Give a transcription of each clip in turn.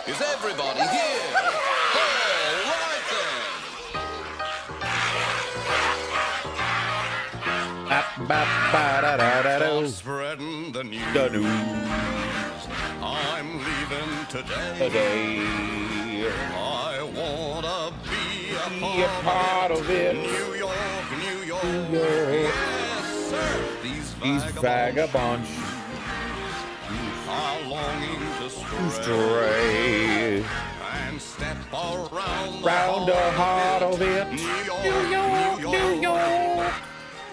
Is everybody here? All right then. Spreading the news. I'm leaving today. I wanna be a part of it. New York, New York. Yes, sir. These vagabonds are longing to stray and step around the heart of it. New York, New York.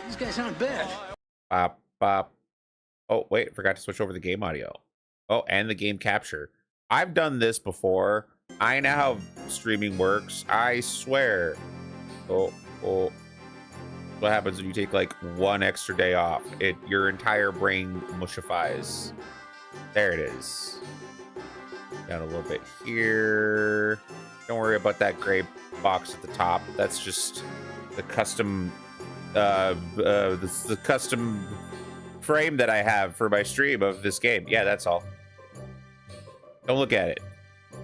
These guys aren't bad. Bop, bop. Oh, wait, forgot to switch over the game audio. Oh, and the game capture. I've done this before. I know how streaming works. I swear. Oh. What happens when you take like one extra day off? Your entire brain mushifies. There it is. Down a little bit here. Don't worry about that gray box at the top. That's just the custom the custom frame that I have for my stream of this game. Yeah, that's all. Don't look at it.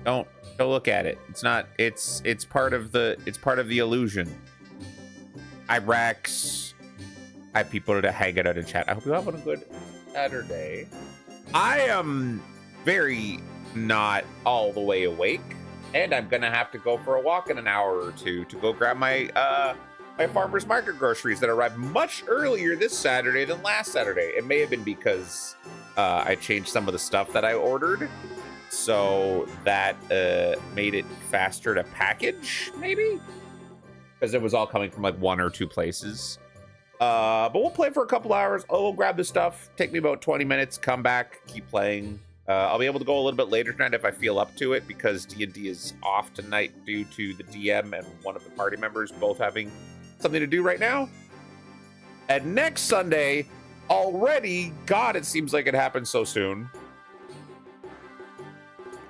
Don't look at it. It's not. It's part of the illusion. Hi Rex. Hi people that are hanging out in chat. I hope you're having a good Saturday. I am very not all the way awake, and I'm gonna have to go for a walk in an hour or two to go grab my my farmer's market groceries that arrived much earlier this Saturday than last Saturday. It may have been because I changed some of the stuff that I ordered, so that made it faster to package, maybe? Because it was all coming from like one or two places. But we'll play for a couple hours. I'll grab the stuff. Take me about 20 minutes. Come back. Keep playing. I'll be able to go a little bit later tonight if I feel up to it, because D&D is off tonight due to the DM and one of the party members both having something to do right now. And next Sunday, already, God, it seems like it happened so soon.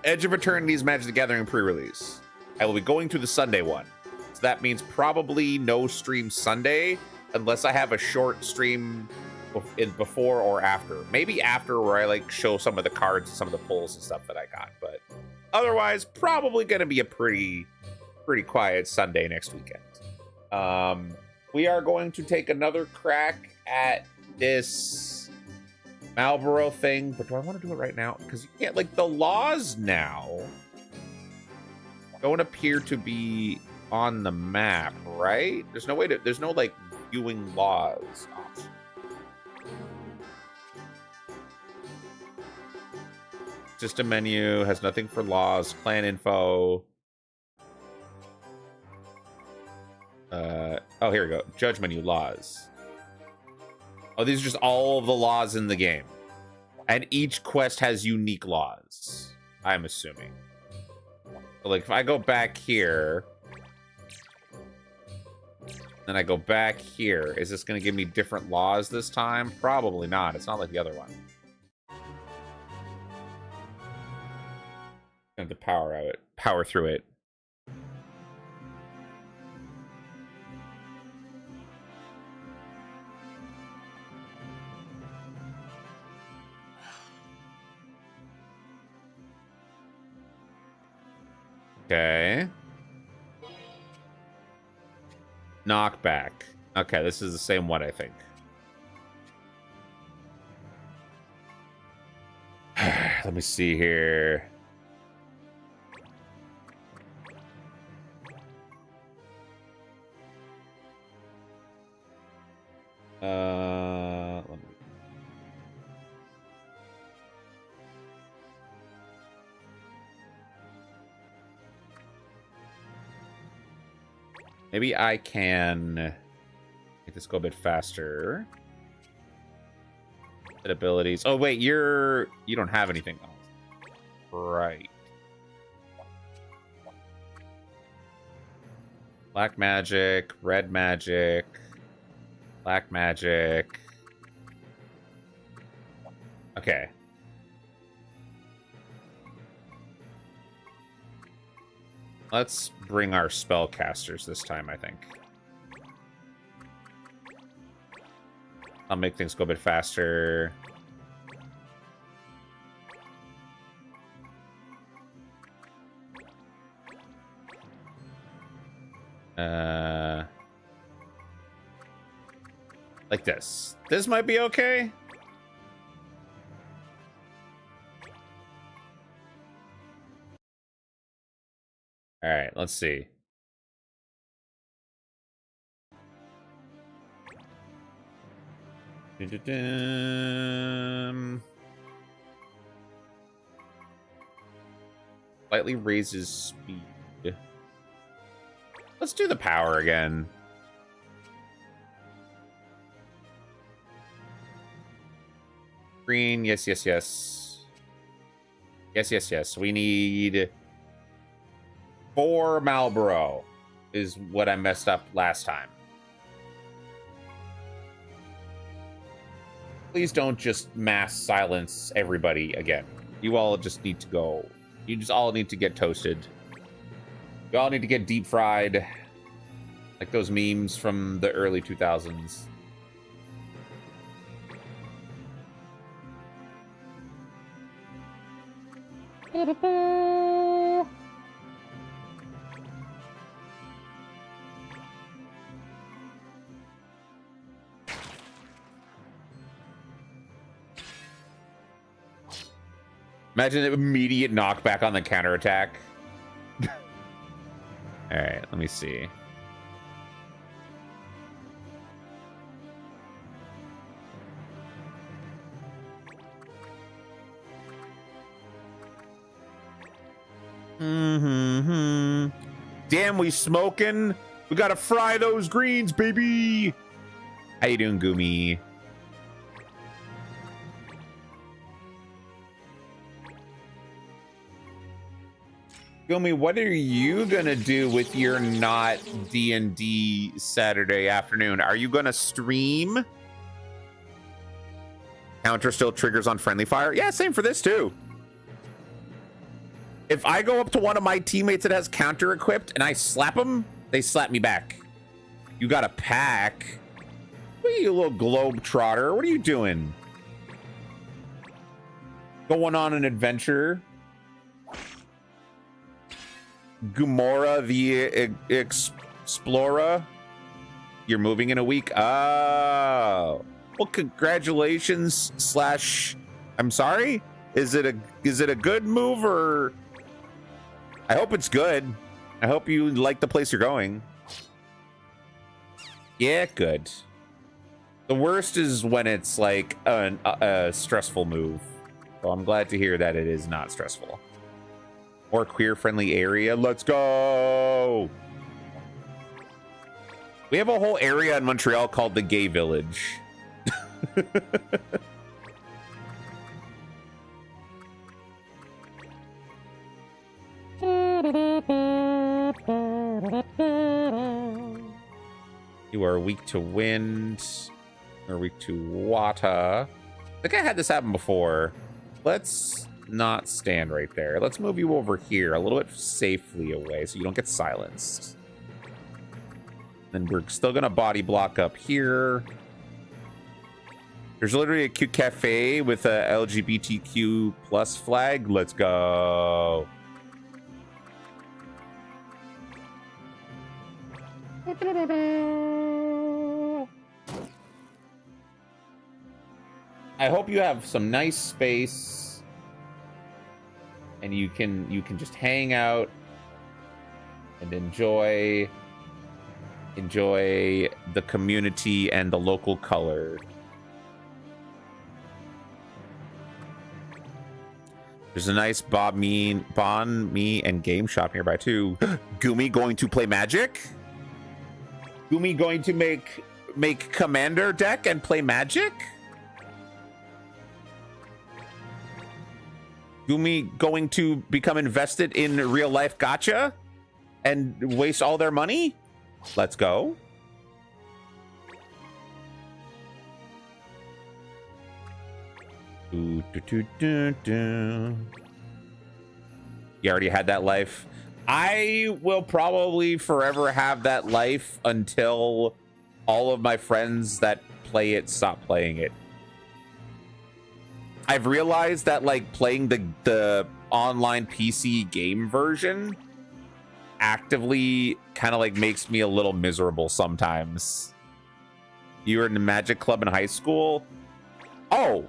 Edge of Eternity's Magic the Gathering pre-release. I will be going to the Sunday one. So that means probably no stream Sunday, unless I have a short stream before or after. Maybe after, where I like show some of the cards and some of the pulls and stuff that I got. But otherwise, probably going to be a pretty quiet Sunday next weekend. We are going to take another crack at this Malboro thing, but do I want to do it right now? Because you can't, like, the laws now don't appear to be on the map, right? There's no way to, there's no like viewing laws option. Just a menu, has nothing for laws, plan info. Oh, here we go. Judge menu, laws. Oh, these are just all of the laws in the game. And each quest has unique laws, I'm assuming. So, like, if I go back here, then I go back here, is this going to give me different laws this time? Probably not. It's not like the other one. I have to power through it. Okay. Knockback. Okay, this is the same one, I think. Let me see here. Let me... Maybe I can make this go a bit faster. Hit abilities. Oh wait, you don't have anything else. Right. Black magic, red magic, black magic. Okay. Let's bring our spellcasters this time, I think. I'll make things go a bit faster. Like this. This might be okay. All right, let's see. Slightly raises speed. Let's do the power again. Green, yes, yes, yes. Yes, yes, yes. We need 4 Malboro is what I messed up last time. Please don't just mass silence everybody again. You all just need to go. You just all need to get toasted. You all need to get deep fried. Like those memes from the early 2000s. Imagine an immediate knockback on the counterattack. All right, let me see. Damn, we smoking. We gotta fry those greens, baby. How you doing, Gumi? Gumi, what are you gonna do with your not D&D Saturday afternoon? Are you gonna stream? Counter still triggers on friendly fire? Yeah, same for this too. If I go up to one of my teammates that has counter equipped and I slap them, they slap me back. You got a pack. What are you, little globe trotter? What are you doing? Going on an adventure? Gumora the Explorer? You're moving in a week? Oh. Well, congratulations slash... I'm sorry? Is it a good move or... I hope it's good. I hope you like the place you're going. Yeah, good. The worst is when it's like a stressful move. So I'm glad to hear that it is not stressful. More queer-friendly area. Let's go! We have a whole area in Montreal called the Gay Village. You are weak to wind. Or weak to water. I think I had this happen before. Let's not stand right there. Let's move you over here a little bit safely away so you don't get silenced. Then we're still gonna body block up here. There's literally a cute cafe with a LGBTQ plus flag. Let's go. I hope you have some nice space and you can just hang out and enjoy the community and the local color. There's a nice Banh Mi and game shop nearby too. Gumi going to play Magic? Gumi going to make Commander deck and play Magic? Gumi going to become invested in real life gacha and waste all their money? Let's go. You already had that life. I will probably forever have that life until all of my friends that play it stop playing it. I've realized that like playing the online PC game version actively kind of like makes me a little miserable sometimes. You were in the magic club in high school? Oh,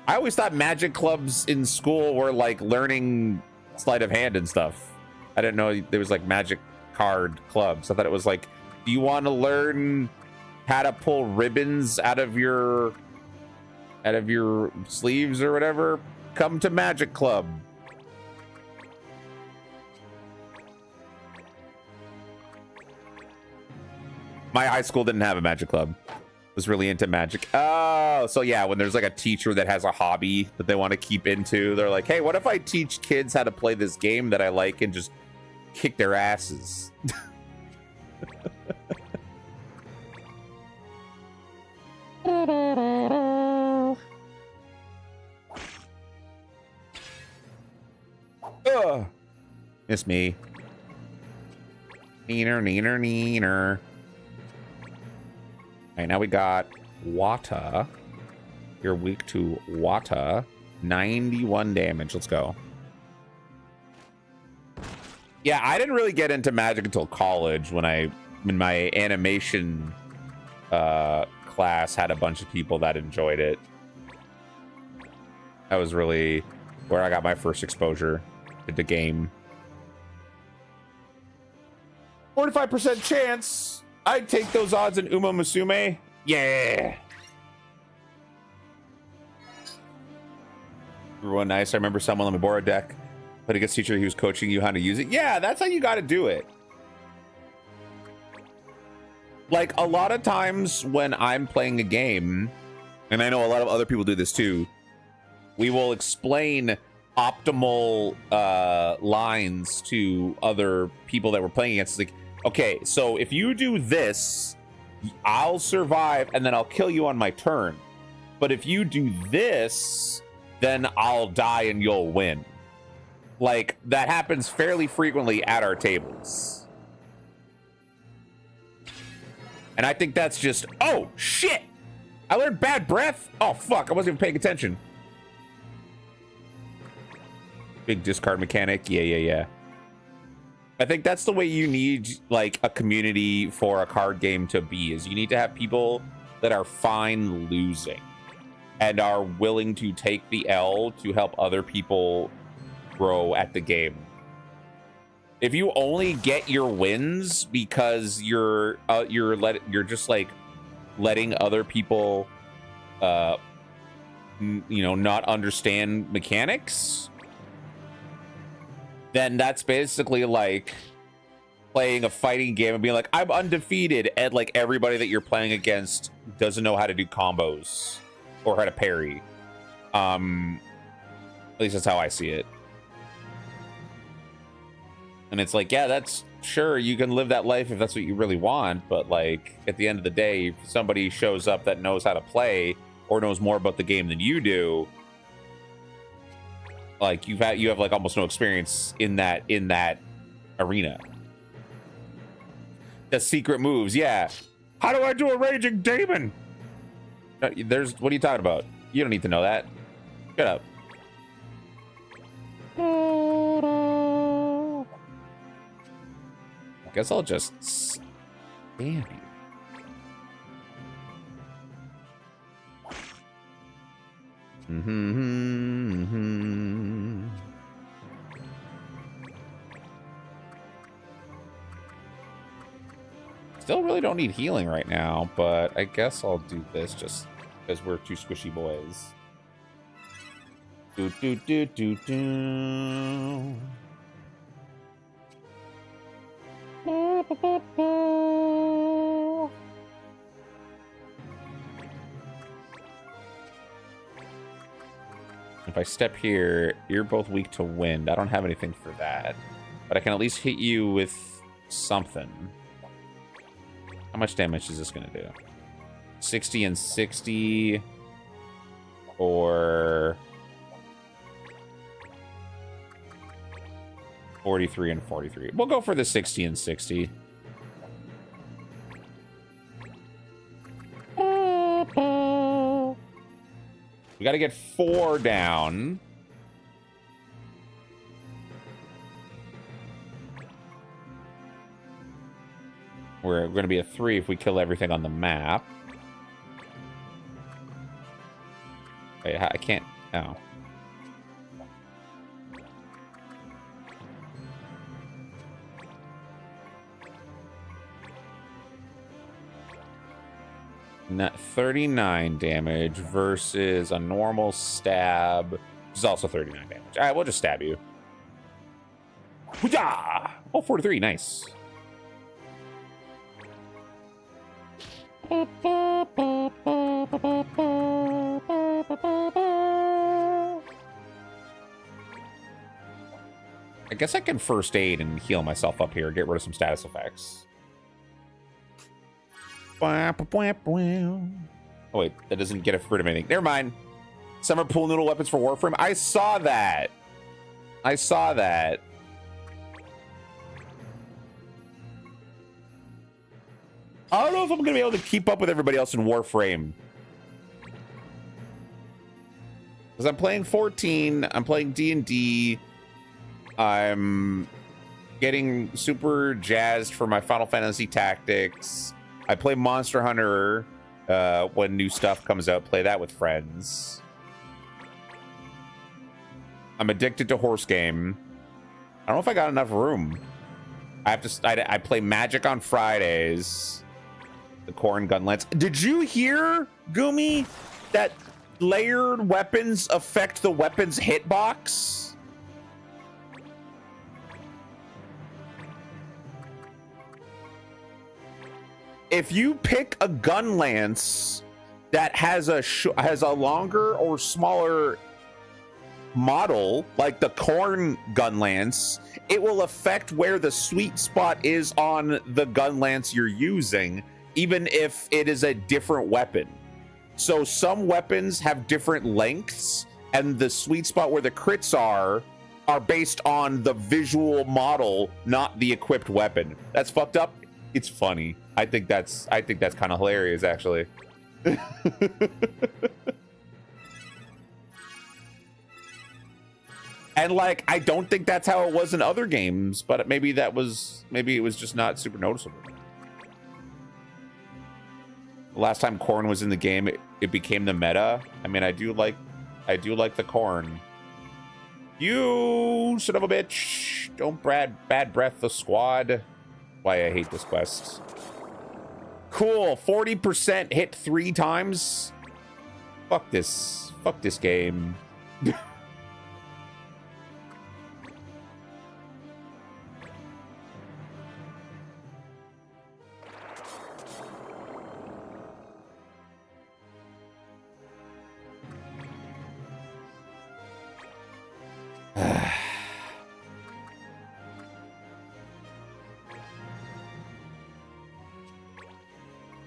I always thought magic clubs in school were like learning sleight of hand and stuff. I didn't know there was like magic card clubs. I thought it was like, do you want to learn how to pull ribbons out of your sleeves or whatever? Come to magic club. My high school didn't have a magic club. Was really into magic. Oh, so yeah, when there's like a teacher that has a hobby that they want to keep into, they're like, hey, what if I teach kids how to play this game that I like and just kick their asses? Ugh. Miss me. Neener, neener, neener. All right, now we got Wata. You're weak to Wata. 91 damage. Let's go. Yeah, I didn't really get into Magic until college when my animation class had a bunch of people that enjoyed it. That was really where I got my first exposure to the game. 45% chance. I'd take those odds in Uma Musume. Yeah. Everyone nice. I remember someone on the Malboro deck played against teacher who was coaching you how to use it. Yeah, that's how you got to do it. Like a lot of times when I'm playing a game, and I know a lot of other people do this too, we will explain optimal lines to other people that we're playing against. It's like, okay, so if you do this, I'll survive and then I'll kill you on my turn. But if you do this, then I'll die and you'll win. Like, that happens fairly frequently at our tables. And I think that's just, oh, shit! I learned bad breath? Oh, fuck, I wasn't even paying attention. Big discard mechanic, yeah. I think that's the way you need like a community for a card game to be, is you need to have people that are fine losing and are willing to take the L to help other people grow at the game. If you only get your wins because you're just like letting other people not understand mechanics, then that's basically like playing a fighting game and being like, I'm undefeated, and like everybody that you're playing against doesn't know how to do combos or how to parry. At least that's how I see it. And it's like, yeah, that's sure, you can live that life if that's what you really want, but like at the end of the day, if somebody shows up that knows how to play or knows more about the game than you do, like you have like almost no experience in that arena. The secret moves, yeah. How do I do a raging demon? What are you talking about? You don't need to know that. Shut up. I guess I'll just stand here. Still really don't need healing right now, but I guess I'll do this just because we're two squishy boys. Do do do do do. If I step here, you're both weak to wind. I don't have anything for that, but I can at least hit you with something. How much damage is this going to do? 60 and 60 or 43 and 43. We'll go for the 60 and 60. We got to get 4 down. We're going to be a 3 if we kill everything on the map. Wait, I can't... Oh. Not 39 damage versus a normal stab, which is also 39 damage. All right, we'll just stab you. Hoo-yah! Oh, 43, nice. I guess I can first aid and heal myself up here, get rid of some status effects. Oh wait, that doesn't get rid of anything. Never mind. Summer pool noodle weapons for Warframe. I saw that. I saw that. I don't know if I'm gonna be able to keep up with everybody else in Warframe. Because I'm playing 14, I'm playing D&D, I'm getting super jazzed for my Final Fantasy Tactics. I play Monster Hunter when new stuff comes out, play that with friends. I'm addicted to horse game. I don't know if I got enough room. I play Magic on Fridays. The Corn Gunlance. Did you hear, Gumi, that layered weapons affect the weapon's hitbox? If you pick a gun lance that has a longer or smaller model, like the Corn gun lance, it will affect where the sweet spot is on the gun lance you're using, even if it is a different weapon. So some weapons have different lengths, and the sweet spot where the crits are based on the visual model, not the equipped weapon. That's fucked up. It's funny. I think that's kind of hilarious, actually. And like, I don't think that's how it was in other games, but maybe it was just not super noticeable. The last time Corn was in the game, it became the meta. I mean, I do like the Corn. You son of a bitch! Don't bad breath the squad. Why I hate this quest. Cool, 40% hit 3 times. Fuck this game.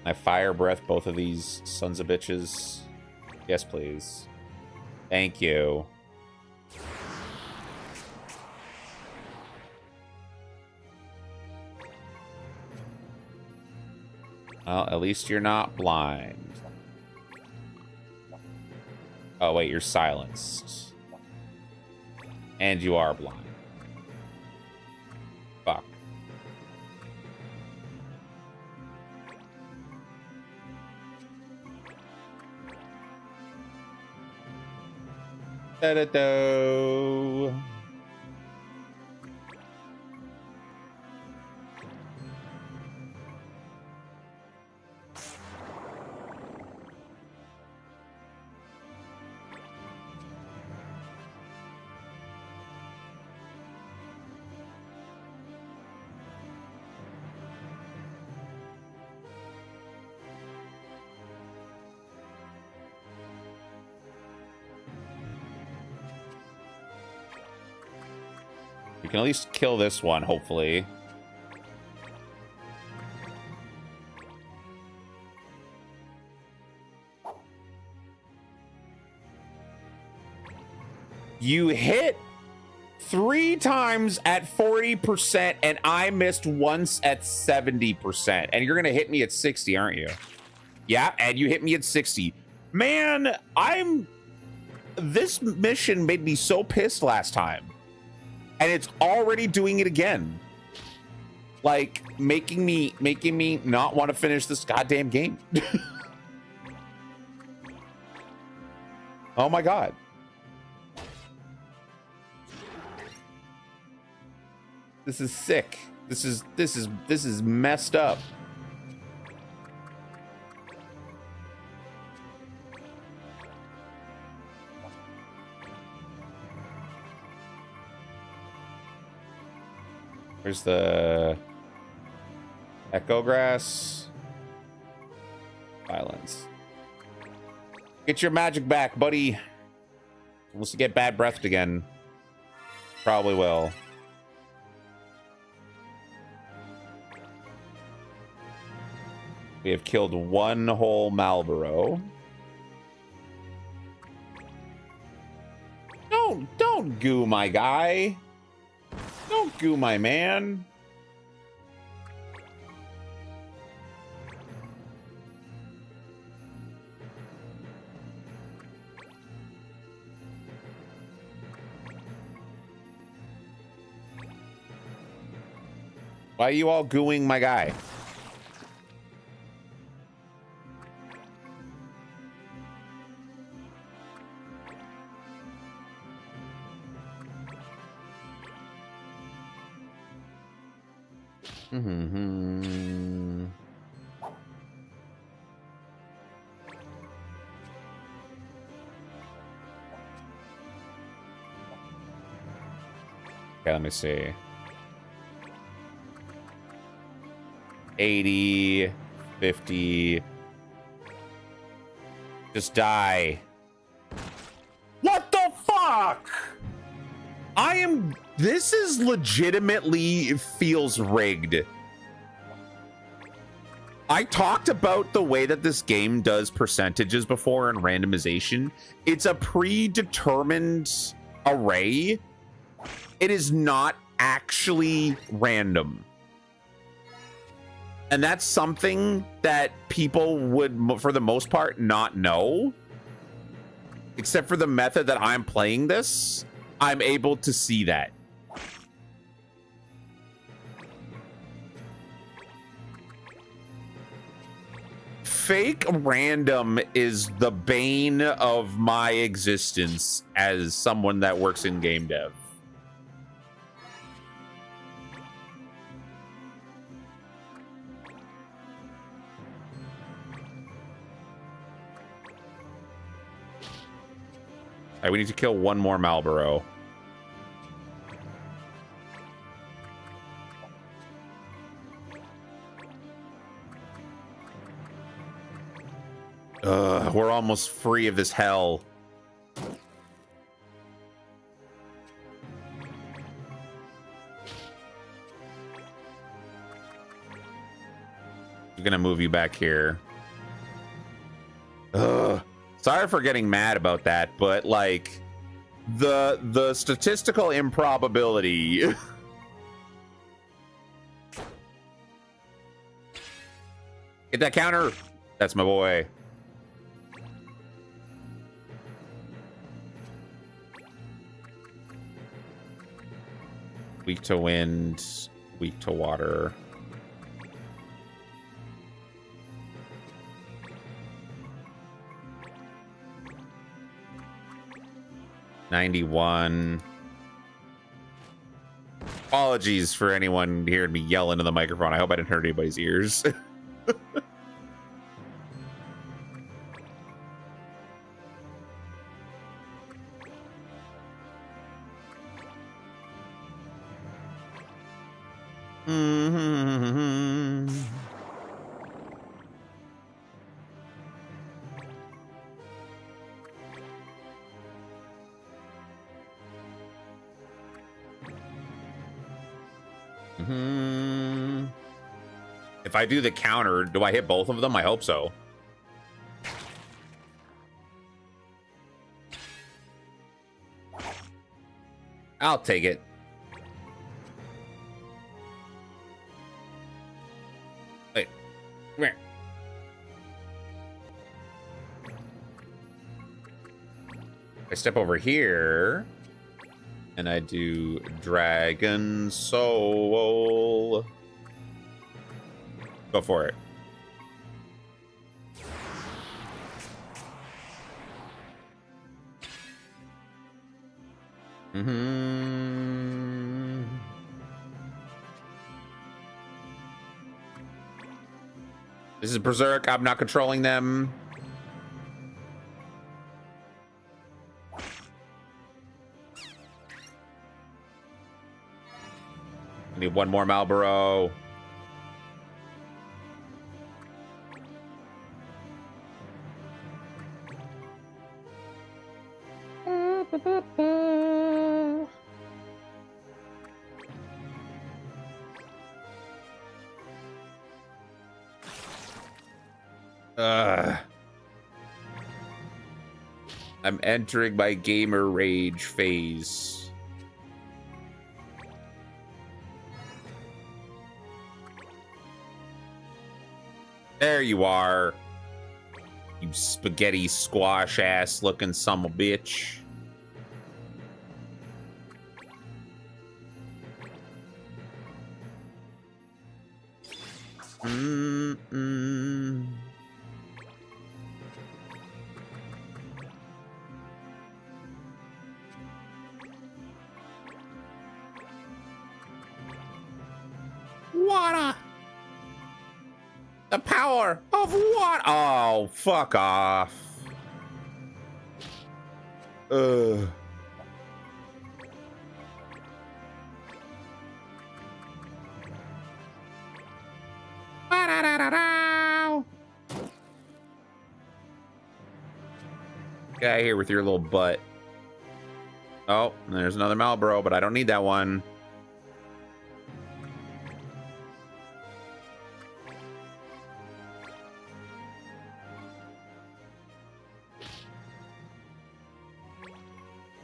I fire breath both of these sons of bitches. Yes, please. Thank you. Well, at least you're not blind. Oh, wait, you're silenced. And you are blind. Fuck. Da-da-do. You can at least kill this one, hopefully. You hit 3 times at 40%, and I missed once at 70%. And you're gonna hit me at 60, aren't you? Yeah, and you hit me at 60. Man, this mission made me so pissed last time. And it's already doing it again. like making me not want to finish this goddamn game. Oh my god. This is sick. This is messed up. Where's the echo grass? Violence. Get your magic back, buddy. Unless you get bad breathed again. Probably will. We have killed one whole Malboro. Don't goo my guy. Don't goo my man. Why are you all gooing my guy? Mm-hmm. Okay, let me see. 80, 50. Just die. What the fuck? This is legitimately feels rigged. I talked about the way that this game does percentages before and randomization. It's a predetermined array. It is not actually random. And that's something that people would, for the most part, not know. Except for the method that I'm playing this, I'm able to see that. Fake random is the bane of my existence as someone that works in game dev. All right, we need to kill one more Malboro. We're almost free of this hell. I'm gonna move you back here. Sorry for getting mad about that, but like the statistical improbability. Get that counter. That's my boy. Weak to wind, weak to water. $91. Apologies for anyone hearing me yell into the microphone. I hope I didn't hurt anybody's ears. If I do the counter, do I hit both of them? I hope so. I'll take it. Wait, come here. I step over here and I do Dragon Soul. Go for it. Mm-hmm. This is Berserk. I'm not controlling them. I need one more Malboro. I'm entering my gamer rage phase. There you are. You spaghetti squash ass looking son of a bitch. Water. The power of what? Oh, fuck off. Ugh. Get out of here with your little butt. Oh, there's another Malboro, but I don't need that one.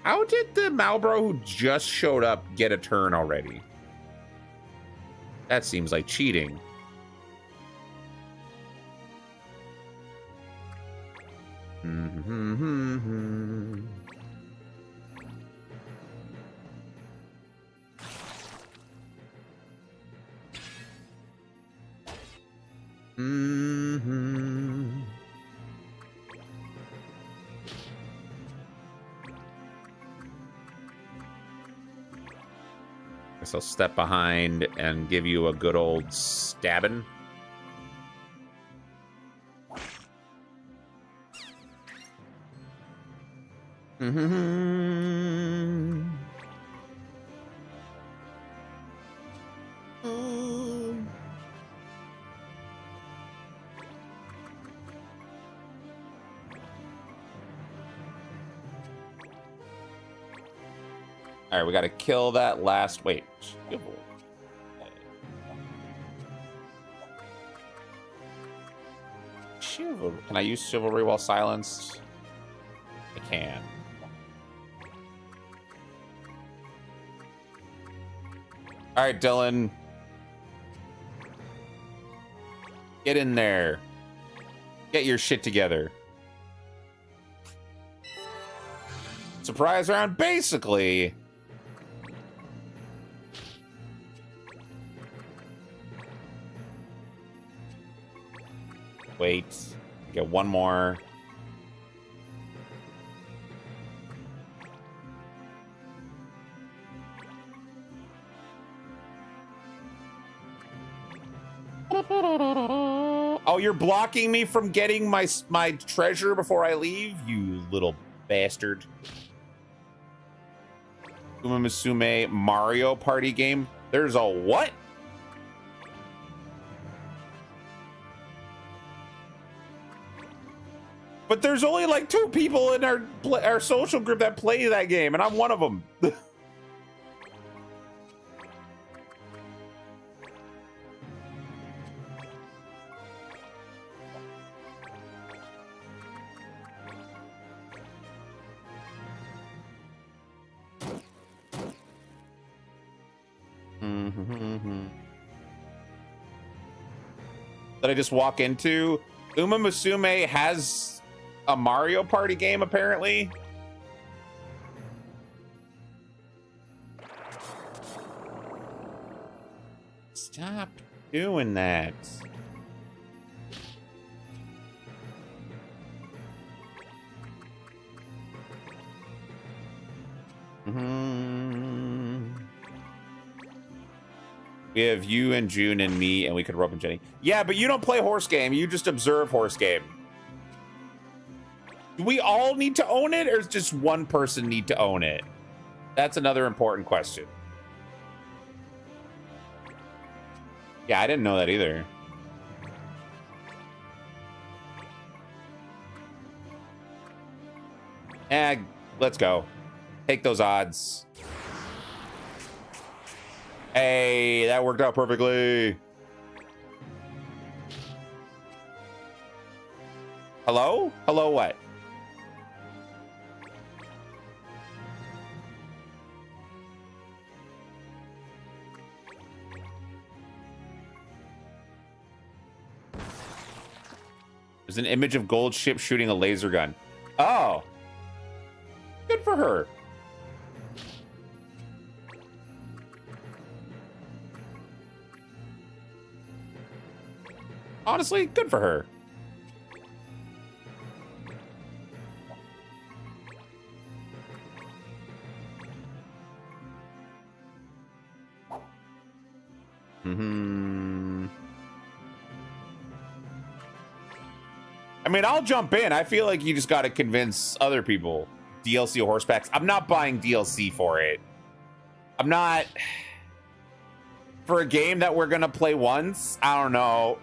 How did the Malboro who just showed up get a turn already? That seems like cheating. Guess I'll step behind and give you a good old stabbing. All right, we got to kill that last. Wait, chivalry. Can I use chivalry while silenced? I can. All right, Dylan, get in there. Get your shit together. Surprise round, basically. Wait, get one more. Oh, you're blocking me from getting my treasure before I leave, you little bastard. Uma Musume Mario Party game. There's a what? But there's only like 2 people in our social group that play that game, and I'm one of them. That I just walk into. Uma Musume has a Mario Party game, apparently. Stop doing that. We have you and June and me, and we could rope and Jenny. Yeah, but you don't play horse game. You just observe horse game. Do we all need to own it, or does just one person need to own it? That's another important question. Yeah, I didn't know that either. Let's go. Take those odds. Hey, that worked out perfectly. Hello? Hello what? There's an image of gold ship shooting a laser gun. Oh. Good for her. Honestly, good for her. I mean, I'll jump in. I feel like you just got to convince other people. DLC horse packs. I'm not buying DLC for it. I'm not. For a game that we're going to play once, I don't know.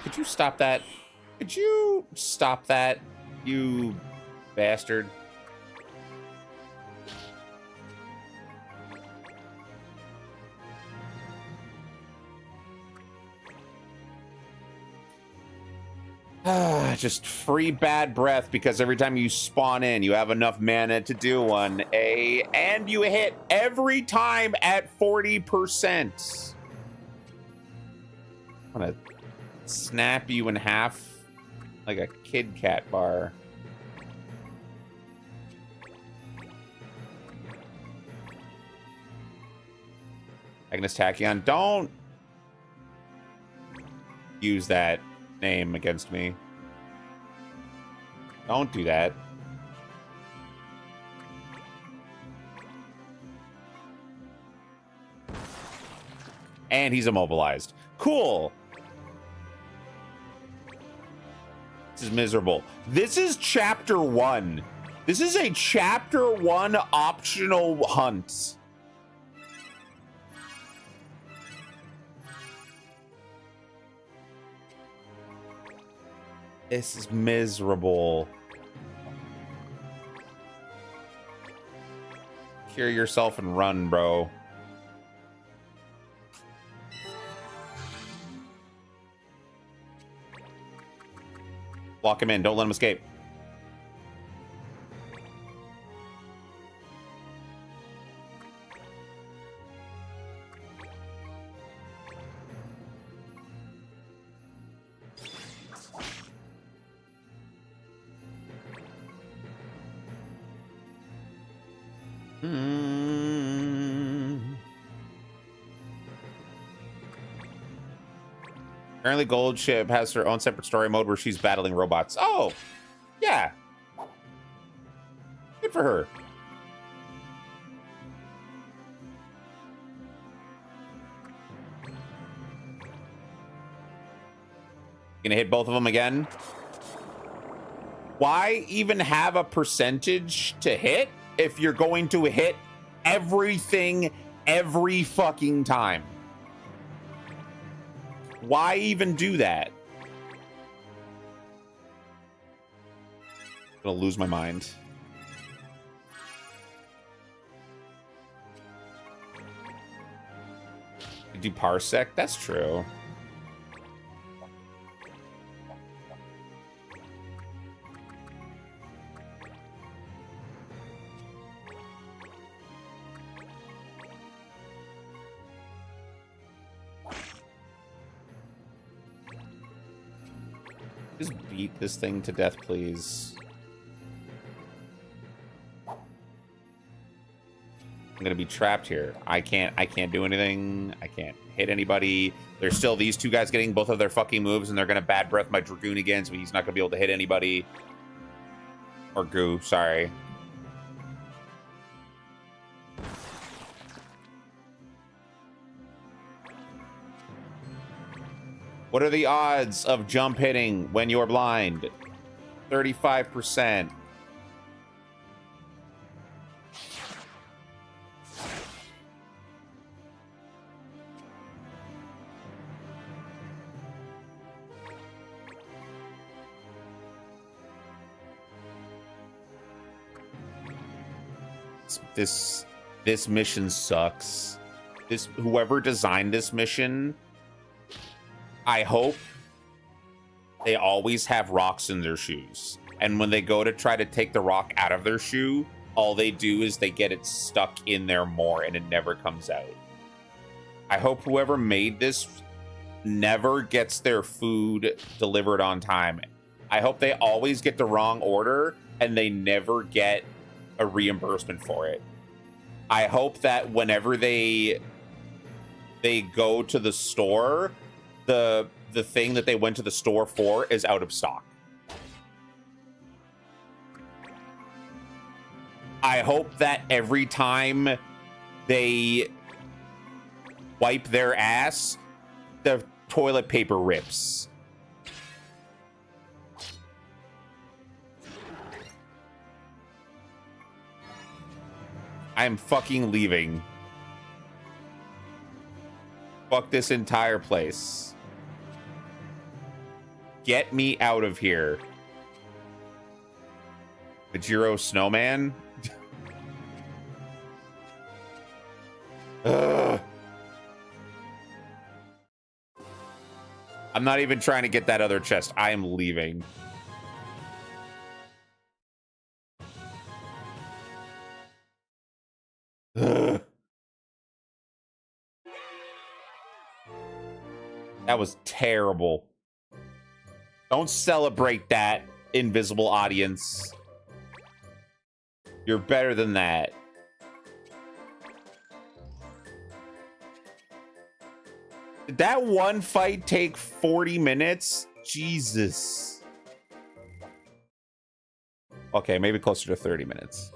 Could you stop that? Could you stop that, you bastard? Just free bad breath because every time you spawn in, you have enough mana to do one. And you hit every time at 40%. I'm gonna snap you in half like a Kit Kat bar. Agnes Tachyon, don't use that name against me. Don't do that. And he's immobilized. Cool. This is miserable. This is chapter 1. This is a chapter 1 optional hunt. This is miserable. Cure yourself and run, bro. Lock him in. Don't let him escape. Apparently Gold Ship has her own separate story mode where she's battling robots. Oh, yeah. Good for her. Gonna hit both of them again. Why even have a percentage to hit if you're going to hit everything every fucking time? Why even do that? I'm gonna lose my mind. You do parsec? That's true. Just beat this thing to death, please. I'm gonna be trapped here. I can't do anything. I can't hit anybody. There's still these two guys getting both of their fucking moves, and they're gonna bad breath my Dragoon again, so he's not gonna be able to hit anybody. Or Goo, sorry. What are the odds of jump hitting when you're blind? 35%. This mission sucks. Whoever designed this mission, I hope they always have rocks in their shoes. And when they go to try to take the rock out of their shoe, all they do is they get it stuck in there more and it never comes out. I hope whoever made this never gets their food delivered on time. I hope they always get the wrong order and they never get a reimbursement for it. I hope that whenever they go to the store, the thing that they went to the store for is out of stock. I hope that every time they wipe their ass, the toilet paper rips. I'm fucking leaving. Fuck this entire place. Get me out of here. Majiro Snowman? Ugh. I'm not even trying to get that other chest. I am leaving. Ugh. That was terrible. Don't celebrate that, invisible audience. You're better than that. Did that one fight take 40 minutes? Jesus. Okay, maybe closer to 30 minutes.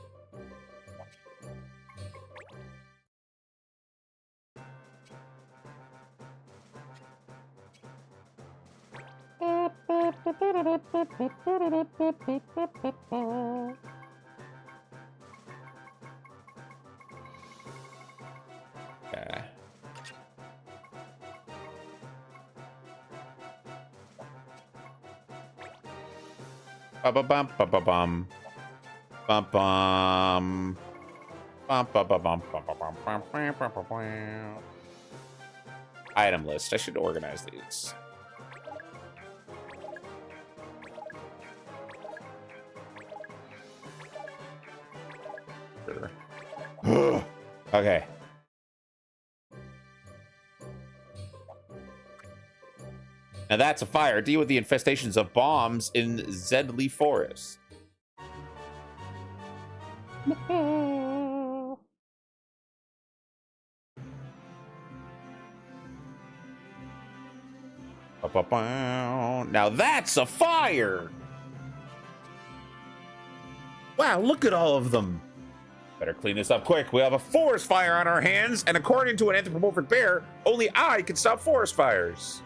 Okay. Ba-ba-bum, ba-ba-bum. Bum-bum. Bum-ba-ba-bum, bum-ba-bum, bum-bum. Item list. I should organize these. Sure. Okay. Now that's a fire. Deal with the infestations of bombs in Zedley Forest. Now that's a fire! Wow, look at all of them. Better clean this up quick. We have a forest fire on our hands, and according to an anthropomorphic bear, only I can stop forest fires.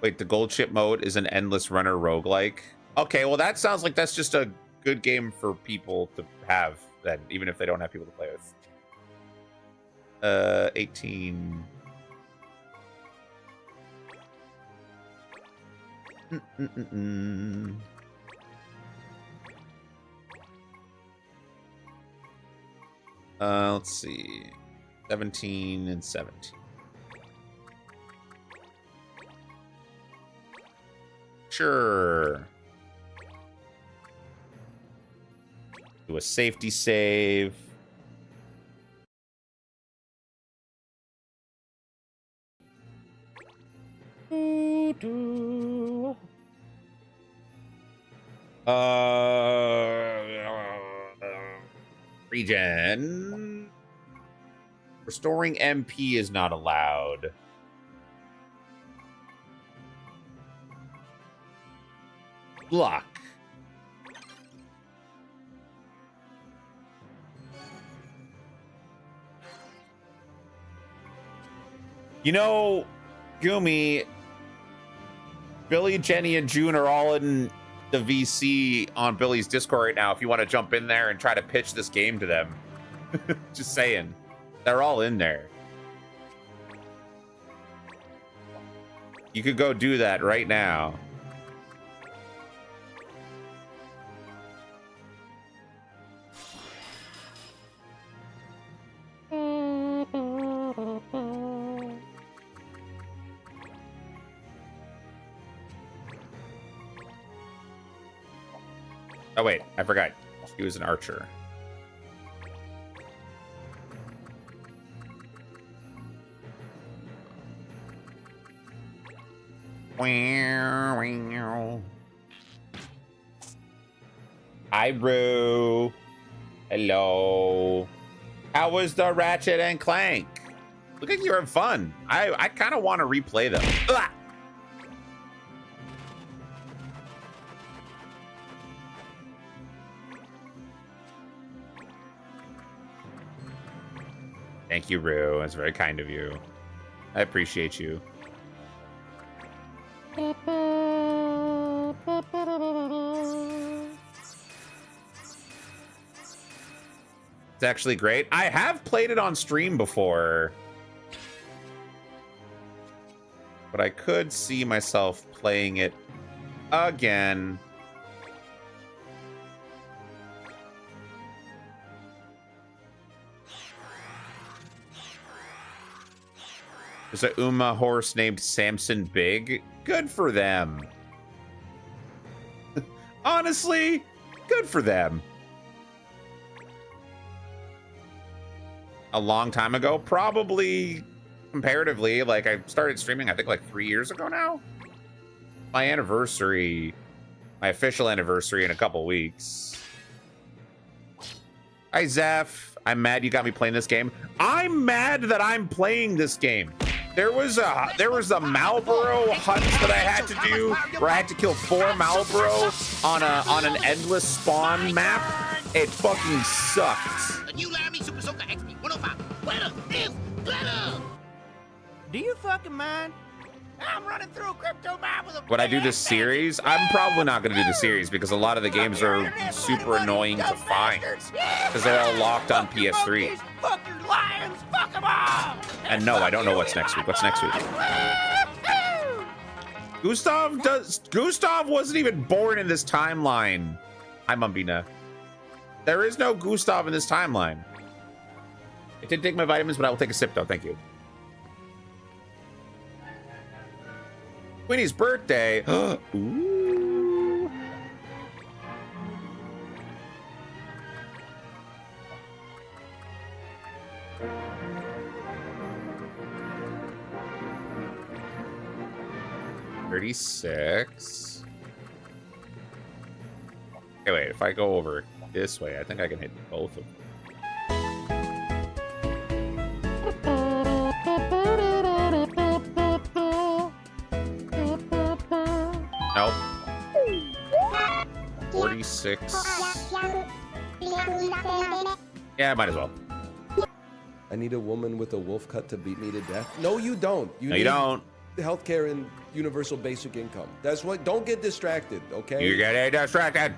Wait, the gold chip mode is an endless runner roguelike? Okay, well that sounds like that's just a good game for people to have, then, even if they don't have people to play with. 18. Let's see. 17 and 17. Sure. Do a safety save. Regen. Restoring MP is not allowed. Block. You know, Gumi, Billy, Jenny, and June are all in the VC on Billy's Discord right now. If you want to jump in there and try to pitch this game to them. Just saying. They're all in there. You could go do that right now. Oh, wait, I forgot. He was an archer. Hi, Roo. Hello. How was the Ratchet and Clank? Look like you're having fun. I kind of want to replay them. Ugh. Thank you, Roo. That's very kind of you. I appreciate you. It's actually great. I have played it on stream before, but I could see myself playing it again. There's a Uma horse named Samson Big. Good for them. Honestly, good for them. A long time ago, probably comparatively, like I started streaming, I think like 3 years ago now. My anniversary, my official anniversary in a couple weeks. Hi, Zeph. I'm mad you got me playing this game. I'm mad that I'm playing this game. There was a Malboro hunt that I had to do where I had to kill 4 Malboro on an endless spawn map. It fucking sucked. Do you fucking mind? I'm running through a crypto map with a Would I do this series? I'm probably not going to do the series because a lot of the games are super annoying to find because they're all locked on PS3. Fuck your lions, fuck them all! And no, I don't know what's next week. What's next week? Gustav wasn't even born in this timeline. Hi, Mumbina. There is no Gustav in this timeline. I did take my vitamins, but I will take a sip though. Thank you. Queenie's birthday. Ooh. $36. Okay, wait. If I go over this way, I think I can hit both of them. Nope. 46. Yeah, I might as well. I need a woman with a wolf cut to beat me to death. No, you don't. No, you don't. Healthcare and universal basic income. That's what. Don't get distracted, okay? You get distracted.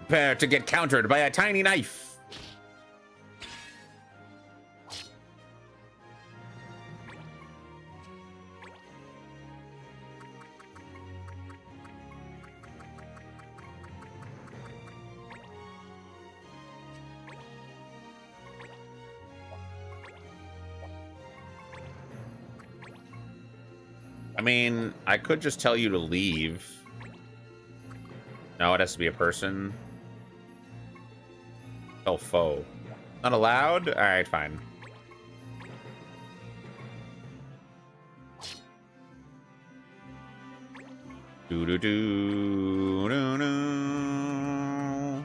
Prepare to get countered by a tiny knife. I mean, I could just tell you to leave. No, it has to be a person. Oh, foe. Not allowed? All right, fine. Do do do do do.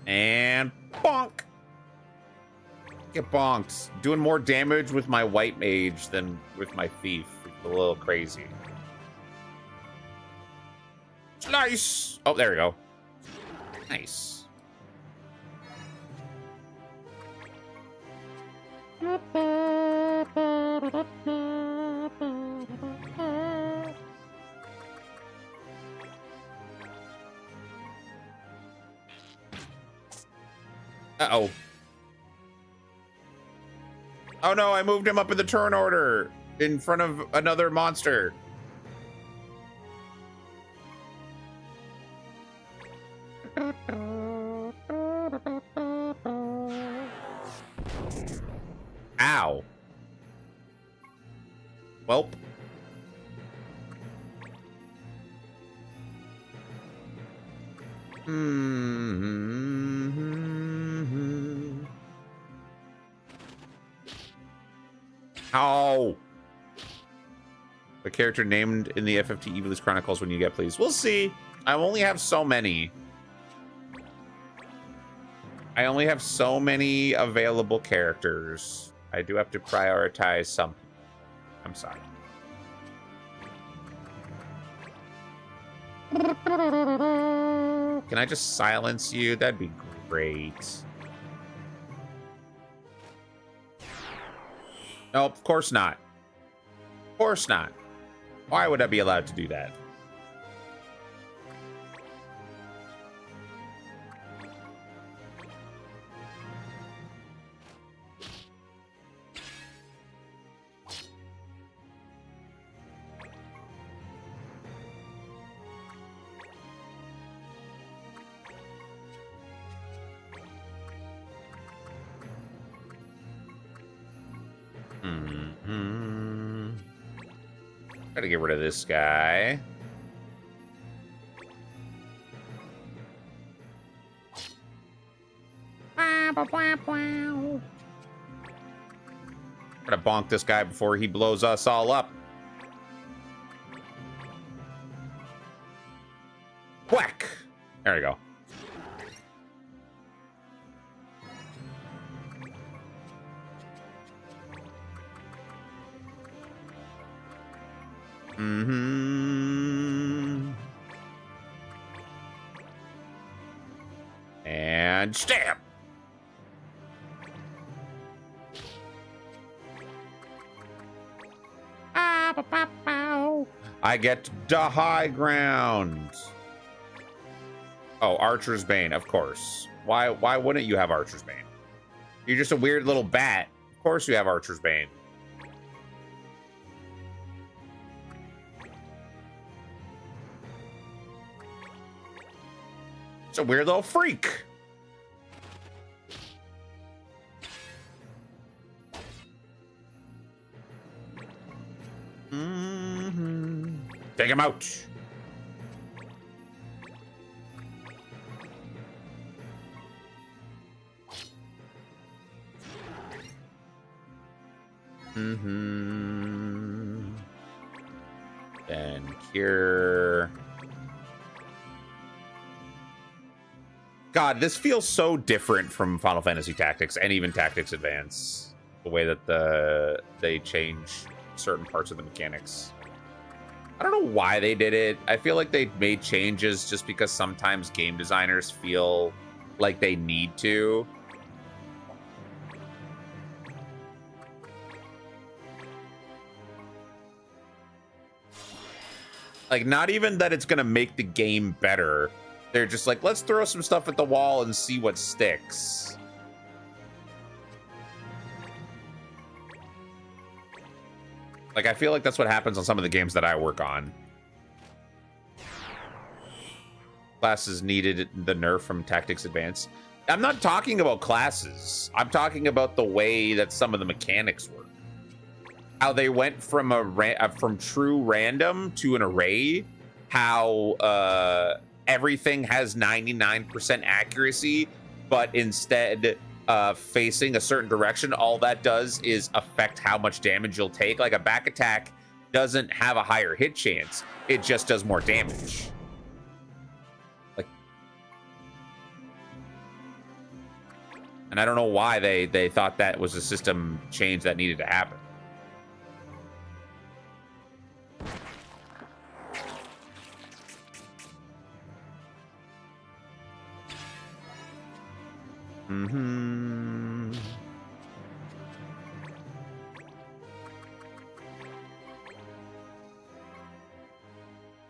And bonk. Get bonked. Doing more damage with my white mage than with my thief. It's a little crazy. Nice. Oh, there we go. Nice. Uh-oh. Oh no, I moved him up in the turn order in front of another monster. Ow. Welp. Ow. A character named in the FFT Evil's Chronicles when you get, please. We'll see. I only have so many. I only have so many available characters. I do have to prioritize some. I'm sorry. Can I just silence you? That'd be great. No, of course not. Of course not. Why would I be allowed to do that? Gotta get rid of this guy. Gotta bonk this guy before he blows us all up. Whack! There we go. And stab. I get the high ground. Oh, Archer's Bane, of course. Why wouldn't you have Archer's Bane? You're just a weird little bat. Of course you have Archer's Bane. It's a weird little freak. Take him out. Then cure. God, this feels so different from Final Fantasy Tactics and even Tactics Advance. The way that they change certain parts of the mechanics. I don't know why they did it. I feel like they made changes just because sometimes game designers feel like they need to. Like, not even that it's going to make the game better. They're just like, let's throw some stuff at the wall and see what sticks. Like, I feel like that's what happens on some of the games that I work on. Classes needed the nerf from Tactics Advance. I'm not talking about classes. I'm talking about the way that some of the mechanics work. how they went from from true random to an array, how everything has 99% accuracy, but instead facing a certain direction, all that does is affect how much damage you'll take. Like a back attack doesn't have a higher hit chance, it just does more damage. Like, and I don't know why they thought that was a system change that needed to happen. Mm-hmm.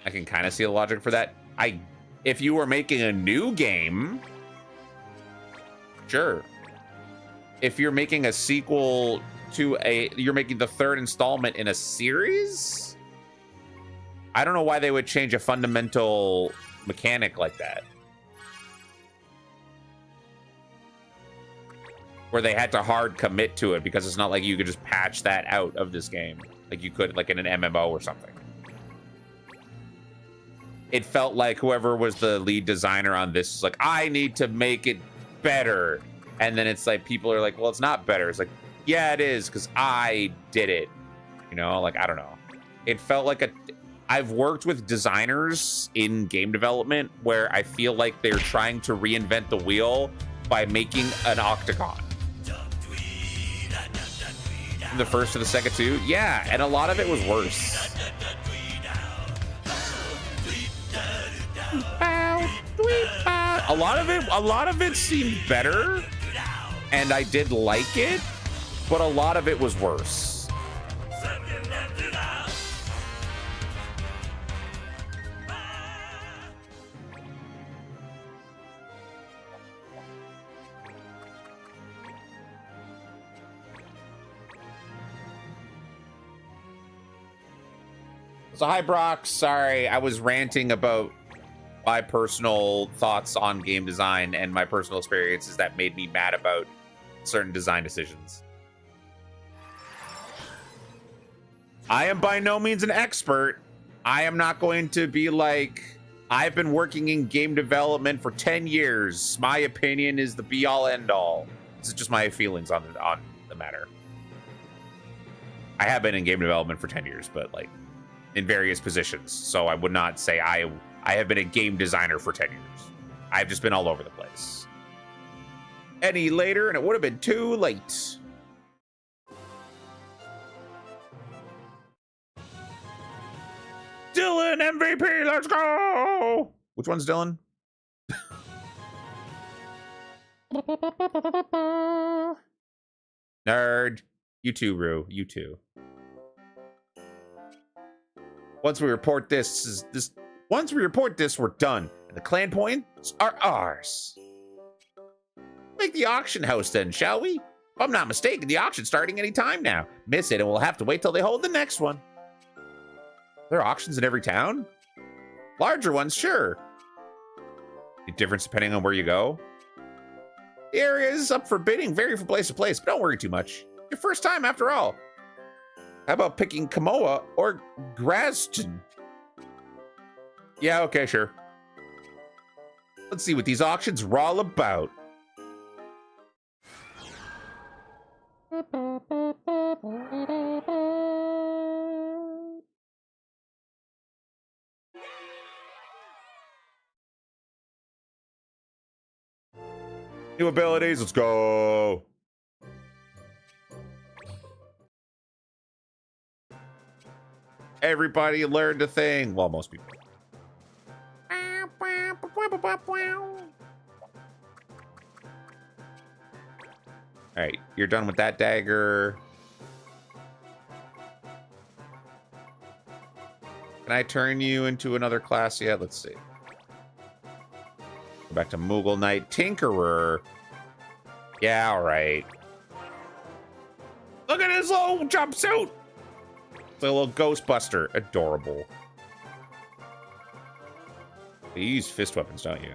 I can kind of see the logic for that. If you were making a new game, sure. If you're making a sequel to you're making the third installment in a series, I don't know why they would change a fundamental mechanic like that, where they had to hard commit to it, because it's not like you could just patch that out of this game like you could like in an MMO or something. It felt like whoever was the lead designer on this was like, I need to make it better. And then it's like, people are like, well, it's not better. It's like, yeah, it is, because I did it. You know, like, I don't know. It felt like I've worked with designers in game development where I feel like they're trying to reinvent the wheel by making an octagon. From the first to the second two, yeah, and a lot of it was worse. A lot of it seemed better, and I did like it, but a lot of it was worse. So hi, Brock. Sorry, I was ranting about my personal thoughts on game design and my personal experiences that made me mad about certain design decisions. I am by no means an expert. I am not going to be like, I've been working in game development for 10 years. My opinion is the be all end all. This is just my feelings on the matter. I have been in game development for 10 years, but like in various positions. So I would not say I have been a game designer for 10 years. I've just been all over the place. Any later, and it would have been too late. Dylan MVP, let's go! Which one's Dylan? Nerd. You too, Rue. You too. Once we report once we report this, we're done. And the clan points are ours. Make the auction house then, shall we? If I'm not mistaken, the auction's starting any time now. Miss it, and we'll have to wait till they hold the next one. There are auctions in every town? Larger ones, sure. The difference depending on where you go. The area is up for bidding, vary from place to place, but don't worry too much. Your first time after all. How about picking Kamoa or Graston? Yeah, okay, sure. Let's see what these auctions are all about. New abilities, let's go. Everybody learned a thing. Well, most people. All right, you're done with that dagger. Can I turn you into another class yet? Let's see. Go back to Moogle Knight. Tinkerer. Yeah, all right. Look at his little jumpsuit. It's a little Ghostbuster. Adorable. You use fist weapons, don't you?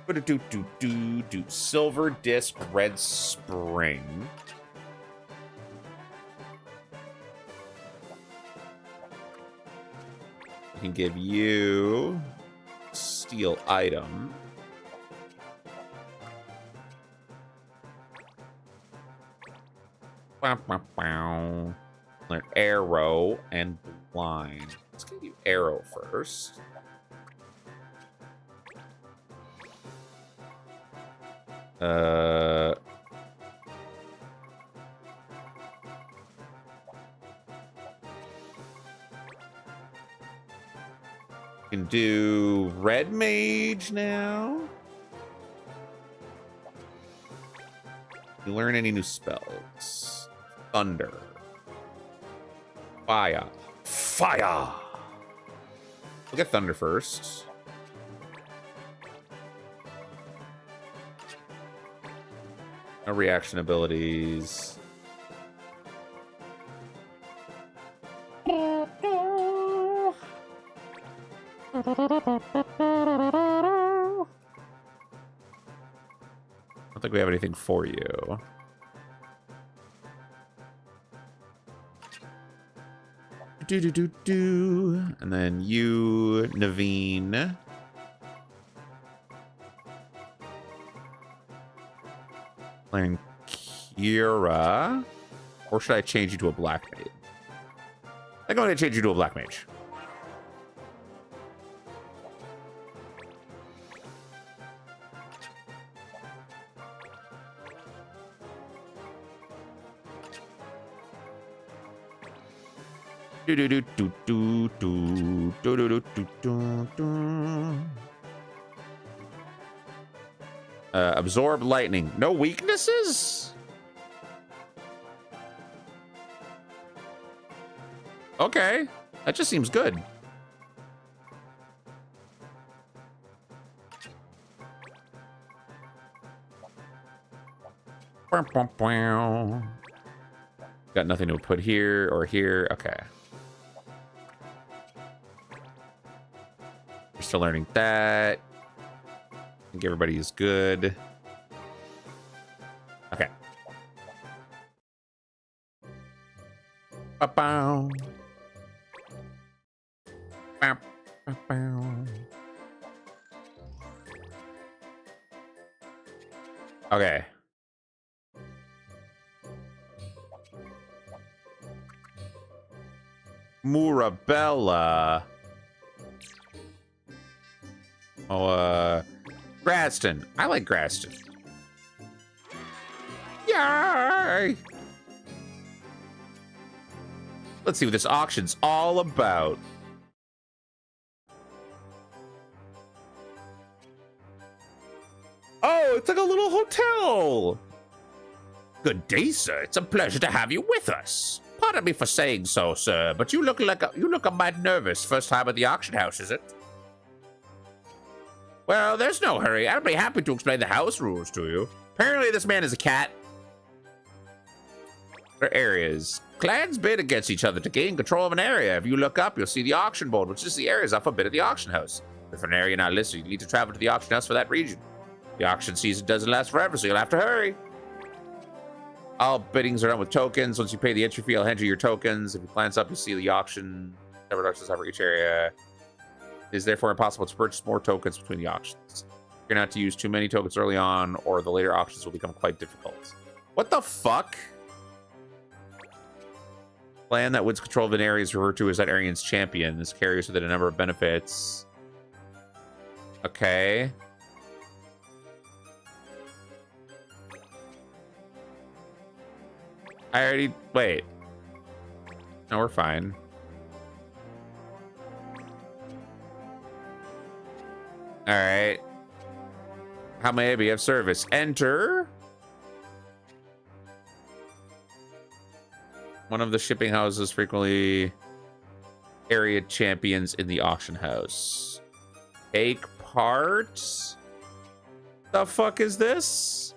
Do Silver Disc Red Spring. We can give you steel item. An arrow and blind. Let's give you arrow first. Can do red mage now. You learn any new spells? Thunder. Fire. Fire! We'll get thunder first. No reaction abilities. I don't think we have anything for you. And then you, Naveen. Playing Kira. Or should I change you to a black mage? I'm going to change you to a black mage. Absorb lightning. No weaknesses? Okay. That just seems good. Got nothing to put here or here. Okay. We're still learning that. I think everybody is good. Okay. Ba-bow. Bow, bow, bow. Okay. Murabella. Oh, Gradston. I like Gradston. Yay! Let's see what this auction's all about. Oh, it's like a little hotel. Good day, sir. It's a pleasure to have you with us. Pardon me for saying so, sir, but you look a mite nervous. First time at the auction house, is it? Well, there's no hurry. I'd be happy to explain the house rules to you. Apparently, this man is a cat. There are areas. Clans bid against each other to gain control of an area. If you look up, you'll see the auction board, which is the areas alphabet of the auction house. If an area not listed, you need to travel to the auction house for that region. The auction season doesn't last forever, so you'll have to hurry. All biddings are done with tokens. Once you pay the entry fee, I'll enter your tokens. If you glance up, you see the auction. Several auctions over each area. It is therefore impossible to purchase more tokens between the auctions. You're not to use too many tokens early on, or the later auctions will become quite difficult. What the fuck? Clan that wins control of an area is referred to as that area's champion. This carries with it a number of benefits. Okay. I already... Wait. No, we're fine. Alright. How may I be of service? Enter. One of the shipping houses frequently area champions in the auction house. Take part? The fuck is this?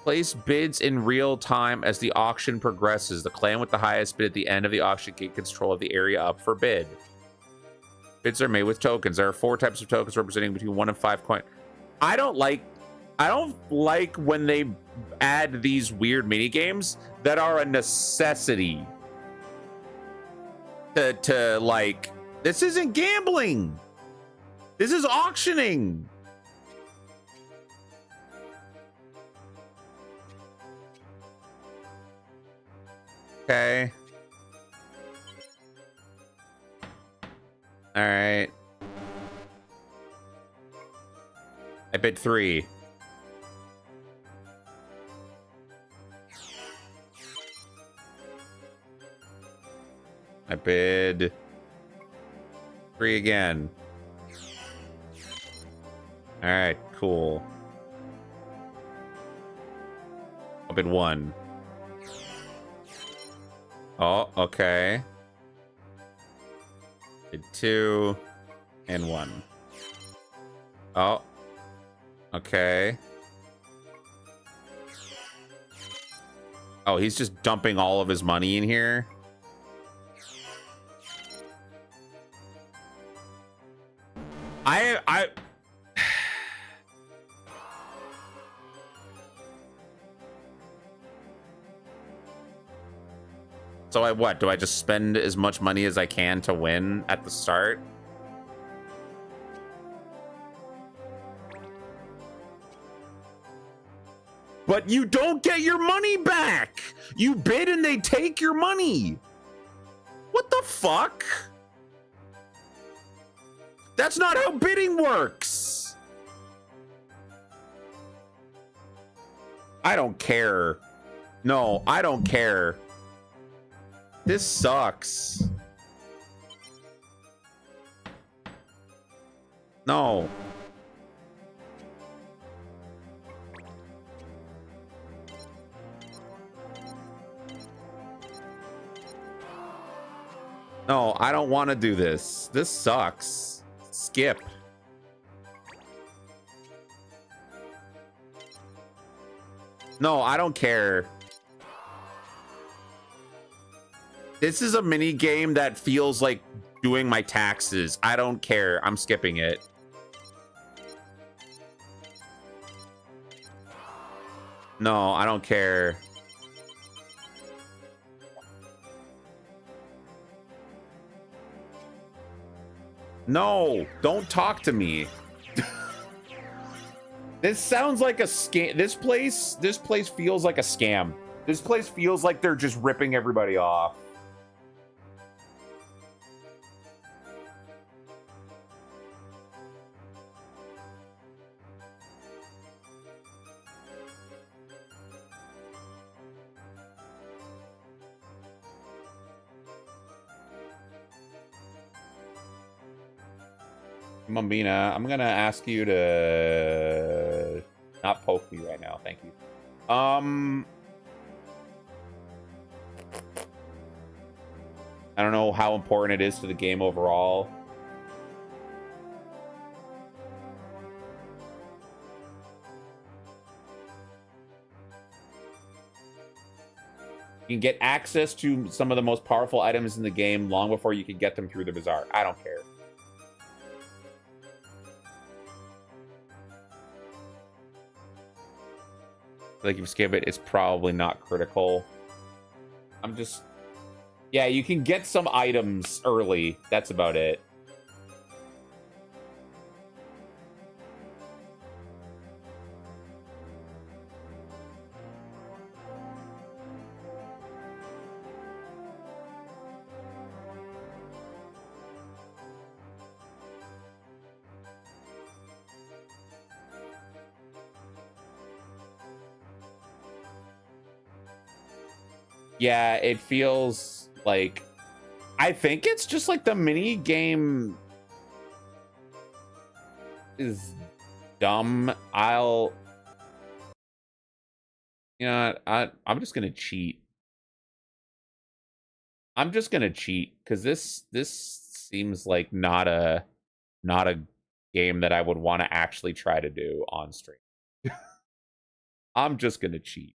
Place bids in real time as the auction progresses. The clan with the highest bid at the end of the auction gains control of the area up for bid. Bids are made with tokens. There are 4 types of tokens representing between 1 and 5 coins. I don't like when they add these weird mini games that are a necessity to like, this isn't gambling. This is auctioning. Okay. All right. I bid 3. I bid 3 again. All right, cool. I bid 1. Oh, okay. Bid 2 and 1. Oh, okay. Oh, he's just dumping all of his money in here. I So what? Do I just spend as much money as I can to win at the start? But you don't get your money back. You bid and they take your money. What the fuck? That's not how bidding works. I don't care. No, I don't care. This sucks. No. No, I don't want to do this. This sucks. Skip. No, I don't care. This is a mini game that feels like doing my taxes. I don't care. I'm skipping it. No, I don't care. No, don't talk to me. This sounds like a scam. This place feels like a scam. This place feels like they're just ripping everybody off. Mambina, I'm gonna ask you to not poke me right now. Thank you. I don't know how important it is to the game overall. You can get access to some of the most powerful items in the game long before you can get them through the bazaar. I don't care. Like, if you skip it, it's probably not critical. I'm just... Yeah, you can get some items early. That's about it. Yeah, it feels like... I think it's just like the mini game is dumb. You know, I'm just gonna cheat. I'm just gonna cheat because this seems like not a game that I would want to actually try to do on stream. I'm just gonna cheat.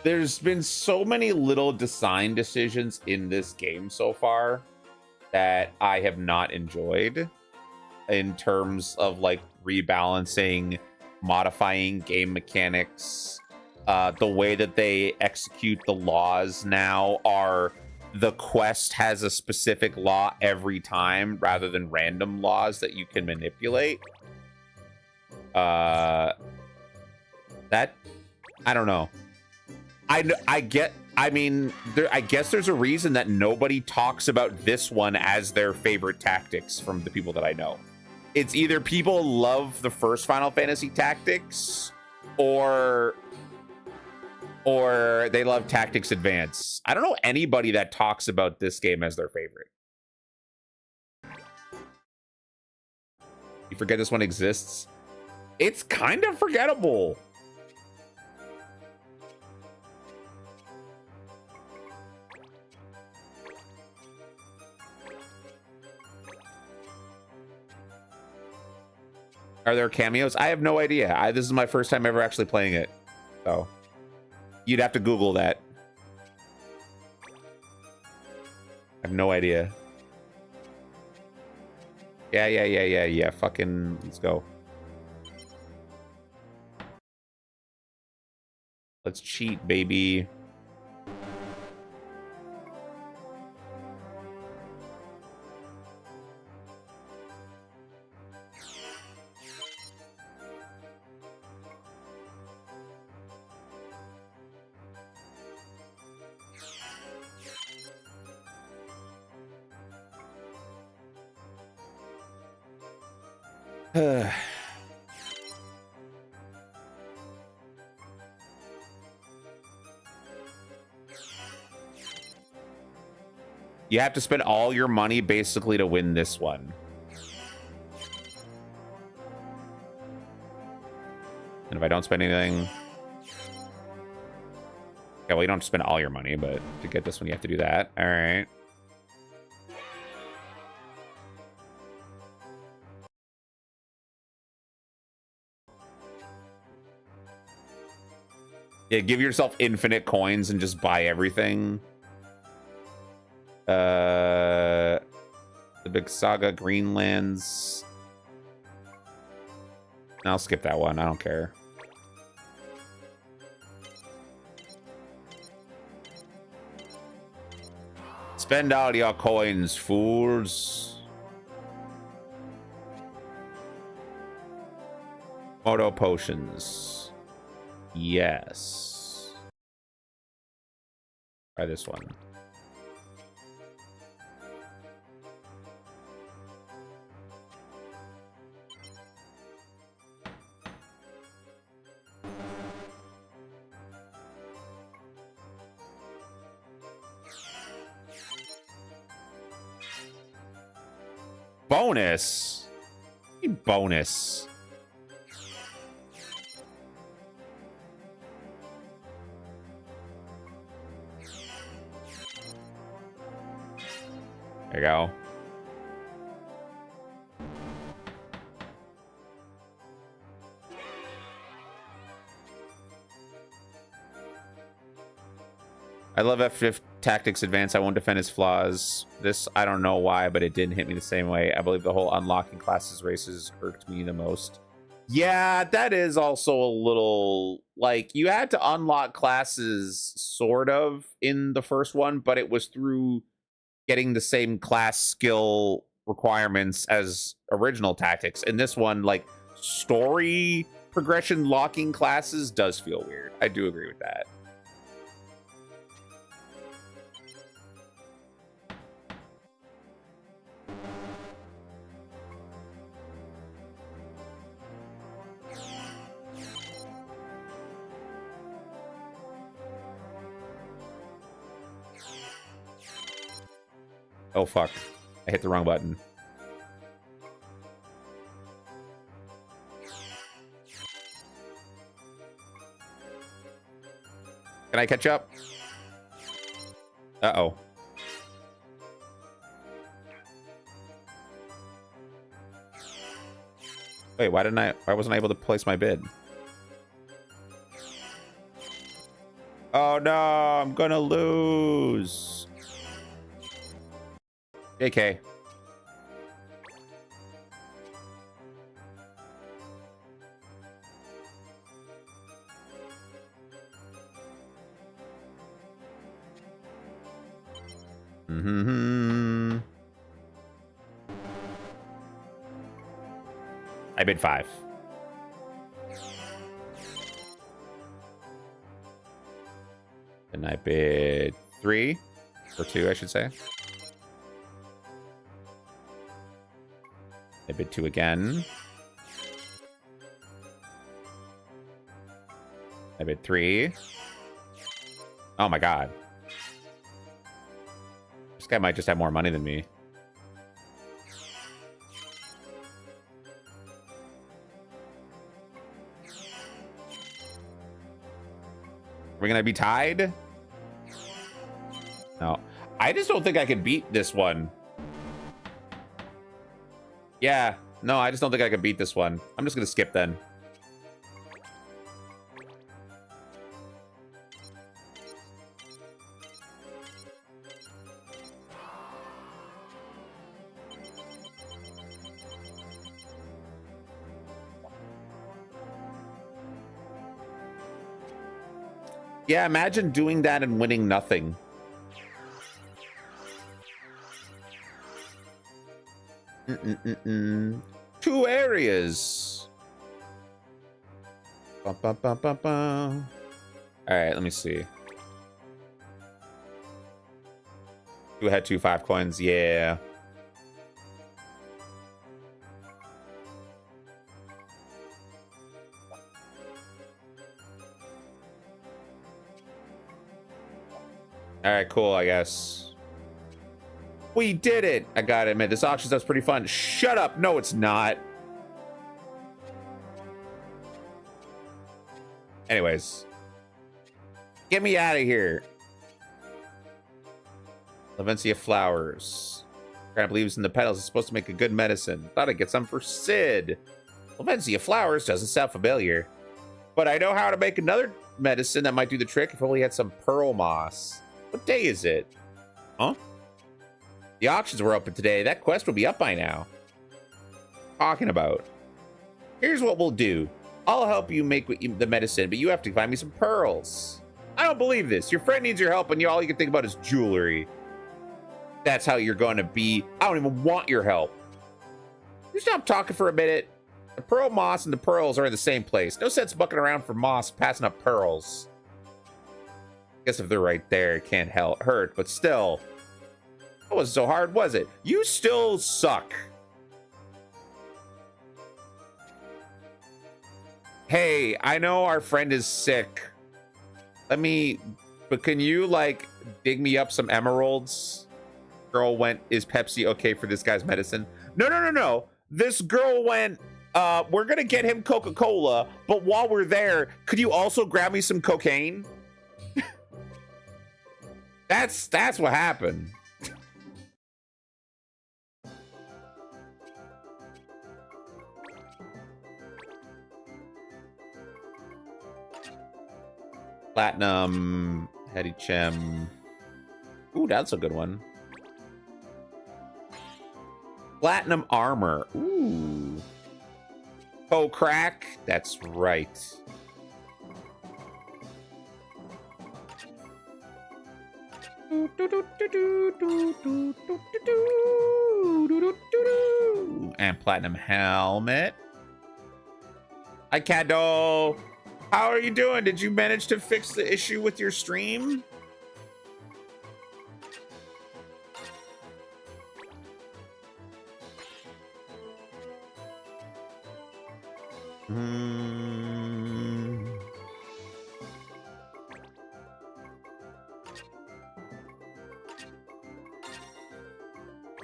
There's been so many little design decisions in this game so far that I have not enjoyed in terms of like rebalancing, modifying game mechanics. The way that they execute the laws now are the quest has a specific law every time rather than random laws that you can manipulate. That I don't know. I mean, I guess there's a reason that nobody talks about this one as their favorite tactics from the people that I know. It's either people love the first Final Fantasy Tactics or they love Tactics Advance. I don't know anybody that talks about this game as their favorite. You forget this one exists? It's kind of forgettable. Are there cameos? I have no idea. This is my first time ever actually playing it. So you'd have to Google that. I have no idea. Yeah. Fucking, let's go. Let's cheat, baby. You have to spend all your money basically to win this one. And if I don't spend anything... Okay, well, you don't have to spend all your money, but to get this one, you have to do that. All right. Yeah, give yourself infinite coins and just buy everything. The Big Saga, Greenlands. I'll skip that one. I don't care. Spend all your coins, fools. Moto potions. Yes. Try this one. Bonus? Bonus. There you go. I love F5 Tactics Advance. I won't defend its flaws. This, I don't know why, but it didn't hit me the same way. I believe the whole unlocking classes races irked me the most. Yeah, that is also a little... Like, you had to unlock classes, sort of, in the first one, but it was through getting the same class skill requirements as original Tactics. In this one, like, story progression locking classes does feel weird. I do agree with that. Oh, fuck. I hit the wrong button. Can I catch up? Uh-oh. Wait, why wasn't I able to place my bid? Oh no, I'm gonna lose. JK. Mm-hmm. I bid 5. And I bid 3 or 2, I should say. I bid 2 again. I bid 3. Oh my god. This guy might just have more money than me. Are we gonna be tied? No. I just don't think I can beat this one. Yeah. No, I just don't think I can beat this one. I'm just gonna skip then. Yeah, imagine doing that and winning nothing. Two areas. Bum, bum, bum, bum, bum. All right, let me see. 2 had 2 5 coins. Yeah. All right, cool, I guess. We did it! I gotta admit, this auction stuff's pretty fun. Shut up! No, it's not. Anyways. Get me out of here. Lavencia flowers. Grant believes in the petals. It's supposed to make a good medicine. Thought I'd get some for Sid. Lavencia flowers doesn't sound familiar. But I know how to make another medicine that might do the trick if only had some pearl moss. What day is it? Huh? The auctions were open today. That quest will be up by now. Talking about. Here's what we'll do. I'll help you make the medicine, but you have to find me some pearls. I don't believe this. Your friend needs your help, and all you can think about is jewelry. That's how you're going to be. I don't even want your help. You stop talking for a minute. The pearl moss and the pearls are in the same place. No sense bucking around for moss passing up pearls. Guess if they're right there, it can't hurt, but still. It wasn't so hard, was it? You still suck. Hey, I know our friend is sick. But can you, like, dig me up some emeralds? Girl went, is Pepsi okay for this guy's medicine? No. This girl went, we're gonna get him Coca-Cola, but while we're there, could you also grab me some cocaine? That's what happened. Platinum, Hetty Chem. Ooh, that's a good one. Platinum armor. Ooh. Oh, crack. That's right. And platinum helmet. Hi, Kado. How are you doing? Did you manage to fix the issue with your stream?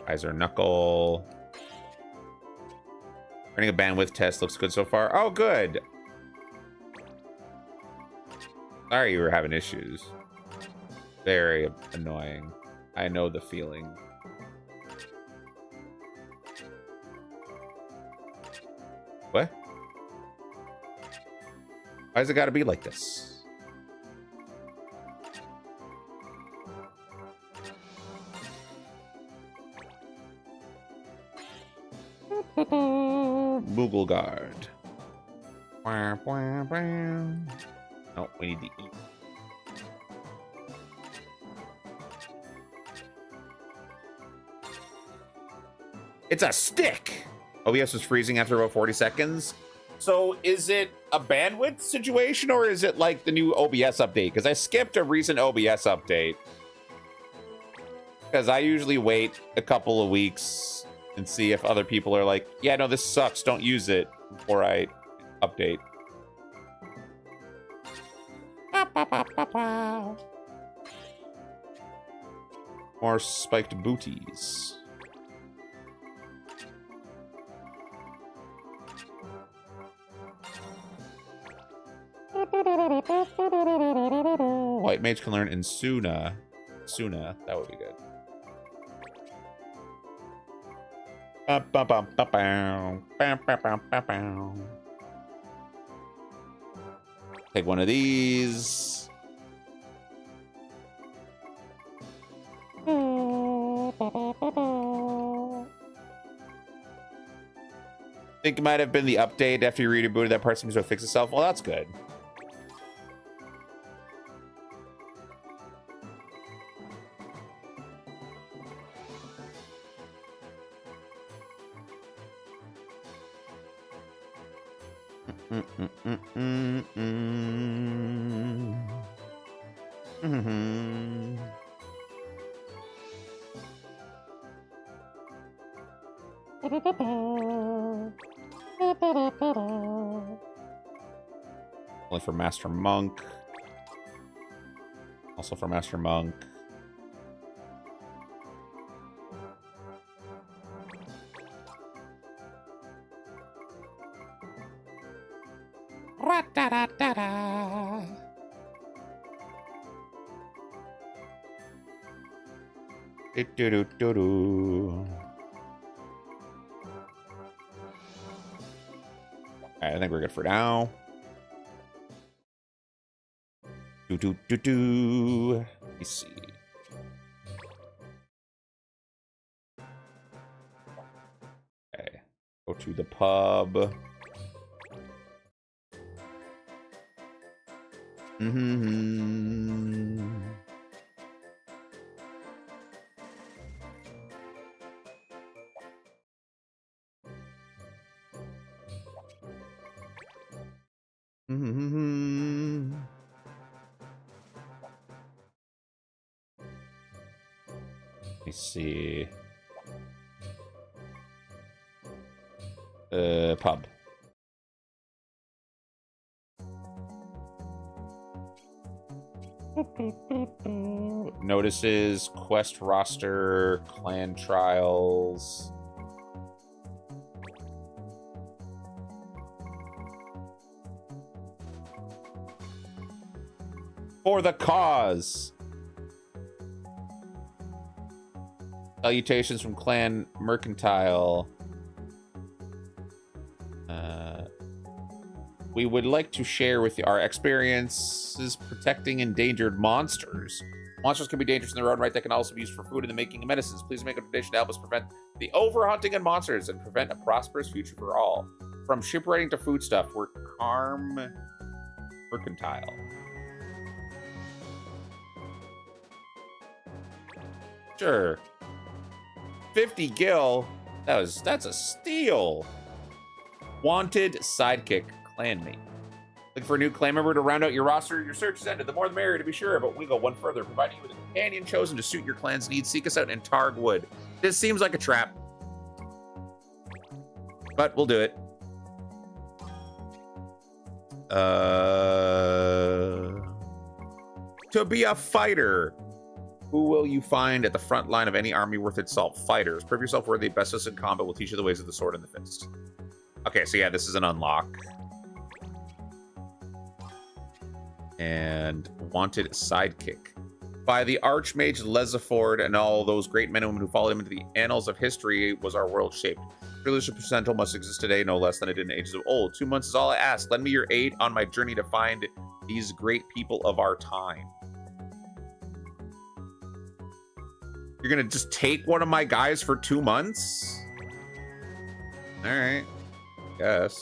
Eyes knuckle. Running a bandwidth test looks good so far. Oh, good. Sorry you were having issues. Very annoying. I know the feeling. What? Why's it gotta be like this? Moogle Guard. No, we need to eat. It's a stick! OBS was freezing after about 40 seconds. So is it a bandwidth situation or is it like the new OBS update? Because I skipped a recent OBS update. Because I usually wait a couple of weeks and see if other people are like, yeah, no, this sucks, don't use it, before I update. More spiked booties. White mage can learn in Suna. That would be good. Take one of these. Think it might have been the update after you rebooted. That part seems to fix itself. Well, that's good. Only for Master Monk. Also for Master Monk. Ra-da-da-da-da. Do-do-do-do-do. Alright, I think we're good for now. Do-do-do-do. Let me see. Okay. Go to the pub. Let me see. Pub. Notices, quest roster, clan trials. For the cause. Salutations from Clan Mercantile. We would like to share with you our experiences protecting endangered monsters. Monsters can be dangerous in their own right. They can also be used for food and the making of medicines. Please make a donation to help us prevent the overhunting of monsters and prevent a prosperous future for all. From shipwriting to foodstuff, we're Carm Mercantile. Sure. 50 gil. That's a steal. Wanted sidekick clanmate. Looking for a new clan member to round out your roster? Your search is ended. The more the merrier, to be sure, but we go one further, providing you with a companion chosen to suit your clan's needs. Seek us out in Targwood. This seems like a trap, but we'll do it. To be a fighter. Who will you find at the front line of any army worth its salt? Fighters. Prove yourself worthy. Bestest in combat will teach you the ways of the sword and the fist. Okay, so yeah, this is an unlock. And wanted sidekick. By the Archmage Lesaford and all those great men and women who followed him into the annals of history was our world shaped. Privilege percentile must exist today, no less than it did in ages of old. 2 months is all I ask. Lend me your aid on my journey to find these great people of our time. You're gonna just take one of my guys for 2 months? All right. Guess.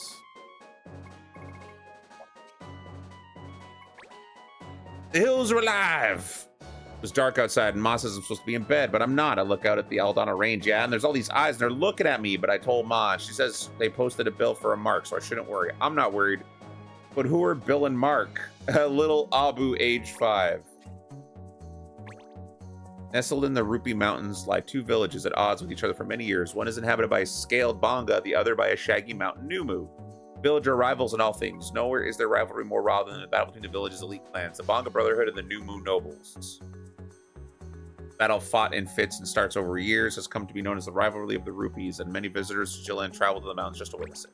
The hills are alive. It was dark outside, and Ma says I'm supposed to be in bed, but I'm not. I look out at the Aldana Range, yeah, and there's all these eyes, and they're looking at me, but I told Ma. She says they posted a bill for a mark, so I shouldn't worry. I'm not worried. But who are Bill and Mark? Little Abu, age 5. Nestled in the Rupee Mountains lie two villages at odds with each other for many years. One is inhabited by a scaled Bonga, the other by a shaggy mountain Numu. Village are rivals in all things. Nowhere is their rivalry more raw than the battle between the village's elite clans, the Bonga Brotherhood and the Numu nobles. Battle fought in fits and starts over years has come to be known as the rivalry of the Rupees, and many visitors to Jilin travel to the mountains just to witness it.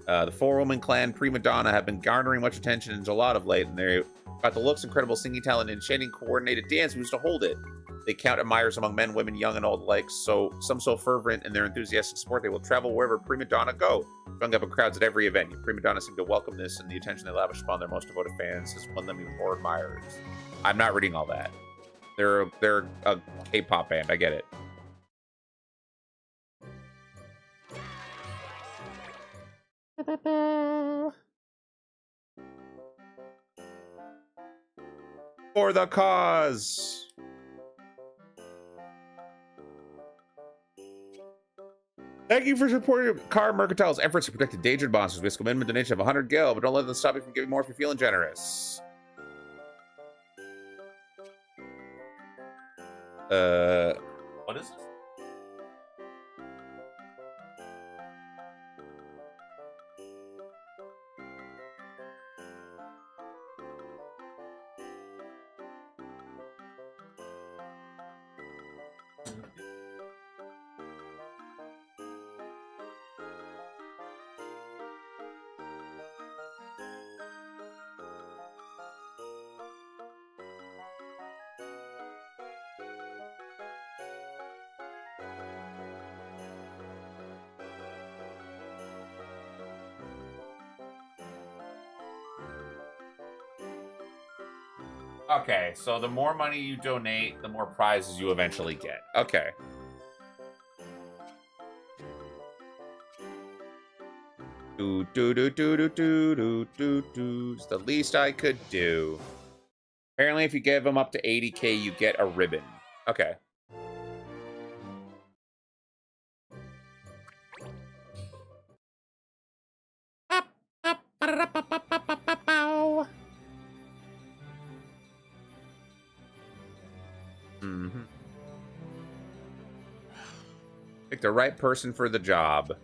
The four-woman clan Prima Donna have been garnering much attention in Jalad of late, and they've got the looks, incredible singing talent, and enchanting coordinated dance moves to hold it. They count admirers among men, women, young, and old alike, so some so fervent in their enthusiastic support they will travel wherever Prima Donna go. Strung up in crowds at every event. Prima Donna seem to welcome this, and the attention they lavish upon their most devoted fans has won them even more admirers. I'm not reading all that. They're a K-pop band. I get it. For the cause. Thank you for supporting Car Mercantile's efforts to protect endangered monsters. We ask a minimum donation of 100 gil, but don't let them stop you from giving more if you're feeling generous. What is this? Okay, so the more money you donate, the more prizes you eventually get. Okay. Do do do do do do do do do. It's the least I could do. Apparently, if you give them up to 80k, you get a ribbon. Okay. Pick the right person for the job.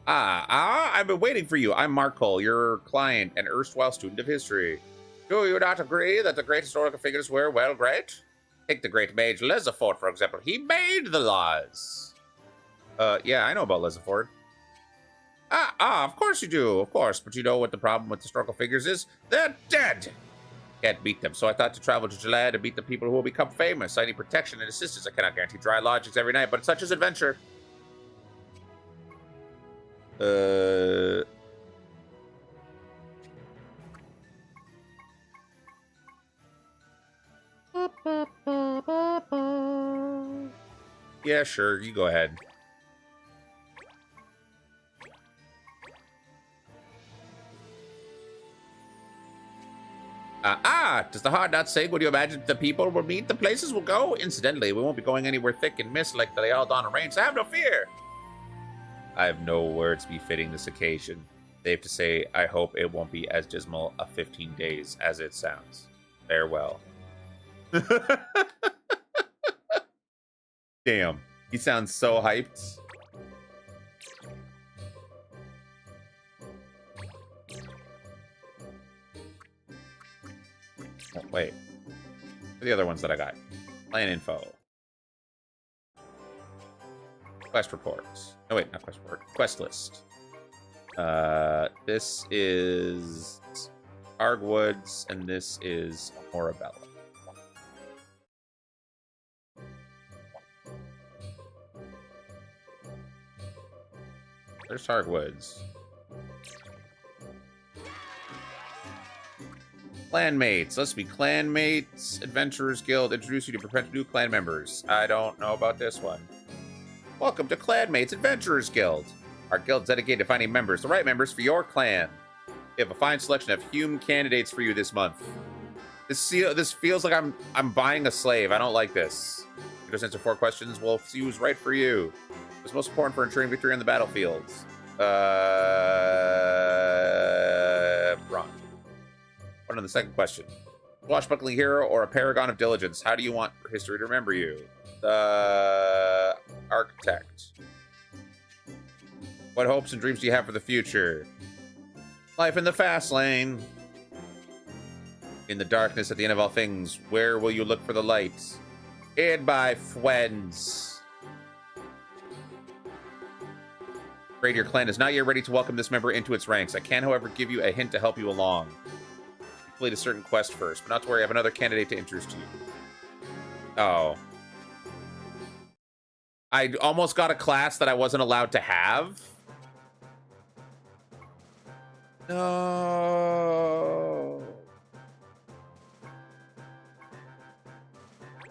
I've been waiting for you. I'm Markle, your client and erstwhile student of history. Do you not agree that the great historical figures were, well, great? Take the great mage Lesafort, for example. He made the laws. Yeah, I know about Lesafort. Of course you do, of course. But you know what the problem with historical figures is? They're dead. Can't beat them, so I thought to travel to Jalad and meet the people who will become famous. I need protection and assistance. I cannot guarantee dry lodgings every night, but such is adventure. Yeah, sure, you go ahead. Does the heart not sing when you imagine the people will meet, the places will go? Incidentally, we won't be going anywhere thick and mist like the Aldana Range, so have no fear. I have no words befitting this occasion. Safe to say, I hope it won't be as dismal a 15 days as it sounds. Farewell. Damn, he sounds so hyped. Oh, wait. What are the other ones that I got? Plan info. Quest reports. No, wait, not quest report. Quest list. This is Argwoods, and this is Morabella. There's Argwoods. Clanmates. Let's be clanmates. Adventurers Guild. Introduce you to potential new clan members. I don't know about this one. Welcome to Clanmates Adventurers Guild. Our guild's dedicated to finding members, the right members for your clan. We have a fine selection of human candidates for you this month. This feels like I'm buying a slave. I don't like this. Just answer 4 questions. We'll see who's right for you. What's most important for ensuring victory on the battlefields? Wrong. What on the second question? Swashbuckling hero or a paragon of diligence? How do you want history to remember you? The architect. What hopes and dreams do you have for the future? Life in the fast lane. In the darkness at the end of all things, where will you look for the light? Hid by friends. Afraid your clan is not yet ready to welcome this member into its ranks. I can, however, give you a hint to help you along. Complete a certain quest first, but not to worry, I have another candidate to introduce to you. Oh. I almost got a class that I wasn't allowed to have. No.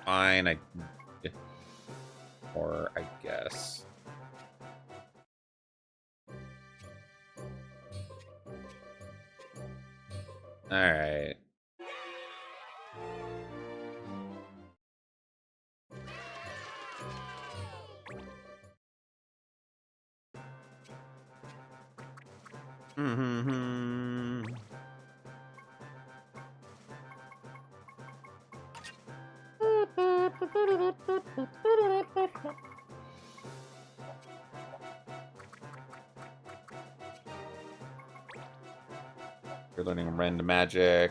Fine, or I guess. All right. You're learning random magic.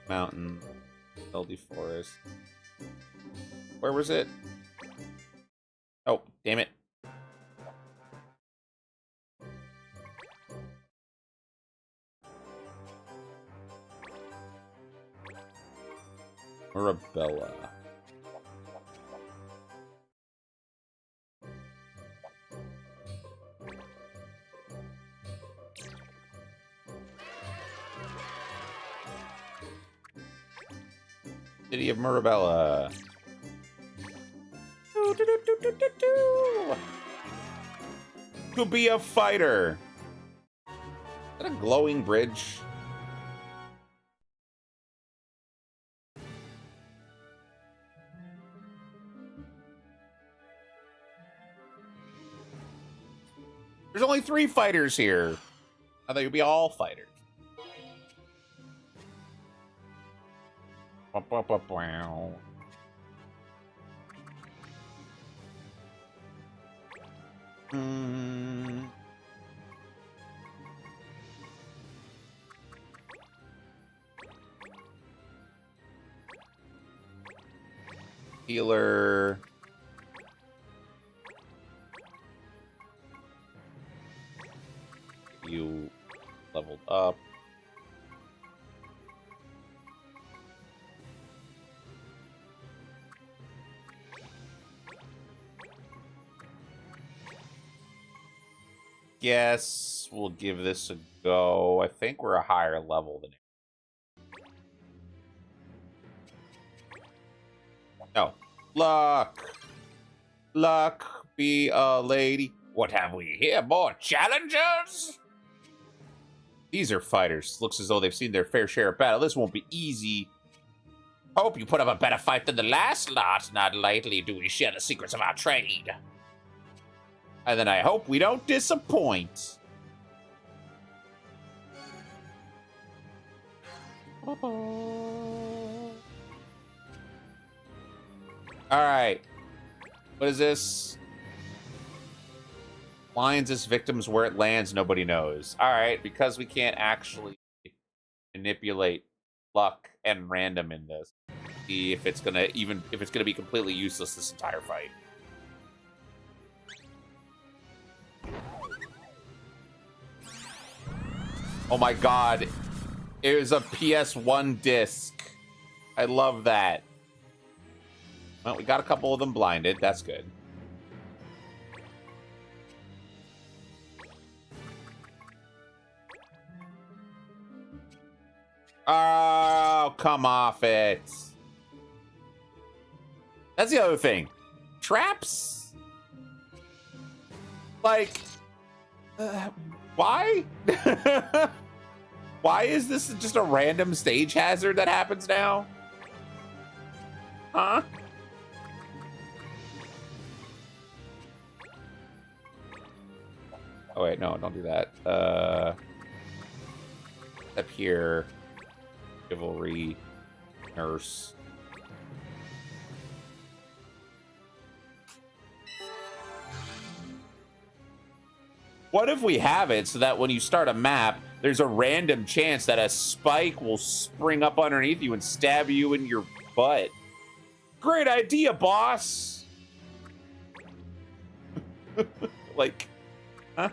Mountain, LD Forest. Where was it? Oh, damn it. Arabella. City of Mirabella. To be a fighter. Is that a glowing bridge? There's only 3 fighters here. I thought you'd be all fighters. Healer. You leveled up. Guess we'll give this a go. I think we're a higher level than it. No. Luck. Luck, be a lady. What have we here? More challengers? These are fighters. Looks as though they've seen their fair share of battle. This won't be easy. Hope you put up a better fight than the last lot. Not lightly do we share the secrets of our trade. And then I hope we don't disappoint. Alright. What is this? Finds its victims where it lands, nobody knows. Alright, because we can't actually manipulate luck and random in this. See if it's gonna be completely useless this entire fight. Oh my god. It was a PS1 disc. I love that. Well, we got a couple of them blinded. That's good. Oh, come off it. That's the other thing. Traps? Like, why? Why is this just a random stage hazard that happens now? Huh? Oh wait, no, don't do that. Up here, chivalry, nurse. What if we have it so that when you start a map, there's a random chance that a spike will spring up underneath you and stab you in your butt? Great idea, boss! Like, huh?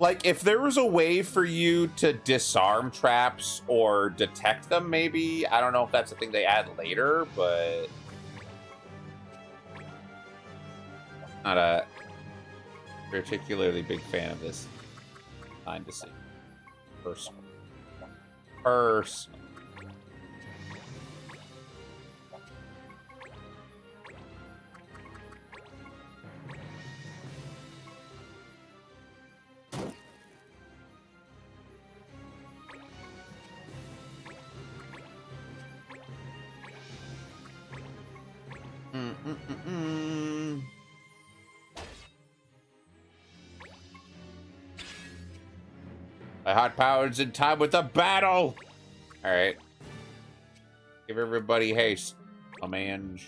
Like, if there was a way for you to disarm traps or detect them, maybe. I don't know if that's a thing they add later, but... Not a particularly big fan of this. Time to see. Personal. My hot power's in time with the battle. All right. Give everybody haste. A man.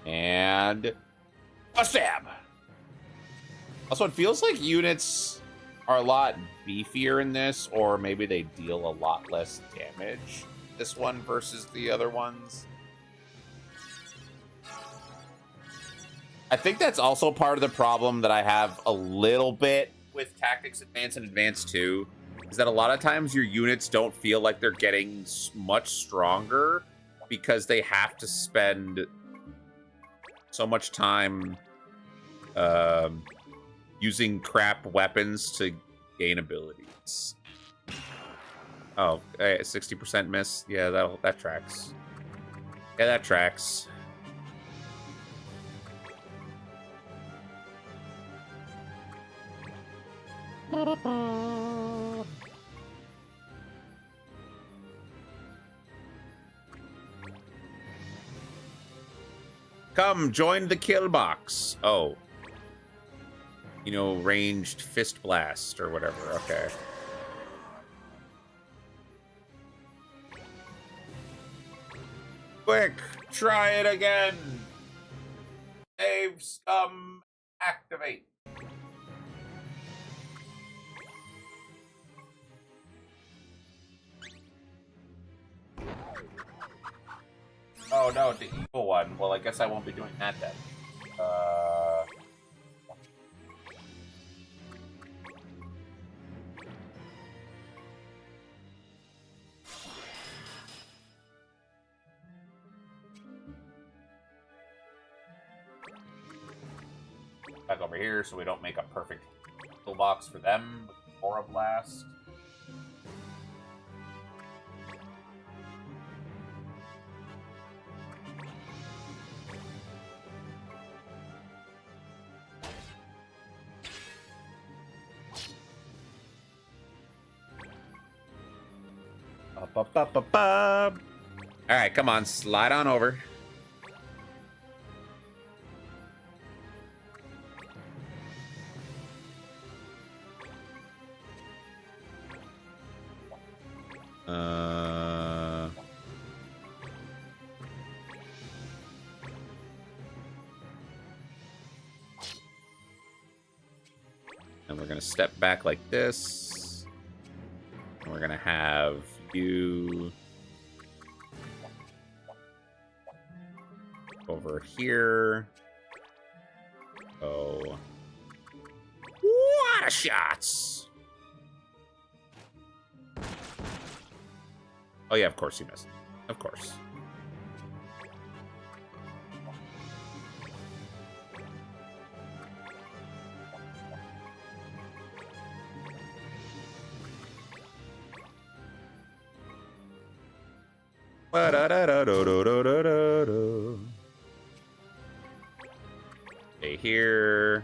And a stab. Also, it feels like units are a lot beefier in this, or maybe they deal a lot less damage, this one versus the other ones. I think that's also part of the problem that I have a little bit with Tactics Advance and Advance 2, is that a lot of times your units don't feel like they're getting much stronger because they have to spend so much time using crap weapons to gain abilities. Oh, 60% miss. Yeah, that tracks. Yeah, that tracks. Come, join the kill box. Oh. You know, ranged fist blast or whatever. Okay. Quick, try it again. Save scum, activate. Oh no, the evil one. Well, I guess I won't be doing that then. Back over here so we don't make a perfect toolbox for them with Aura Blast. Up, up, up, up, up. All right, come on, slide on over. And we're gonna step back like this. And we're gonna have you over here. Oh, water shots! Oh yeah, of course you missed. Of course. Okay, here.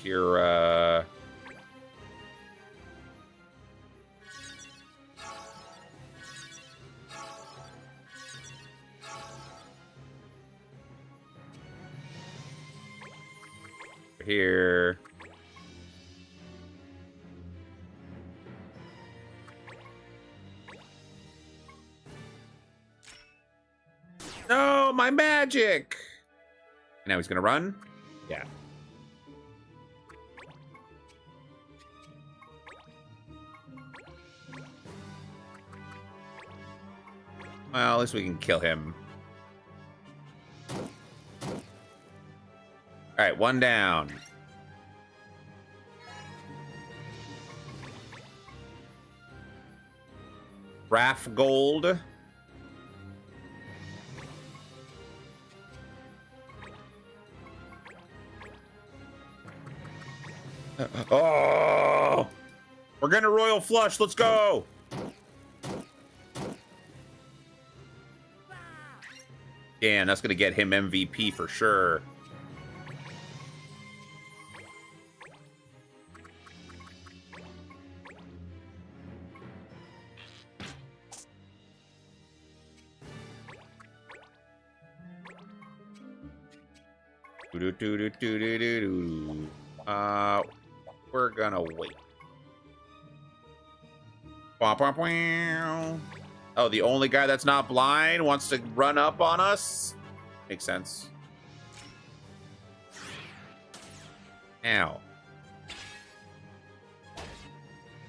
Kira. Here. No, my magic! Now he's gonna run? Yeah. Well, at least we can kill him. Alright, one down. Raff Gold. Oh! We're gonna royal flush. Let's go! Damn, that's gonna get him MVP for sure. We're gonna wait. Oh, the only guy that's not blind wants to run up on us? Makes sense. Ow.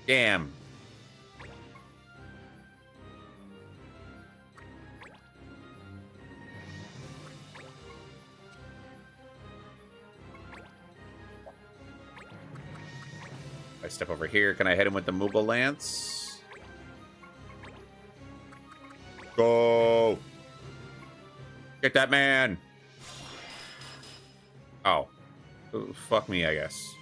Damn. I step over here. Can I hit him with the Moogle Lance? Go! Get that man! Oh. Ooh, fuck me, I guess.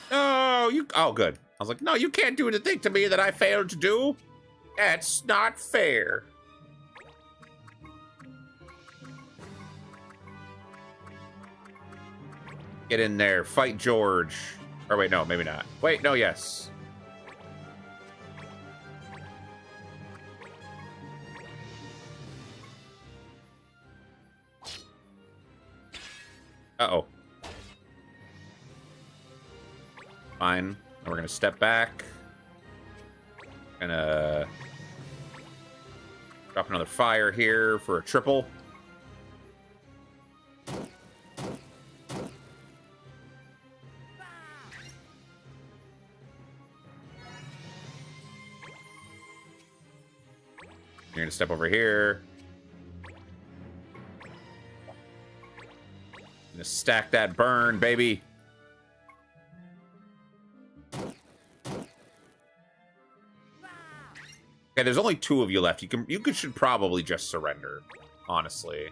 No, you... Oh, good. I was like, no, you can't do the thing to me that I failed to do. That's not fair. Get in there. Fight George. Or wait, no, maybe not. Wait, no, yes. Uh-oh. Fine. And we're gonna step back. Gonna drop another fire here for a triple. You're gonna step over here. Gonna stack that burn, baby. Okay, there's only 2 of you left. You should probably just surrender, honestly.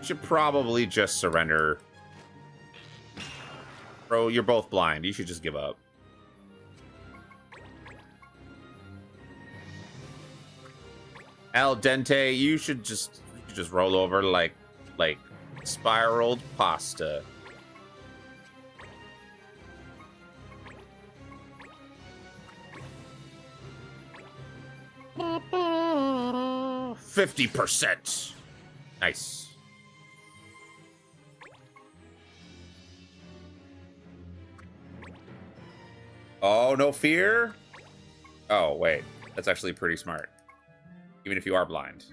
You should probably just surrender. Bro, you're both blind. You should just give up. Al dente, you should just roll over like spiraled pasta. $50%. Nice. Oh, no fear? Oh, wait. That's actually pretty smart. Even if you are blind.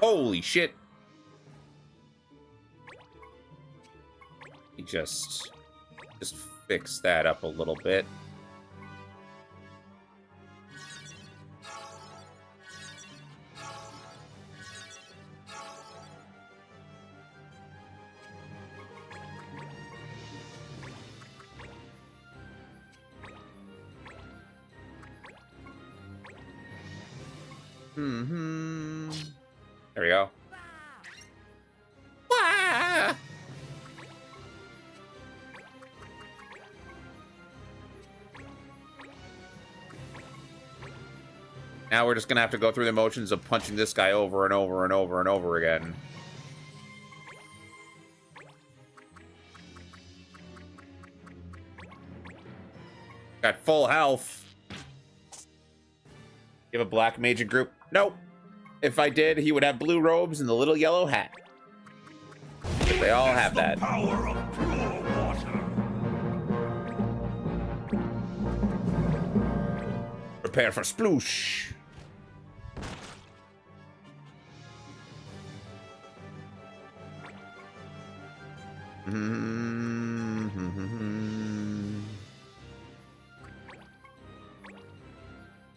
Holy shit. You just fix that up a little bit. There we go. Now we're just gonna have to go through the motions of punching this guy over and over and over and over again. Got full health. You have a black mage group? Nope. If I did, he would have blue robes and the little yellow hat. But they all have that. Power of pure water. Prepare for sploosh.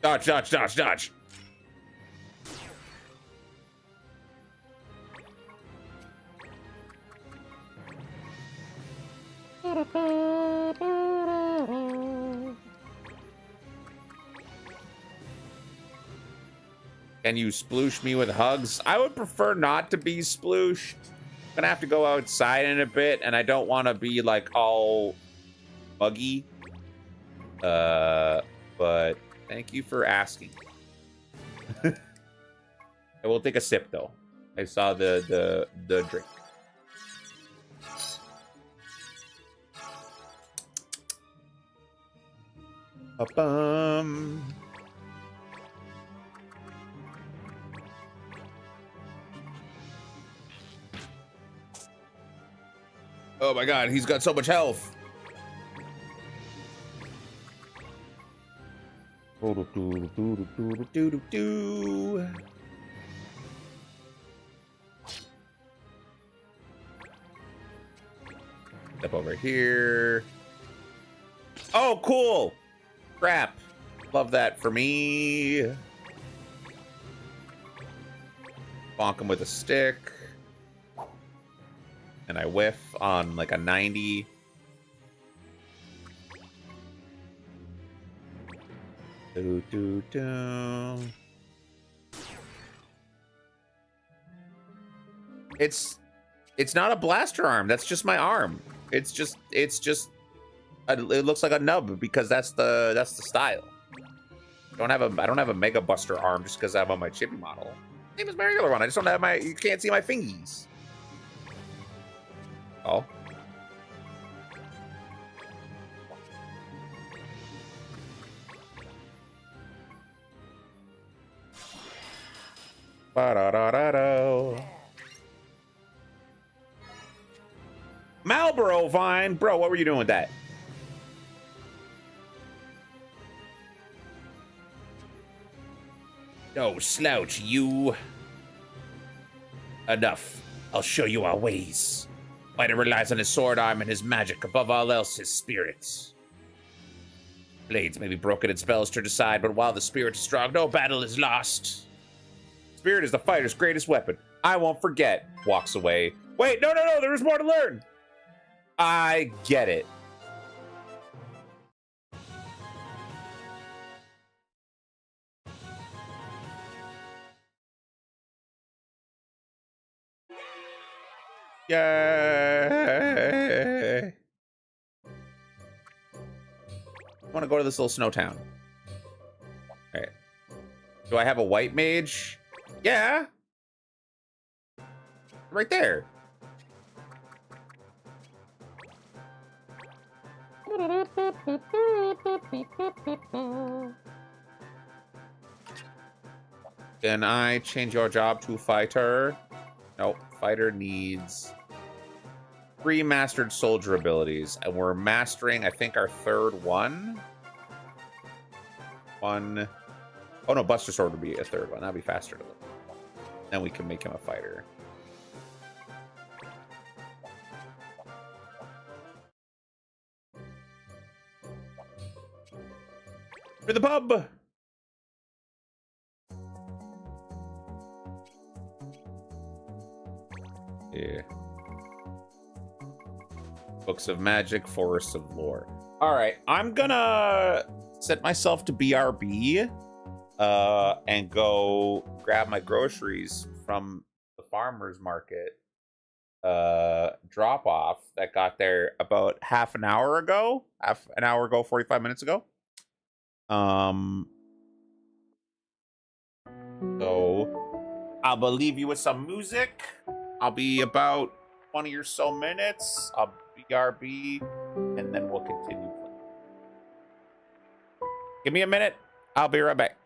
Dodge, dodge, dodge, dodge. Can you sploosh me with hugs? I would prefer not to be splooshed. I'm gonna have to go outside in a bit, and I don't want to be like all muggy. But thank you for asking. I will take a sip though. I saw the drink. Ba-bum. Oh my god, he's got so much health. Step over here. Oh, cool. Crap. Love that for me. Bonk him with a stick. And I whiff on like a 90. Do, do, do. It's not a blaster arm. That's just my arm. It looks like a nub because that's the style. I don't have a Mega Buster arm just because I'm on my chibi model. Same as my regular one. I just don't have you can't see my fingies. Oh. Ba-da-da-da-da. Malboro Vine, bro, what were you doing with that? No slouch, you. Enough. I'll show you our ways. Fighter relies on his sword arm and his magic, above all else, his spirits. Blades may be broken and spells turned aside, but while the spirit is strong, no battle is lost. Spirit is the fighter's greatest weapon. I won't forget. Walks away. Wait, no, there is more to learn. I get it. Yay! I want to go to this little snow town. All right. Do I have a white mage? Yeah. Right there. Can I change your job to fighter? Nope. Fighter needs 3 mastered soldier abilities, and we're mastering, I think, our 3rd one. Oh no, Buster Sword would be a 3rd one. That'd be faster to look. Then we can make him a fighter. To the pub! Yeah. Books of Magic, Forests of Lore. All right, I'm gonna set myself to BRB and go grab my groceries from the farmer's market drop off that got there about half an hour ago, 45 minutes ago. So I'll leave you with some music. I'll be about 20 or so minutes. I'll BRB, and then we'll continue. Give me a minute. I'll be right back.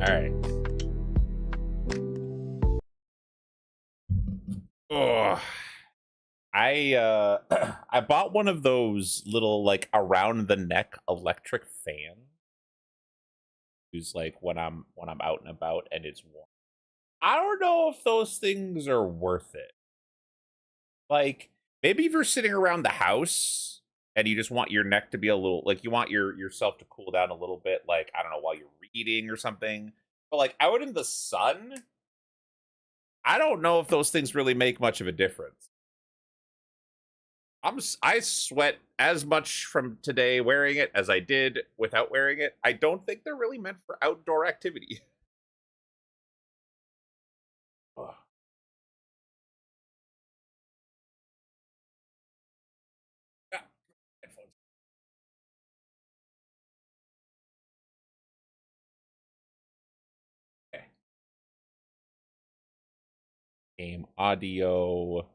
right. Oh, I I bought one of those little like around the neck electric fans. Who's like when I'm out and about and it's warm. I don't know if those things are worth it. Like maybe if you're sitting around the house and you just want your neck to be a little like you want yourself to cool down a little bit, like I don't know, while you're reading or something. But like out in the sun, I don't know if those things really make much of a difference. I sweat as much from today wearing it as I did without wearing it. I don't think they're really meant for outdoor activity. Ugh. Ah, headphones. Okay. Game audio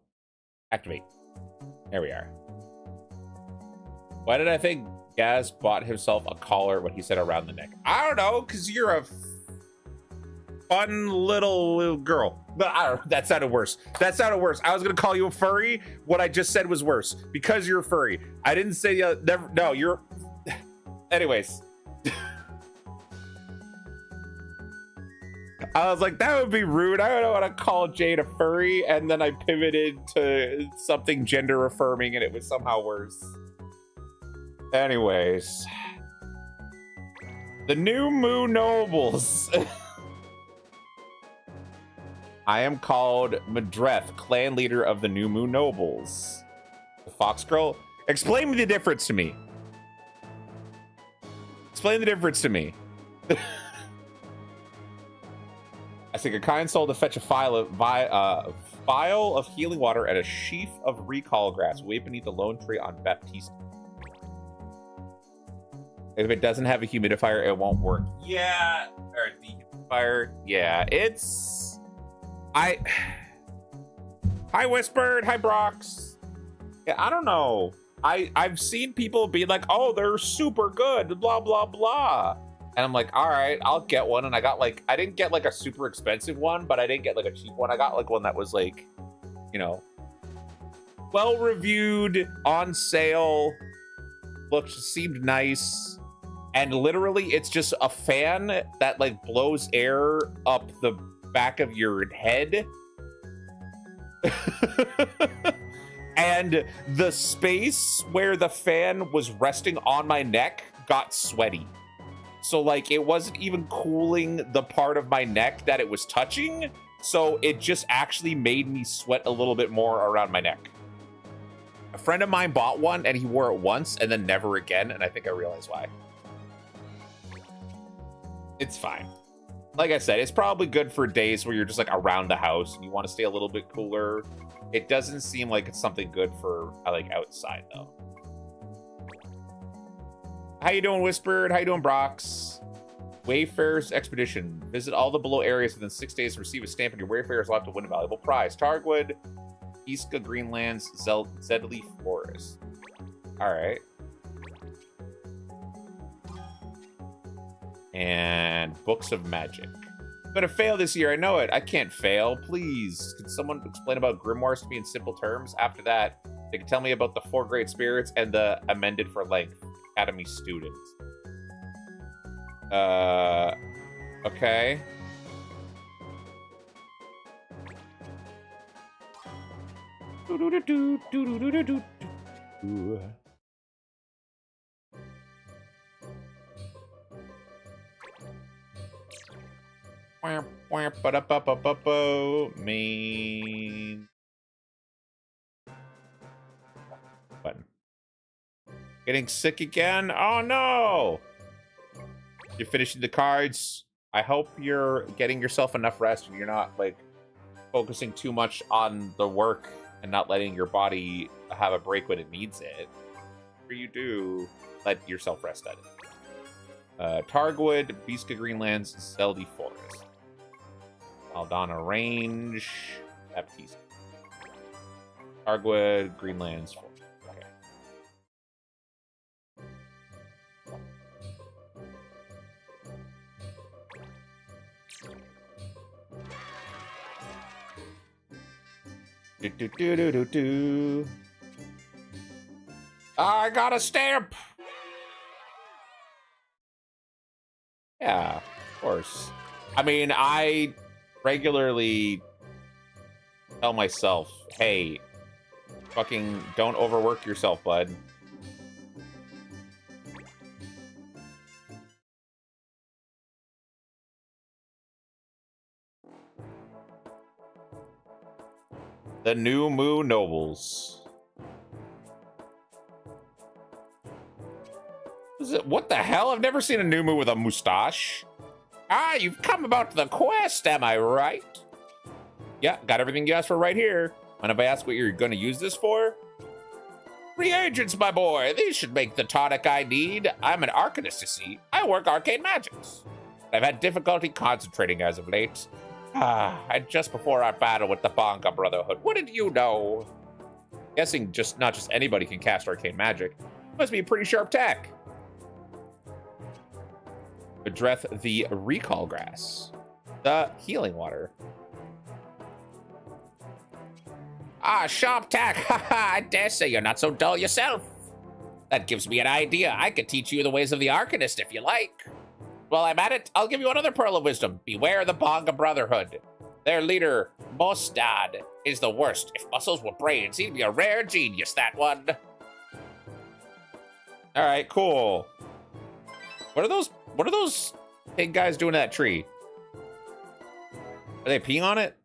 activate. There we are. Why did I think Gaz bought himself a collar when he said around the neck? I don't know, because you're a fun little girl. But I don't know, that sounded worse. That sounded worse. I was going to call you a furry. What I just said was worse. Because you're a furry. I didn't say never. No, you're... Anyways. I was like, that would be rude. I don't want to call Jade a furry. And then I pivoted to something gender affirming and it was somehow worse. Anyways. The new Moo Nobles. I am called Madreth, clan leader of the new Moo Nobles. The Fox Girl? Explain the difference to me. Explain the difference to me. I think a kind soul to fetch a vial of healing water and a sheaf of recall grass. Wait beneath the lone tree on Baptiste. If it doesn't have a humidifier, it won't work. Yeah, or dehumidifier. Yeah, it's... Hi, Whispered. Hi, Brox. Yeah, I don't know. I've seen people be like, oh, they're super good, blah, blah, blah. And I'm like, all right, I'll get one. And I got like, I didn't get like a super expensive one, but I didn't get like a cheap one. I got like one that was like, you know, well reviewed, on sale, seemed nice. And literally it's just a fan that like blows air up the back of your head. And the space where the fan was resting on my neck got sweaty. So like it wasn't even cooling the part of my neck that it was touching. So it just actually made me sweat a little bit more around my neck. A friend of mine bought one and he wore it once and then never again. And I think I realized why. It's fine. Like I said, it's probably good for days where you're just like around the house and you want to stay a little bit cooler. It doesn't seem like it's something good for like outside though. How you doing, Whispered? How you doing, Brox? Wayfarer's Expedition. Visit all the below areas within 6 days to receive a stamp in your Wayfarer's lot to win a valuable prize. Targwood, Iska Greenlands, Zedley Forest. Alright. And Books of Magic. I'm gonna fail this year, I know it. I can't fail. Please, can someone explain about grimoires to me in simple terms? After that, they can tell me about the 4 Great Spirits and the amended for length Academy students. Okay. Main button. Getting sick again? Oh no! You're finishing the cards. I hope you're getting yourself enough rest and you're not like focusing too much on the work and not letting your body have a break when it needs it. Whatever you do, let yourself rest at it. Targwood, Biska Greenlands, Zeldy Forest. Aldana Range, Baptiste. Targwood, Greenlands Forest. Do, do, do, do, do, do. I got a stamp. Yeah, of course. I mean, I regularly tell myself, hey, fucking don't overwork yourself, bud. The New Moo Nobles. What the hell? I've never seen a New Moo with a mustache. Ah, you've come about the quest, am I right? Yeah, got everything you asked for right here. And if I ask what you're going to use this for? Reagents, my boy. These should make the tonic I need. I'm an arcanist, you see. I work arcane magics. I've had difficulty concentrating as of late. And just before our battle with the Bonga Brotherhood, what did you know? Guessing not just anybody can cast arcane magic. Must be a pretty sharp tech. Address the recall grass. The healing water. Ah, sharp tack. Haha, I dare say you're not so dull yourself. That gives me an idea. I could teach you the ways of the Arcanist if you like. While I'm at it, I'll give you another pearl of wisdom. Beware the Bonga Brotherhood. Their leader, Mostad, is the worst. If muscles were brains, he'd be a rare genius, that one. All right, cool. What are those big guys doing to that tree? Are they peeing on it?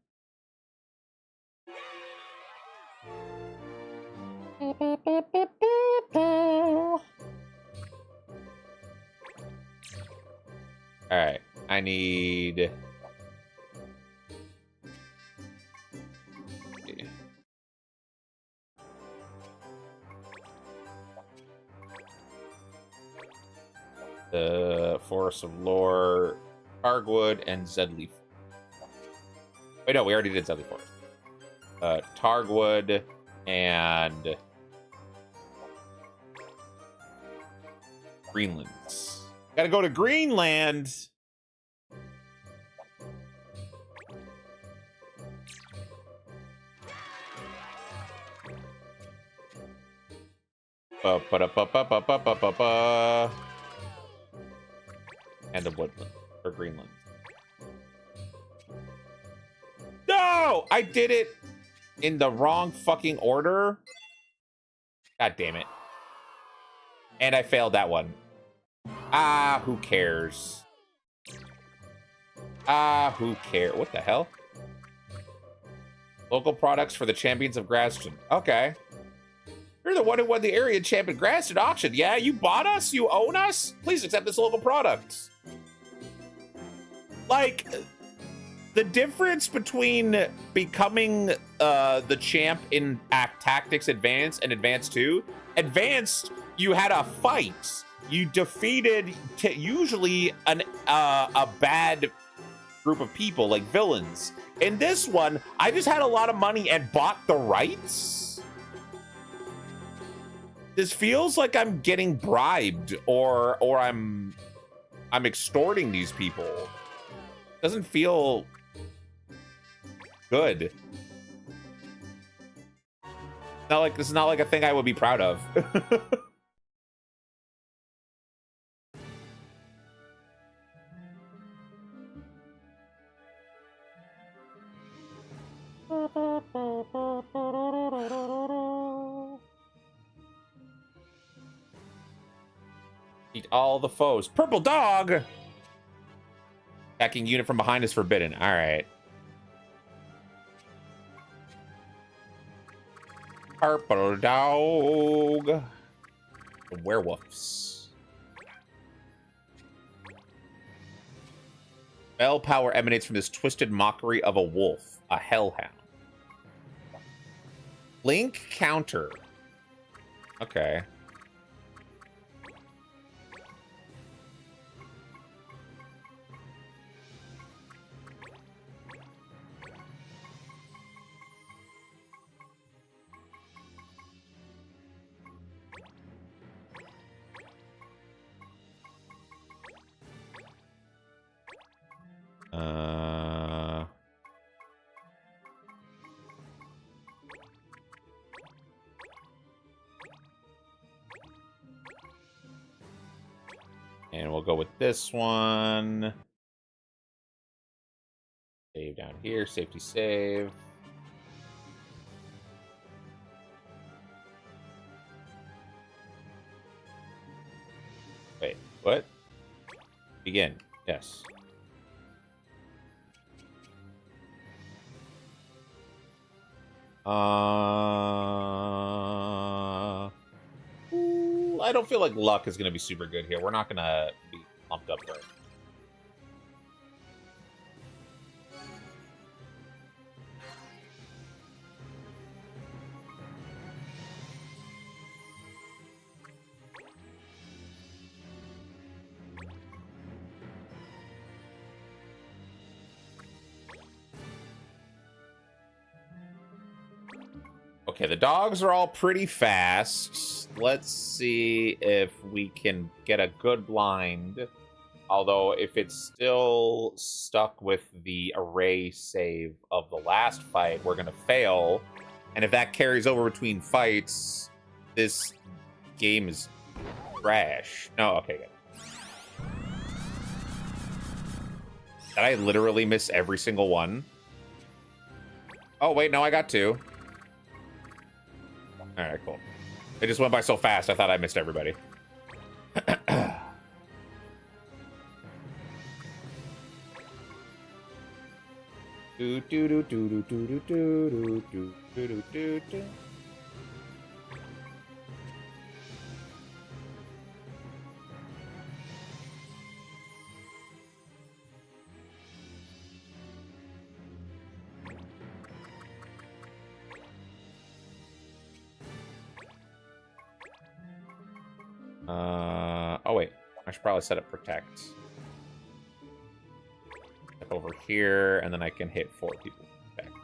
All right, I need... the Forest of Lore, Targwood, and Zedleaf. Wait, no, we already did Zedleaf Forest. Targwood and Greenlands. Gotta go to Greenland. And the woodland or Greenland. No, I did it in the wrong fucking order. God damn it. And I failed that one. Ah, who cares? Ah, who cares? What the hell? Local products for the champions of Graston. Okay. You're the one who won the area champion Graston auction. Yeah, you bought us? You own us? Please accept this local product. Like, the difference between becoming the champ in Tactics Advanced and Advanced 2, Advanced, you had a fight. You defeated usually a bad group of people, like villains. In this one, I just had a lot of money and bought the rights. This feels like I'm getting bribed or I'm extorting these people. Doesn't feel good. This is not like a thing I would be proud of. Eat all the foes. Purple dog! Attacking unit from behind is forbidden. All right. Purple dog. The werewolves. Spell power emanates from this twisted mockery of a wolf, a hellhound. Link counter. Okay. we'll go with this one. Save down here. Safety save. Wait, what? Begin. Yes. I don't feel like luck is going to be super good here. We're not going to be pumped up there. Okay, the dogs are all pretty fast. Let's see if we can get a good blind. Although, if it's still stuck with the array save of the last fight, we're going to fail. And if that carries over between fights, this game is trash. No, okay, good. Did I literally miss every single one? Oh, wait, no, I got two. All right, cool. It just went by so fast, I thought I missed everybody. Do do do do do do do do do do do do. Oh wait, I should probably set up protect. Step over here, and then I can hit 4 people. Protect.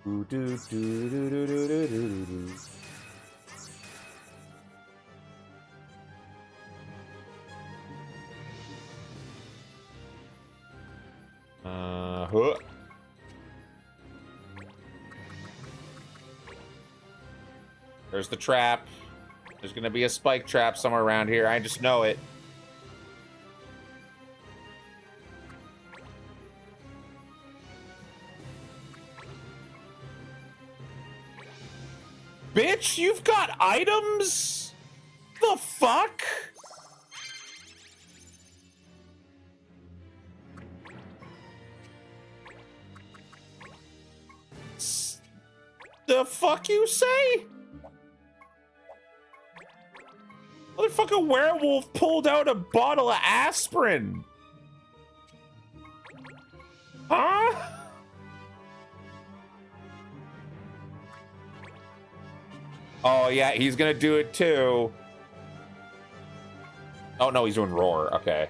Do do do do do do do do do. Huh. There's the trap. There's gonna be a spike trap somewhere around here. I just know it. Bitch, you've got items? The fuck? The fuck you say? Motherfucking werewolf pulled out a bottle of aspirin. Huh? Oh, yeah, he's gonna do it too. Oh, no, he's doing roar. Okay.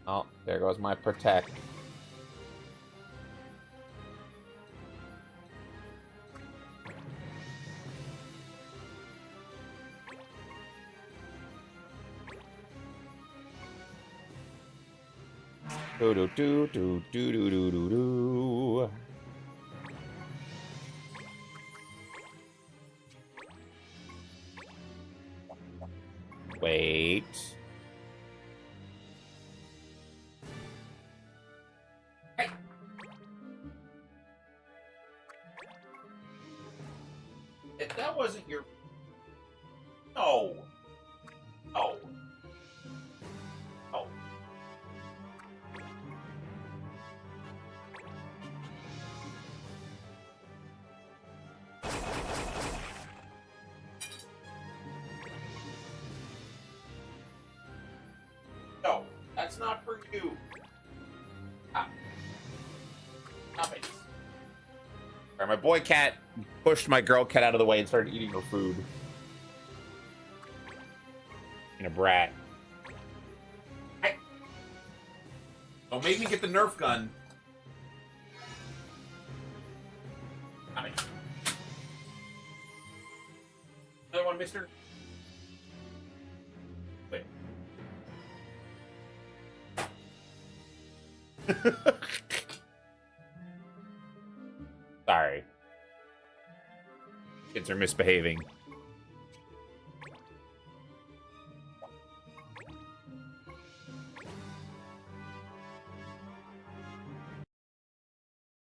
Oh, there goes my protect. Do do do do do do do do do. Wait. Hey. If that wasn't your... No. Oh. Oh. No, that's not for you. Ah. Stop it. Alright, my boy cat pushed my girl cat out of the way and started eating her food. In a brat. Hey. Don't make me get the Nerf gun. Stop it. Another one, mister? Wait. Sorry. Kids are misbehaving.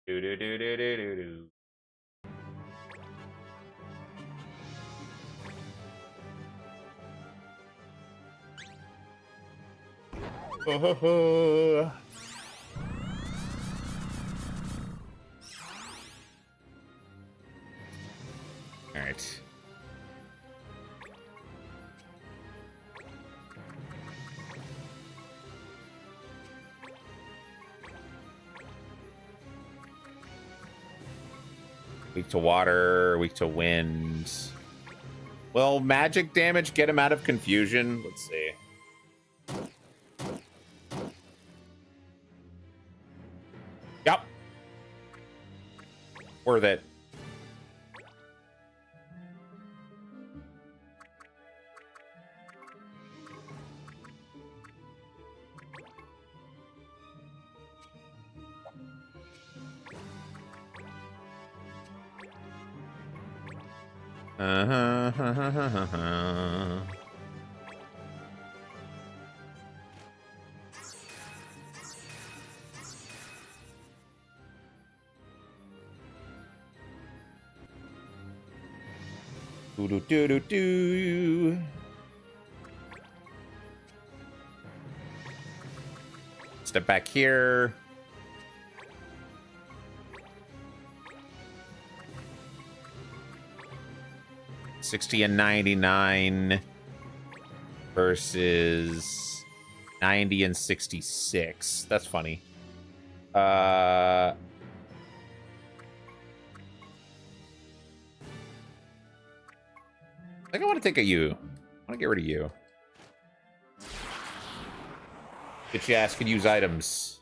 Do do do do do do do. All right. Weak to water, weak to wind. Will magic damage get him out of confusion? Let's see. Yep. Worth it. Do do do do do. Step back here. $60 and $99 versus 90 and 66. That's funny. I think I want to take a U. I want to get rid of you. Bitch ass can use items.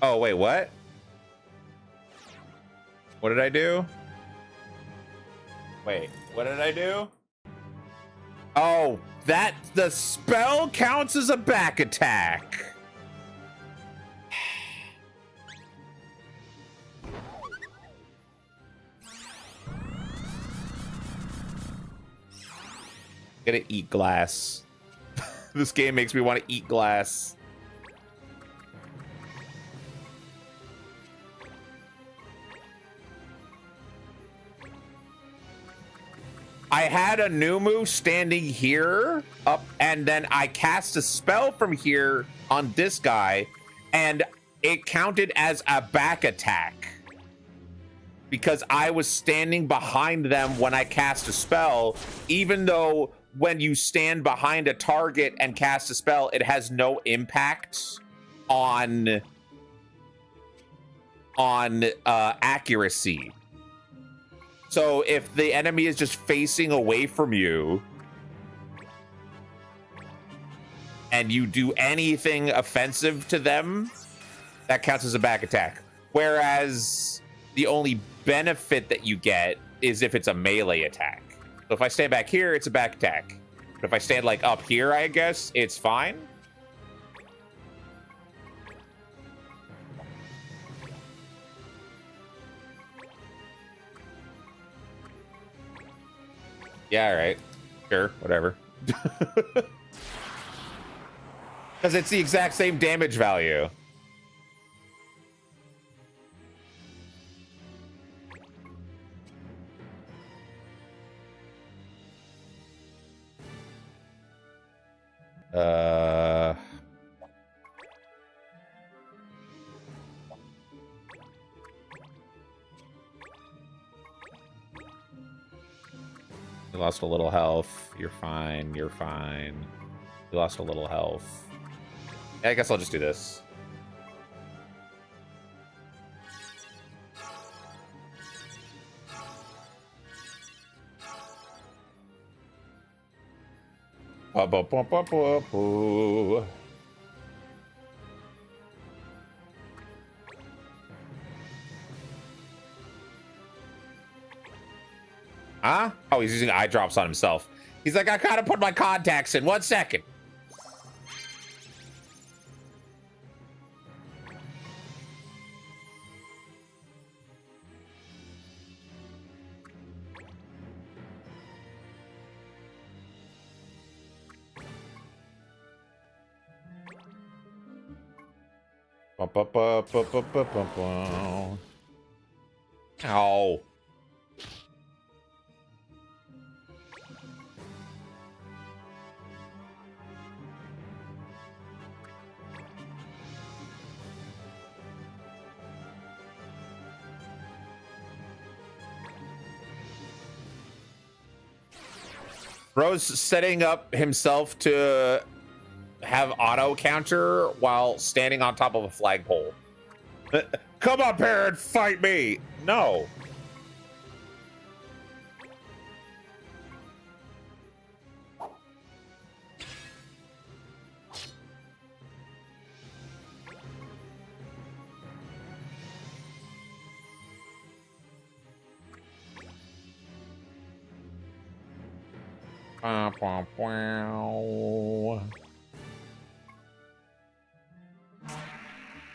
Oh, wait, what? What did I do? Wait, what did I do? Oh, that the spell counts as a back attack. Gonna eat glass. This game makes me want to eat glass. I had a new move standing here up, and then I cast a spell from here on this guy, and it counted as a back attack because I was standing behind them when I cast a spell, even though when you stand behind a target and cast a spell, it has no impact on accuracy. So if the enemy is just facing away from you and you do anything offensive to them, that counts as a back attack. Whereas the only benefit that you get is if it's a melee attack. So if I stand back here, it's a back attack. But if I stand like up here, I guess it's fine. Yeah, all right. Sure, whatever. Because it's the exact same damage value. You lost a little health. You're fine. You're fine. You lost a little health. Yeah, I guess I'll just do this. Huh? Oh, he's using eye drops on himself. He's like, I gotta put my contacts in. 1 second. Ow. Bro's setting up himself to have auto counter while standing on top of a flagpole. Come up here and fight me. No.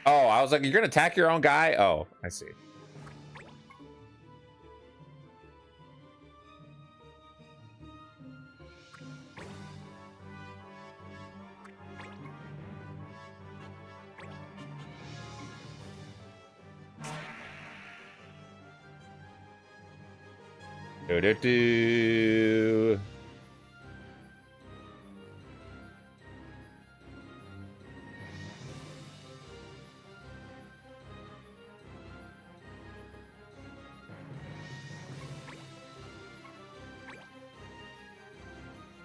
Oh, I was like, you're gonna attack your own guy? Oh, I see. Do.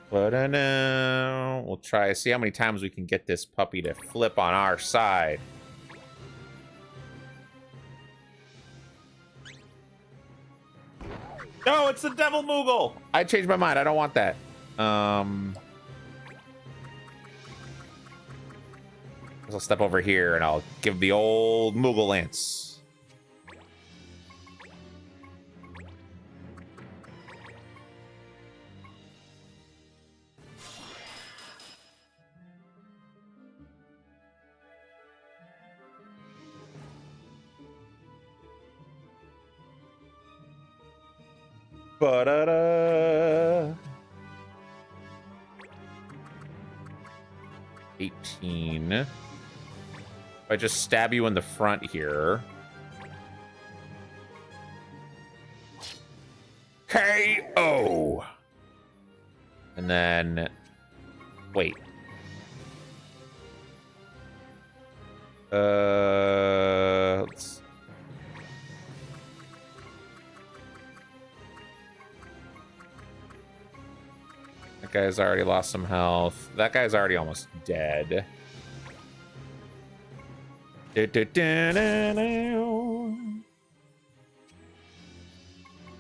But we'll try see how many times we can get this puppy to flip on our side. No, it's the devil Moogle. I changed my mind. I don't want that. I'll step over here and I'll give the old Moogle lance. Ba-da-da. 18. If I just stab you in the front here. KO. And then wait. Let's that guy's already lost some health. That guy's already almost dead.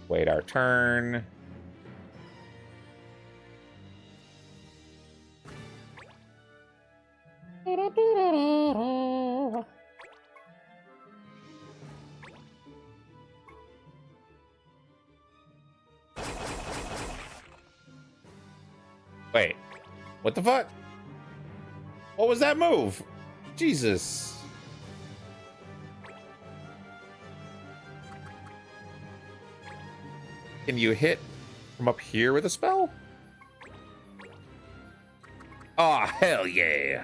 Wait our turn. Wait, what the fuck? What was that move? Jesus. Can you hit from up here with a spell? Oh, hell yeah.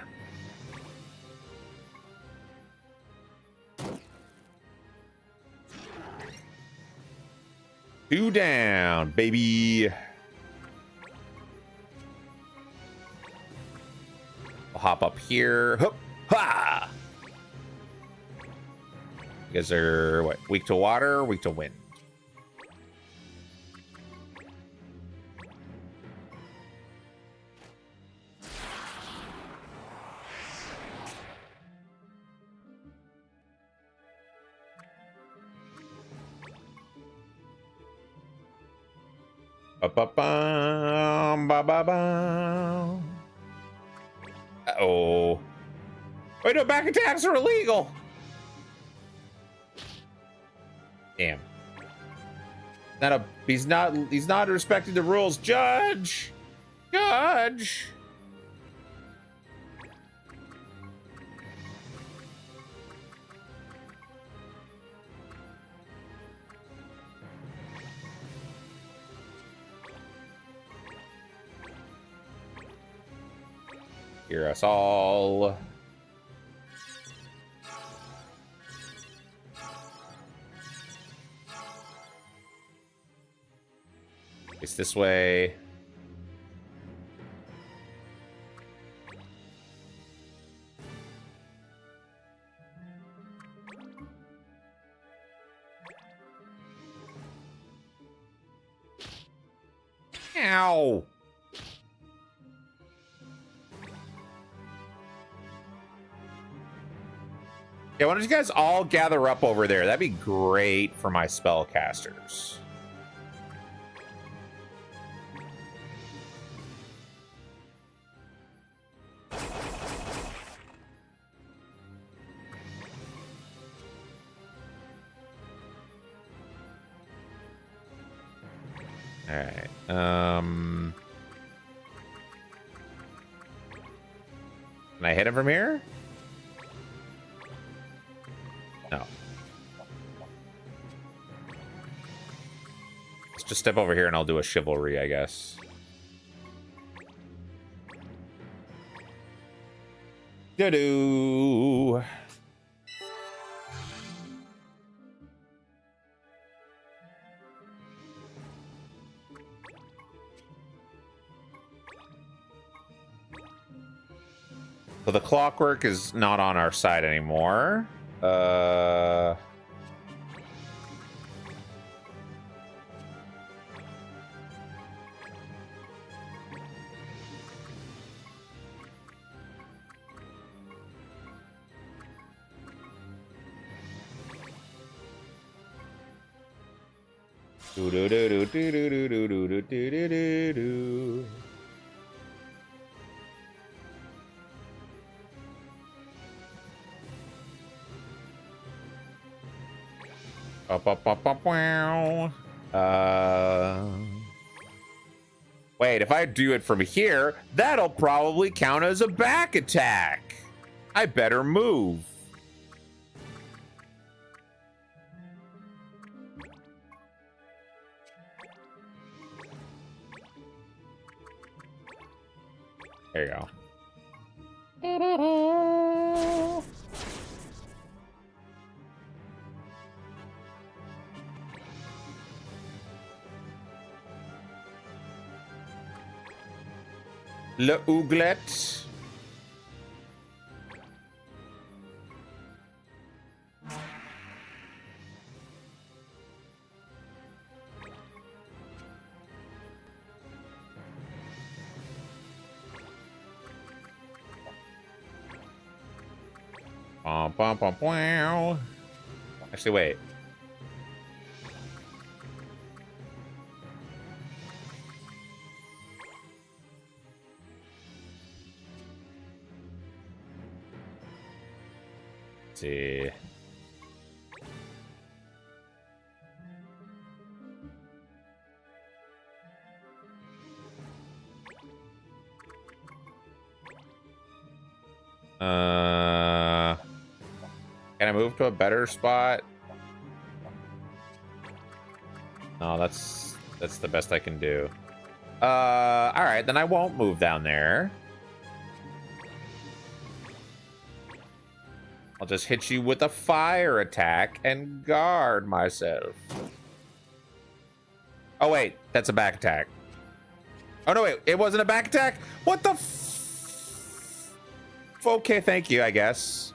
Two down, baby. I'll hop up here. Hup, ha! You guys are, what, weak to water, weak to wind? Uh-oh. Wait, no, back attacks are illegal. Damn. He's not respecting the rules, Judge. Judge. Hear us all. It's this way. Ow. Yeah, why don't you guys all gather up over there? That'd be great for my spellcasters. All right. Can I hit him from here? No. Let's just step over here and I'll do a chivalry, I guess. Do-do. So the clockwork is not on our side anymore. Do do do do do do do do do do do do. Wait, if I do it from here, that'll probably count as a back attack. I better move. There you go. Le Ouglet. Actually, wait. Let's see. Can I move to a better spot? No, that's the best I can do. All right, then I won't move down there. I'll just hit you with a fire attack and guard myself. Oh wait, that's a back attack. Oh no, wait, it wasn't a back attack? What the f... Okay, thank you, I guess.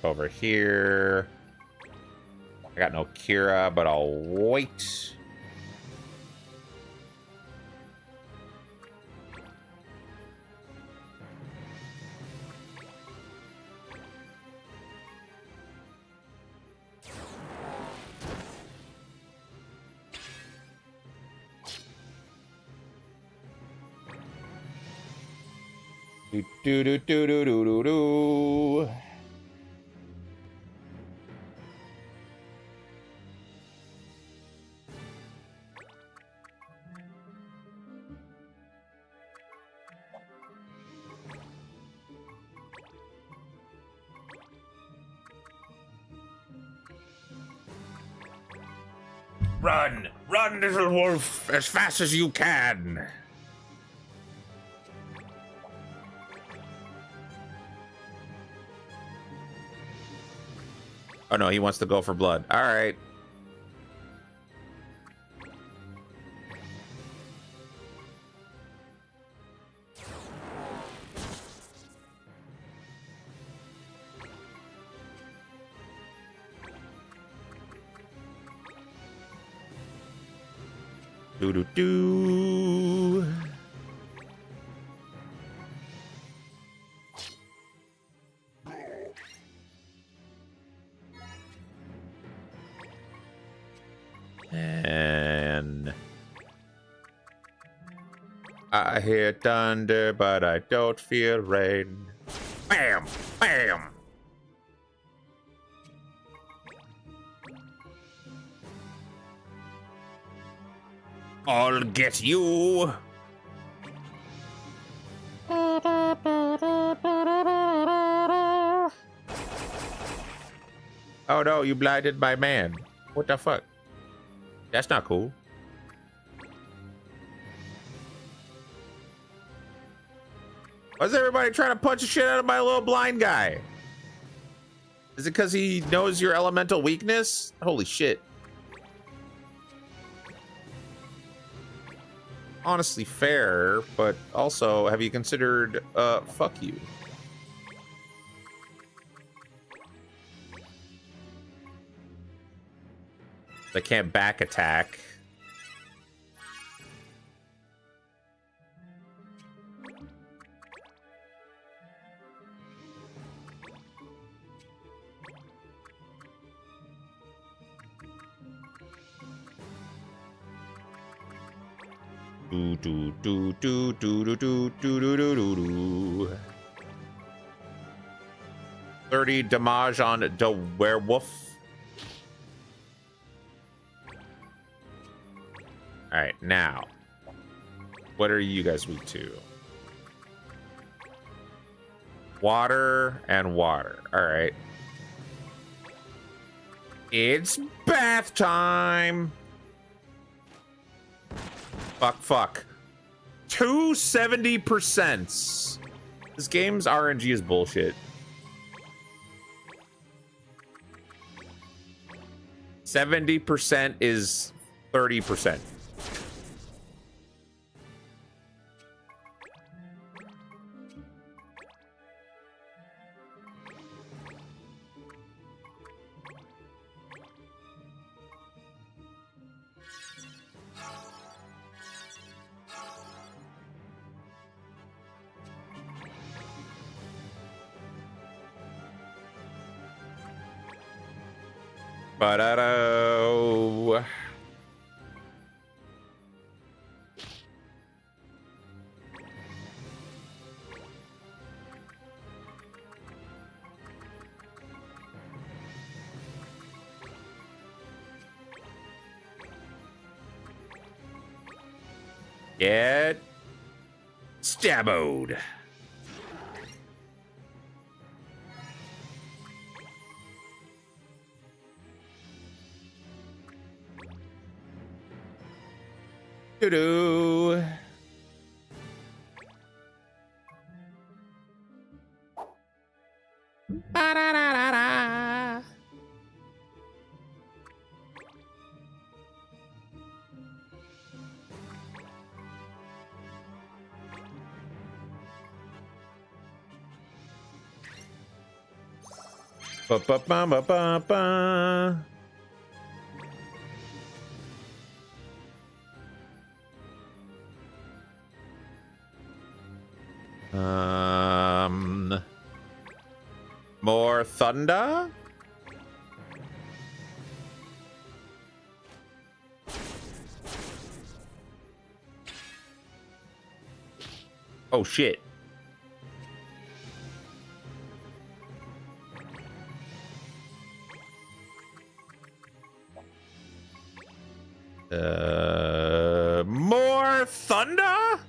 skip over here. I got no Kira, but I'll wait. Do do do do do do do do. Run! Run, little wolf, as fast as you can! Oh no, he wants to go for blood. All right. Do do do. And I hear thunder, but I don't feel rain. Bam! Bam! I'll get you. Oh no, you blinded my man. What the fuck? That's not cool. Why's everybody trying to punch the shit out of my little blind guy? Is it because he knows your elemental weakness? Holy shit. Honestly fair, but also, have you considered, fuck you? They can't back attack. Do do do do do do do do do do do. 30 damage on the werewolf. All right, now, what are you guys weak to? Water and water. All right. It's bath time. Fuck, fuck. 270%. This game's RNG is bullshit. 70% is 30%. Ba-da-do. Get stabboed. Doo-doo. Ba-da-da-da-da. Ba ba ba ba ba ba. More thunder? Oh shit. More thunder?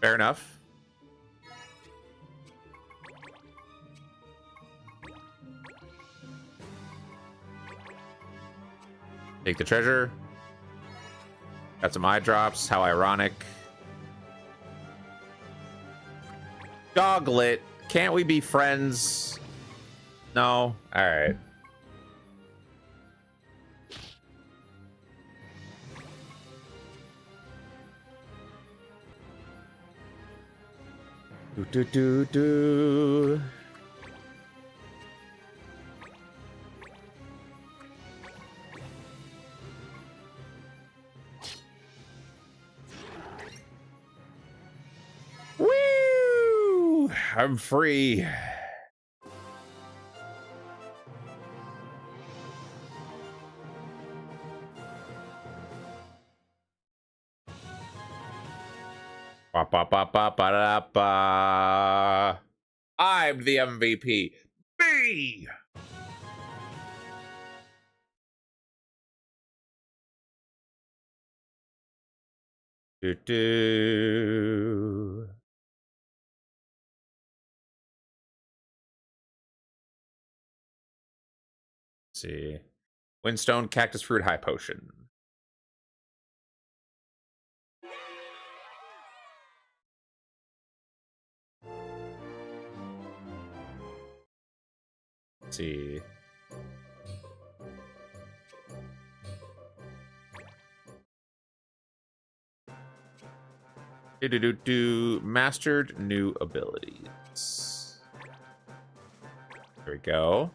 Fair enough. Take the treasure. Got some eye drops. How ironic. Doglet. Can't we be friends? No? Alright. Do do do do. Woo! I'm free. Ba, ba, ba, ba, ba, da, ba. I'm the MVP. Me! Do, do. Let's see. Windstone, cactus fruit, high potion. Let's see. Do mastered new abilities. There we go.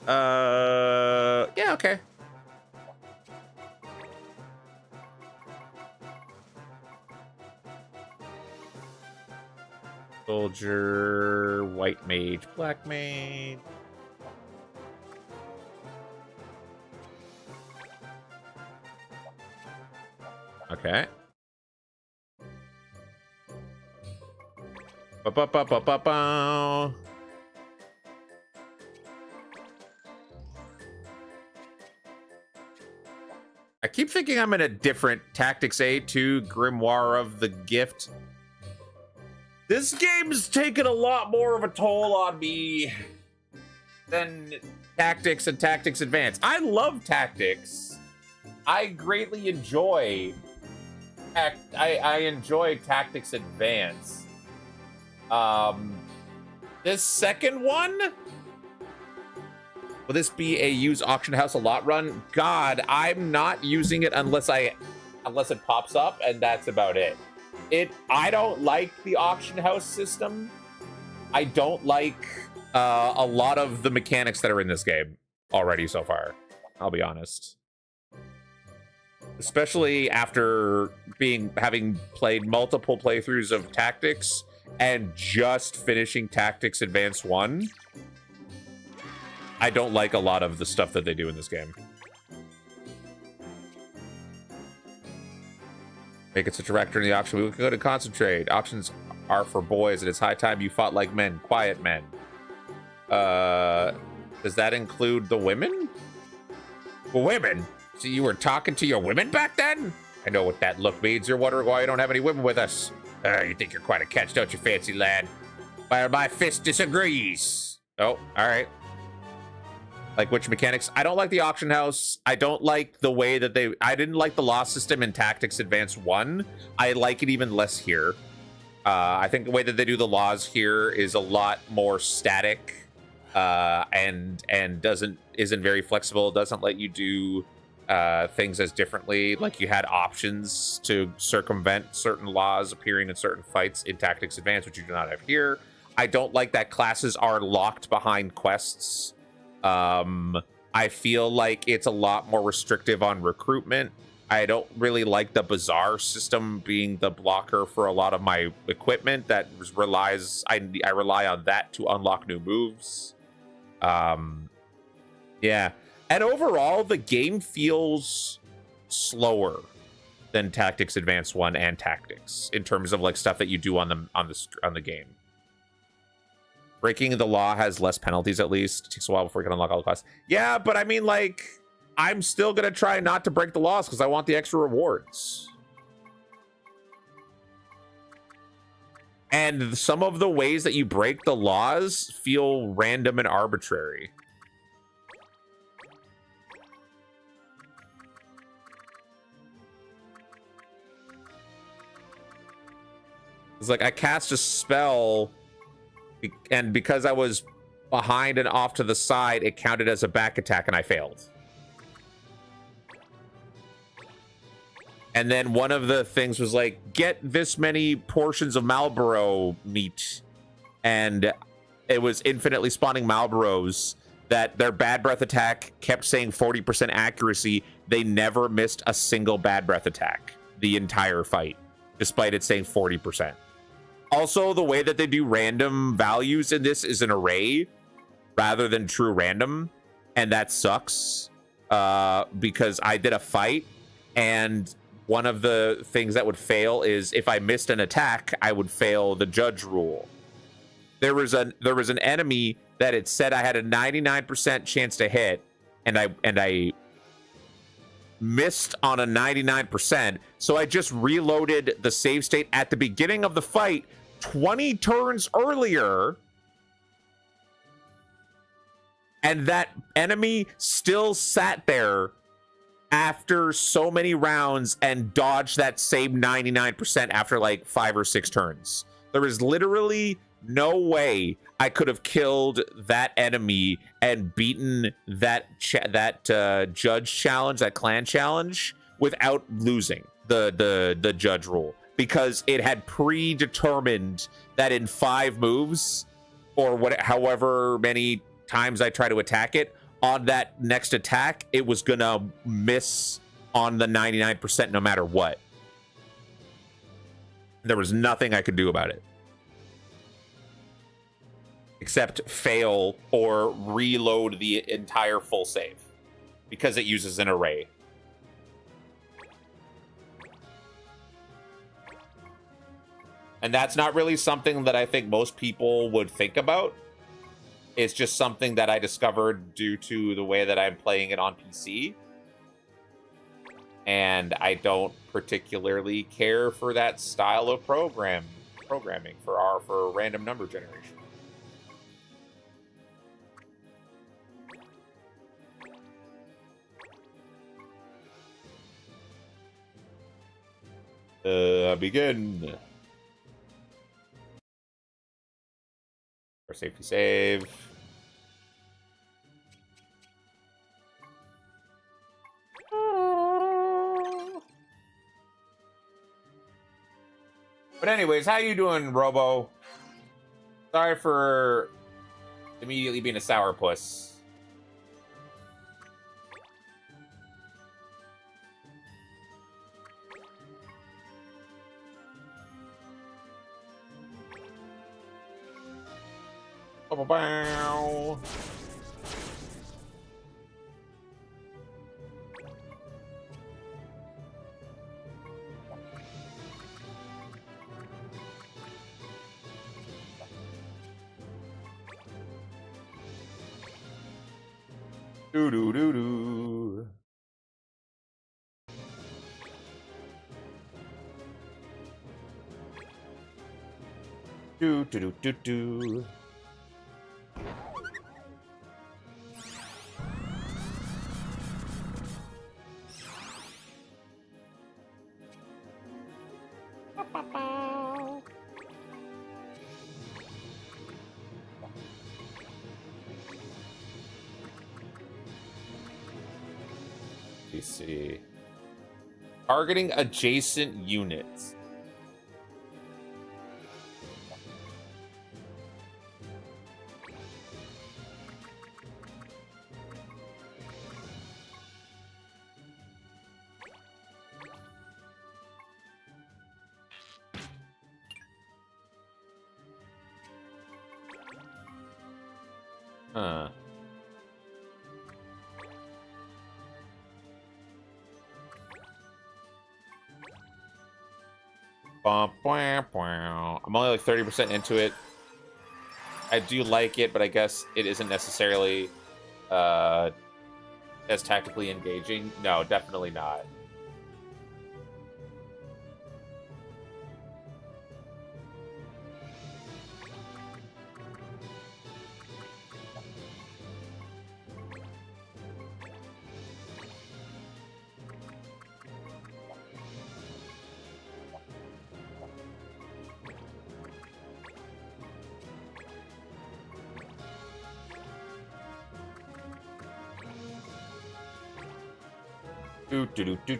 Yeah, okay. Soldier, white mage, black mage. Okay. Ba-ba-ba-ba-ba-ba. I keep thinking I'm in a different Tactics A2 Grimoire of the Gift. This game's taken a lot more of a toll on me than Tactics and Tactics Advance. I love Tactics. I greatly enjoy I enjoy Tactics Advance. This second one, will this be a use auction house a lot run? God, I'm not using it unless it pops up, and that's about it. I don't like the auction house system. I don't like a lot of the mechanics that are in this game already so far. I'll be honest. Especially after having played multiple playthroughs of Tactics and just finishing Tactics Advance 1. I don't like a lot of the stuff that they do in this game. Make it such a director in the auction. We can go to concentrate. Auctions are for boys, and it's high time you fought like men, quiet men. Does that include the women? Women? So you were talking to your women back then? I know what that look means. You're wondering why you don't have any women with us. You think you're quite a catch, don't you, fancy lad? My fist disagrees. Oh, all right. Like which mechanics? I don't like the auction house. I don't like the way that I didn't like the loss system in Tactics Advance 1. I like it even less here. I think the way that they do the laws here is a lot more static and isn't very flexible. It doesn't let you do things as differently. Like you had options to circumvent certain laws appearing in certain fights in Tactics Advanced, which you do not have here. I don't like that classes are locked behind quests. I feel like it's a lot more restrictive on recruitment. I don't really like the bazaar system being the blocker for a lot of my equipment that relies, I rely on that to unlock new moves. Yeah. And overall, the game feels slower than Tactics Advanced 1 and Tactics in terms of like stuff that you do on the game. Breaking the law has less penalties, at least. It takes a while before you can unlock all the quests. Yeah, but I mean, like, I'm still gonna try not to break the laws because I want the extra rewards. And some of the ways that you break the laws feel random and arbitrary. It's like I cast a spell, and because I was behind and off to the side, it counted as a back attack, and I failed. And then one of the things was like, get this many portions of Malboro meat. And it was infinitely spawning Malboros that their bad breath attack kept saying 40% accuracy. They never missed a single bad breath attack the entire fight, despite it saying 40%. Also, the way that they do random values in this is an array rather than true random. And that sucks because I did a fight, and one of the things that would fail is if I missed an attack, I would fail the judge rule. There was an enemy that it said I had a 99% chance to hit, and I missed on a 99%. So I just reloaded the save state at the beginning of the fight 20 turns earlier, and that enemy still sat there after so many rounds and dodged that same 99% after like 5 or 6 turns. There is literally no way I could have killed that enemy and beaten that judge challenge, that clan challenge, without losing the judge rule, because it had predetermined that in 5 moves or however many times I try to attack it, on that next attack, it was gonna miss on the 99% no matter what. There was nothing I could do about it except fail or reload the entire full save because it uses an array. And that's not really something that I think most people would think about. It's just something that I discovered due to the way that I'm playing it on PC. And I don't particularly care for that style of programming for random number generation. Begin. Our safety save. But anyways, how you doing, Robo? Sorry for immediately being a sourpuss. Bow. Do do do do. Do do do do do. see. Targeting adjacent units. Huh. I'm only like 30% into it. I do like it, but I guess it isn't necessarily as tactically engaging. No, definitely not.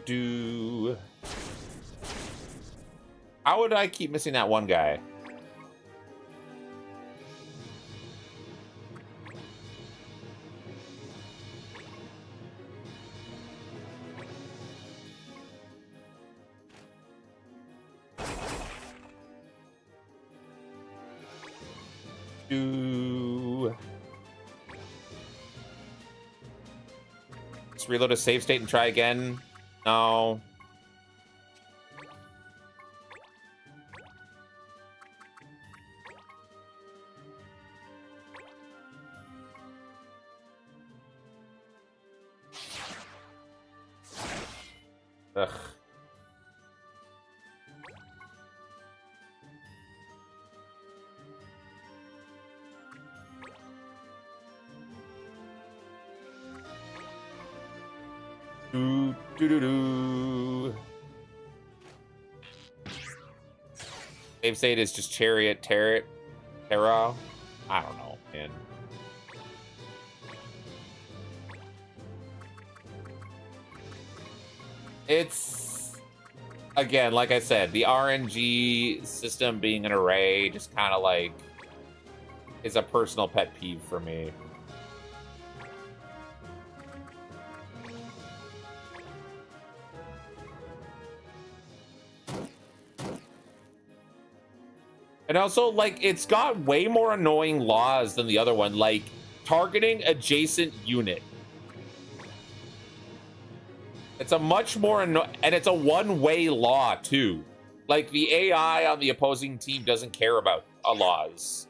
Do. How would I keep missing that one guy? Let's reload a save state and try again. No. Ugh. Do. Save state is just Chariot, Terra. I don't know, man. It's, again, like I said, the RNG system being an array just kind of like is a personal pet peeve for me. And also, like, it's got way more annoying laws than the other one, like targeting adjacent unit. It's a much more and it's a one-way law too. Like, the AI on the opposing team doesn't care about laws.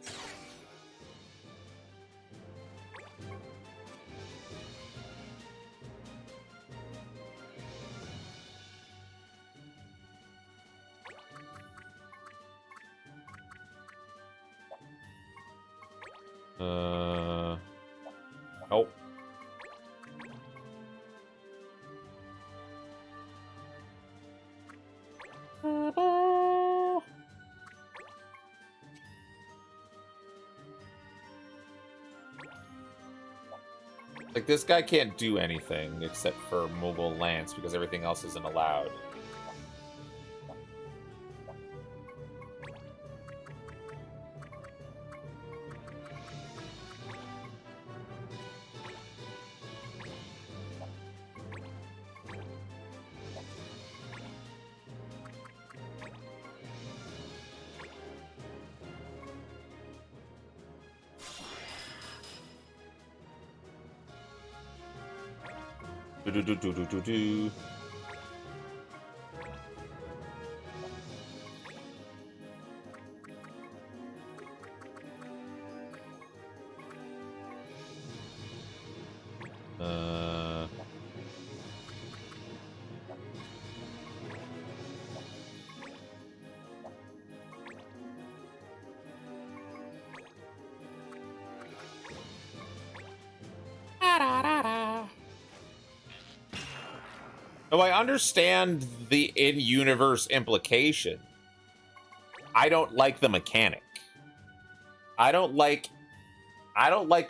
Nope. Like, this guy can't do anything except for mobile lance because everything else isn't allowed. Do. Though I understand the in-universe implication, I don't like the mechanic. I don't like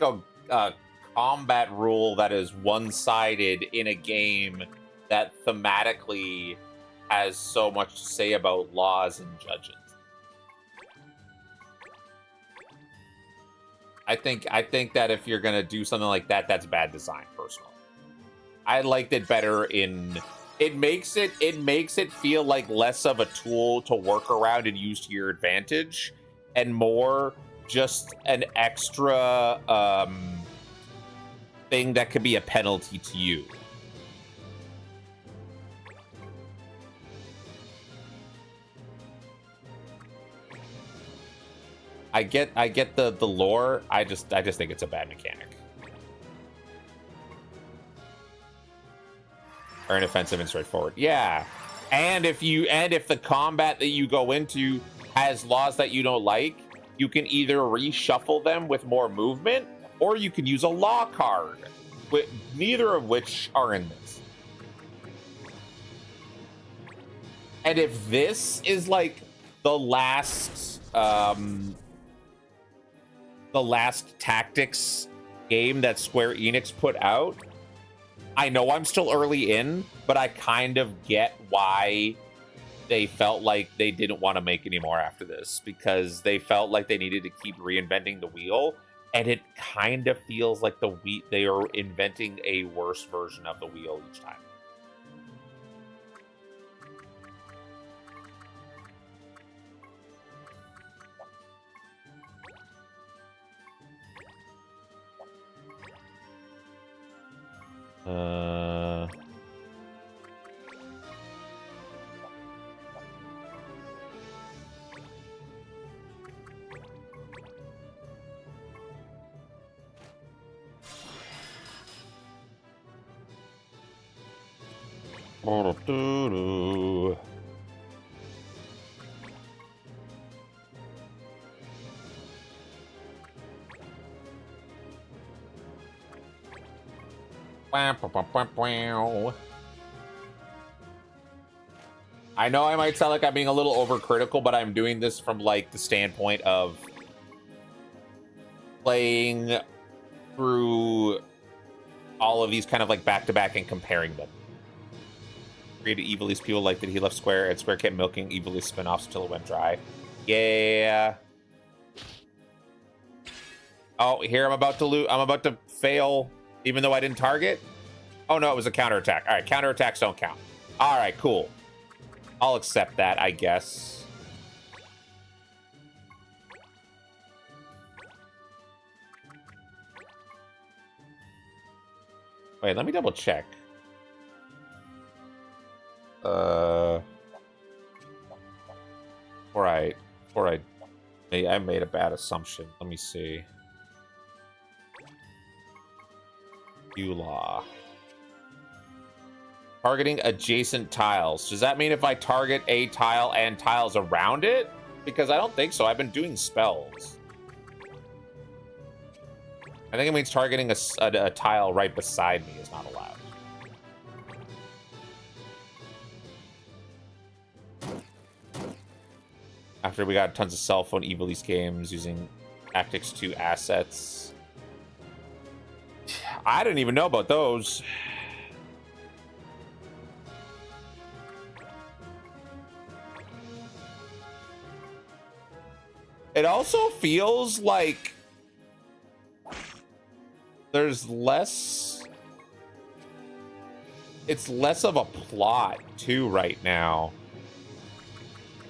a combat rule that is one-sided in a game that thematically has so much to say about laws and judges. I think that if you're gonna do something like that, that's bad design, personally. I liked it better in it makes it feel like less of a tool to work around and use to your advantage, and more just an extra thing that could be a penalty to you. I get the lore. I just think it's a bad mechanic. Or inoffensive and straightforward. Yeah. And if the combat that you go into has laws that you don't like, you can either reshuffle them with more movement, or you can use a law card. Neither of which are in this. And if this is like the last tactics game that Square Enix put out, I know I'm still early in, but I kind of get why they felt like they didn't want to make any more after this, because they felt like they needed to keep reinventing the wheel, and it kind of feels like they are inventing a worse version of the wheel each time. I know I might sound like I'm being a little overcritical, but I'm doing this from like the standpoint of playing through all of these kind of like back to back and comparing them. Created Evilise people like that he left Square, and Square kept milking Evilise spin-offs until it went dry. Yeah. Oh, here I'm about to fail, even though I didn't target. Oh no, it was a counterattack. All right, counterattacks don't count. All right, cool. I'll accept that, I guess. Wait, let me double check. I made a bad assumption. Let me see. Law. Targeting adjacent tiles. Does that mean if I target a tile and tiles around it? Because I don't think so. I've been doing spells. I think it means targeting a tile right beside me is not allowed. After we got tons of cell phone Evilise games using Tactics 2 assets. I didn't even know about those. It also feels like there's less... It's less of a plot, too, right now.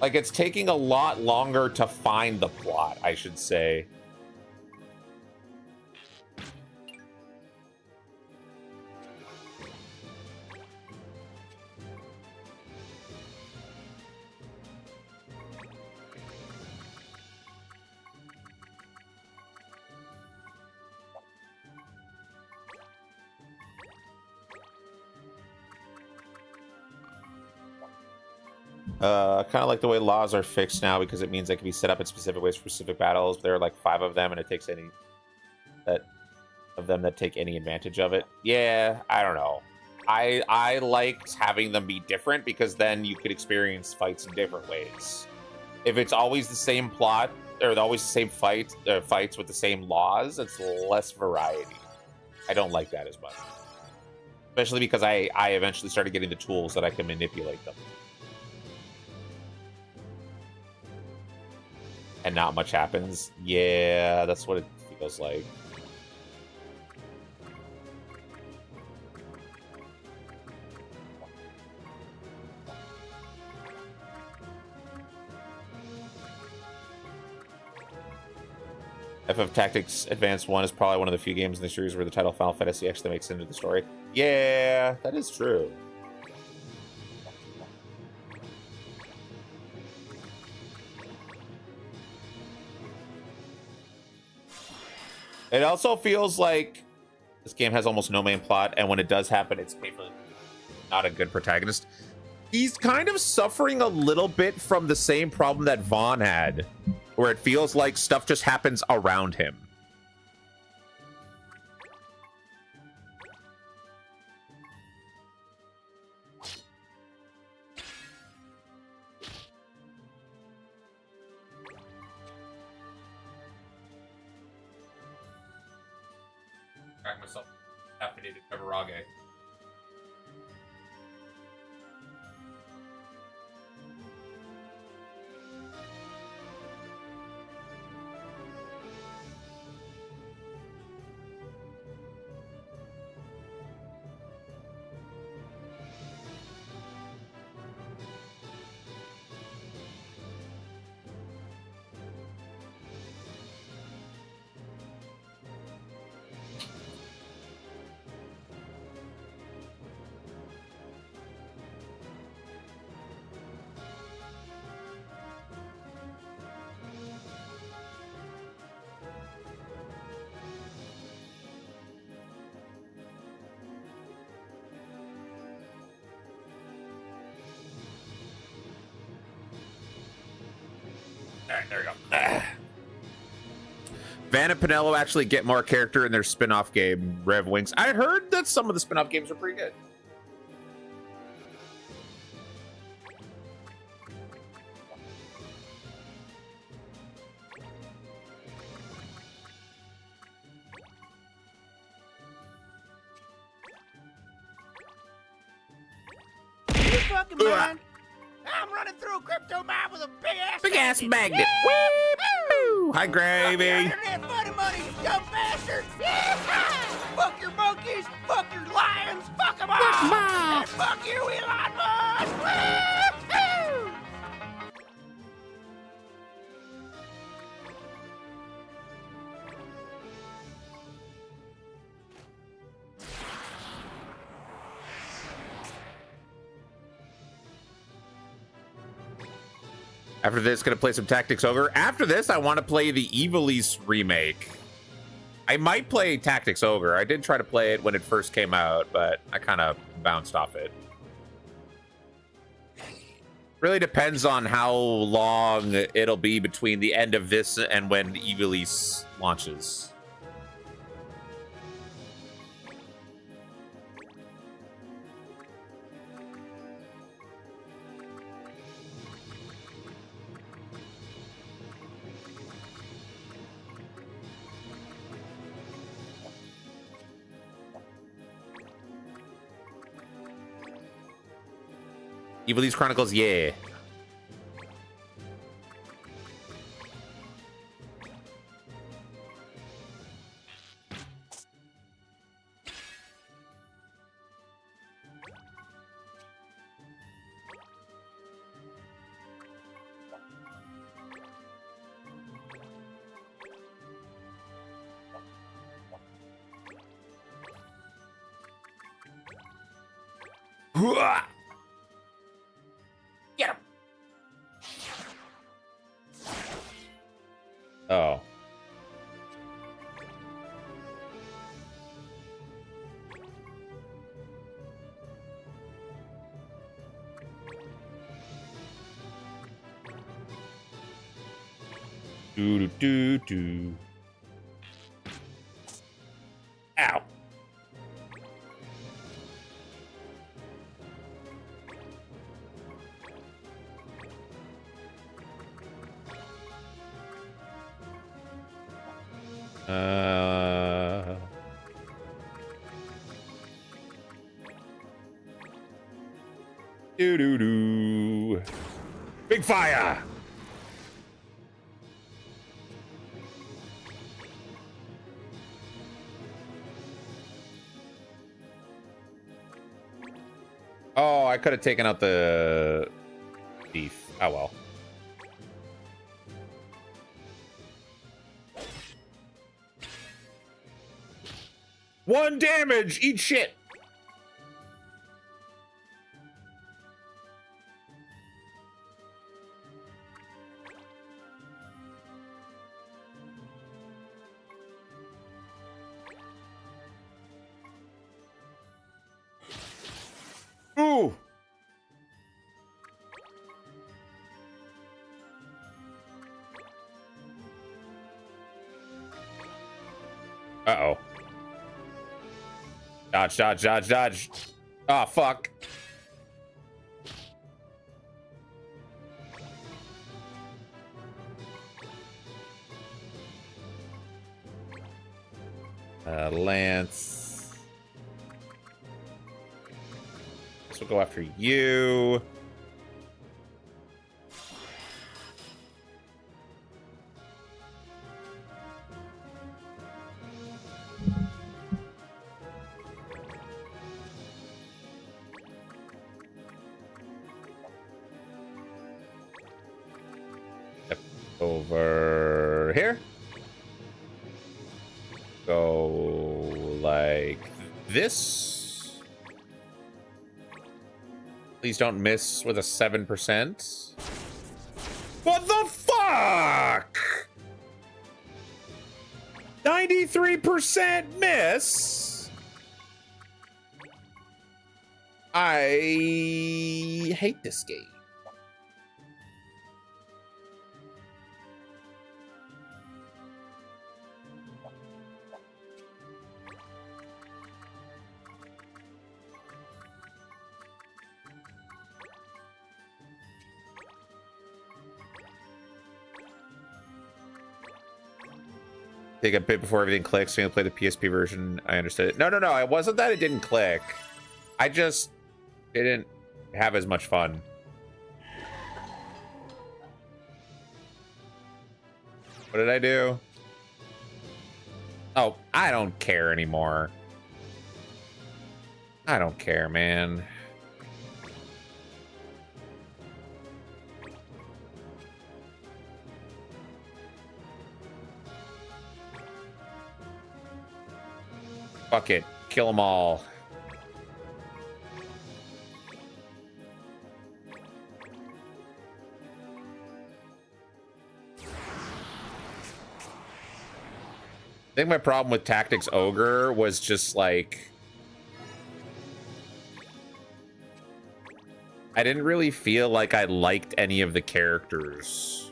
Like, it's taking a lot longer to find the plot, I should say. Kind of like the way laws are fixed now, because it means they can be set up in specific ways for specific battles. There are like 5 of them, and it takes any that take any advantage of it. Yeah, I don't know. I liked having them be different, because then you could experience fights in different ways. If it's always the same plot, or always the same fights with the same laws, it's less variety. I don't like that as much. Especially because I eventually started getting the tools that I can manipulate them. And not much happens. Yeah, that's what it feels like. FF Tactics Advanced 1 is probably one of the few games in the series where the title Final Fantasy actually makes it into the story. Yeah, that is true. It also feels like this game has almost no main plot, and when it does happen, it's painfully not a good protagonist. He's kind of suffering a little bit from the same problem that Vaughn had, where it feels like stuff just happens around him. Crack myself caffeinated Beverage. All right, there we go. Van and Pinello actually get more character in their spin-off game, Rev Wings. I heard that some of the spin-off games are pretty good. You fucking mind? I'm running through a crypto mine with a big ass magnet. Woo! Hi, Gravy. Internet money, money, you dumb bastard! Fuck your monkeys! Fuck your lions! Fuck them all! And fuck you, Elon Musk! Woo-hoo! After this, gonna play some Tactics Ogre. After this, I want to play the Evilise remake. I might play Tactics Ogre. I did try to play it when it first came out, but I kind of bounced off it. Really depends on how long it'll be between the end of this and when Evilise launches. Evilise Chronicles, yeah. Hooah! Get him. Oh. Do do do do. Ow. Do do do. Big fire. Oh, I could have taken out the beef. Oh well. One damage. Eat shit. Ooh. Uh-oh. Dodge, dodge, dodge, dodge. Oh, fuck. Lance. This will go after you. Yep. Over here. Go like this. Please don't miss with a 7%. What the fuck? 93% miss. I hate this game. Take a bit before everything clicks. So you play the PSP version. I understood it. No, no, no. It wasn't that it didn't click. I just didn't have as much fun. What did I do? Oh, I don't care anymore. I don't care, man. Fuck it. Kill them all. I think my problem with Tactics Ogre was just like... I didn't really feel like I liked any of the characters.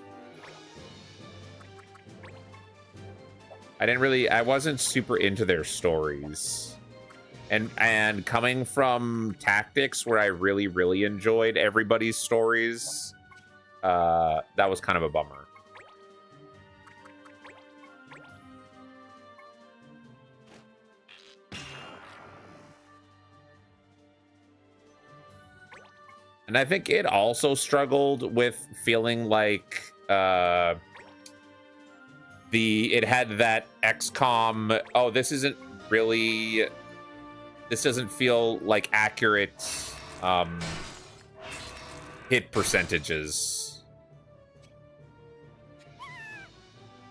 I wasn't super into their stories. And coming from Tactics, where I really, really enjoyed everybody's stories, that was kind of a bummer. And I think it also struggled with feeling like it had that XCOM, oh, this doesn't feel like accurate hit percentages.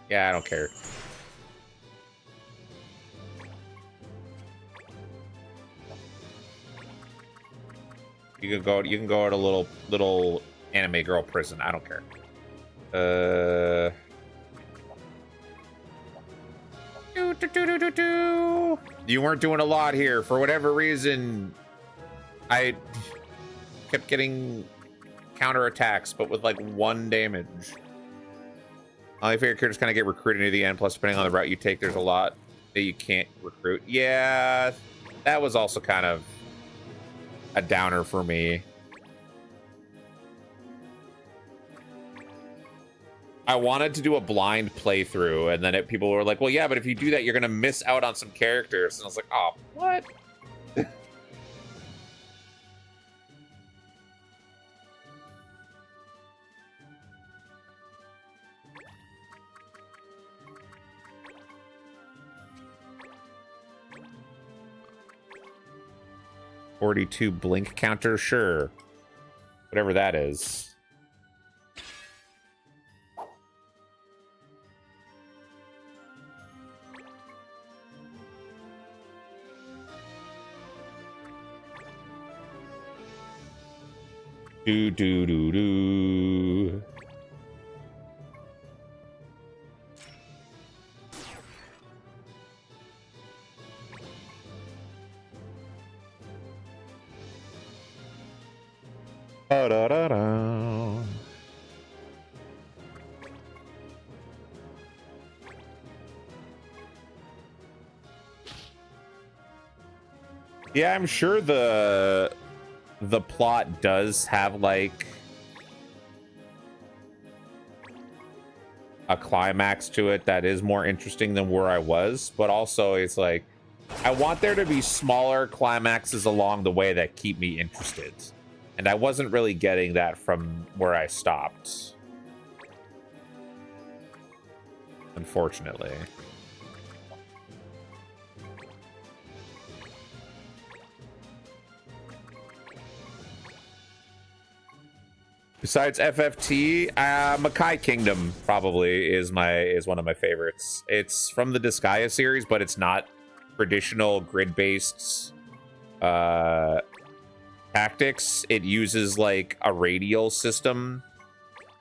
Yeah, I don't care. You can go at a little anime girl prison. I don't care. You weren't doing a lot here. For whatever reason, I kept getting counterattacks, but with like 1 damage. All my favorite characters kind of get recruited near the end, plus depending on the route you take, there's a lot that you can't recruit. Yeah, that was also kind of a downer for me. I wanted to do a blind playthrough, and then people were like, well, yeah, but if you do that, you're going to miss out on some characters. And I was like, oh, what? 42 blink counter, sure. Whatever that is. Do do do do. Da da da da. Yeah, I'm sure the plot does have like a climax to it that is more interesting than where I was, but also it's like I want there to be smaller climaxes along the way that keep me interested, and I wasn't really getting that from where I stopped, unfortunately. Besides FFT, Makai Kingdom probably is one of my favorites. It's from the Disgaea series, but it's not traditional grid-based tactics. It uses like a radial system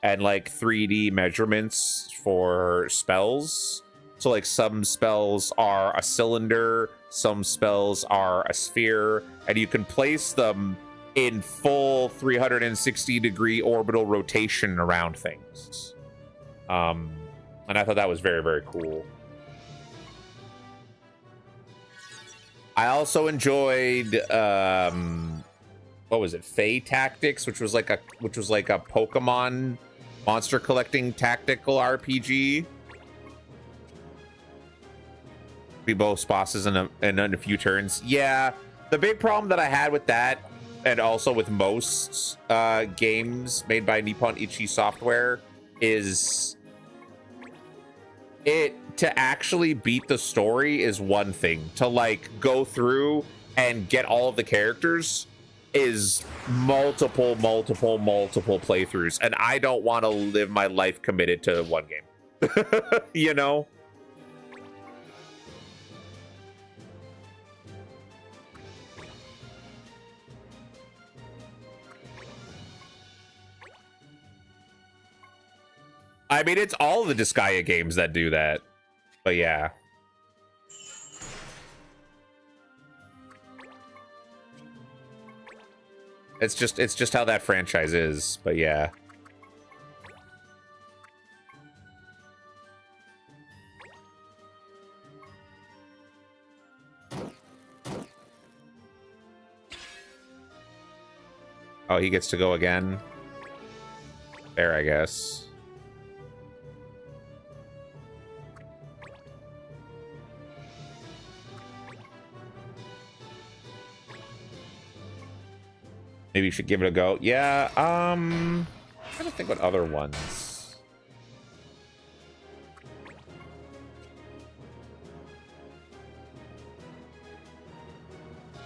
and like 3D measurements for spells. So like some spells are a cylinder, some spells are a sphere, and you can place them in full 360-degree orbital rotation around things. And I thought that was very, very cool. I also enjoyed what was it? Fey Tactics, which was like a Pokemon monster collecting tactical RPG. Be both bosses in a few turns. Yeah, the big problem that I had with that, and also with most games made by Nippon Ichi Software, is to actually beat the story is one thing. To like go through and get all of the characters is multiple playthroughs, and I don't want to live my life committed to one game. You know? I mean, it's all the Disgaea games that do that. But yeah. It's just how that franchise is, but yeah. Oh, he gets to go again. There, I guess. Maybe you should give it a go. Yeah, I'm trying to think what other ones.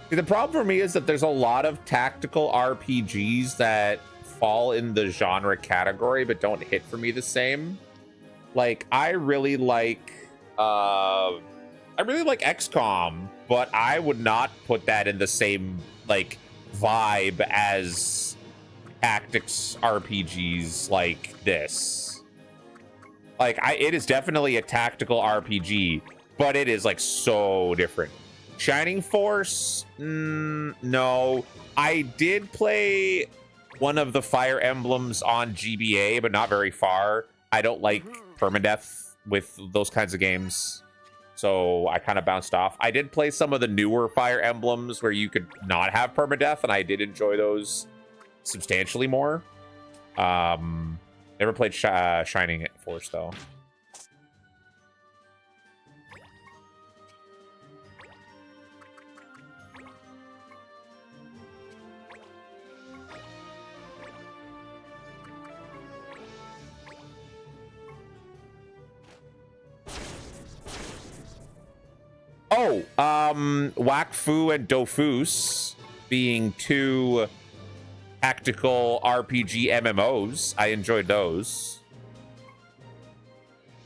See, the problem for me is that there's a lot of tactical RPGs that fall in the genre category but don't hit for me the same. Like, I really like XCOM, but I would not put that in the same like vibe as tactics RPGs like this. Like, it is definitely a tactical RPG, but it is like so different. Shining Force, no. I did play one of the Fire Emblems on GBA, but not very far. I don't like permadeath with those kinds of games, so I kind of bounced off. I did play some of the newer Fire Emblems where you could not have permadeath, and I did enjoy those substantially more. Never played Shining Force, though. Oh, Wakfu and Dofus being two tactical RPG MMOs. I enjoyed those.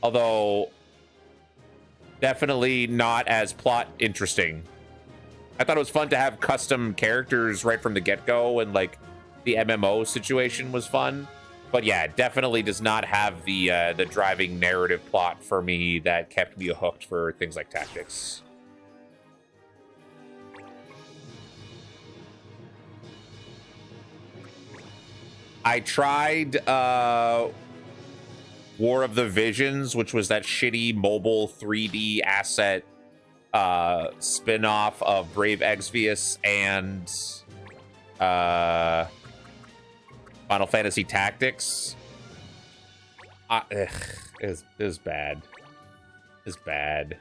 Although, definitely not as plot interesting. I thought it was fun to have custom characters right from the get-go, and like the MMO situation was fun. But yeah, it definitely does not have the driving narrative plot for me that kept me hooked for things like tactics. I tried War of the Visions, which was that shitty mobile 3D asset spin-off of Brave Exvius and Final Fantasy Tactics. It was bad. It's bad.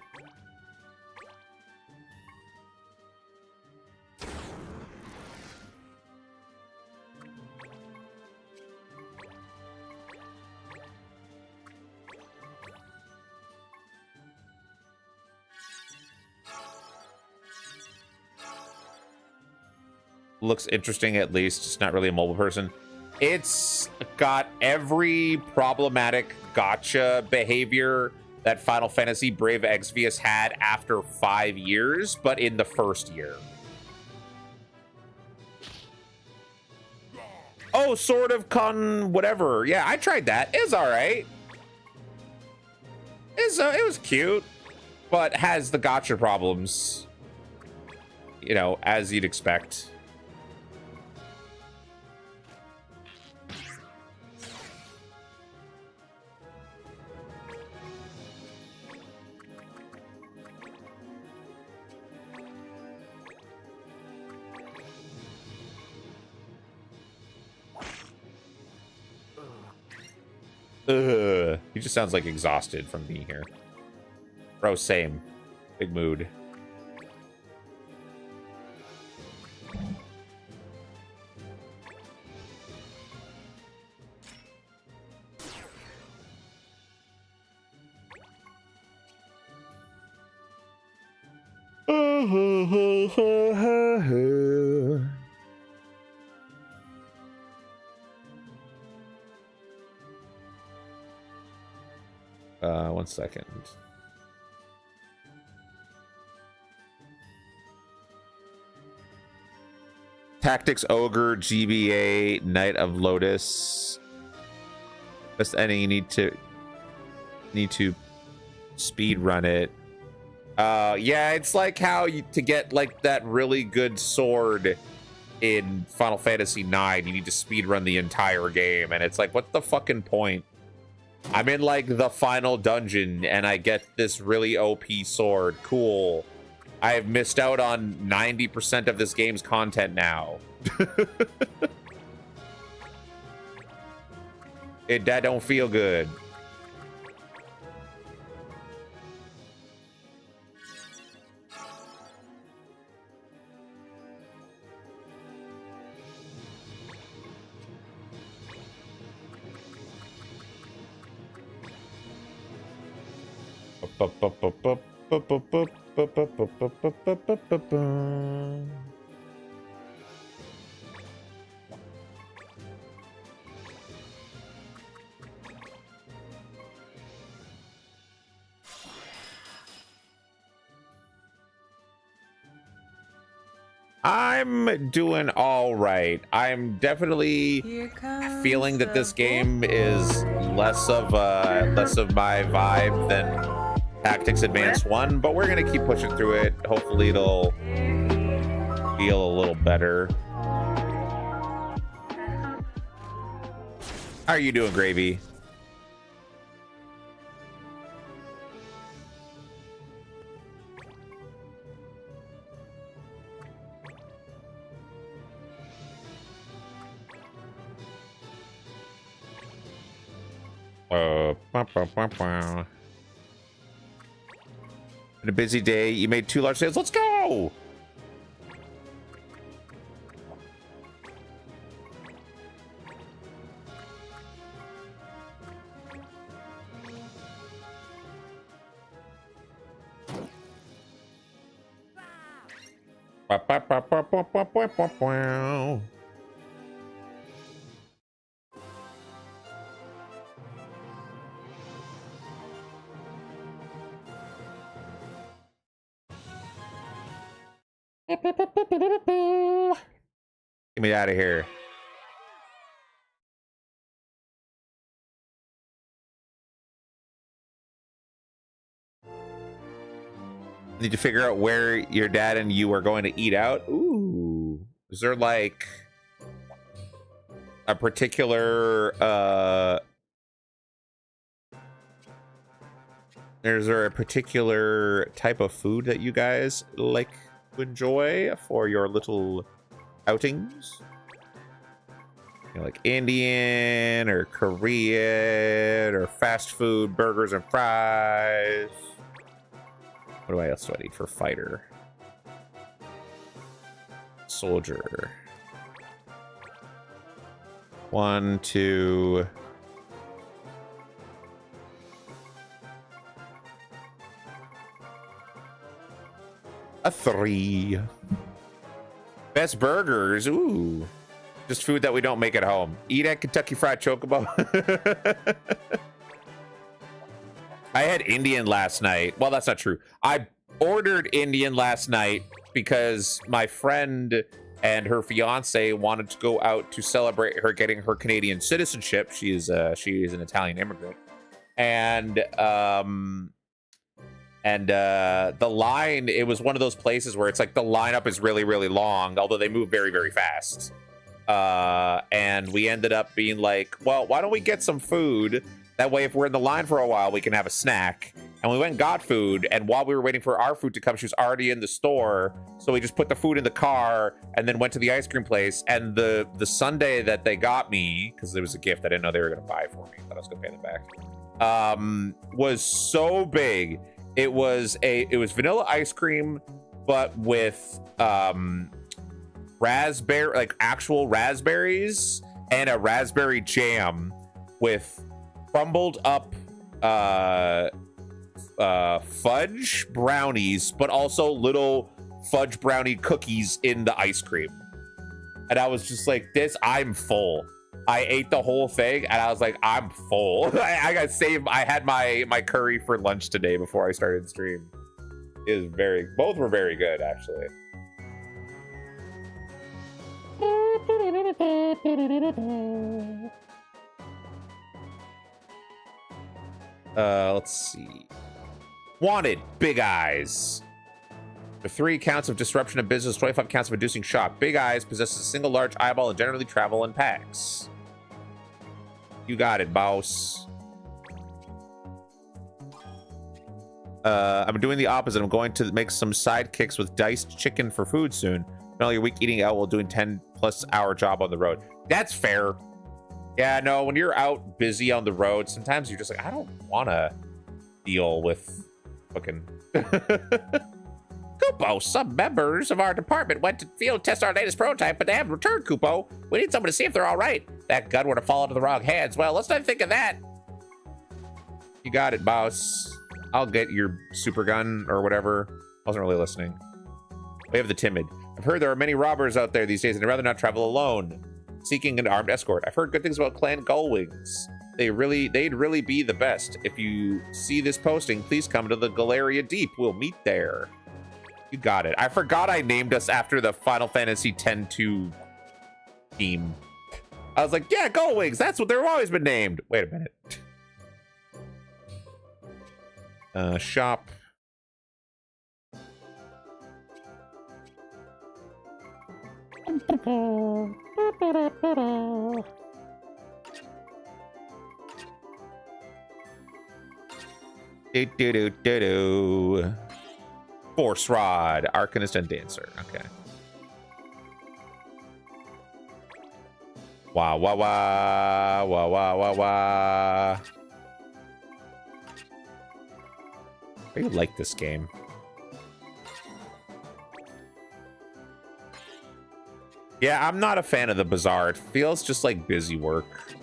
Looks interesting, at least. Just not really a mobile person. It's got every problematic gotcha behavior that Final Fantasy Brave Exvius had after 5 years, but in the first year. Oh, Sword of whatever. Yeah, I tried that. It's all right. It was cute, but has the gotcha problems, you know, as you'd expect. He just sounds like exhausted from being here. Bro, same. Big mood. One second. Tactics Ogre, GBA, Knight of Lotus. Just any you need to speed run it. Yeah, it's like how to get like that really good sword in Final Fantasy IX, you need to speed run the entire game, and it's like, what's the fucking point? I'm in like the final dungeon and I get this really OP sword. Cool. I have missed out on 90% of this game's content now. That don't feel good. I'm doing all right. I'm definitely feeling that this game is less of my vibe than Tactics Advance 1, but we're gonna keep pushing through it. Hopefully it'll feel a little better. How are you doing, Gravy? Been a busy day. You made 2 large sales. Let's go! Get me out of here. Need to figure out where your dad and you are going to eat out. Ooh. Is there like a particular is there a particular type of food that you guys like to enjoy for your little outings? You know, like Indian or Korean or fast food, burgers and fries. What else do I need for fighter? Soldier. 1, 2. A 3. Best burgers. Ooh. Just food that we don't make at home. Eat at Kentucky Fried Chocobo. I had Indian last night. Well, that's not true. I ordered Indian last night because my friend and her fiance wanted to go out to celebrate her getting her Canadian citizenship. She is an Italian immigrant, and the line, it was one of those places where it's like the lineup is really, really long, although they move very, very fast. And we ended up being like, well, why don't we get some food? That way, if we're in the line for a while, we can have a snack. And we went and got food, and while we were waiting for our food to come, she was already in the store. So we just put the food in the car and then went to the ice cream place. And the sundae that they got me, because it was a gift I didn't know they were going to buy for me, I thought I was going to pay them back, was so big. It was vanilla ice cream, but with raspberry, like actual raspberries, and a raspberry jam with crumbled up fudge brownies, but also little fudge brownie cookies in the ice cream. And I was just like, I'm full. I ate the whole thing and I was like, I'm full. I got saved. I had my curry for lunch today before I started the stream. It was both were very good, actually. Let's see. Wanted, Big Eyes. For 3 counts of disruption of business, 25 counts of inducing shock. Big Eyes possesses a single large eyeball and generally travel in packs. You got it, boss. I'm doing the opposite. I'm going to make some sidekicks with diced chicken for food soon. Spend all your week eating out while doing 10+ hour job on the road. That's fair. Yeah, no, when you're out busy on the road, sometimes you're just like, I don't want to deal with fucking... Kupo, some members of our department went to field test our latest prototype, but they haven't returned, Kupo. We need someone to see if they're all right. That gun would have fallen into the wrong hands. Well, let's not think of that. You got it, boss. I'll get your super gun or whatever. I wasn't really listening. We have the timid. I've heard there are many robbers out there these days, and I'd rather not travel alone. Seeking an armed escort. I've heard good things about Clan Gullwings. They'd really be the best. If you see this posting, please come to the Galeria Deep. We'll meet there. You got it. I forgot I named us after the Final Fantasy X-2 team. I was like, yeah, Gullwings. That's what they've always been named. Wait a minute. Shop. Do. Force Rod, Arcanist, and Dancer. Okay. Wah, wah, wah. Wah, wah, wah, wah. I really like this game. Yeah, I'm not a fan of the bazaar. It feels just like busy work.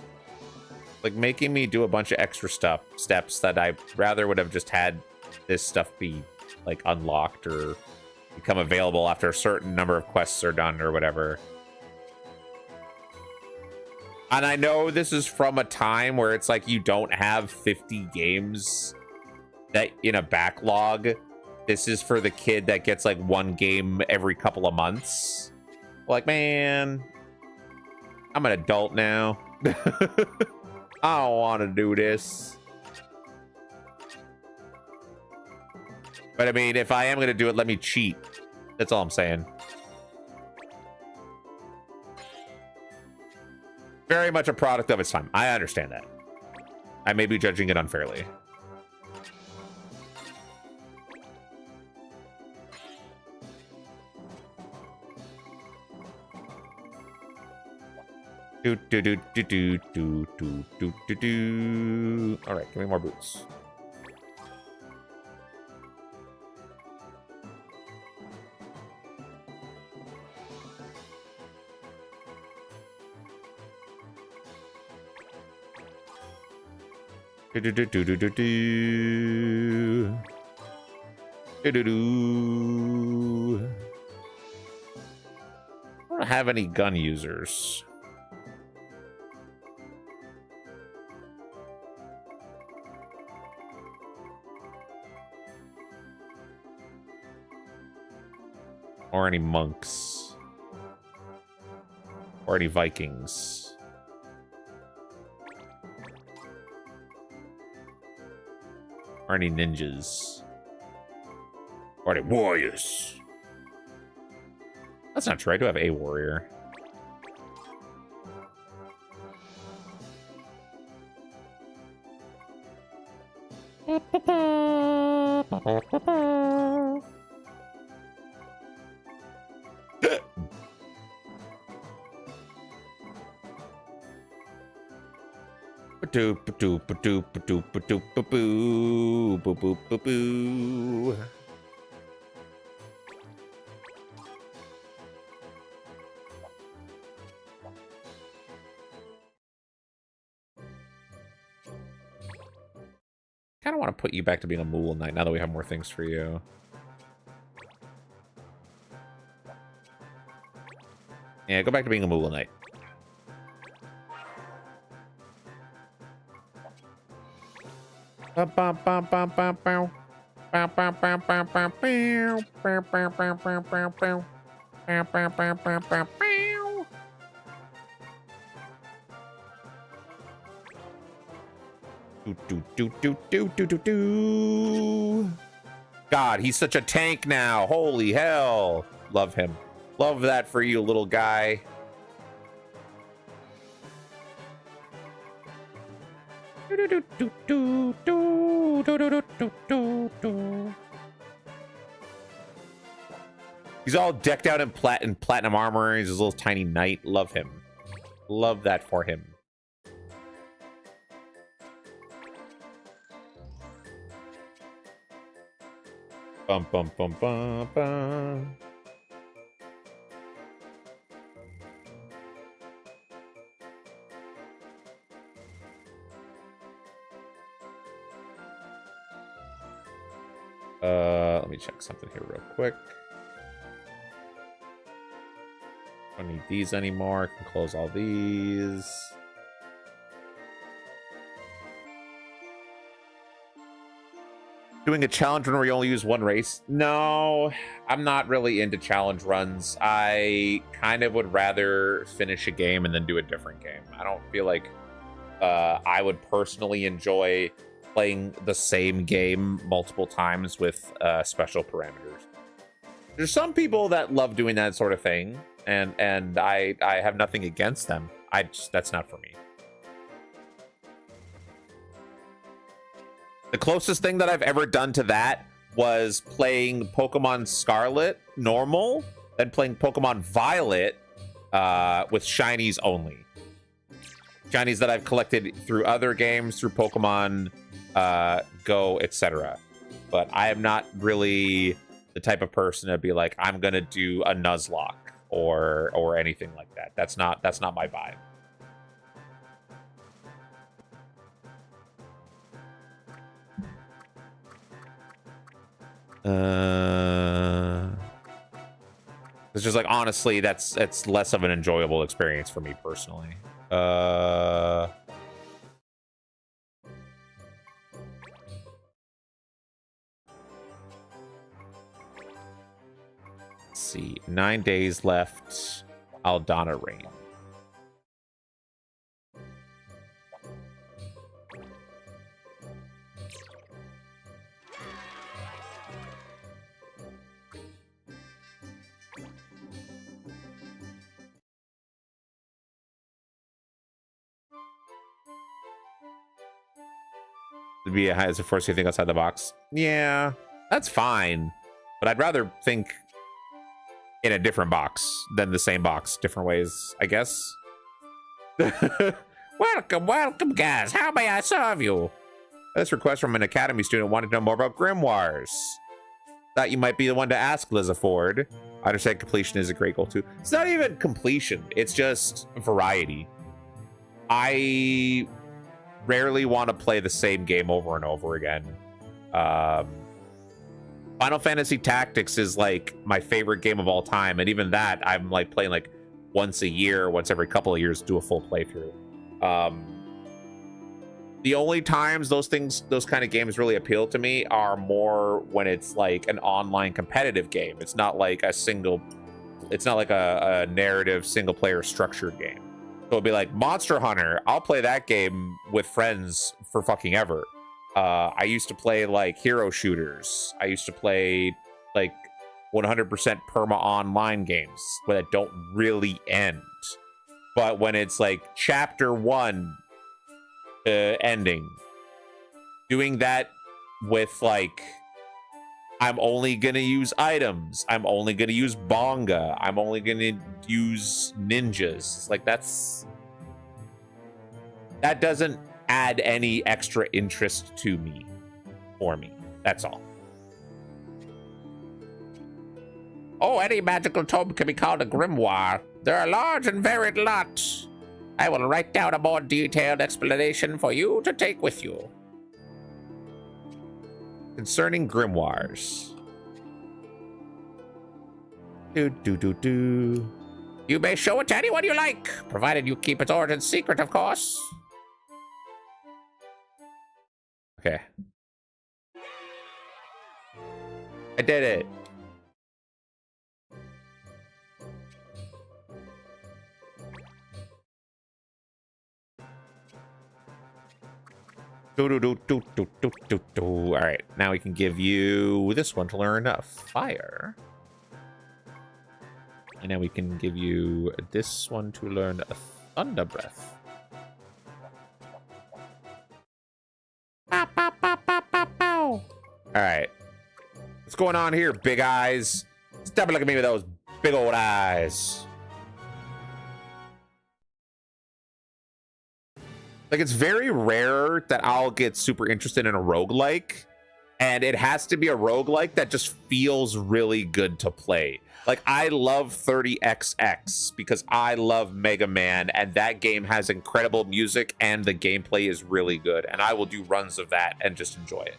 Like making me do a bunch of extra steps that I rather would have just had this stuff be like unlocked or become available after a certain number of quests are done or whatever. And I know this is from a time where it's like you don't have 50 games that in a backlog. This is for the kid that gets like one game every couple of months. Like, man, I'm an adult now. I don't want to do this. But I mean, if I am going to do it, let me cheat. That's all I'm saying. Very much a product of its time. I understand that. I may be judging it unfairly. Do do do do do do do do do do. All right, give me more boots. Do do do do do do do. Do do do. I don't have any gun users. Or any monks. Or any Vikings. Or any ninjas. Or any warriors. That's not true. I do have a warrior. Kind of want to put you back to being a Mool Knight now that we have more things for you. Yeah, go back to being a Mool Knight. God, he's such a tank now. Holy hell. Love him. Love that for you, little guy. He's all decked out in platinum armor. He's a little tiny knight. Love him. Love that for him. Bum bum bum bum bum. Let me check something here real quick. Don't need these anymore. I can close all these. Doing a challenge run where you only use one race? No, I'm not really into challenge runs. I kind of would rather finish a game and then do a different game. I don't feel like I would personally enjoy playing the same game multiple times with special parameters. There's some people that love doing that sort of thing, and I have nothing against them. That's not for me. The closest thing that I've ever done to that was playing Pokemon Scarlet normal, then playing Pokemon Violet with shinies only. Shinies that I've collected through other games, through Pokemon Go, etc. But I am not really the type of person to be like, I'm gonna do a Nuzlocke or anything like that. That's not my vibe. It's just like, honestly, that's less of an enjoyable experience for me personally. Let's see, 9 days left. Aldana Rain. To be as the first you think outside the box. Yeah, that's fine, but I'd rather think in a different box than the same box, different ways, I guess. welcome, guys. How may I serve you? This request from an academy student wanted to know more about grimoires. Thought you might be the one to ask, Liza Ford. I understand completion is a great goal too. It's not even completion, it's just variety. I rarely want to play the same game over and over again. Final Fantasy Tactics is like my favorite game of all time, and even that I'm like playing like once a year, once every couple of years, do a full playthrough. The only times those kind of games really appeal to me are more when it's like an online competitive game. It's not like a narrative single player structured game. So it'd be like Monster Hunter. I'll play that game with friends for fucking ever. I used to play like hero shooters. I used to play like 100% perma online games that don't really end. But when it's like chapter 1 ending, doing that with like, I'm only gonna use items, I'm only gonna use bonga, I'm only gonna use ninjas, like that doesn't add any extra interest to me, for me, that's all. Oh, any magical tome can be called a grimoire. There are large and varied lots. I will write down a more detailed explanation for you to take with you. Concerning grimoires. You may show it to anyone you like, provided you keep its origin secret, of course. Okay. I did it. All right, now we can give you this one to learn fire. And now we can give you this one to learn thunder breath. All right. What's going on here, big eyes? Stop and look at me with those big old eyes. Like, it's very rare that I'll get super interested in a roguelike, and it has to be a roguelike that just feels really good to play. Like, I love 30XX because I love Mega Man, and that game has incredible music, and the gameplay is really good, and I will do runs of that and just enjoy it.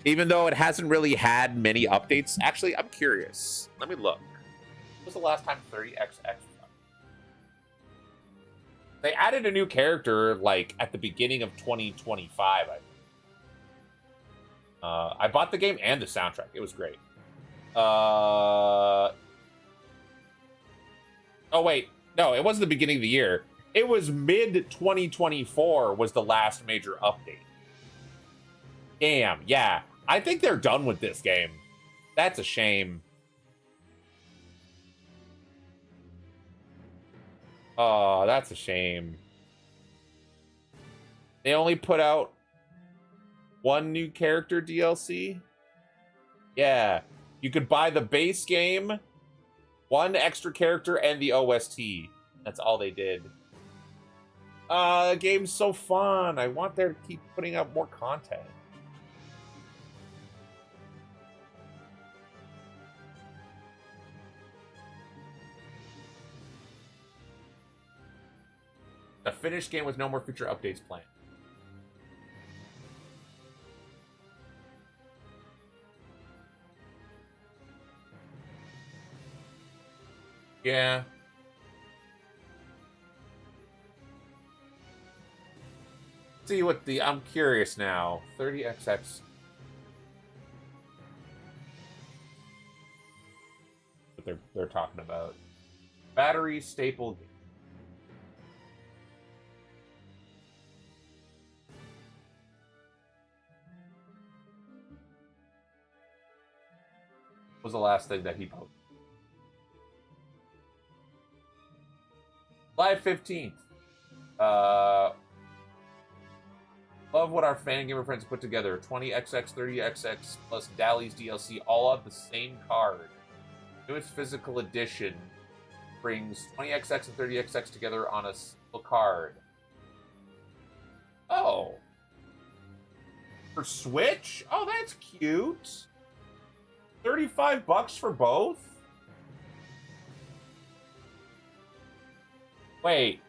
Even though it hasn't really had many updates. Actually, I'm curious. Let me look. When was the last time 30XX? They added a new character, like, at the beginning of 2025, I think. I bought the game and the soundtrack. It was great. Oh, wait. No, it wasn't the beginning of the year. It was mid-2024 was the last major update. Damn, yeah. I think they're done with this game. That's a shame. Oh, that's a shame. They only put out one new character DLC? Yeah. You could buy the base game, one extra character, and the OST. That's all they did. The game's so fun. I want them to keep putting out more content. A finished game with no more future updates planned. Yeah. See what the I'm curious now. 30XX. What they're talking about. Battery staple. Was the last thing that he posted. July 15th. Love what our fan gamer friends put together. 20XX, 30XX plus Dali's DLC all on the same card. Newest physical edition brings 20XX and 30XX together on a single card. Oh. For Switch? Oh, that's cute. $35 for both? Wait.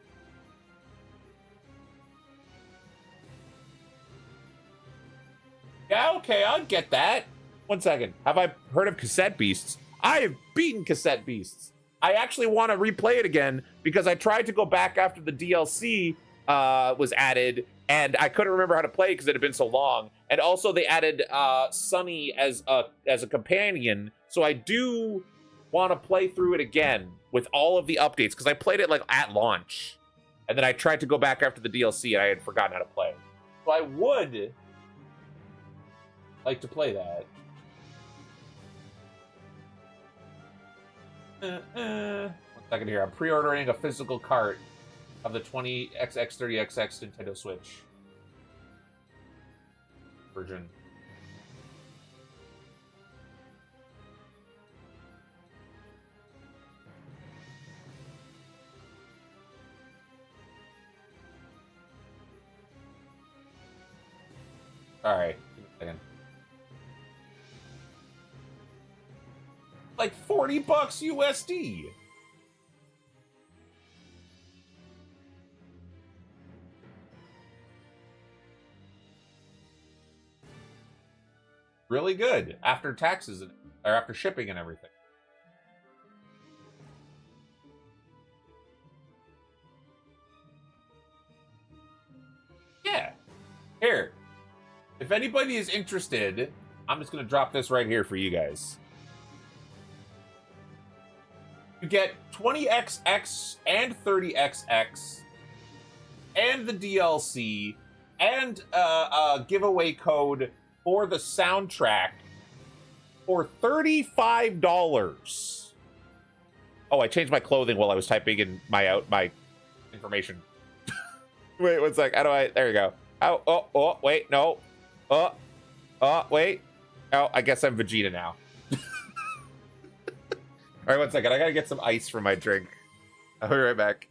Yeah, okay, I'll get that. 1 second. Have I heard of Cassette Beasts? I have beaten Cassette Beasts. I actually want to replay it again because I tried to go back after the DLC was added, and I couldn't remember how to play it because it had been so long. And also, they added Sunny as a companion, so I do want to play through it again with all of the updates because I played it like at launch, and then I tried to go back after the DLC, and I had forgotten how to play. So I would like to play that. One second here. I'm pre-ordering a physical cart of the 20XX 30XX Nintendo Switch version. All right, give me a second. Like $40 USD. Really good after taxes or after shipping and everything. Yeah. Here. If anybody is interested, I'm just going to drop this right here for you guys. You get 20XX and 30XX and the DLC and a giveaway code for the soundtrack for $35. Oh, I changed my clothing while I was typing in my information. Wait 1 sec. How do I? There you go. Oh, wait, no. Wait. Oh, I guess I'm Vegeta now. All right, 1 second. I gotta get some ice for my drink. I'll be right back.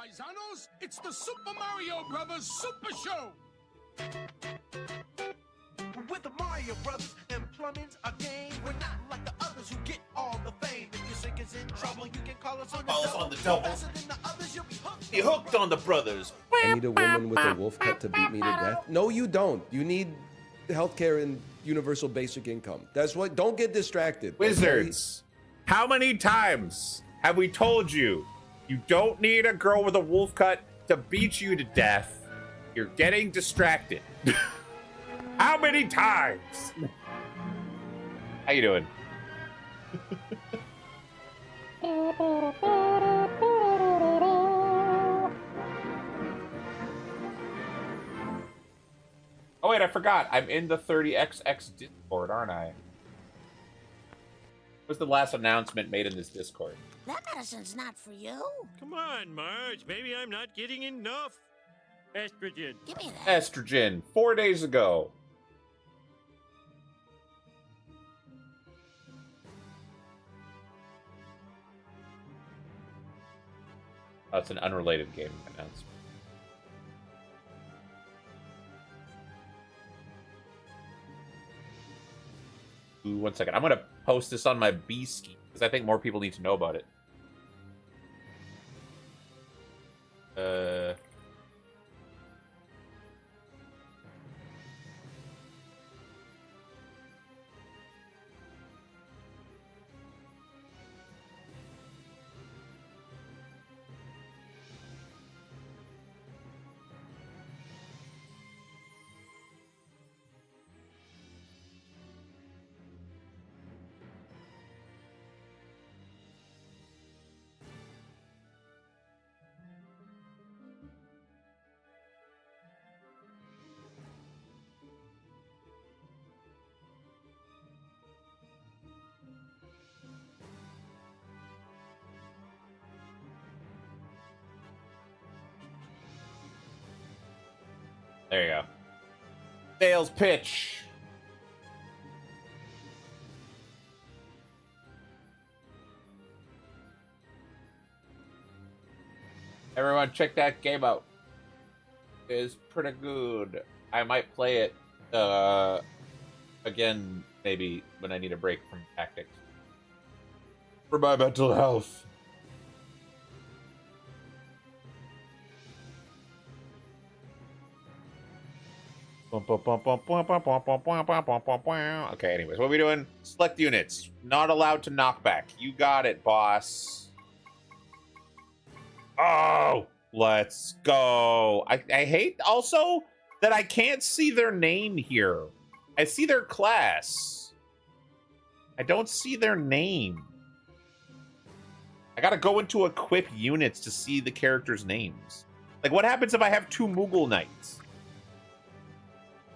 Paisanos, it's the Super Mario Brothers Super Show! We're the Mario Brothers, and plumbing's a game. We're not like the others who get all the fame. If your sink is in trouble, you can call us on the double. Faster than the others, you'll be hooked on the brothers. I need a woman with a wolf cut to beat me to death. No, you don't. You need healthcare and universal basic income. That's what. Don't get distracted. Wizards, how many times have we told you You don't need a girl with a wolf cut to beat you to death. You're getting distracted. How many times? How you doing? Oh wait, I forgot. I'm in the 30XX Discord, aren't I? What was the last announcement made in this Discord? That medicine's not for you. Come on, Marge. Maybe I'm not getting enough estrogen. Give me that. Estrogen, 4 days ago. Oh, it's an unrelated game announcement. Ooh, 1 second. I'm gonna post this on my B scheme because I think more people need to know about it. There you go. Sales pitch. Everyone check that game out. It's pretty good. I might play it again maybe when I need a break from tactics. For my mental health. Okay, anyways, what are we doing? Select units. Not allowed to knock back. You got it, boss. Oh, let's go. I hate also that I can't see their name here. I see their class. I don't see their name. I gotta go into equip units to see the characters' names. Like, what happens if I have 2 Moogle Knights?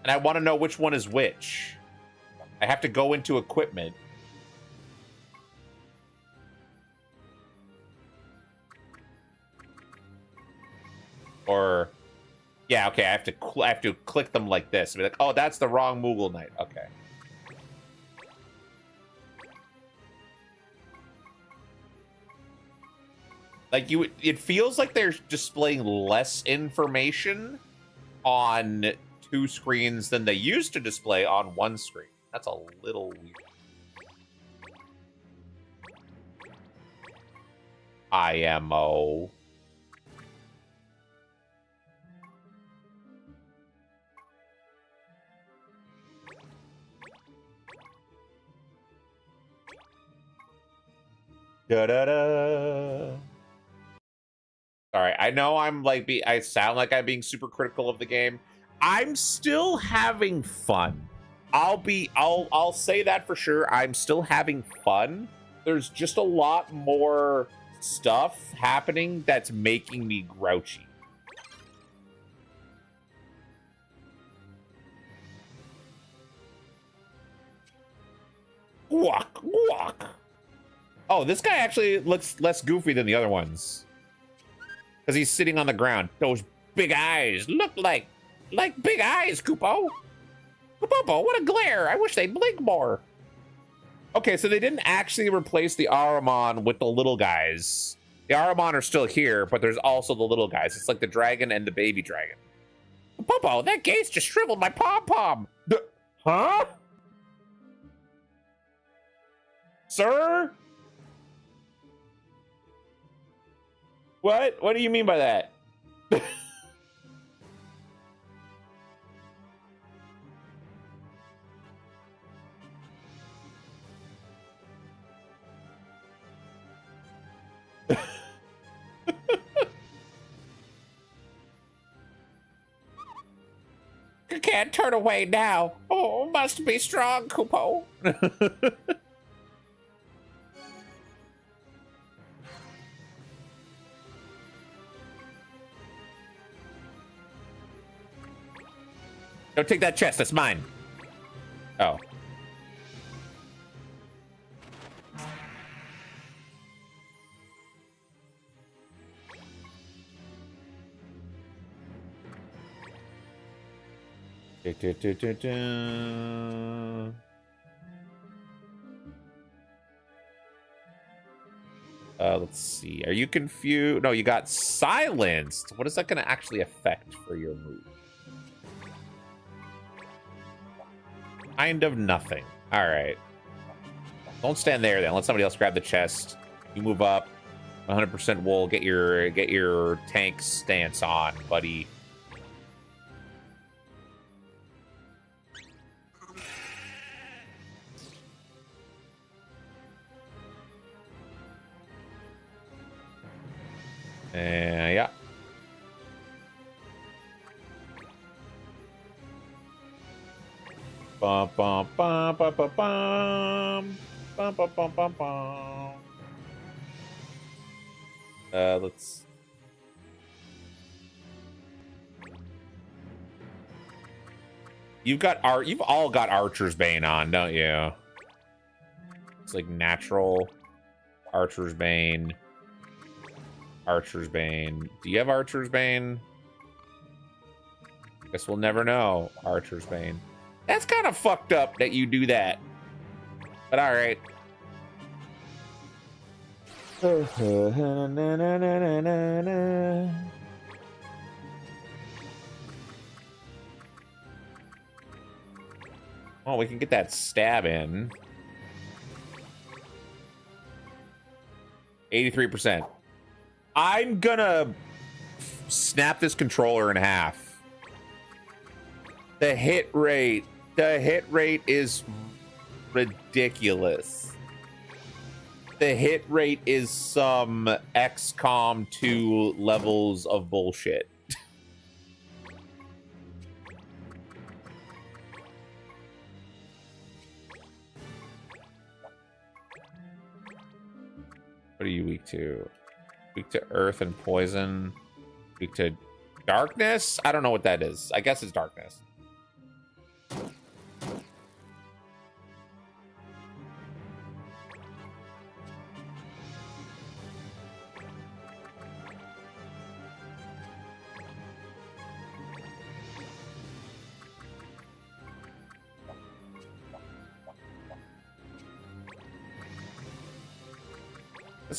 And I want to know which one is which. I have to go into equipment. Or, yeah, okay. I have to click them like this. And be like, oh, that's the wrong Moogle Knight. Okay. Like it feels like they're displaying less information on 2 screens than they used to display on 1 screen. That's a little weird. IMO. Da-da-da. Sorry, I know I'm like I sound like I'm being super critical of the game. I'm still having fun. I'll say that for sure. I'm still having fun. There's just a lot more stuff happening that's making me grouchy. Walk, walk. Oh, this guy actually looks less goofy than the other ones. Because he's sitting on the ground. Those big eyes look like big eyes, Koopo. Koopo, what a glare. I wish they'd blink more. Okay, so they didn't actually replace the Aramon with the little guys. The Aramon are still here, but there's also the little guys. It's like the dragon and the baby dragon. Popo, that gaze just shriveled my pom-pom. Huh? Sir? What? What do you mean by that? I can't turn away now. Oh, must be strong, Kupo. Don't take that chest. That's mine. Oh. Let's see. Are you confused? No, you got silenced. What is that going to actually affect for your move? Kind of nothing. All right. Don't stand there then. Let somebody else grab the chest. You move up. 100% wool. Get your tank stance on, buddy. Yeah. Bum bum bum bum bum bum bum bum bum bum bum. Let's. You've all got Archer's Bane on, don't you? It's like natural Archer's Bane. Archer's Bane. Do you have Archer's Bane? Guess we'll never know. Archer's Bane. That's kind of fucked up that you do that. But all right. Oh, we can get that stab in. 83%. I'm gonna snap this controller in half. The hit rate is ridiculous. The hit rate is some XCOM 2 levels of bullshit. What are you weak to? Weak to earth and poison. Weak to darkness? I don't know what that is. I guess it's darkness.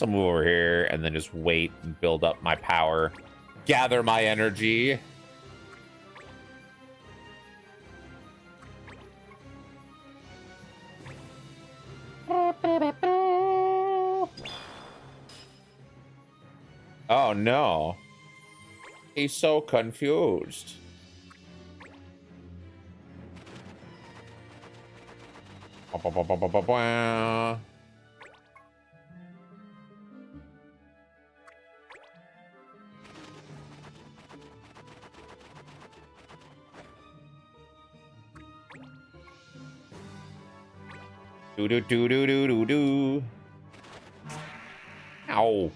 I'll move over here and then just wait and build up my power. Gather my energy. Oh no. He's so confused. Do do do do do do do. Ow.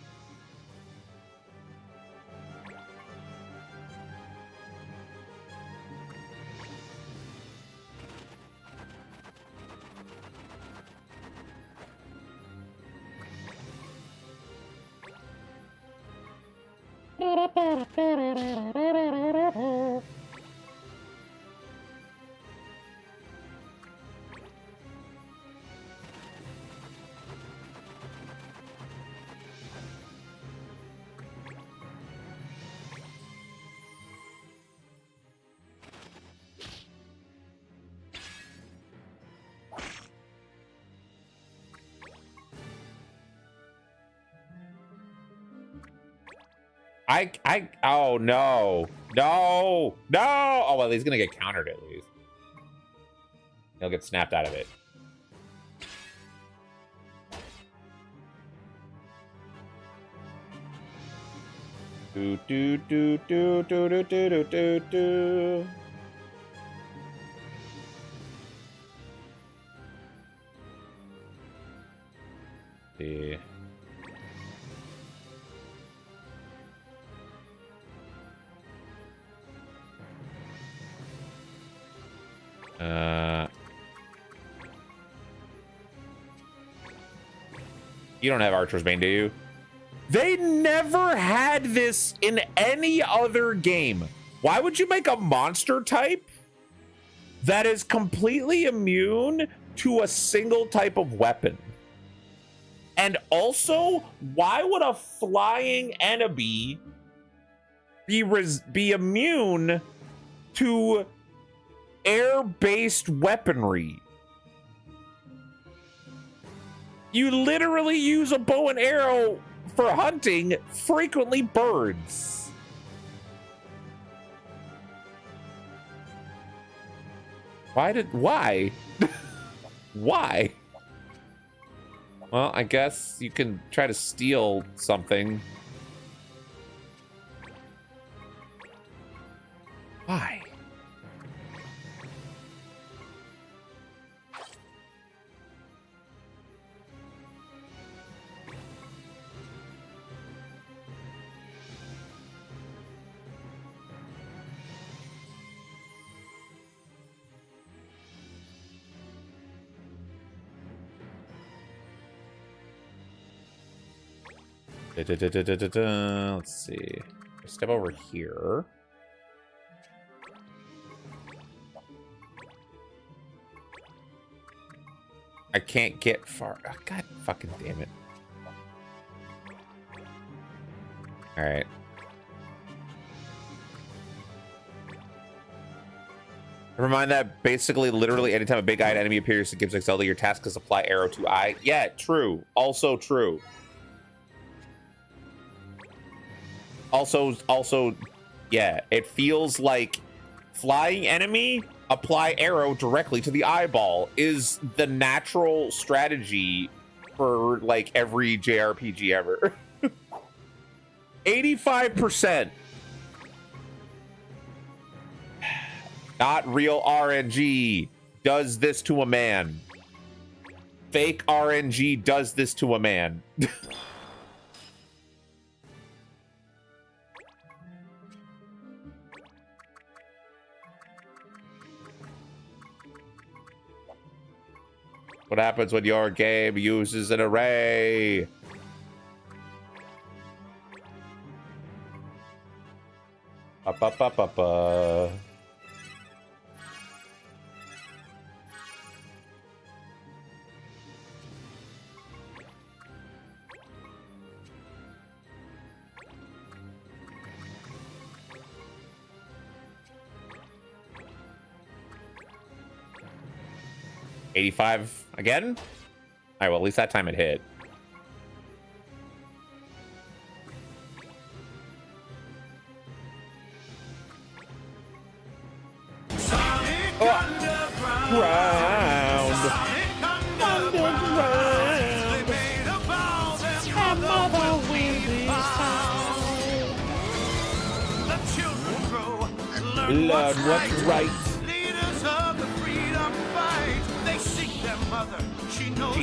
Oh no. No. No. Oh, well, he's gonna get countered at least. He'll get snapped out of it. Do do do do do do do do do. see. You don't have Archer's Bane, do you? They never had this in any other game. Why would you make a monster type that is completely immune to a single type of weapon? And also, why would a flying enemy be immune to air-based weaponry? You literally use a bow and arrow for hunting, frequently birds. Why? Why? Well, I guess you can try to steal something. Why? Let's see. Step over here. I can't get far. Oh, God fucking damn it. All right. Remind that basically, literally, anytime a big-eyed enemy appears, it gives Zelda your task is apply arrow to eye. Yeah, true. Also true. Also, yeah, it feels like flying enemy, apply arrow directly to the eyeball is the natural strategy for like every JRPG ever. 85%. Not real RNG does this to a man. Fake RNG does this to a man. What happens when your game uses an array? Up. 85 again? All right, well, at least that time it hit. Learn what's right. Leaders of the freedom fight, they seek their mother. She knows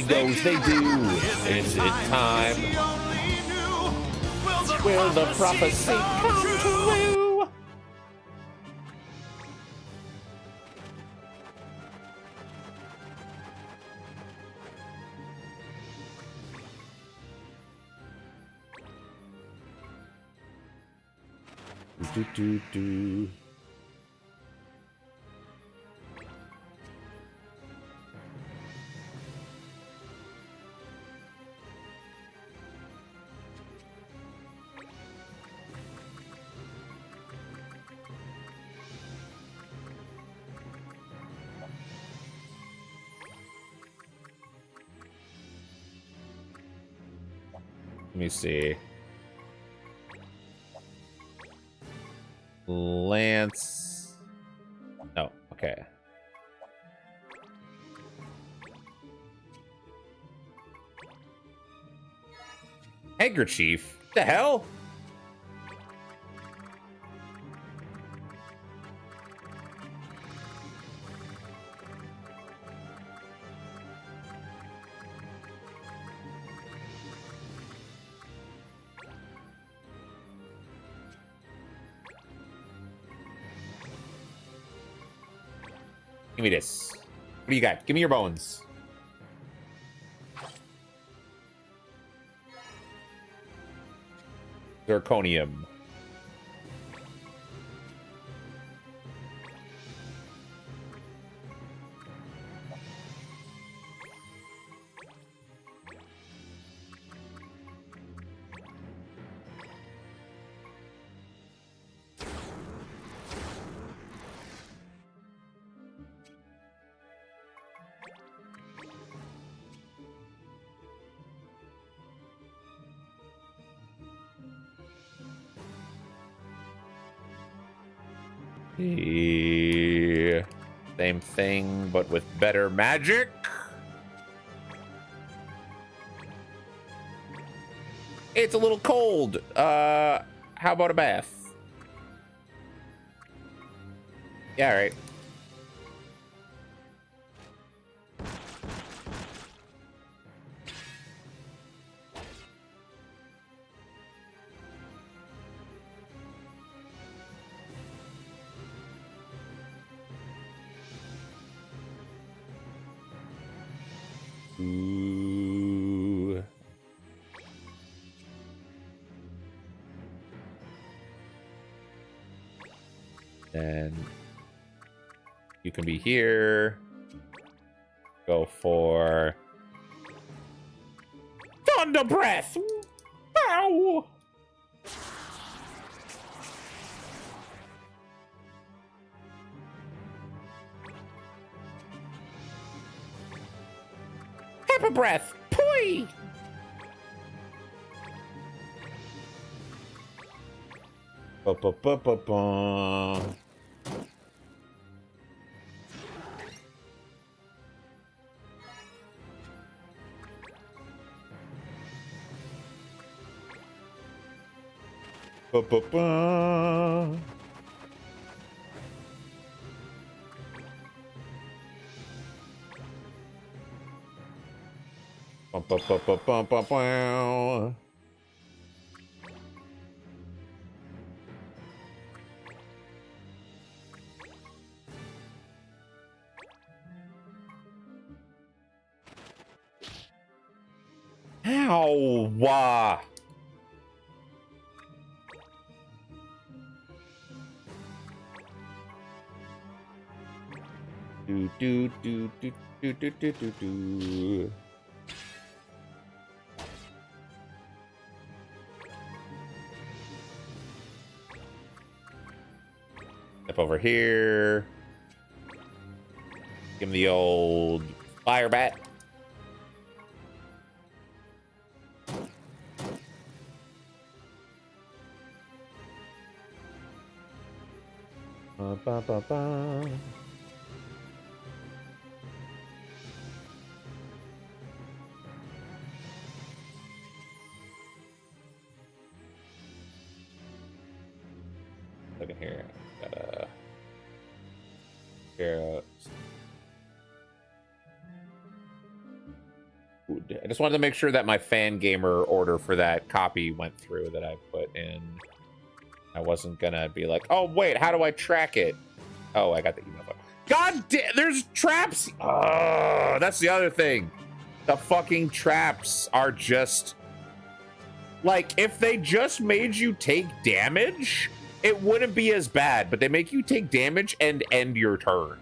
they do. Is it time? Will the prophecy come true? Do. Let me see. Lance. No, okay. Handkerchief? The hell? Give me this. What do you got? Give me your bones. Zirconium. Same thing, but with better magic. It's a little cold. How about a bath? Yeah, all right. Ooh. Then you can be here. Go for Thunder Breath. Ow! Pepper Breath. Poi! Ba-ba-ba-ba-ba. Ba-ba-ba. Ba-ba-ba-ba-ba-ba. Ow! Wah. Do do do do do do do do do. Step over here. Give him the old fire bat. Ba ba ba ba. Look at here. Gotta figure out. I just wanted to make sure that my fan gamer order for that copy went through that I put in. I wasn't gonna be like, oh wait, how do I track it? Oh, I got the email. God damn, there's traps. Oh, that's the other thing. The fucking traps are just like, if they just made you take damage, it wouldn't be as bad, but they make you take damage and end your turn.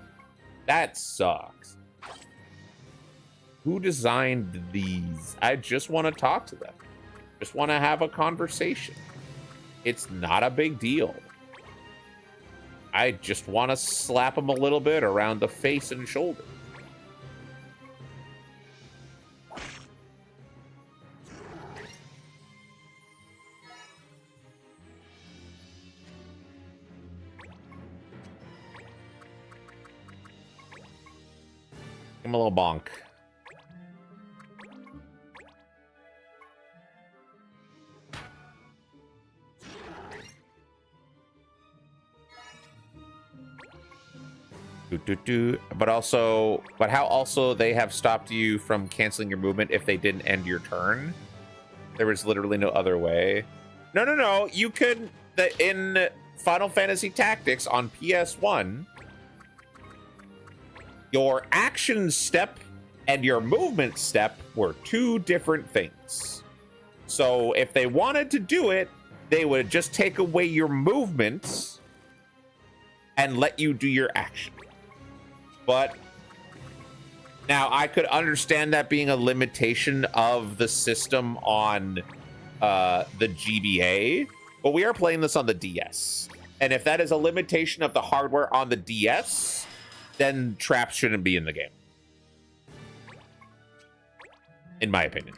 That sucks. Who designed these? I just want to talk to them. Just want to have a conversation. It's not a big deal. I just want to slap them a little bit around the face and shoulder. Give him a little bonk. But how also they have stopped you from canceling your movement if they didn't end your turn? There was literally no other way. No. You could, in Final Fantasy Tactics on PS1, Your action step and your movement step were two different things. So if they wanted to do it, they would just take away your movement and let you do your action. But now I could understand that being a limitation of the system on the GBA, but we are playing this on the DS. And if that is a limitation of the hardware on the DS, then traps shouldn't be in the game. In my opinion.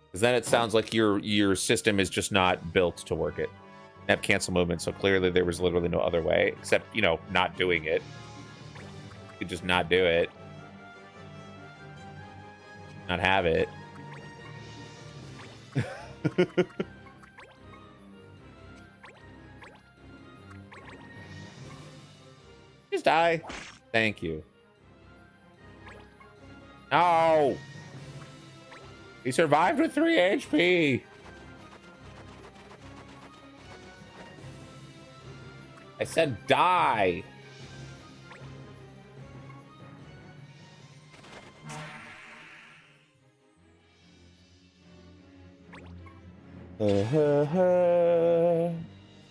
Because then it sounds like your system is just not built to work it. Have cancel movement, so clearly there was literally no other way except, you know, not doing it. You could just not do it. Not have it. Just die. Thank you. No! He survived with 3 HP! I said die!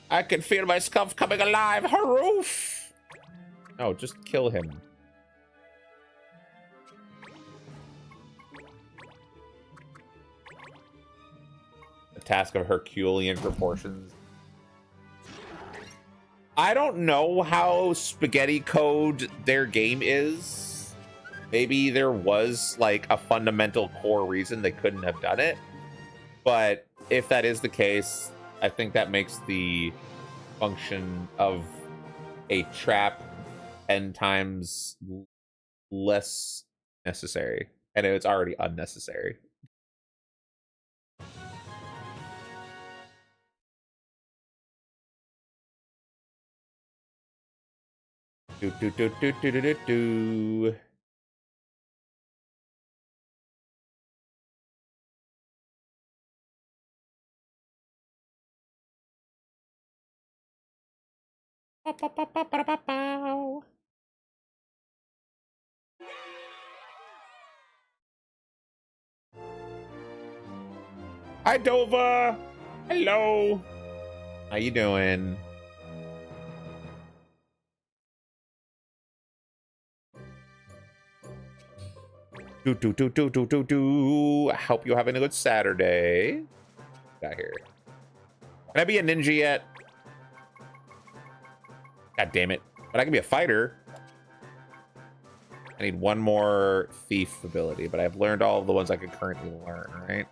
I can feel my scuff coming alive! Haroof! No, just kill him. A task of Herculean proportions. I don't know how spaghetti code their game is. Maybe there was like a fundamental core reason they couldn't have done it. But if that is the case, I think that makes the function of a trap 10 times less necessary. And it's already unnecessary. Do do do do do do do do. Hi, Dova. Hello. How you doing? Do do do do do do do. I hope you're having a good Saturday. Got here. Can I be a ninja yet? God damn it. But I can be a fighter. I need one more thief ability, but I've learned all of the ones I could currently learn, right?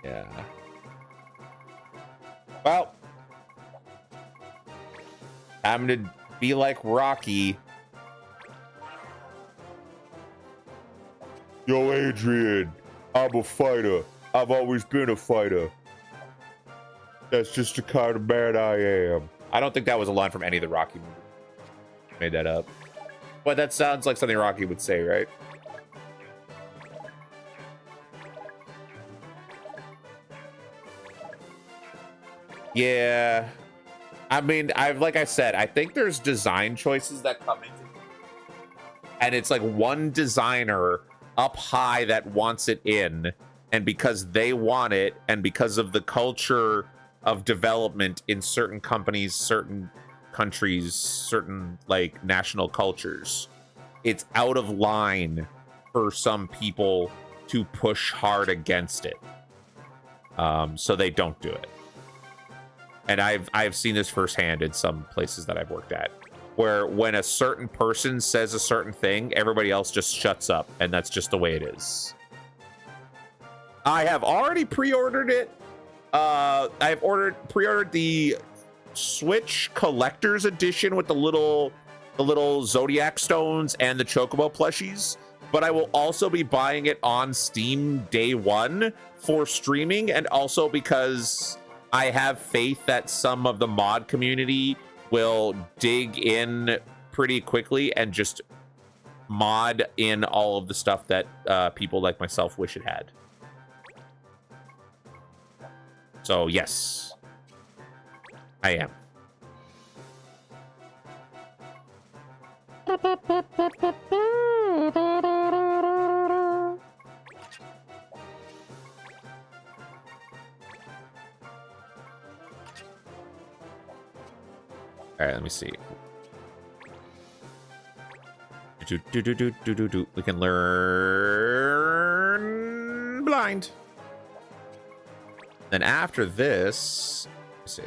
Yeah. Well. I'm gonna be like Rocky. Yo, Adrian, I'm a fighter. I've always been a fighter. That's just the kind of man I am. I don't think that was a line from any of the Rocky movies. Made that up. But that sounds like something Rocky would say, right? Yeah. I mean, like I said, I think there's design choices that come into it. And it's like one designer up high that wants it in, and because they want it, and because of the culture of development in certain companies, certain countries, certain like national cultures, it's out of line for some people to push hard against it. So they don't do it. And I've seen this firsthand in some places that I've worked at, where when a certain person says a certain thing, everybody else just shuts up, and that's just the way it is. I have already pre-ordered it. I've pre-ordered the Switch Collector's Edition with the little Zodiac stones and the Chocobo plushies, but I will also be buying it on Steam day one for streaming, and also because I have faith that some of the mod community will dig in pretty quickly and just mod in all of the stuff that people like myself wish it had. So yes, I am. All right, let me see. We can learn blind. Then after this, let's see.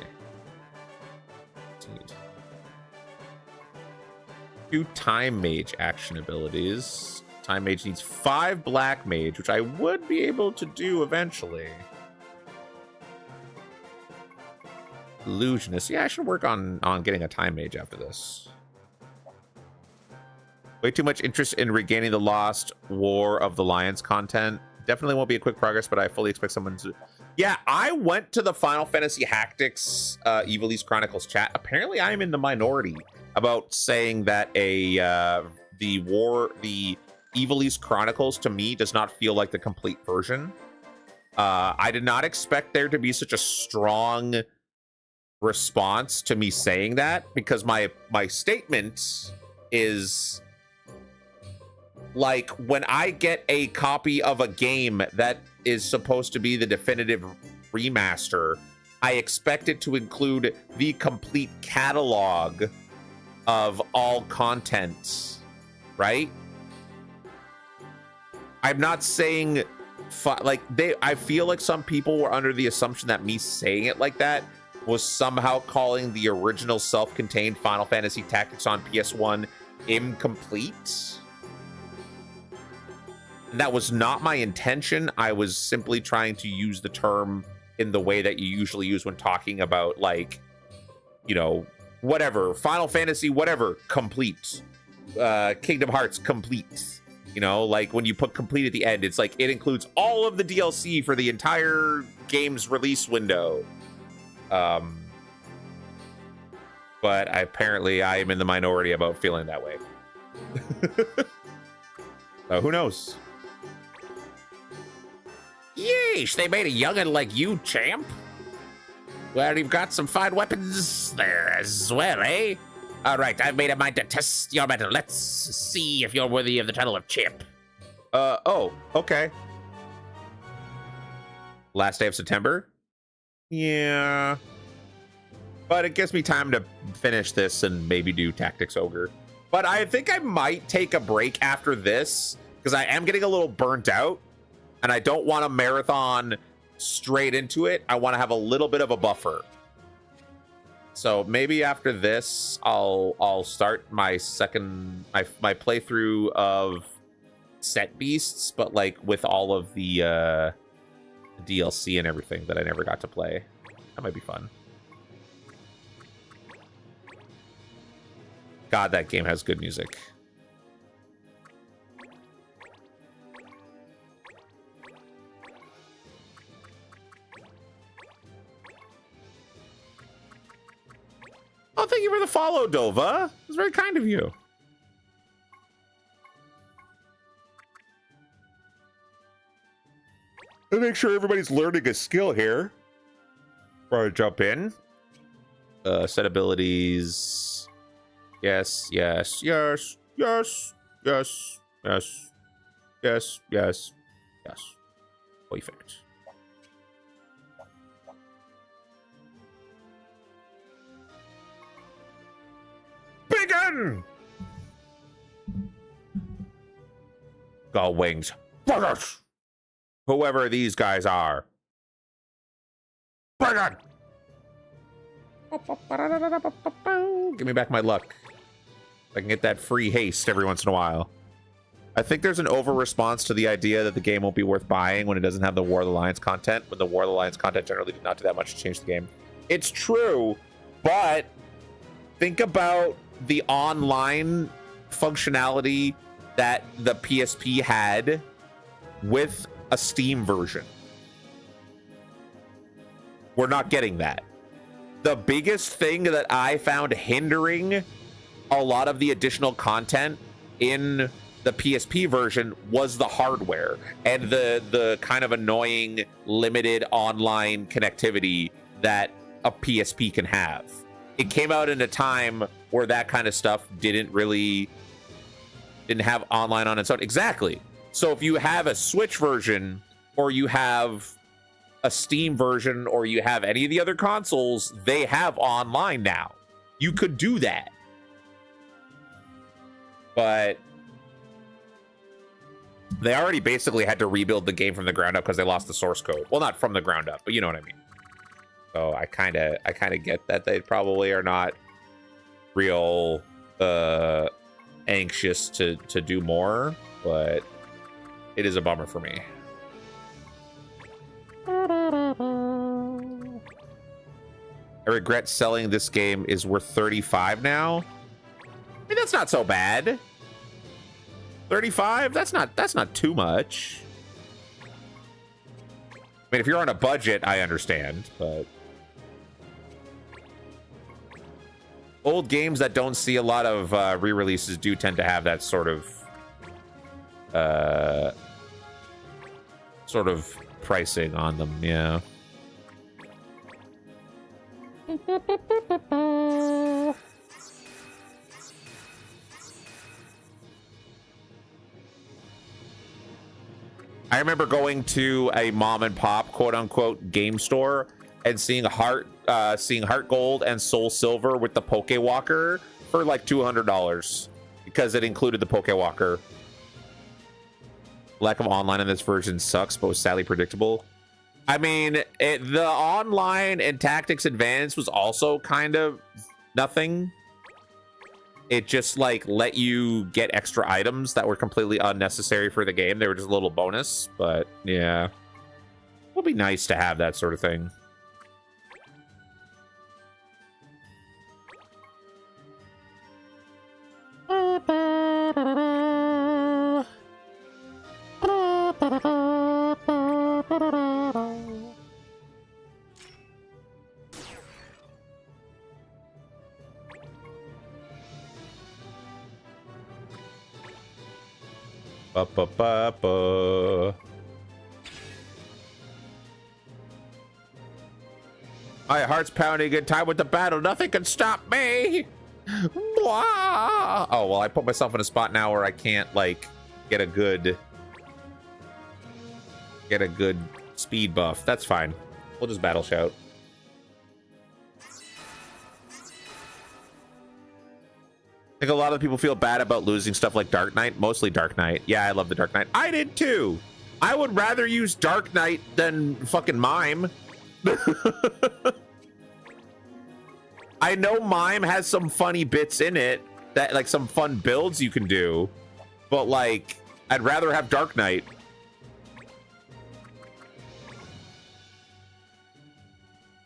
Two time mage action abilities. Time mage needs 5 black mage, which I would be able to do eventually. Illusionist. Yeah, I should work on getting a time mage after this. Way too much interest in regaining the lost War of the Lions content. Definitely won't be a quick progress, but I fully expect someone to... Yeah, I went to the Final Fantasy Tactics Evilise Chronicles chat. Apparently, I am in the minority about saying that the Evilise Chronicles to me does not feel like the complete version. I did not expect there to be such a strong response to me saying that, because my statement is like, when I get a copy of a game that is supposed to be the definitive remaster, I expect it to include the complete catalog of all content, right? I'm not saying I feel like some people were under the assumption that me saying it like that was somehow calling the original self-contained Final Fantasy Tactics on PS1 incomplete. And that was not my intention. I was simply trying to use the term in the way that you usually use when talking about, like, you know, whatever, Final Fantasy, whatever, complete. Kingdom Hearts, complete. You know, like when you put complete at the end, it's like it includes all of the DLC for the entire game's release window. But apparently I am in the minority about feeling that way. Who knows? Yeesh, they made a youngin' like you, champ. Well, you've got some fine weapons there as well, eh? All right, I've made a mind to test your mettle. Let's see if you're worthy of the title of champ. Oh, okay. Last day of September? Yeah. But it gives me time to finish this and maybe do Tactics Ogre. But I think I might take a break after this, because I am getting a little burnt out, and I don't want to marathon straight into it. I want to have a little bit of a buffer. So maybe after this, I'll start my my playthrough of Set Beasts, but like with all of the DLC and everything that I never got to play. That might be fun. God, that game has good music. Oh, thank you for the follow, Dova. It's very kind of you. Let's make sure everybody's learning a skill here before I jump in. Set abilities. Yes, yes, yes, yes, yes, yes, yes, yes, yes. Perfect. Begin! Gull wings. Buggers! Whoever these guys are. Begin! Give me back my luck. I can get that free haste every once in a while. I think there's an over response to the idea that the game won't be worth buying when it doesn't have the War of the Lions content, when the War of the Lions content generally did not do that much to change the game. It's true, but think about the online functionality that the PSP had with a Steam version. We're not getting that. The biggest thing that I found hindering a lot of the additional content in the PSP version was the hardware and the kind of annoying limited online connectivity that a PSP can have. It came out in a time where that kind of stuff didn't have online on its own. Exactly. So if you have a Switch version, or you have a Steam version, or you have any of the other consoles, they have online now. You could do that. But they already basically had to rebuild the game from the ground up because they lost the source code. Well, not from the ground up, but you know what I mean. So I kind of get that they probably are not real anxious to do more, but it is a bummer for me. I regret selling this game is worth 35 now. I mean, that's not so bad. 35? That's not too much. I mean, if you're on a budget, I understand, but old games that don't see a lot of re-releases do tend to have that sort of pricing on them, yeah. I remember going to a mom and pop quote unquote game store and seeing Heart Gold and Soul Silver with the Poke Walker for like $200 because it included the Poke Walker. Lack of online in this version sucks, but was sadly predictable. I mean, the online in Tactics Advance was also kind of nothing. It just like let you get extra items that were completely unnecessary for the game. They were just a little bonus, but yeah. It would be nice to have that sort of thing. Ba-ba-ba-ba. My heart's pounding. Good time with the battle. Nothing can stop me. Blah. Oh well, I put myself in a spot now where I can't like get a good speed buff. That's fine. We'll just battle shout. I think a lot of people feel bad about losing stuff like Dark Knight, mostly Dark Knight. Yeah, I love the Dark Knight. I did too. I would rather use Dark Knight than fucking Mime. I know Mime has some funny bits in it, that like some fun builds you can do, but like I'd rather have Dark Knight.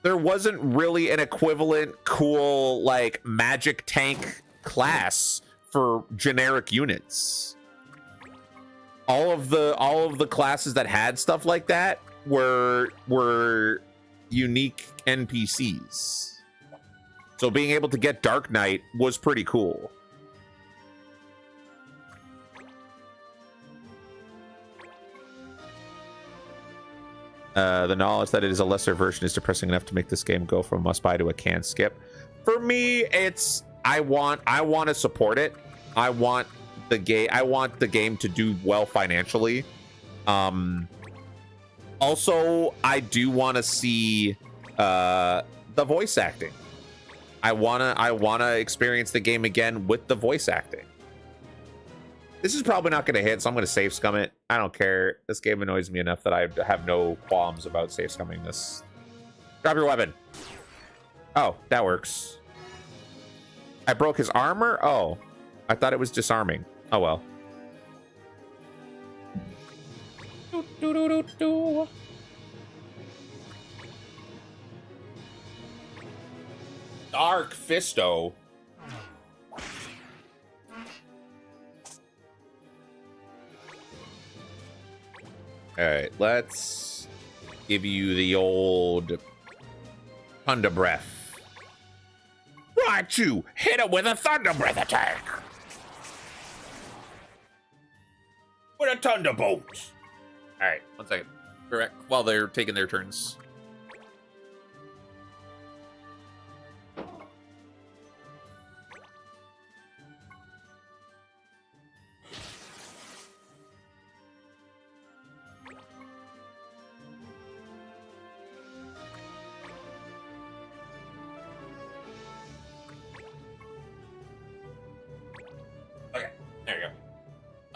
There wasn't really an equivalent cool like magic tank class for generic units. All of the classes that had stuff like that were unique NPCs. So being able to get Dark Knight was pretty cool. The knowledge that it is a lesser version is depressing enough to make this game go from must buy to a can skip. For me, it's I want to support it. I want the game to do well financially. Also, I do want to see the voice acting. I wanna experience the game again with the voice acting. This is probably not gonna hit, so I'm gonna save scum it. I don't care. This game annoys me enough that I have no qualms about save scumming this. Drop your weapon. Oh, that works. I broke his armor? Oh, I thought it was disarming. Oh well. Dark Fisto. All right, let's give you the old Thunder Breath. Right, you hit it with a Thunder Breath attack. With a Thunderbolt. All right, 1 second. Correct. While they're taking their turns.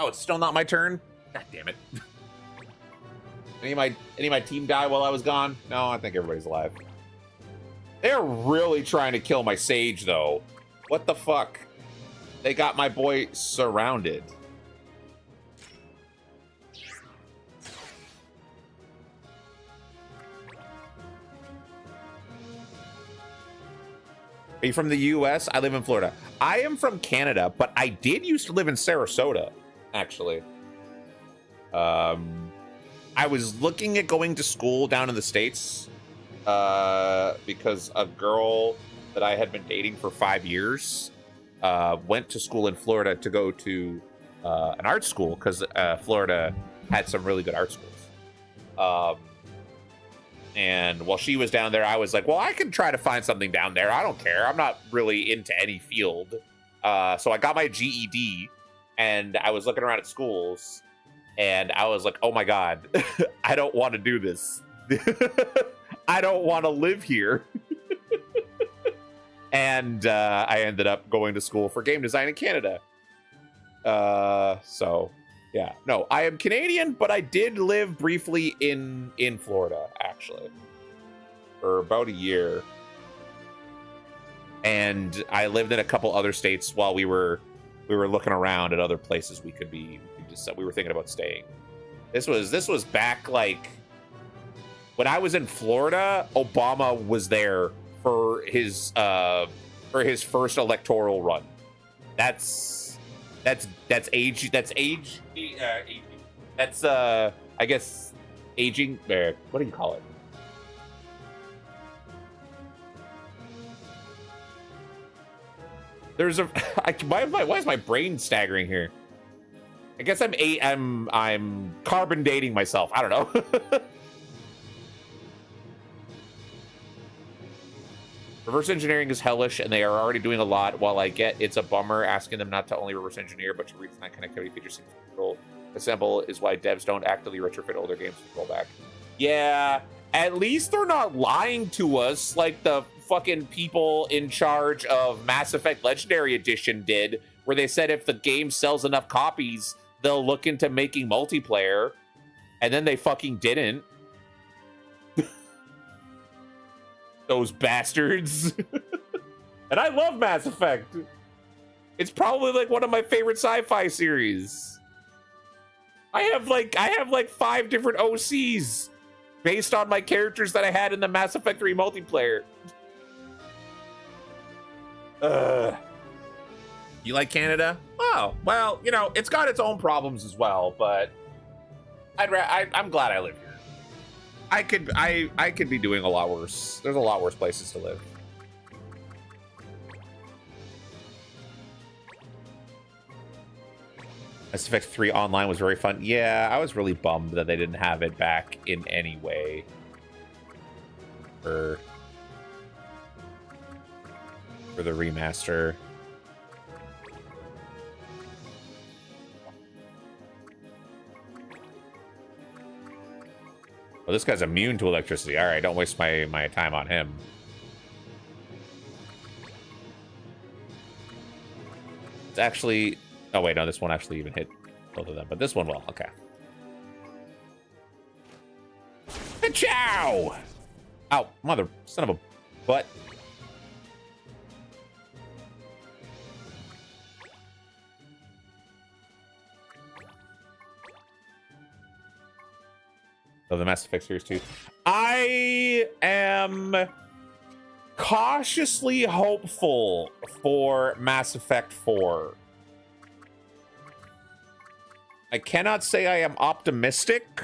Oh, it's still not my turn? God damn it. Any of my team die while I was gone? No, I think everybody's alive. They're really trying to kill my Sage, though. What the fuck? They got my boy surrounded. Are you from the US? I live in Florida. I am from Canada, but I did used to live in Sarasota, actually. I was looking at going to school down in the States because a girl that I had been dating for 5 years went to school in Florida to go to an art school because Florida had some really good art schools. And while she was down there, I was like, well, I can try to find something down there. I don't care. I'm not really into any field. So I got my GED and I was looking around at schools and I was like, oh my God, I don't want to do this. I don't want to live here. And I ended up going to school for game design in Canada. So yeah, no, I am Canadian, but I did live briefly in Florida, actually, for about a year. And I lived in a couple other states while we were looking around at other places we could be. We were thinking about staying. This was back like when I was in Florida. Obama was there for his first electoral run. That's age. That's age. That's I guess aging. What do you call it? There's a. Why is my brain staggering here? I guess I'm carbon dating myself. I don't know. Reverse engineering is hellish, and they are already doing a lot. While I get it's a bummer asking them not to only reverse engineer, but to redesign connectivity features seems control. Assemble is why devs don't actively retrofit older games to roll back. Yeah, at least they're not lying to us like the fucking people in charge of Mass Effect Legendary Edition did, where they said if the game sells enough copies, they'll look into making multiplayer, and then they fucking didn't. Those bastards. And I love Mass Effect. It's probably like one of my favorite sci-fi series. I have like 5 different OCs based on my characters that I had in the Mass Effect 3 multiplayer. You like Canada? Oh, well, you know, it's got its own problems as well, but I'm glad I live here. I could be doing a lot worse. There's a lot worse places to live. Mass Effect 3 online was very fun. Yeah, I was really bummed that they didn't have it back in any way. For the remaster. Well, this guy's immune to electricity. All right, don't waste my time on him. It's actually... Oh, wait, no, this won't actually even hit both of them, but this one will. Okay. Chow! Ow, mother, son of a butt. Of the Mass Effect series 2. I am cautiously hopeful for Mass Effect 4. I cannot say I am optimistic.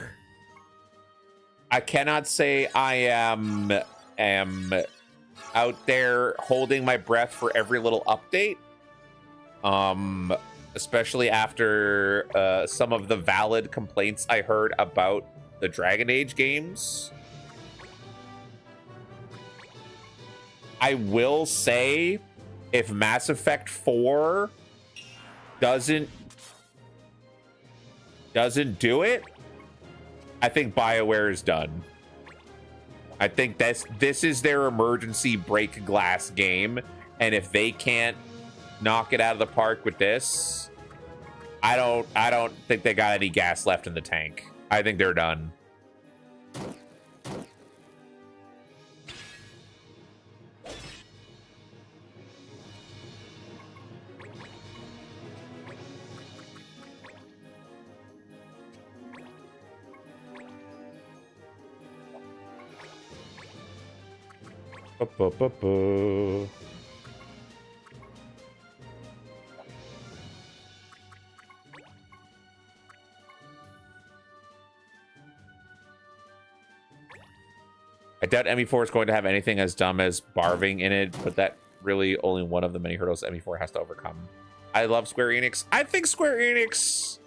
I cannot say I am out there holding my breath for every little update. Especially after some of the valid complaints I heard about the Dragon Age games. I will say, if Mass Effect 4 doesn't do it, I think BioWare is done. I think this is their emergency break glass game, and if they can't knock it out of the park with this, I don't think they got any gas left in the tank. I think they're done. I doubt ME4 is going to have anything as dumb as barving in it, but that really only one of the many hurdles ME4 has to overcome. I love Square Enix. I think Square Enix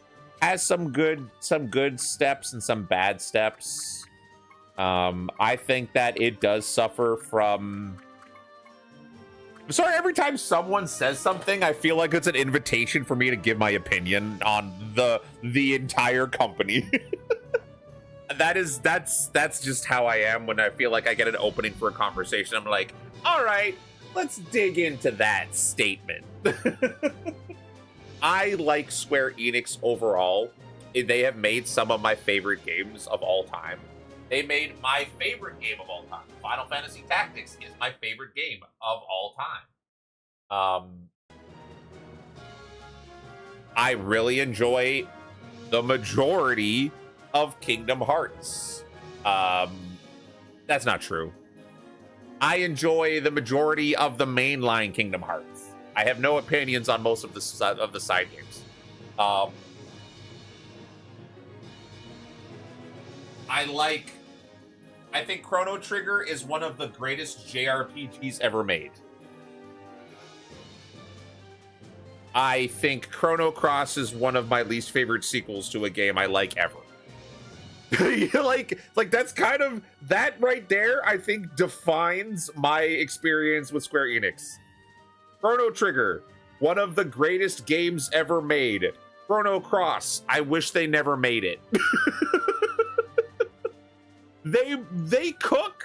has some good steps and some bad steps. I think that it does suffer from... I'm sorry, every time someone says something, I feel like it's an invitation for me to give my opinion on the entire company. That's just how I am when I feel like I get an opening for a conversation. I'm like, all right, let's dig into that statement. I like Square Enix overall. They have made some of my favorite games of all time. They made my favorite game of all time. Final Fantasy Tactics is my favorite game of all time. I really enjoy the majority of Kingdom Hearts. That's not true. I enjoy the majority of the mainline Kingdom Hearts. I have no opinions on most of the side games. I think Chrono Trigger is one of the greatest JRPGs ever made. I think Chrono Cross is one of my least favorite sequels to a game I like ever. like that's kind of that right there, I think defines my experience with Square Enix. Chrono Trigger, one of the greatest games ever made. Chrono Cross, I wish they never made it. They cook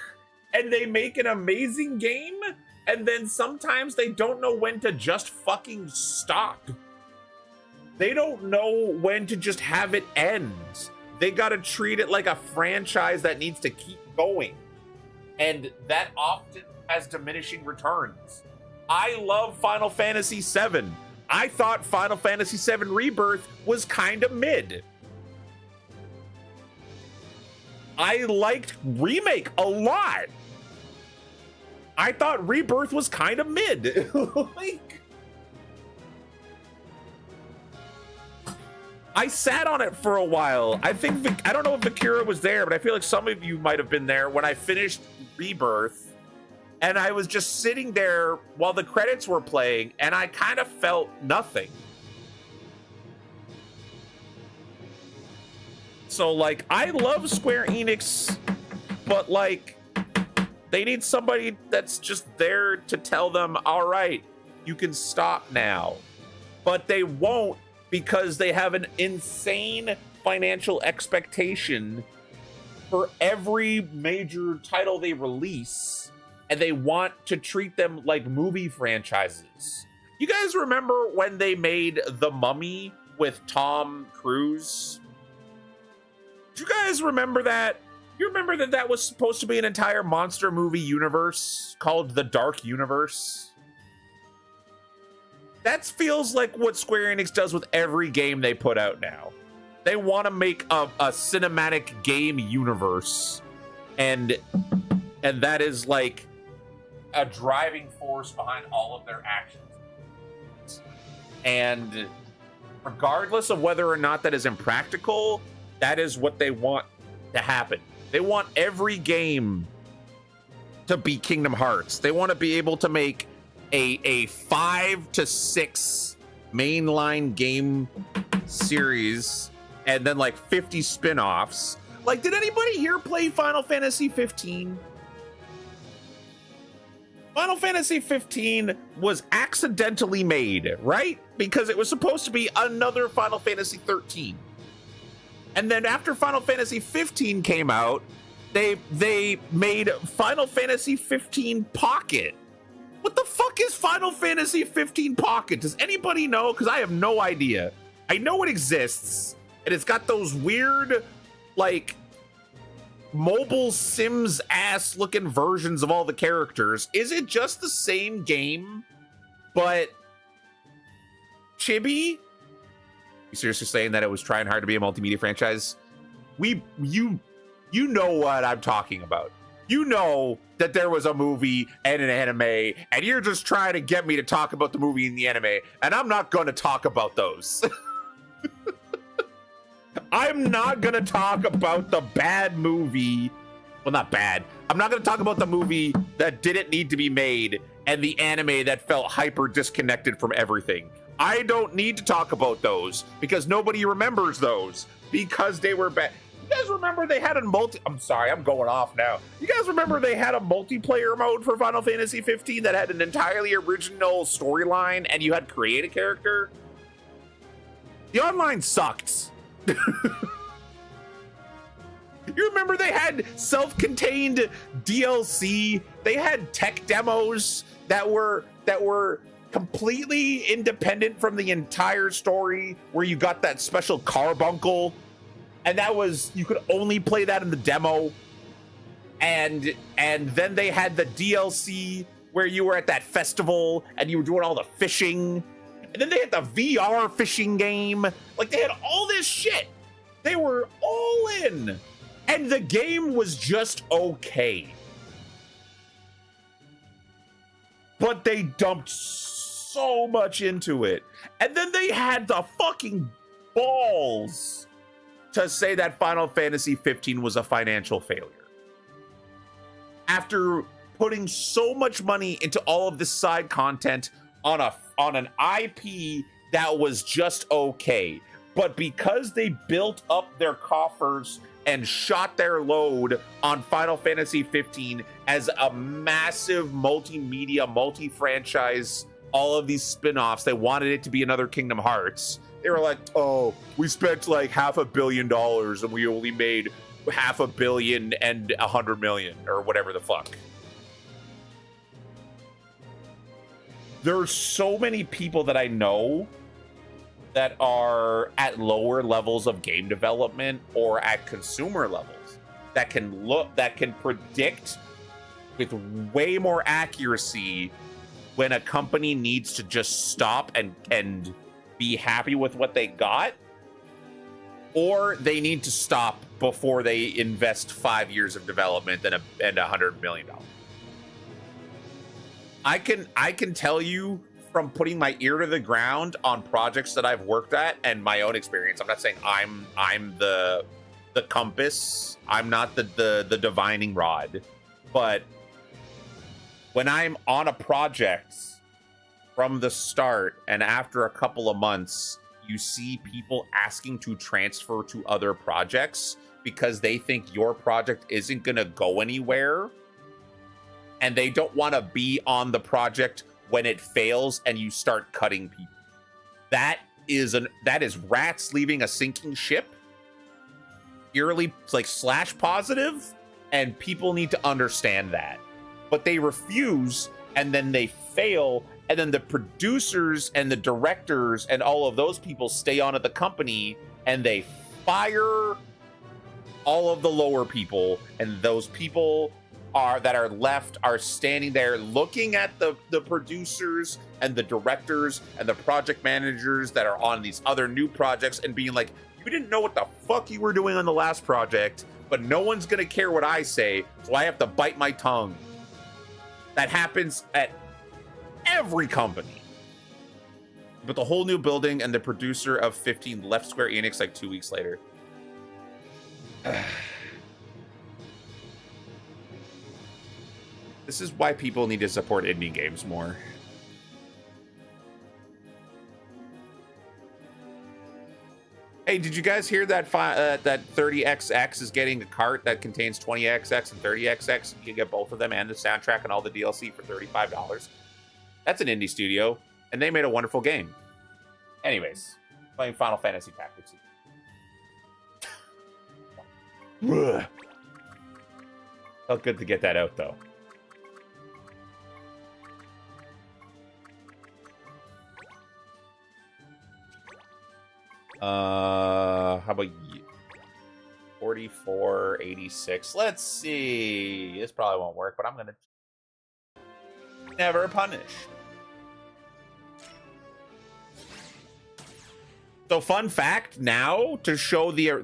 and they make an amazing game, and then sometimes they don't know when to just fucking stop. They don't know when to just have it end. They gotta treat it like a franchise that needs to keep going. And that often has diminishing returns. I love Final Fantasy VII. I thought Final Fantasy VII Rebirth was kind of mid. I liked Remake a lot. I thought Rebirth was kind of mid. I sat on it for a while. I don't know if Akira was there, but I feel like some of you might have been there when I finished Rebirth, and I was just sitting there while the credits were playing, and I kind of felt nothing. So, like, I love Square Enix, but, like, they need somebody that's just there to tell them, all right, you can stop now. But they won't, because they have an insane financial expectation for every major title they release, and they want to treat them like movie franchises. You guys remember when they made The Mummy with Tom Cruise? Do you guys remember that? You remember that that was supposed to be an entire monster movie universe called the Dark Universe? That feels like what Square Enix does with every game they put out now. They want to make a cinematic game universe, and that is like a driving force behind all of their actions. And regardless of whether or not that is impractical, that is what they want to happen. They want every game to be Kingdom Hearts. They want to be able to make a 5 to 6 mainline game series and then like 50 spin-offs. Like, did anybody here play Final Fantasy 15? Final Fantasy 15 was accidentally made, right? Because it was supposed to be another Final Fantasy 13. And then after Final Fantasy 15 came out, they made Final Fantasy 15 Pocket. What the fuck is Final Fantasy 15 Pocket? Does anybody know? Because I have no idea. I know it exists, and it's got those weird, like, mobile Sims ass looking versions of all the characters. Is it just the same game, but chibi? You seriously saying that it was trying hard to be a multimedia franchise? You know what I'm talking about. You know that there was a movie and an anime, and you're just trying to get me to talk about the movie and the anime, and I'm not going to talk about those. I'm not going to talk about the bad movie. Well, not bad. I'm not going to talk about the movie that didn't need to be made and the anime that felt hyper disconnected from everything. I don't need to talk about those because nobody remembers those because they were bad. You guys remember they had a I'm sorry, I'm going off now. You guys remember they had a multiplayer mode for Final Fantasy 15 that had an entirely original storyline and you had to create a character? The online sucked. You remember they had self-contained DLC? They had tech demos that were completely independent from the entire story, where you got that special carbuncle, and that was, you could only play that in the demo. And then they had the DLC where you were at that festival and you were doing all the fishing. And then they had the VR fishing game. Like, they had all this shit. They were all in. And the game was just okay. But they dumped so much into it. And then they had the fucking balls to say that Final Fantasy 15 was a financial failure. After putting so much money into all of this side content on an IP that was just okay. But because they built up their coffers and shot their load on Final Fantasy 15 as a massive multimedia, multi-franchise, all of these spin-offs, they wanted it to be another Kingdom Hearts. They were like, oh, we spent like $500 million and we only made $500 million and $100 million or whatever the fuck. There's so many people that I know that are at lower levels of game development or at consumer levels that can predict with way more accuracy when a company needs to just stop and be happy with what they got, or they need to stop before they invest 5 years of development and $100 million. I can tell you from putting my ear to the ground on projects that I've worked at and my own experience. I'm not saying I'm the compass. I'm not the divining rod, but when I'm on a project from the start and after a couple of months, you see people asking to transfer to other projects because they think your project isn't going to go anywhere and they don't want to be on the project when it fails and you start cutting people. That is rats leaving a sinking ship. Eerily, like, slash positive, and people need to understand that. But they refuse, and then they fail, and then the producers and the directors and all of those people stay on at the company, and they fire all of the lower people, and those people that are left are standing there looking at the producers and the directors and the project managers that are on these other new projects and being like, you didn't know what the fuck you were doing on the last project, but no one's gonna care what I say, so I have to bite my tongue. That happens at every company. But the whole new building and the producer of 15 left Square Enix like 2 weeks later. This is why people need to support indie games more. Hey, did you guys hear that that 30XX is getting a cart that contains 20XX and 30XX? You can get both of them and the soundtrack and all the DLC for $35. That's an indie studio, and they made a wonderful game. Anyways, playing Final Fantasy Tactics. Felt good to get that out, though. How about 44, 86? Let's see. This probably won't work, but I'm gonna never punish. So fun fact now to show the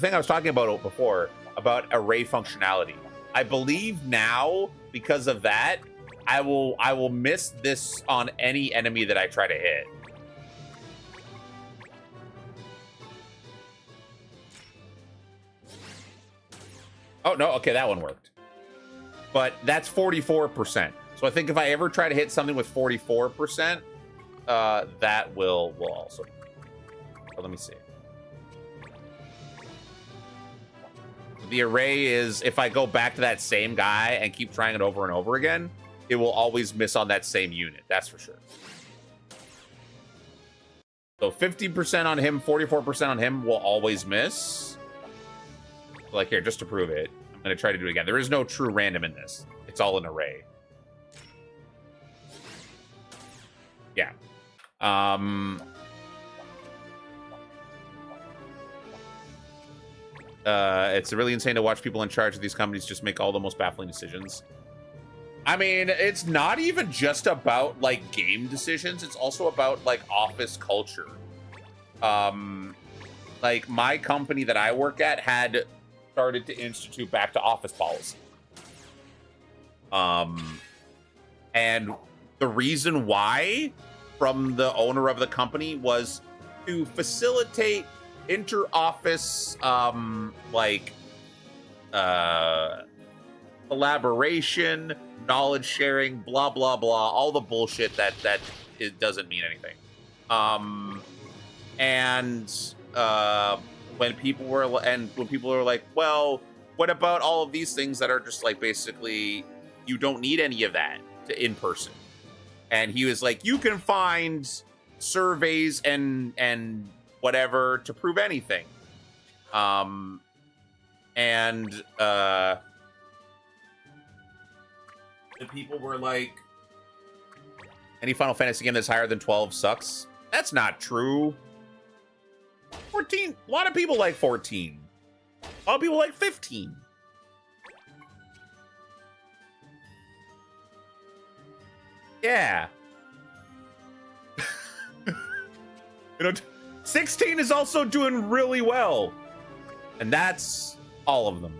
thing I was talking about before about array functionality. I believe now because of that, I will miss this on any enemy that I try to hit. Oh no, okay, that one worked. But that's 44%. So I think if I ever try to hit something with 44%, that will also. Let me see. The array is, if I go back to that same guy and keep trying it over and over again, it will always miss on that same unit. That's for sure. So 50% on him, 44% on him will always miss. Like here, just to prove it, I'm going to try to do it again. There is no true random in this. It's all an array. Yeah. It's really insane to watch people in charge of these companies just make all the most baffling decisions. I mean, it's not even just about like game decisions. It's also about like office culture. Like my company that I work at had started to institute back to office policy. And the reason why from the owner of the company was to facilitate inter-office collaboration, knowledge sharing, blah blah blah, all the bullshit that it doesn't mean anything. When people were like, well, what about all of these things that are just like basically you don't need any of that to in person? And he was like, you can find surveys and whatever to prove anything. The people were like, any Final Fantasy game that's higher than 12 sucks. That's not true. 14, a lot of people like 14. A lot of people like 15. Yeah. 16 is also doing really well. And that's all of them.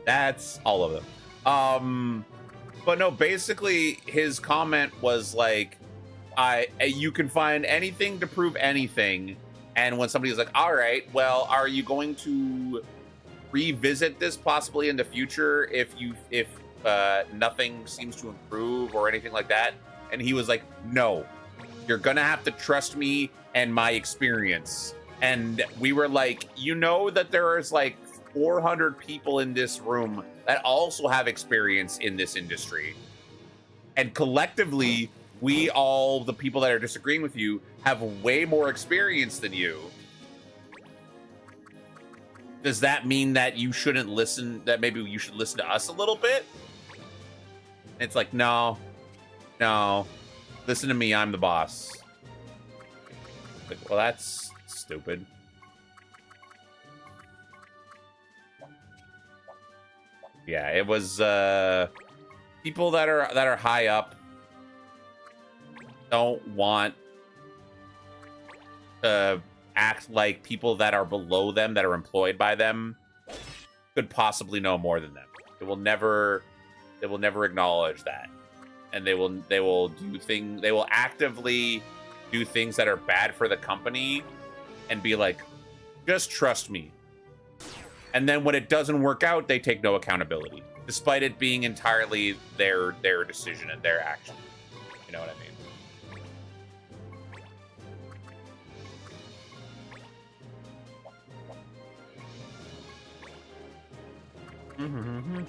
That's all of them. But no, basically his comment was like, you can find anything to prove anything. And when somebody's like, all right, well, are you going to revisit this possibly in the future if nothing seems to improve or anything like that? And he was like, no, you're gonna have to trust me and my experience. And we were like, you know that there is like 400 people in this room that also have experience in this industry. And collectively, we all, the people that are disagreeing with you, have way more experience than you. Does that mean that you shouldn't listen, that maybe you should listen to us a little bit? And it's like, no, listen to me, I'm the boss. Like, well, that's stupid. Yeah, it was people that are high up don't want to act like people that are below them, that are employed by them, could possibly know more than them. They will never acknowledge that. And they will actively do things that are bad for the company and be like, just trust me. And then when it doesn't work out, they take no accountability, despite it being entirely their decision and their action. You know what I mean? Mm-hmm.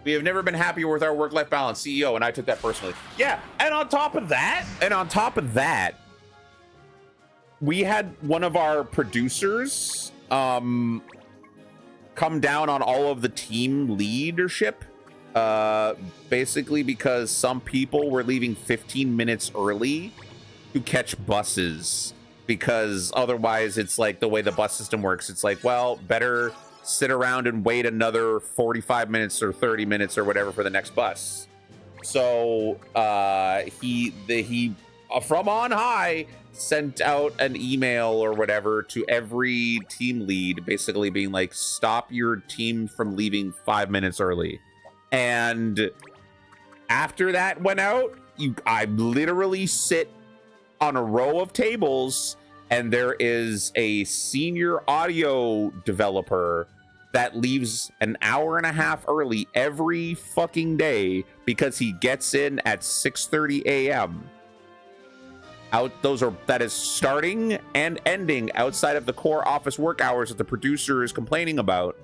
We have never been happier with our work-life balance, CEO, and I took that personally. Yeah, and on top of that, we had one of our producers come down on all of the team leadership Basically because some people were leaving 15 minutes early to catch buses, because otherwise it's like the way the bus system works. It's like, well, better sit around and wait another 45 minutes or 30 minutes or whatever for the next bus. So he from on high sent out an email or whatever to every team lead, basically being like, stop your team from leaving 5 minutes early. And after that went out, I literally sit on a row of tables, and there is a senior audio developer that leaves an hour and a half early every fucking day because he gets in at 6:30 a.m. That is starting and ending outside of the core office work hours that the producer is complaining about.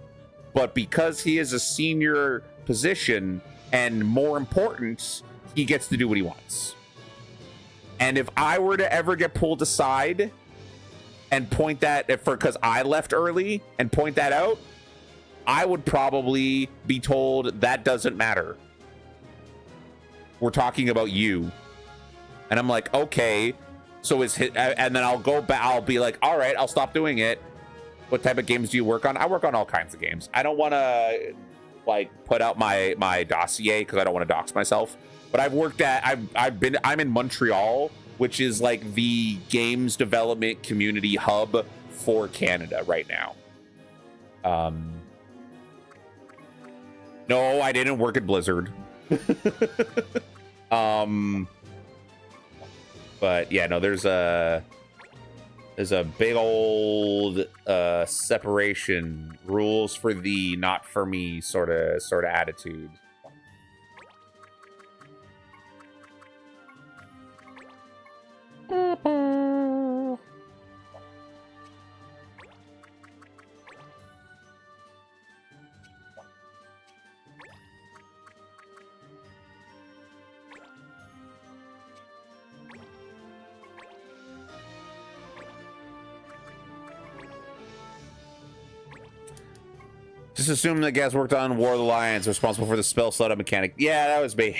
But because he is a senior position, and more important, he gets to do what he wants. And if I were to ever get pulled aside and point that, because I left early, and point that out, I would probably be told that doesn't matter. We're talking about you. And I'm like, okay. So and then I'll go back. I'll be like, all right, I'll stop doing it. What type of games do you work on? I work on all kinds of games. I don't want to like put out my dossier because I don't want to dox myself. But I've worked at, I'm in Montreal, which is like the games development community hub for Canada right now. No, I didn't work at Blizzard. But yeah, no, there's a big old separation, rules for thee, not for me sort of attitude. Just assume that guys worked on War of the Lions, responsible for the spell setup mechanic. Yeah, that was me.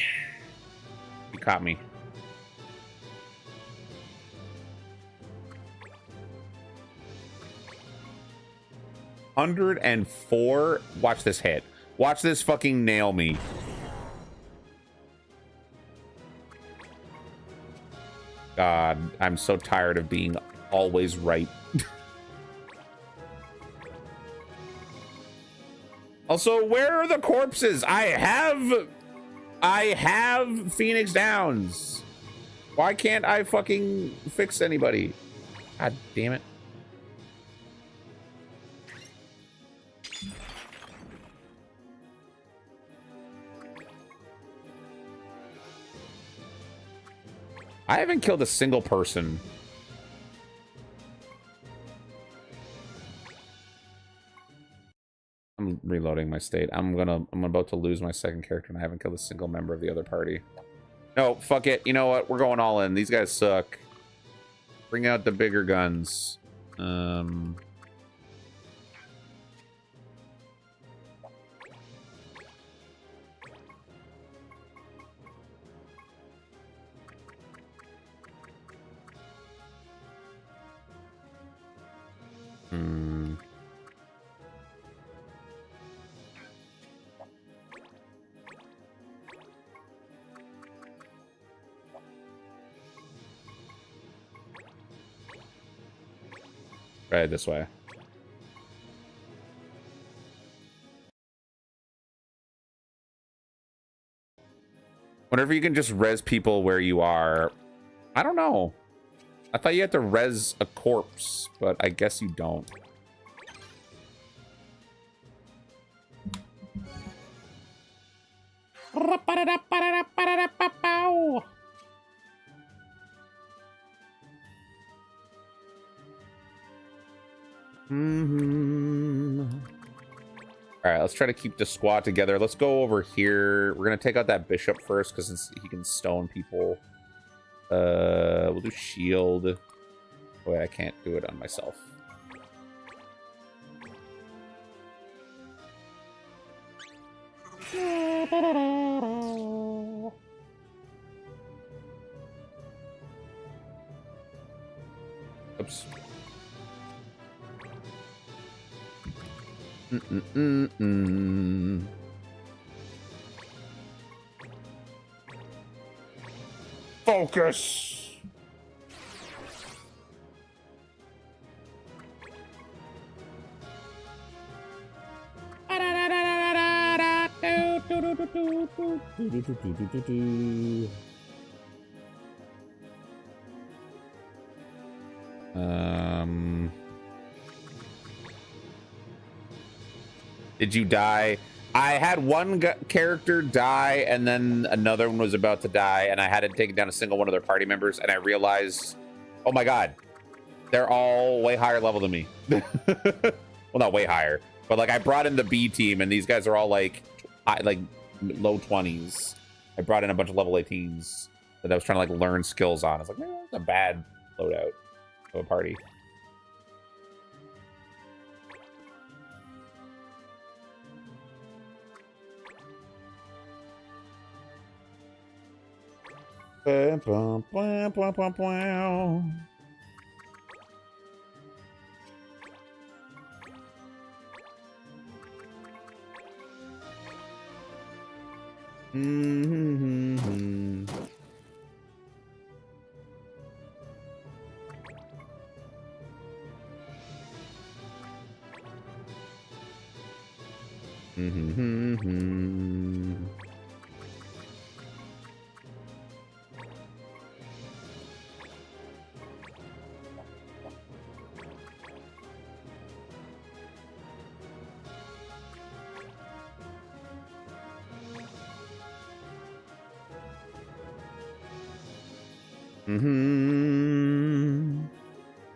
You caught me. $104. Watch this hit. Watch this fucking nail me. God, I'm so tired of being always right. Also, where are the corpses? I have Phoenix Downs. Why can't I fucking fix anybody? God damn it. I haven't killed a single person. I'm reloading my state. I'm about to lose my second character and I haven't killed a single member of the other party. No, fuck it. You know what? We're going all in. These guys suck. Bring out the bigger guns. Right, this way. Wonder if you can just res people where you are. I don't know. I thought you had to res a corpse, but I guess you don't. All right, let's try to keep the squad together. Let's go over here. We're gonna take out that bishop first because he can stone people. We'll do shield. Wait, I can't do it on myself. Oops. Mm-mm-mm-mm. Focus. Did you die? I had one character die, and then another one was about to die, and I hadn't taken down a single one of their party members, and I realized, oh my god, they're all way higher level than me. Well, not way higher, but like I brought in the B team, and these guys are all like low 20s. I brought in a bunch of level 18s that I was trying to like learn skills on. I was like, man, that's a bad loadout of a party.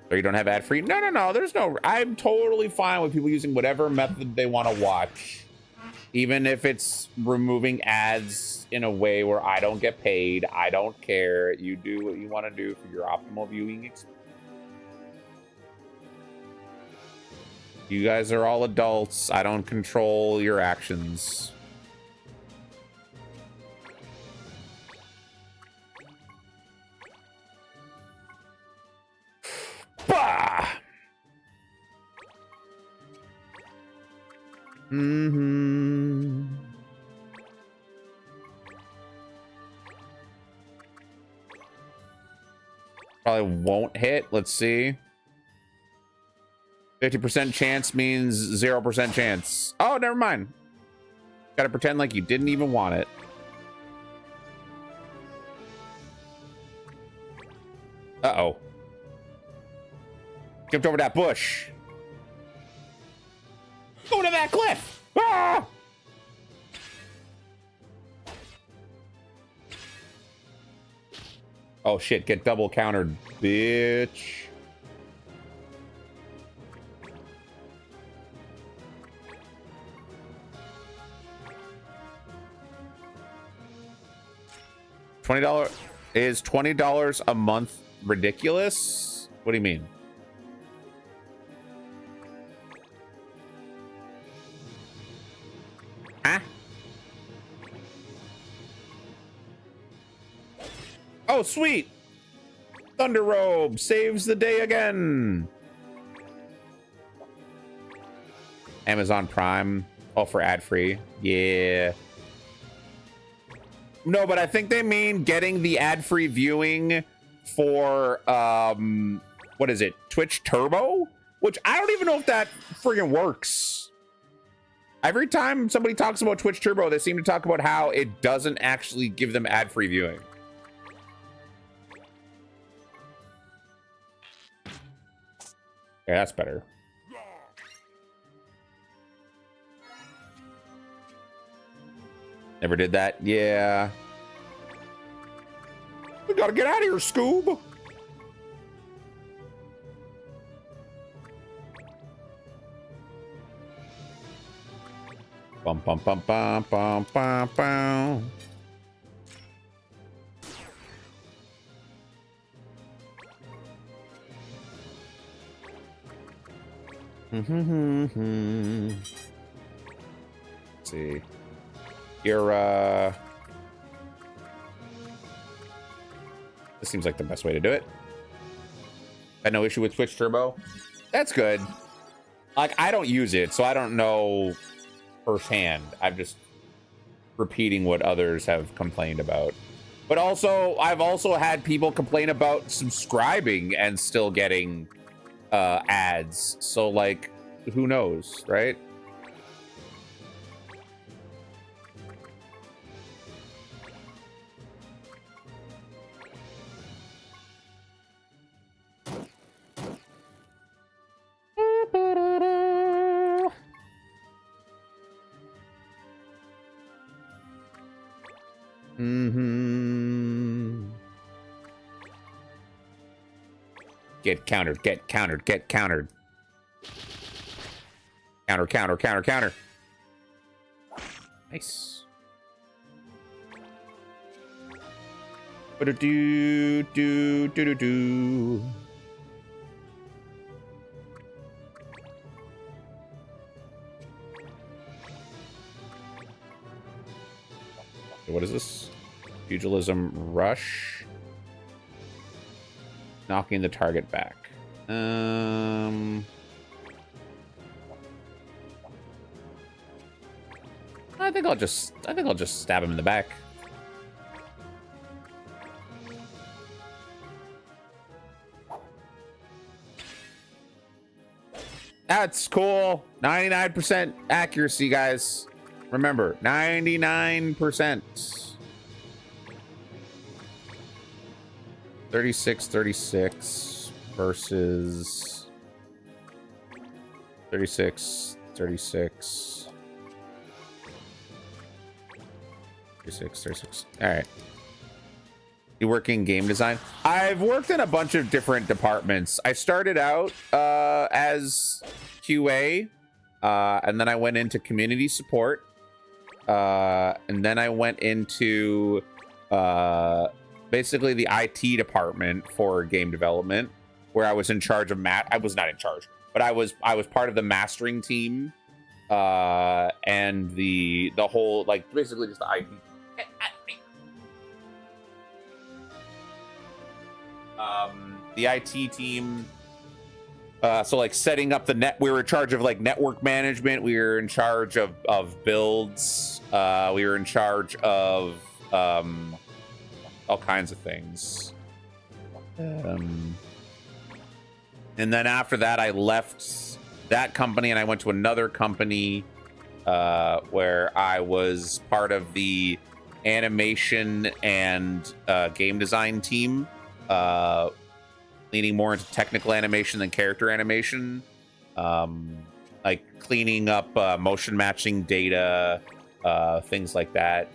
So you don't have ad free? No. There's no. I'm totally fine with people using whatever method they want to watch, even if it's removing ads in a way where I don't get paid. I don't care. You do what you want to do for your optimal viewing experience. You guys are all adults. I don't control your actions. Bah! Probably won't hit. Let's see. 50% chance means 0% chance. Oh, never mind. Gotta pretend like you didn't even want it. Uh-oh. Jumped over that bush. Go to that cliff. Ah! Oh shit, get double countered, bitch. $20 is $20 a month ridiculous? What do you mean? Huh? Oh, sweet. Thunder Robe saves the day again. Amazon Prime. Oh, for ad-free. Yeah. No, but I think they mean getting the ad-free viewing for, what is it? Twitch Turbo? Which I don't even know if that friggin' works. Every time somebody talks about Twitch Turbo, they seem to talk about how it doesn't actually give them ad-free viewing. Yeah, that's better. Never did that? Yeah. We gotta get out of here, Scoob. Bum bum bum bum bum bum bum. Let's see. You're this seems like the best way to do it. Had no issue with Twitch Turbo. That's good. Like, I don't use it, so I don't know firsthand. I'm just repeating what others have complained about. But also, I've also had people complain about subscribing and still getting ads. So, like, who knows, right? Get countered, get countered, get countered. Counter, counter, counter, counter. Nice. Do do do do do. What is this? Pugilism rush. Knocking the target back. I think I'll just stab him in the back. That's cool. 99% accuracy, guys. Remember, 99%. 36 versus 36. 36. All right. You work in game design? I've worked in a bunch of different departments. I started out as QA, and then I went into community support, and then I went into basically the IT department for game development, where I was in charge of I was not in charge, but I was part of the mastering team, and the whole, like, basically just the IT. The IT team. So, like, setting up the net, we were in charge of, like, network management. We were in charge of builds. We were in charge of all kinds of things. And then after that, I left that company and I went to another company where I was part of the animation and game design team, leaning more into technical animation than character animation, like cleaning up motion matching data, things like that.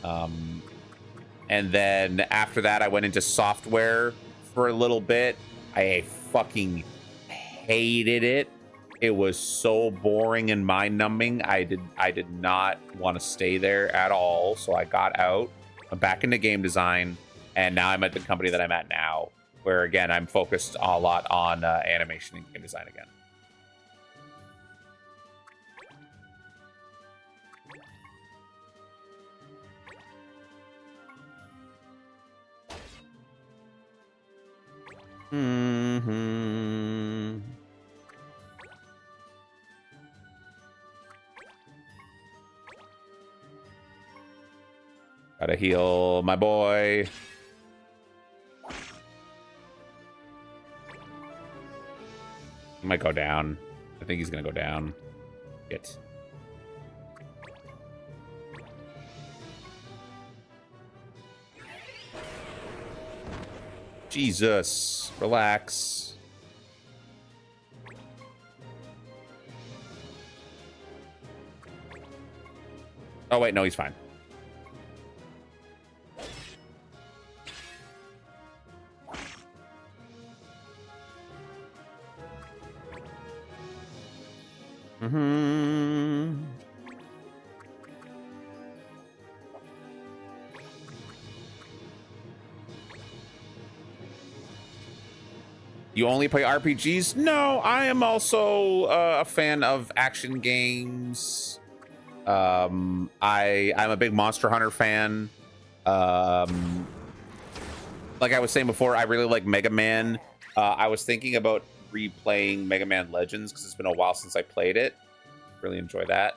And then after that, I went into software for a little bit. I fucking hated it. It was so boring and mind-numbing. I did not want to stay there at all. So I got out. I'm back into game design, and now I'm at the company that I'm at now, where again I'm focused a lot on animation and game design again. Gotta heal my boy. He might go down. I think he's gonna go down. Shit. Jesus. Relax. Oh, wait. No, he's fine. You only play RPGs? No, I am also a fan of action games. I'm a big Monster Hunter fan. Like I was saying before, I really like Mega Man. I was thinking about replaying Mega Man Legends because it's been a while since I played it. Really enjoy that.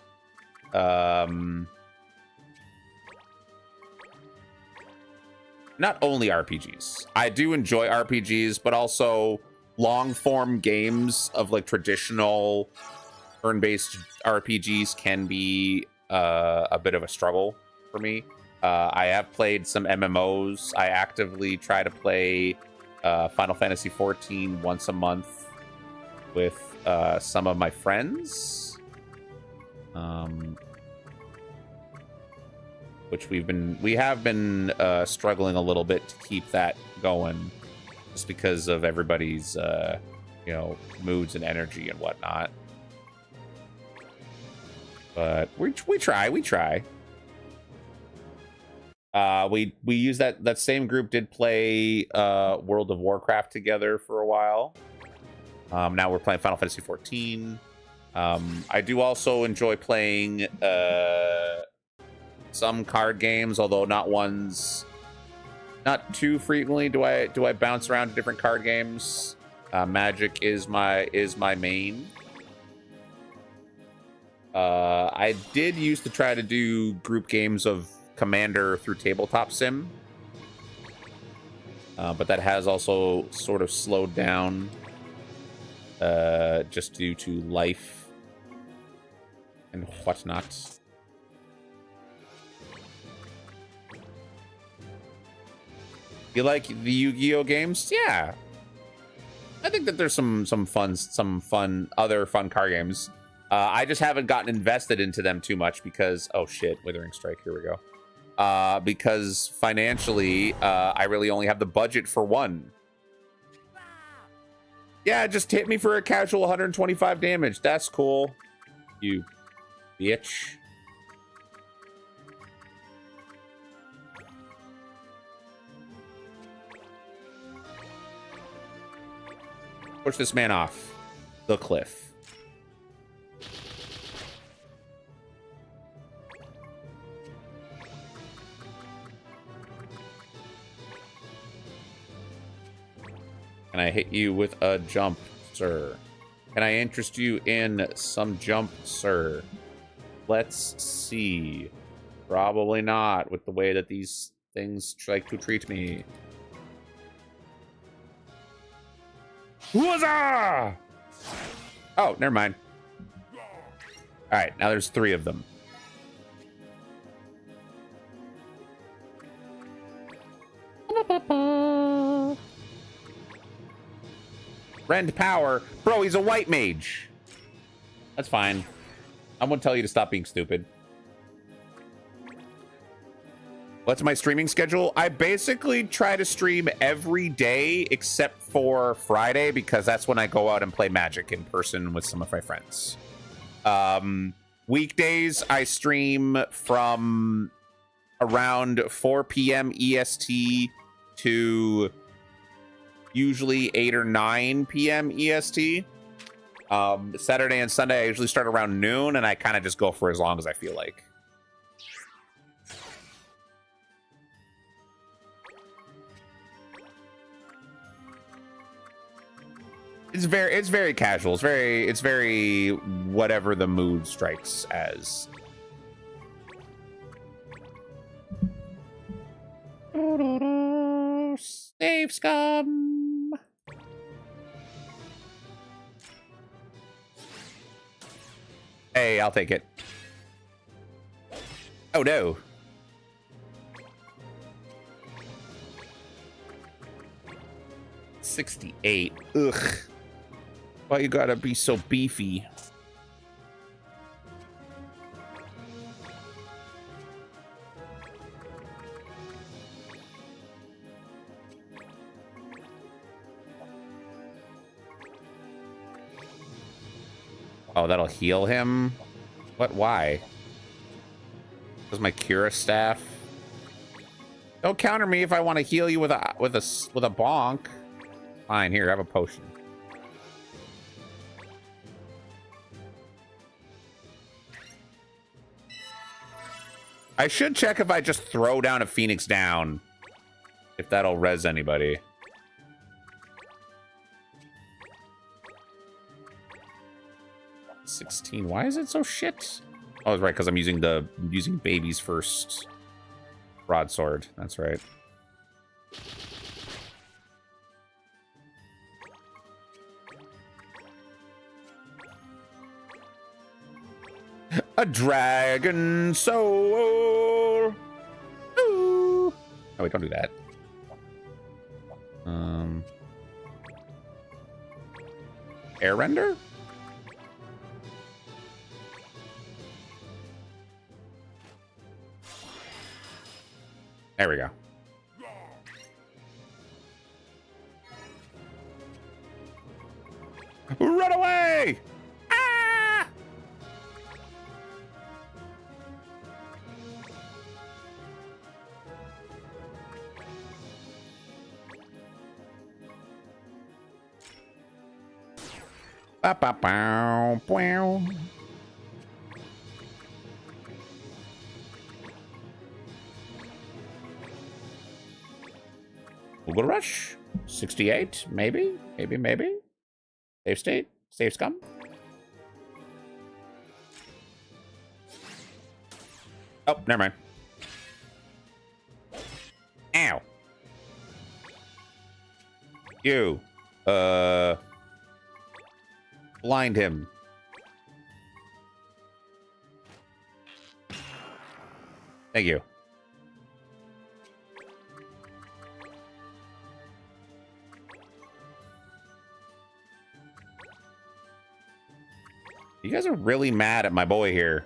Not only RPGs. I do enjoy RPGs, but also long form games of like traditional turn-based RPGs can be a bit of a struggle for me. I have played some MMOs. I actively try to play Final Fantasy XIV once a month with some of my friends, which we have been struggling a little bit to keep that going, just because of everybody's moods and energy and whatnot. But we try. We use that same group did play World of Warcraft together for a while. Now we're playing Final Fantasy XIV. I do also enjoy playing some card games, although not too frequently do I bounce around to different card games. Magic is my main. I did used to try to do group games of Commander through Tabletop Sim, but that has also sort of slowed down just due to life and whatnot. You like the Yu-Gi-Oh games? Yeah, I think that there's some other fun card games. I just haven't gotten invested into them too much because, oh shit, Withering Strike, here we go. Because financially, I really only have the budget for one. Yeah, just hit me for a casual 125 damage. That's cool. You bitch. Push this man off the cliff. Can I hit you with a jump, sir? Can I interest you in some jump, sir? Let's see. Probably not, with the way that these things like to treat me. Huzzah! Oh, never mind. All right, now there's 3 of them. Rend power. Bro, he's a white mage. That's fine. I'm gonna tell you to stop being stupid. What's my streaming schedule? I basically try to stream every day except for Friday, because that's when I go out and play Magic in person with some of my friends. Weekdays, I stream from around 4 p.m. EST to usually 8 or 9 p.m. EST. Saturday and Sunday, I usually start around noon, and I kind of just go for as long as I feel like. It's very casual. It's very whatever the mood strikes as. Save scum. Hey, I'll take it. Oh no. $68. Ugh. Why you gotta be so beefy? Oh, that'll heal him? What? Why? Was my Cura staff? Don't counter me if I want to heal you with a bonk. Fine, here, have a potion. I should check if I just throw down a Phoenix down, if that'll res anybody. $16. Why is it so shit? Oh, it's right, because I'm using baby's first broadsword. That's right. A dragon soul. Ooh. Oh wait, don't do that. Air render? There we go. Run away! Ah! Ba ba bow bow. Google Rush, 68, maybe. Save state, save scum. Oh, never mind. Ow. You, blind him. Thank you. You guys are really mad at my boy here.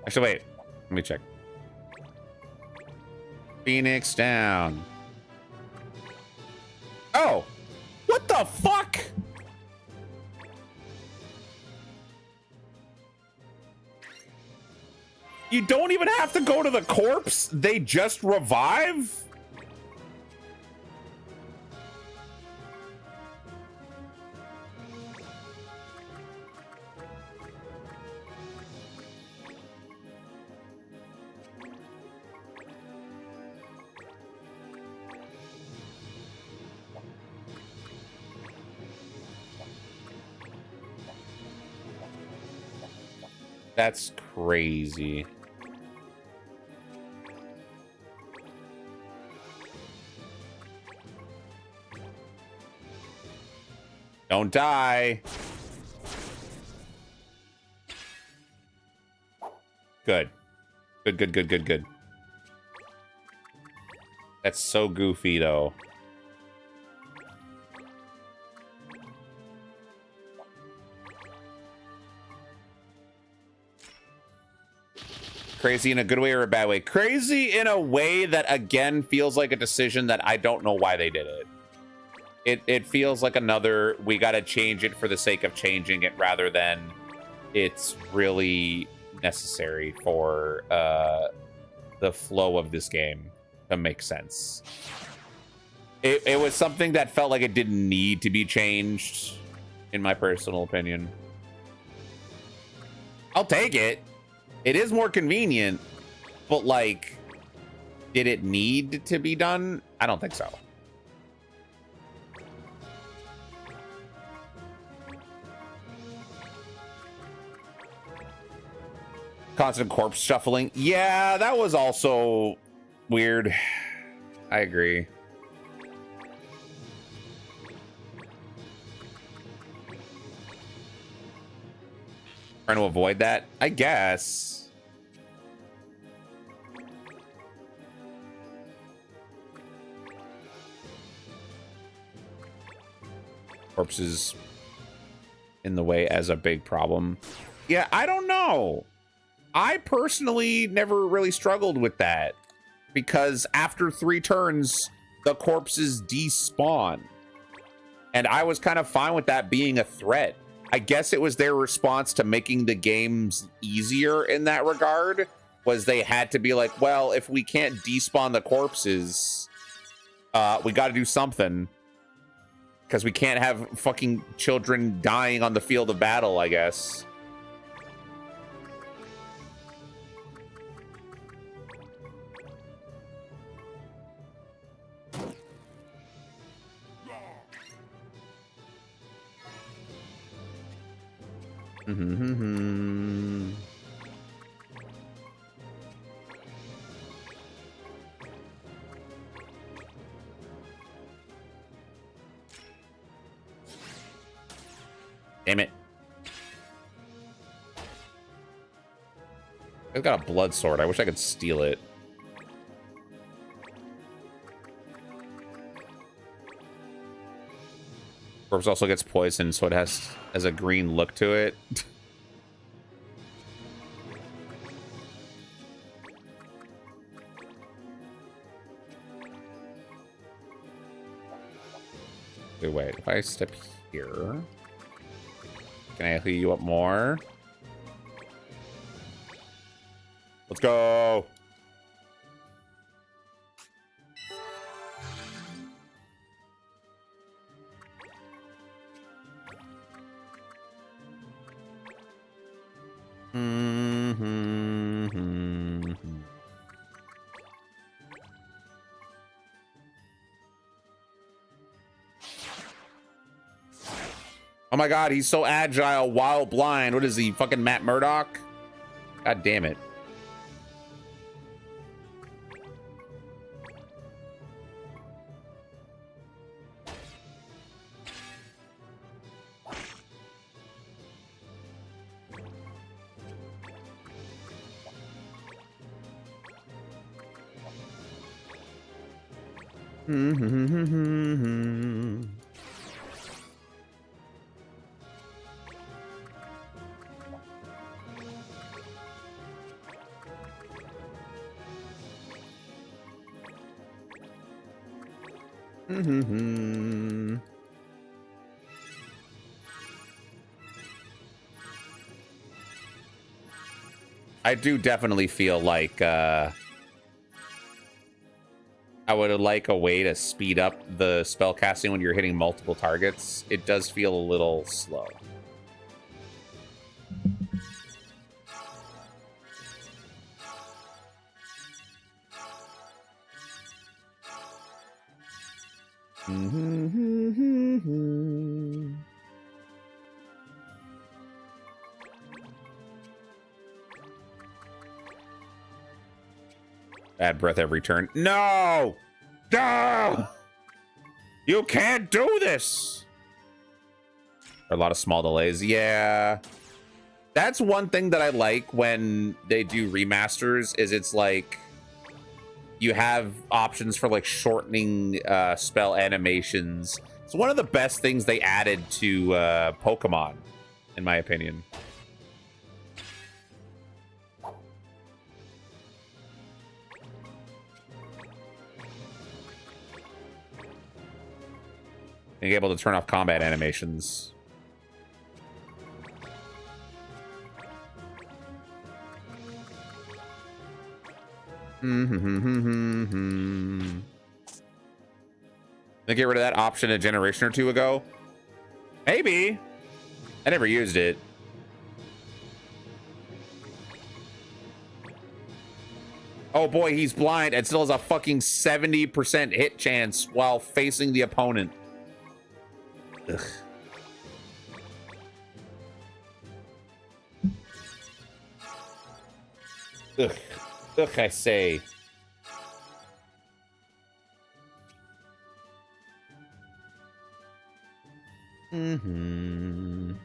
Actually, wait. Let me check. Phoenix down. Oh! What the fuck? You don't even have to go to the corpse. They just revive? That's crazy. Don't die. Good. Good. That's so goofy, though. Crazy in a good way or a bad way? Crazy in a way that, again, feels like a decision that I don't know why they did it. It feels like another, we gotta change it for the sake of changing it rather than it's really necessary for the flow of this game to make sense. It was something that felt like it didn't need to be changed, in my personal opinion. I'll take it. It is more convenient, but like, did it need to be done? I don't think so. Constant corpse shuffling. Yeah, that was also weird. I agree. Trying to avoid that, I guess. Corpses in the way as a big problem. Yeah, I don't know. I personally never really struggled with that because after 3 turns, the corpses despawn. And I was kind of fine with that being a threat. I guess it was their response to making the games easier in that regard, was they had to be like, well, if we can't despawn the corpses, We got to do something. Because we can't have fucking children dying on the field of battle, I guess. Damn it. I've got a blood sword. I wish I could steal it. Corpse also gets poisoned, so it has a green look to it. Wait, if I step here, can I heal you up more? Let's go. Oh my god, he's so agile while blind. What is he, fucking Matt Murdock? God damn it. I do definitely feel like I would like a way to speed up the spell casting when you're hitting multiple targets. It does feel a little slow. Bad breath every turn. No! No! You can't do this! A lot of small delays. Yeah. That's one thing that I like when they do remasters, is it's like you have options for like shortening spell animations. It's one of the best things they added to Pokemon, in my opinion. Being able to turn off combat animations. They get rid of that option a generation or two ago? Maybe. I never used it. Oh boy, he's blind and still has a fucking 70% hit chance while facing the opponent. Ugh. Ugh. Ugh, I say. I'm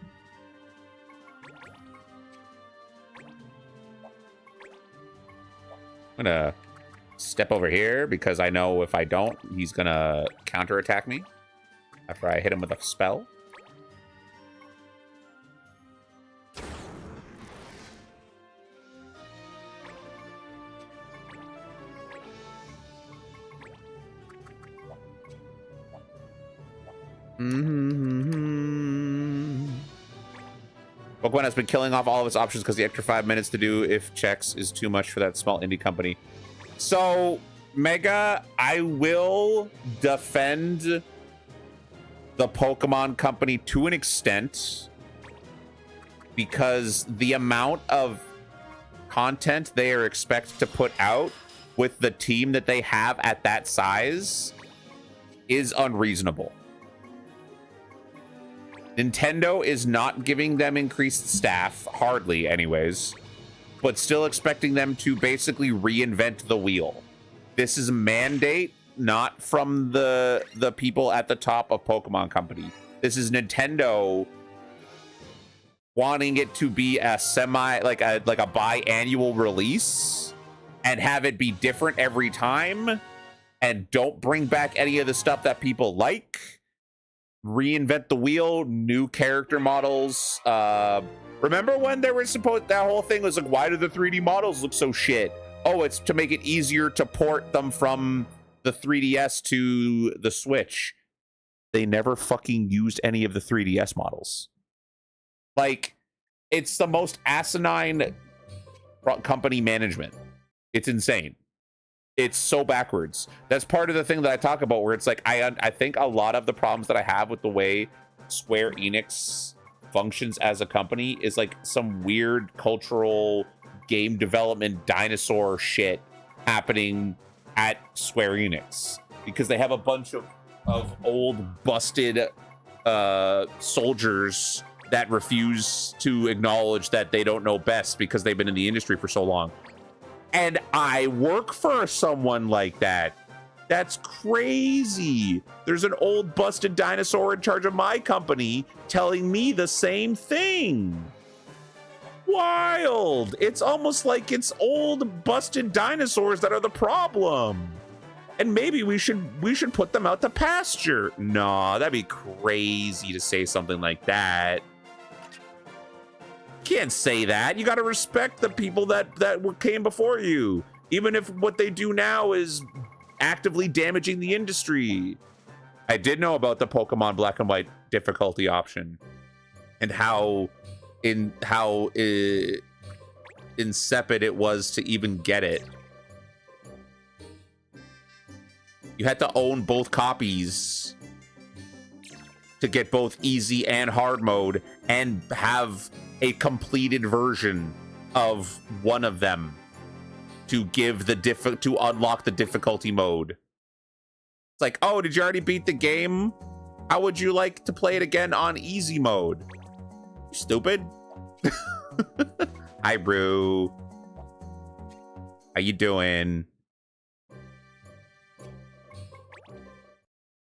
gonna step over here because I know if I don't, he's gonna counterattack me after I hit him with a spell. Pokemon has been killing off all of its options because the extra 5 minutes to do if checks is too much for that small indie company. So Mega, I will defend the Pokemon Company to an extent because the amount of content they are expected to put out with the team that they have at that size is unreasonable. Nintendo is not giving them increased staff, hardly anyways, but still expecting them to basically reinvent the wheel. This is a mandate, not from the people at the top of Pokemon Company. This is Nintendo wanting it to be a like a biannual release and have it be different every time, and don't bring back any of the stuff that people like. Reinvent the wheel, new character models. Remember when there was that whole thing was like, why do the 3D models look so shit? Oh, it's to make it easier to port them from the 3DS to the Switch. They never fucking used any of the 3DS models. Like, it's the most asinine company management. It's insane. It's so backwards. That's part of the thing that I talk about, where it's like, I think a lot of the problems that I have with the way Square Enix functions as a company is like some weird cultural game development dinosaur shit happening at Square Enix, because they have a bunch of old busted soldiers that refuse to acknowledge that they don't know best because they've been in the industry for so long. And I work for someone like that. That's crazy. There's an old busted dinosaur in charge of my company telling me the same thing. Wild. It's almost like it's old busted dinosaurs that are the problem. And maybe we should put them out to pasture. No, that'd be crazy to say something like that. Can't say that. You got to respect the people that came before you, even if what they do now is actively damaging the industry. I did know about the Pokemon Black and White difficulty option and how insipid it was to even get it. You had to own both copies to get both easy and hard mode and have a completed version of one of them to give the to unlock the difficulty mode. It's like, oh, did you already beat the game? How would you like to play it again on easy mode? You stupid. Hi, Brew. How you doing?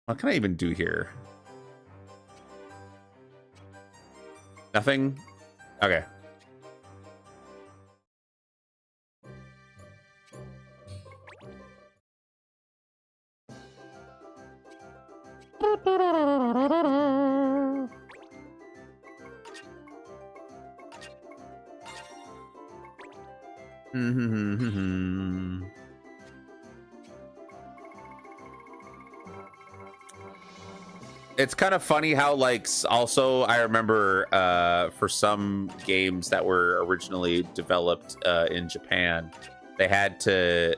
What can I even do here? Nothing? Okay. It's kind of funny how, like, also I remember for some games that were originally developed in Japan, they had to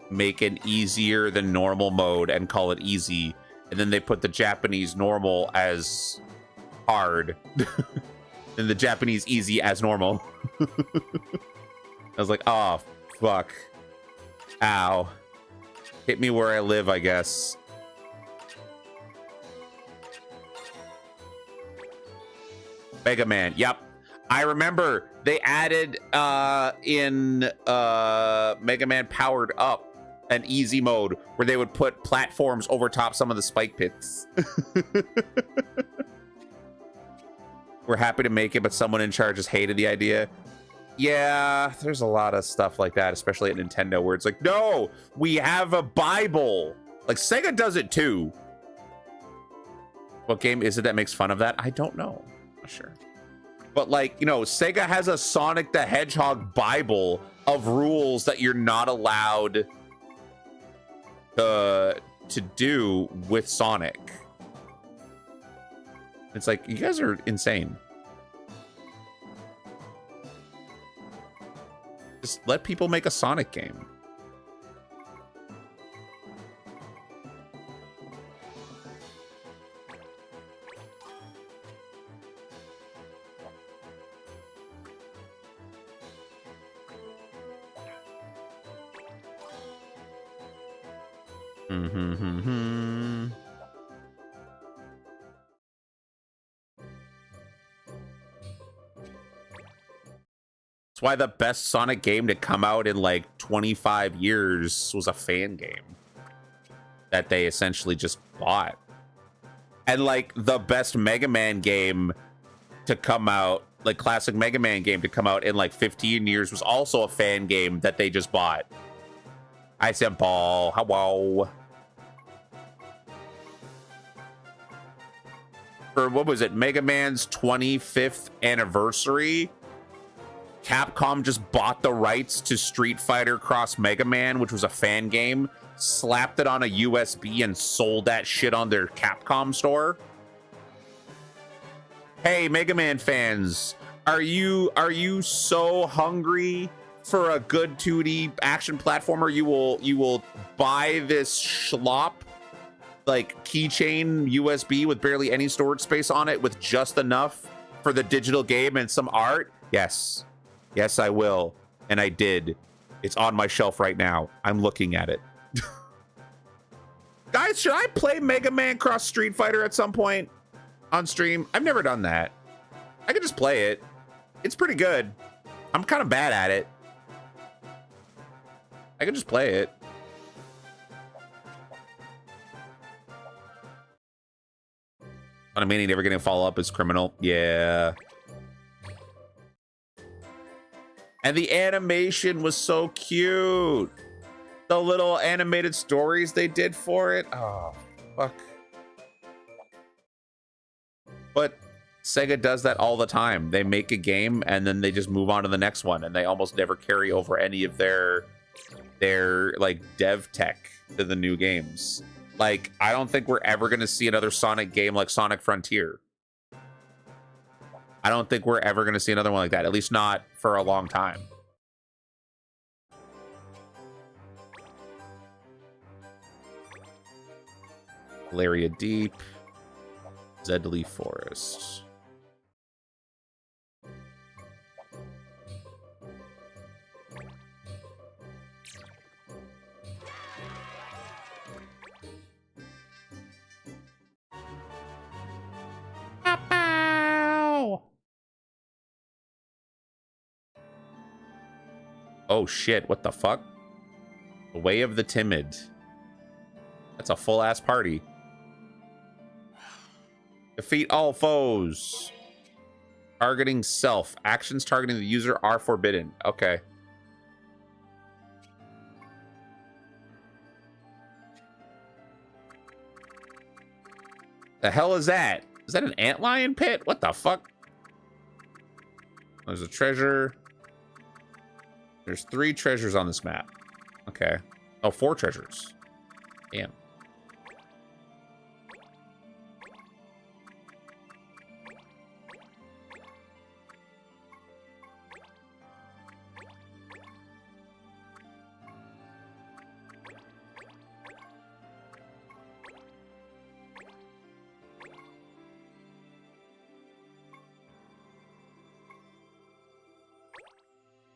make an easier than normal mode and call it easy, and then they put the Japanese normal as hard and the Japanese easy as normal. I was like, oh fuck, ow, hit me where I live, I guess. Mega Man, yep. I remember they added in Mega Man Powered Up an easy mode where they would put platforms over top some of the spike pits. We're happy to make it, but someone in charge has hated the idea. Yeah, there's a lot of stuff like that, especially at Nintendo, where it's like, no, we have a Bible. Like, Sega does it too. What game is it that makes fun of that? I don't know. Not sure. But, like, you know, Sega has a Sonic the Hedgehog Bible of rules that you're not allowed to do with Sonic. It's like, you guys are insane. Just let people make a Sonic game. Mm-hmm. That's why the best Sonic game to come out in like 25 years was a fan game that they essentially just bought. And like the best Mega Man game to come out, like classic Mega Man game to come out in like 15 years was also a fan game that they just bought. I said ball. Hello. For what was it? Mega Man's 25th anniversary. Capcom just bought the rights to Street Fighter Cross Mega Man, which was a fan game, slapped it on a USB and sold that shit on their Capcom store. Hey, Mega Man fans, are you so hungry for a good 2D action platformer? You will buy this schlop like keychain USB with barely any storage space on it with just enough for the digital game and some art? Yes. Yes, I will. And I did. It's on my shelf right now. I'm looking at it. Guys, should I play Mega Man Cross Street Fighter at some point on stream? I've never done that. I could just play it. It's pretty good. I'm kind of bad at it. I could just play it. On a meaning never getting a follow-up is criminal. Yeah. And the animation was so cute. The little animated stories they did for it. Oh, fuck. But Sega does that all the time. They make a game and then they just move on to the next one, and they almost never carry over any of their like dev tech to the new games. Like, I don't think we're ever going to see another Sonic game like Sonic Frontier. I don't think we're ever going to see another one like that, at least not for a long time. Valeria Deep, Zedley Forest. Oh shit, what the fuck? The Way of the Timid. That's a full-ass party. Defeat all foes. Targeting self. Actions targeting the user are forbidden. Okay. The hell is that? Is that an antlion pit? What the fuck? There's a treasure. There's 3 treasures on this map. Okay. Oh, 4 treasures. Damn.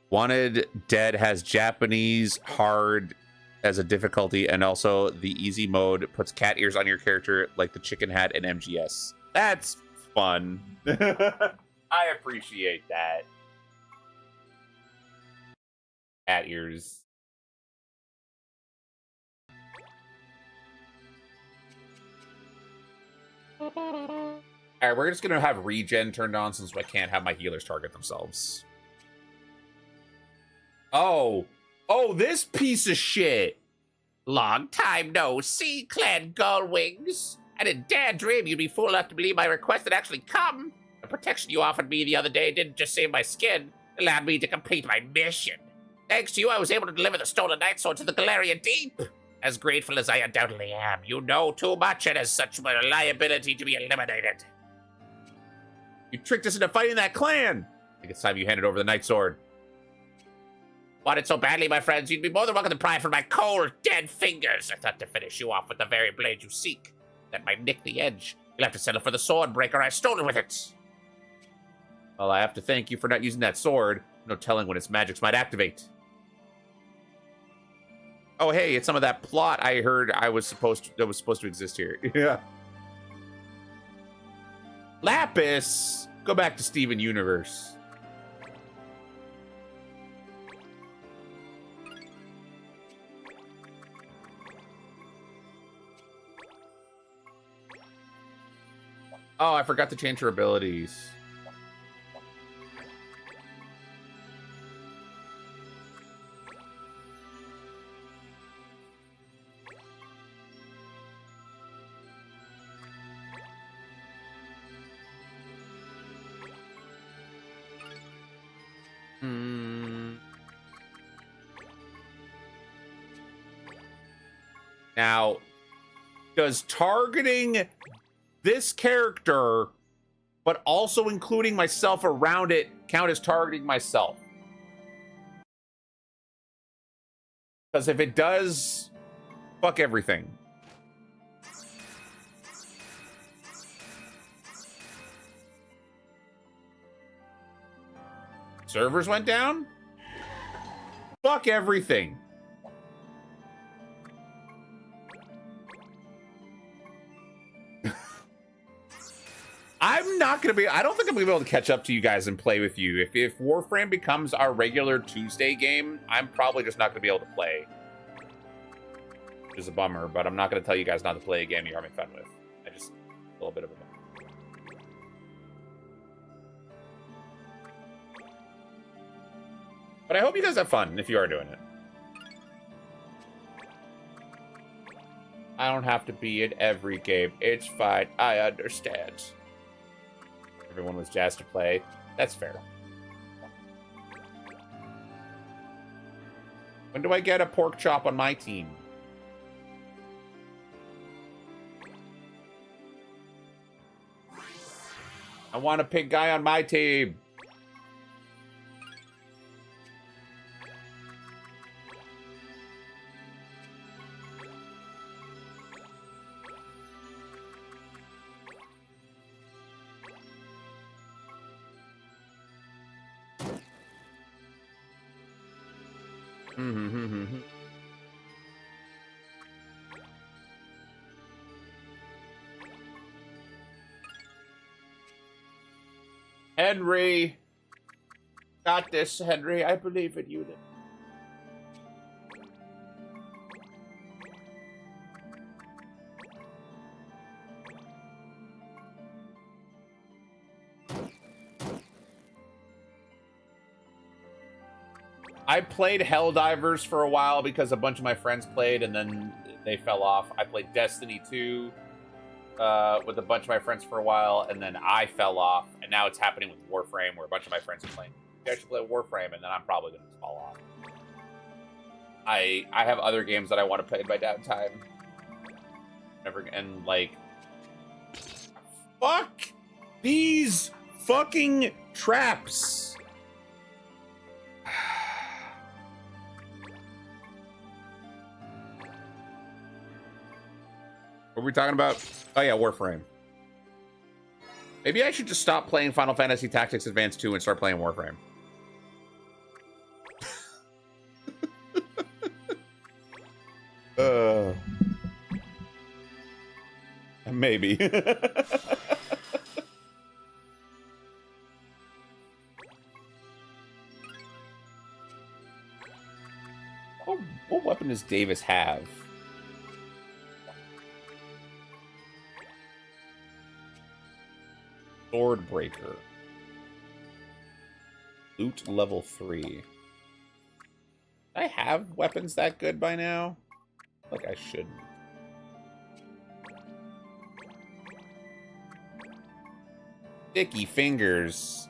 Wanted Dead has Japanese hard as a difficulty, and also the easy mode puts cat ears on your character like the chicken had in MGS. That's fun. I appreciate that. Cat ears. All right, we're just gonna have regen turned on since I can't have my healers target themselves. Oh, this piece of shit. Long time no see, Clan Gullwings. I didn't dare dream you'd be fool enough to believe my request had actually come. The protection you offered me the other day didn't just save my skin, it allowed me to complete my mission. Thanks to you, I was able to deliver the stolen Night Sword to the Galarian Deep. As grateful as I undoubtedly am, you know too much and has such a liability to be eliminated. You tricked us into fighting that clan. I think it's time you handed over the Night Sword. Wanted so badly, my friends, you'd be more than welcome to pry from my cold, dead fingers. I thought to finish you off with the very blade you seek. That might nick the edge. You'll have to settle for the sword breaker I stole it with it. Well, I have to thank you for not using that sword. No telling when its magics might activate. Oh, hey, it's some of that plot I heard that was supposed to exist here. Yeah. Lapis! Go back to Steven Universe. Oh, I forgot to change her abilities. Now, does targeting this character, but also including myself around it, count as targeting myself? Because if it does, fuck everything. Servers went down? Fuck everything. I'm not gonna be, I don't think I'm gonna be able to catch up to you guys and play with you. If Warframe becomes our regular Tuesday game, I'm probably just not gonna be able to play. Which is a bummer, but I'm not gonna tell you guys not to play a game you're having fun with. I just, a little bit of a bummer. But I hope you guys have fun if you are doing it. I don't have to be in every game. It's fine. I understand. Everyone was jazzed to play. That's fair. When do I get a pork chop on my team? I want a pig guy on my team. Henry. Got this, Henry. I believe in you. I played Helldivers for a while because a bunch of my friends played and then they fell off. I played Destiny 2 with a bunch of my friends for a while and then I fell off. And now it's happening with Warframe where a bunch of my friends are playing. I should play Warframe and then I'm probably going to fall off. I have other games that I want to play in my downtime. And like, fuck these fucking traps. What were we talking about? Oh yeah, Warframe. Maybe I should just stop playing Final Fantasy Tactics Advance 2 and start playing Warframe. Maybe. What weapon does Davis have? Sword Breaker. Loot level 3. Do I have weapons that good by now? Like I shouldn't. Sticky fingers.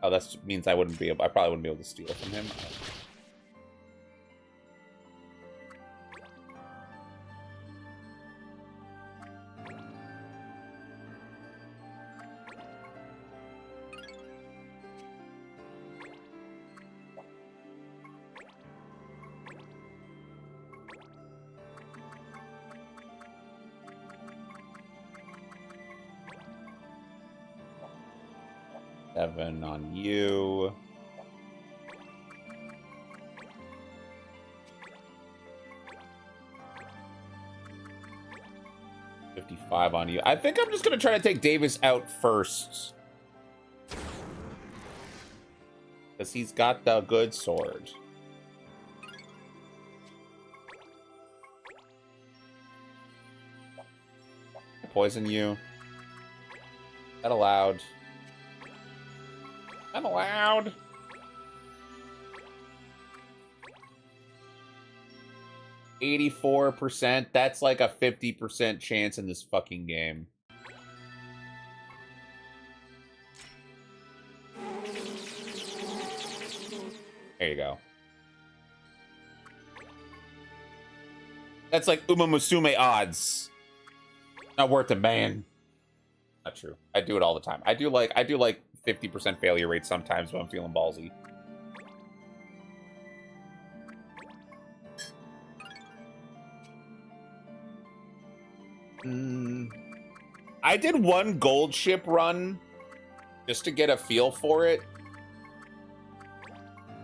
Oh, that means I wouldn't be able. I probably wouldn't be able to steal from him. Seven on you. 55 on you. I think I'm just gonna try to take Davis out first. Because he's got the good sword. Poison you. Not allowed. Not allowed. %84%. That's like a 50% chance in this fucking game. There you go. That's like Uma Musume odds. Not worth it, man. Not true. I do it all the time. I do like 50% failure rate sometimes when I'm feeling ballsy. I did one gold ship run just to get a feel for it.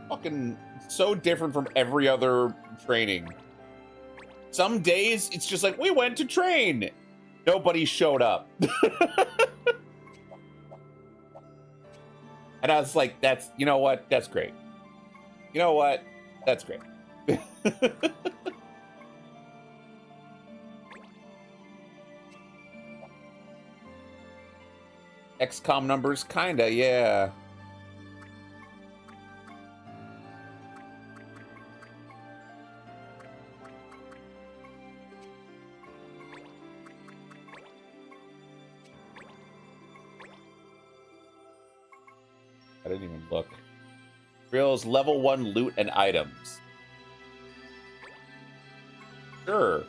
Fucking so different from every other training. Some days it's just like, we went to train. Nobody showed up. And I was like, that's, you know what? That's great. You know what? That's great. XCOM numbers, kinda, yeah. I didn't even look. Reels level 1 loot and items. Sure.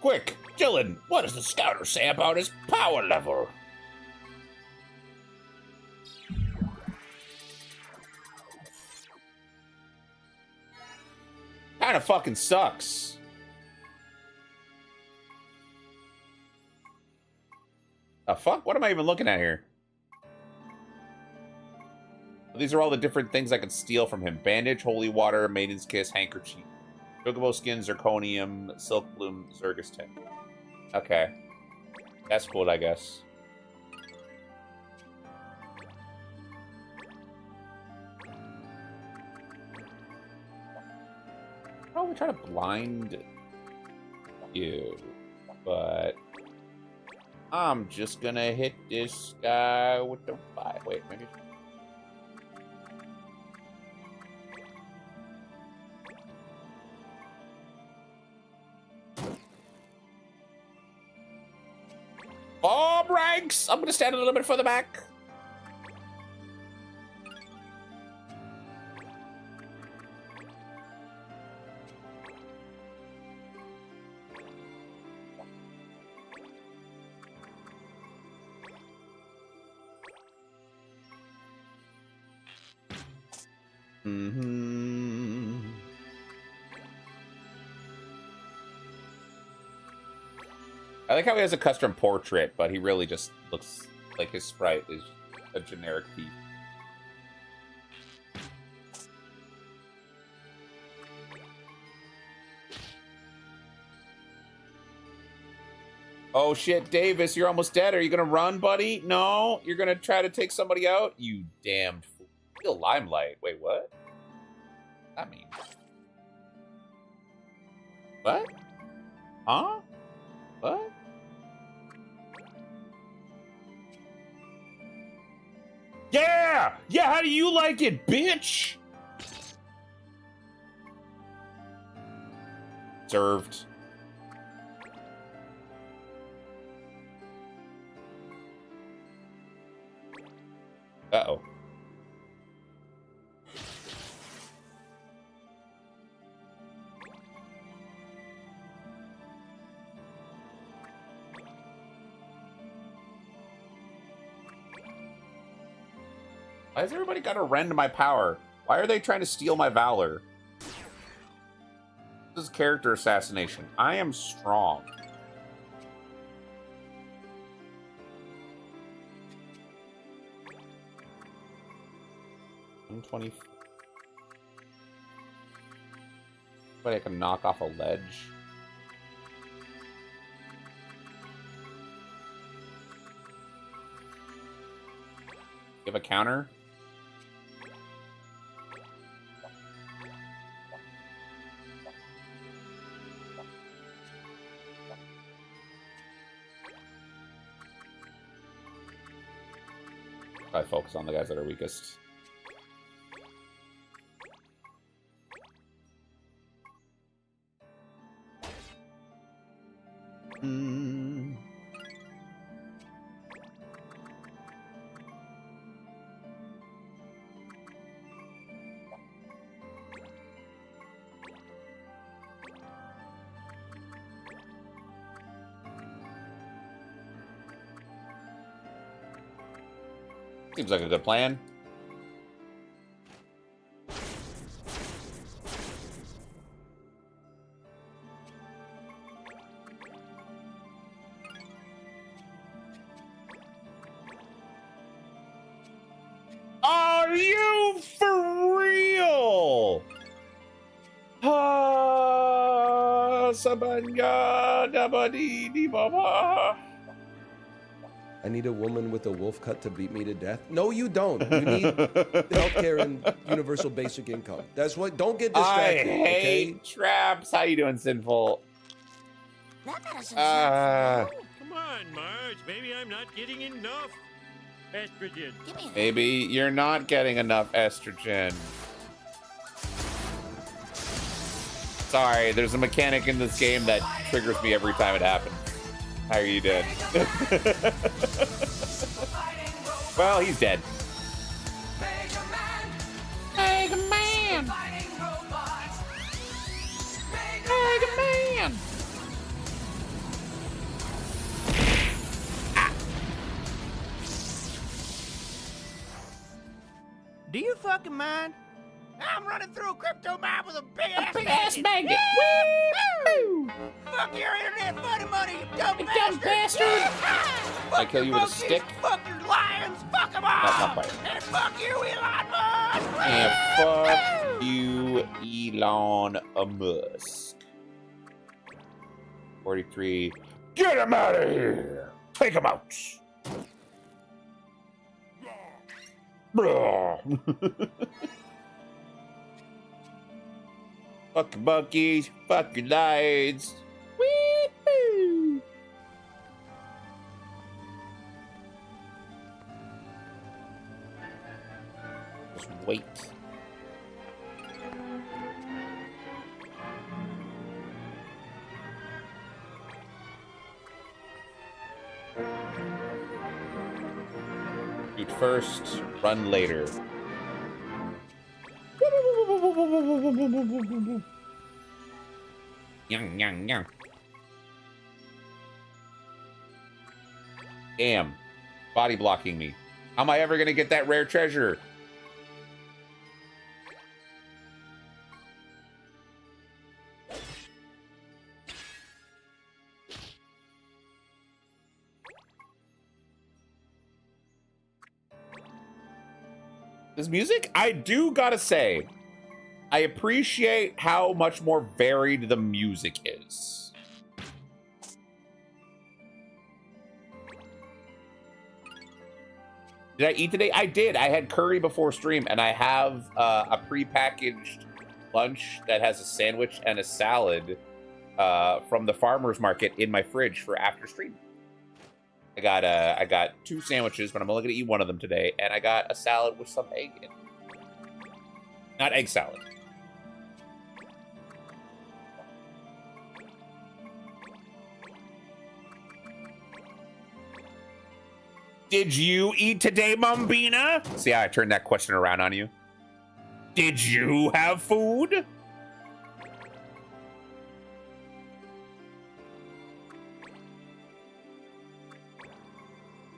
Quick, Dylan, what does the scouter say about his power level? Kinda fucking sucks. The fuck? What am I even looking at here? These are all the different things I could steal from him. Bandage, holy water, maiden's kiss, handkerchief. Chocobo skin, zirconium, silk bloom, Zergus tin. Okay. That's cool, I guess. Oh, we try to blind you, but I'm just gonna hit this guy with the fire. Wait, maybe. Bomb ranks! I'm gonna stand a little bit further back. I like how he has a custom portrait, but he really just looks like his sprite is a generic thief. Oh shit, Davis, you're almost dead. Are you gonna run, buddy? No? You're gonna try to take somebody out? You damned fool. Feel limelight. Wait, what? That means? What? Huh? What? Yeah! Yeah, how do you like it, bitch? Served. Uh-oh. Why has everybody got to rend my power? Why are they trying to steal my valor? This is character assassination. I am strong. $120. But I can knock off a ledge. Give a counter. I focus on the guys that are weakest. Seems like a good plan. Are you for real? Sabanya dabadi di baba. I need a woman with a wolf cut to beat me to death. No, you don't. You need healthcare and universal basic income. That's what. Don't get distracted. I hate traps. How you doing, Sinful? That medicine's not for you. Come on, Marge. Maybe I'm not getting enough estrogen. Give me that. Maybe you're not getting enough estrogen. Sorry, there's a mechanic in this game that triggers me every time it happens. How are you doing? Well, he's dead. Mega Man! Mega Man! Do you fucking mind? I'm running through a crypto mine with a big ass magnet. Woo! Fuck your internet funny money, you dumb bastard! I kill you with a stick? Fuck your lions! Fuck them That's all! not quite. And fuck you, Elon Musk! And fuck you, Elon Musk. 43. Get him out of here! Take him out! Fuck your monkeys, fuck your lions. Wee-hoo. Just wait. Shoot first, run later. Yang, yang, yang. Damn. Body blocking me. How am I ever gonna get that rare treasure? This music, I do gotta say, I appreciate how much more varied the music is. Did I eat today? I did. I had curry before stream, and I have a prepackaged lunch that has a sandwich and a salad from the farmer's market in my fridge for after stream. I got 2 sandwiches, but I'm only gonna eat one of them today, and I got a salad with some egg in it. Not egg salad. Did you eat today, Mumbina? See how I turned that question around on you? Did you have food?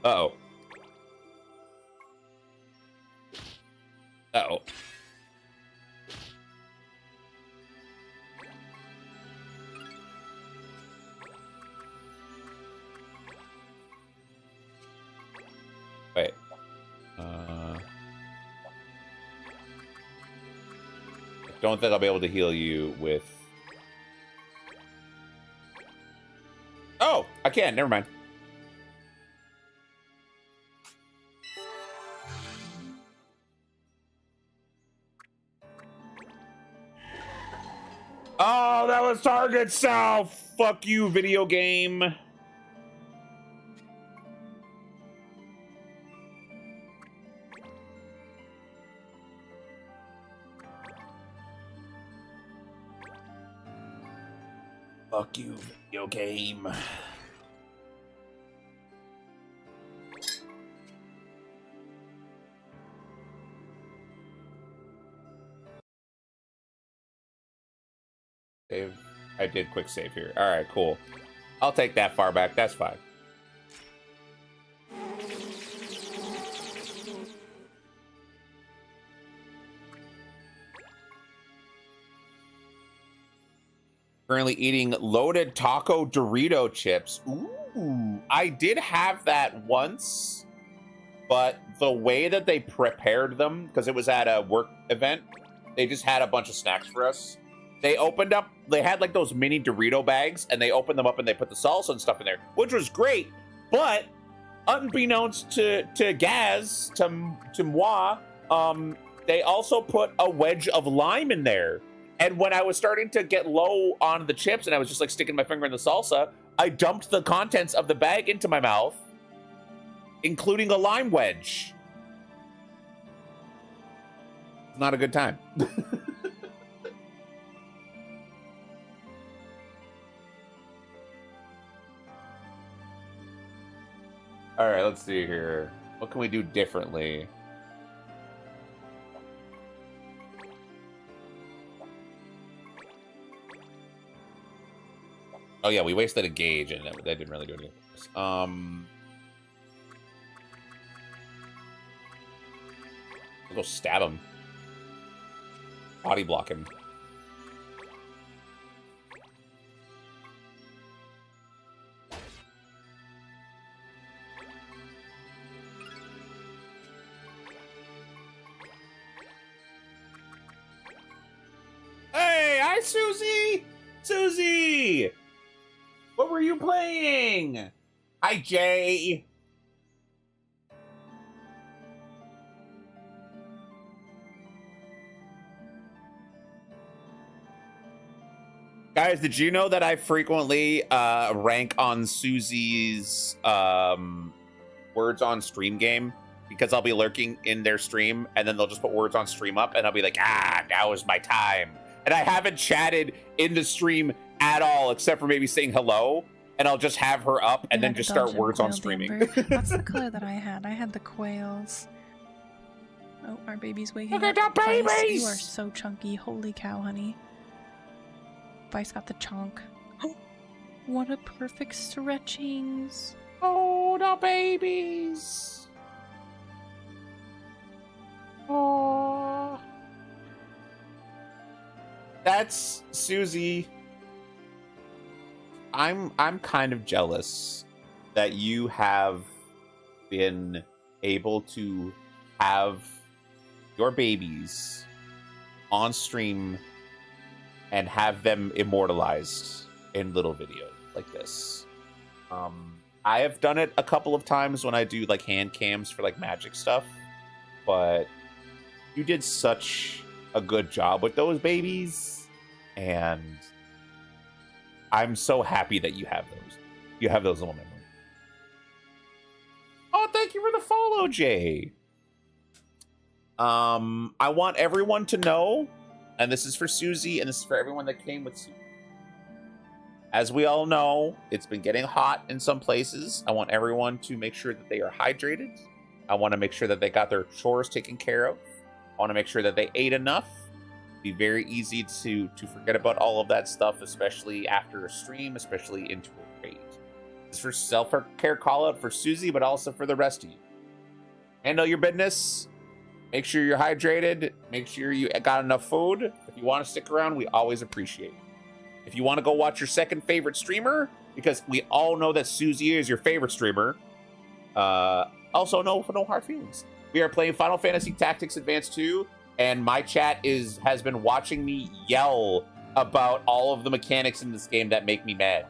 Uh-oh. Uh-oh. Wait. I don't think I'll be able to heal you with I can't. Never mind. Oh, that was Target South. Fuck you, video game. Fuck you, video game. Save. I did quick save here. All right, cool. I'll take that far back. That's fine. Currently eating loaded taco Dorito chips. Ooh, I did have that once, but the way that they prepared them, because it was at a work event, they just had a bunch of snacks for us. They opened up, they had like those mini Dorito bags, and they opened them up and they put the salsa and stuff in there, which was great. But unbeknownst to Gaz, to moi, they also put a wedge of lime in there. And when I was starting to get low on the chips and I was just like sticking my finger in the salsa, I dumped the contents of the bag into my mouth, including a lime wedge. Not a good time. All right, let's see here. What can we do differently? Oh yeah, we wasted a gauge and that didn't really do anything. We'll go stab him. Body block him. Hey, hi Susie! Susie! What were you playing? Hi, Jay. Guys, did you know that I frequently rank on Susie's words on stream game? Because I'll be lurking in their stream, and then they'll just put words on stream up, and I'll be like, now is my time. And I haven't chatted in the stream at all, except for maybe saying hello, and I'll just have her up and then just start words on streaming. What's the color that I had? I had the quails. Oh, our baby's waking Look up. at the babies! Vice, you are so chunky. Holy cow, honey. Vice got the chonk. Oh, what a perfect stretchings. Oh, the babies. Oh. That's Susie. I'm kind of jealous that you have been able to have your babies on stream and have them immortalized in little videos like this. I have done it a couple of times when I do like hand cams for like magic stuff, but you did such a good job with those babies, and I'm so happy that you have those. You have those little memories. Oh, thank you for the follow, Jay. I want everyone to know, and this is for Susie, and this is for everyone that came with Susie. As we all know, it's been getting hot in some places. I want everyone to make sure that they are hydrated. I want to make sure that they got their chores taken care of. I want to make sure that they ate enough. Be very easy to forget about all of that stuff, especially after a stream, especially into a raid. This is for self-care call out for Susie, but also for the rest of you. Handle your business. Make sure you're hydrated. Make sure you got enough food. If you want to stick around, we always appreciate it. If you want to go watch your second favorite streamer, because we all know that Susie is your favorite streamer, also no hard feelings. We are playing Final Fantasy Tactics Advance 2. And my chat has been watching me yell about all of the mechanics in this game that make me mad.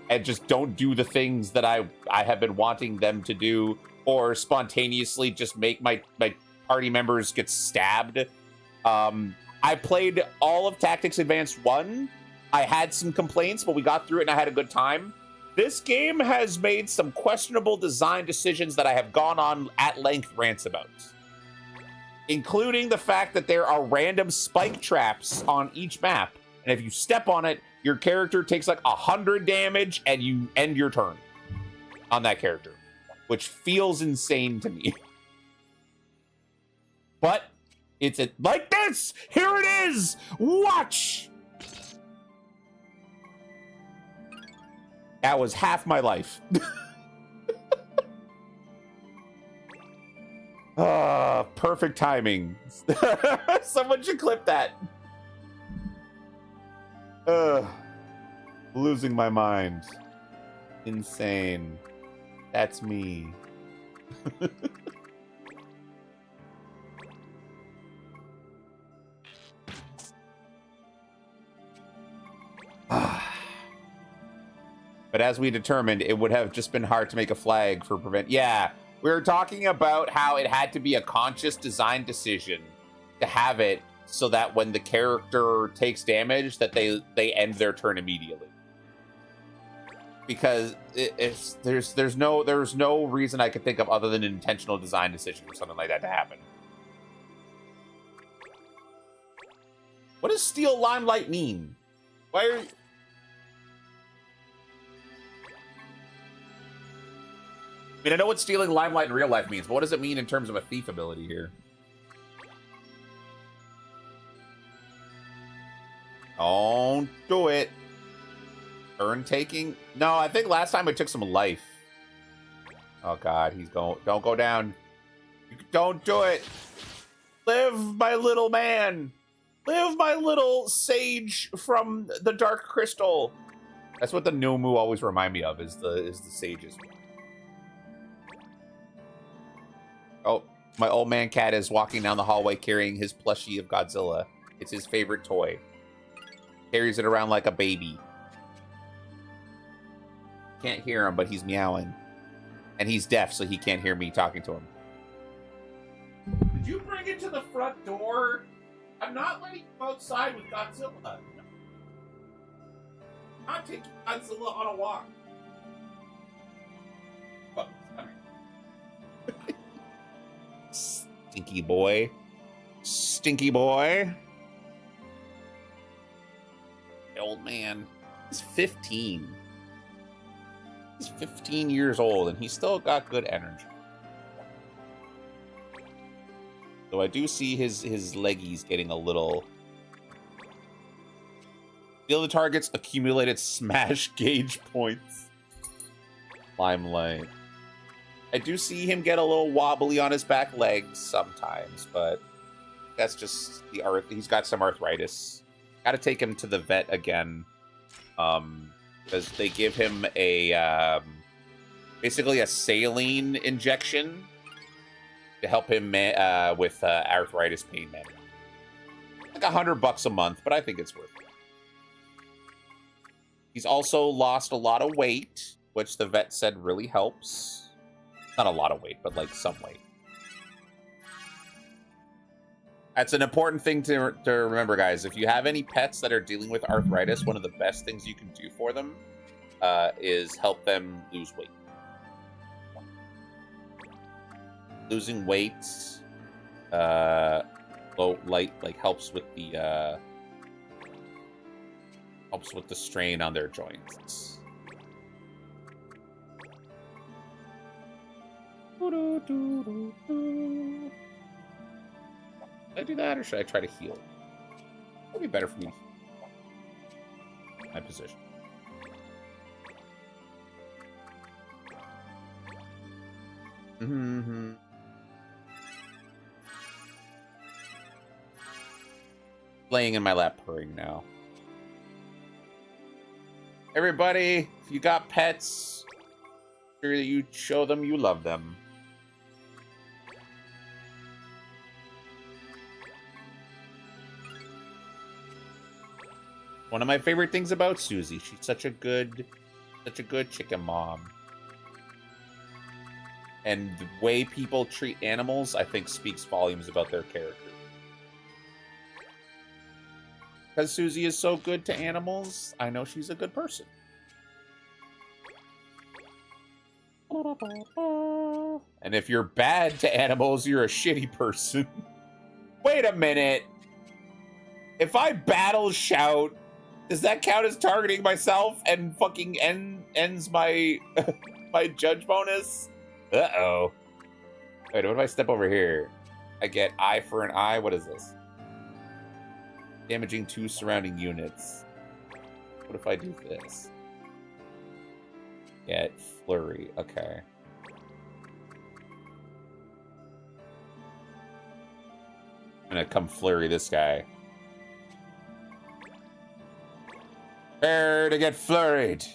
And just don't do the things that I have been wanting them to do, or spontaneously just make my party members get stabbed. I played all of Tactics Advanced 1. I had some complaints, but we got through it and I had a good time. This game has made some questionable design decisions that I have gone on at length rants about, including the fact that there are random spike traps on each map. And if you step on it, your character takes like 100 damage and you end your turn on that character, which feels insane to me. But it's like this. Here it is. Watch. That was half my life. Perfect timing. Someone should clip that. Losing my mind. Insane. That's me. But as we determined, it would have just been hard to make a flag for prevent. Yeah, we were talking about how it had to be a conscious design decision to have it so that when the character takes damage, that they end their turn immediately. Because there's no reason I could think of other than an intentional design decision for something like that to happen. What does Steel Limelight mean? Why are you... I mean, I know what stealing Limelight in real life means, but what does it mean in terms of a thief ability here? Don't do it. Turn taking? No, I think last time I took some life. Oh God, he's going. Don't go down. Don't do it. Live, my little man. Live, my little sage from the Dark Crystal. That's what the Nomu always remind me of. Is the sages. Oh, my old man cat is walking down the hallway carrying his plushie of Godzilla. It's his favorite toy. Carries it around like a baby. Can't hear him, but he's meowing. And he's deaf, so he can't hear me talking to him. Did you bring it to the front door? I'm not letting you outside with Godzilla. I'm not taking Godzilla on a walk. Oh, come here. Stinky boy. Stinky boy. The old man. He's 15. He's 15 years old, and he's still got good energy. Though I do see his leggies getting a little... Steal the target's accumulated smash gauge points. Limelight. I do see him get a little wobbly on his back legs sometimes, but that's just the art. He's got some arthritis. Gotta take him to the vet again. Because they give him a basically a saline injection to help him with arthritis pain management. Like $100 a month, but I think it's worth it. He's also lost a lot of weight, which the vet said really helps. Not a lot of weight, but like some weight. That's an important thing to remember, guys. If you have any pets that are dealing with arthritis, one of the best things you can do for them is help them lose weight. Losing weight, low light, like helps with the strain on their joints. Should I do that, or should I try to heal? It'll be better for me. My position. Laying in my lap, purring now. Everybody, if you got pets, make sure that you show them you love them. One of my favorite things about Susie. She's such a good chicken mom. And the way people treat animals, I think, speaks volumes about their character. Because Susie is so good to animals, I know she's a good person. And if you're bad to animals, you're a shitty person. Wait a minute. If I battle shout, does that count as targeting myself and fucking ends my my judge bonus? Uh-oh. Wait, what if I step over here? I get eye for an eye. What is this? Damaging 2 surrounding units. What if I do this? Get flurry. Okay. I'm gonna come flurry this guy. Prepare to get flurried.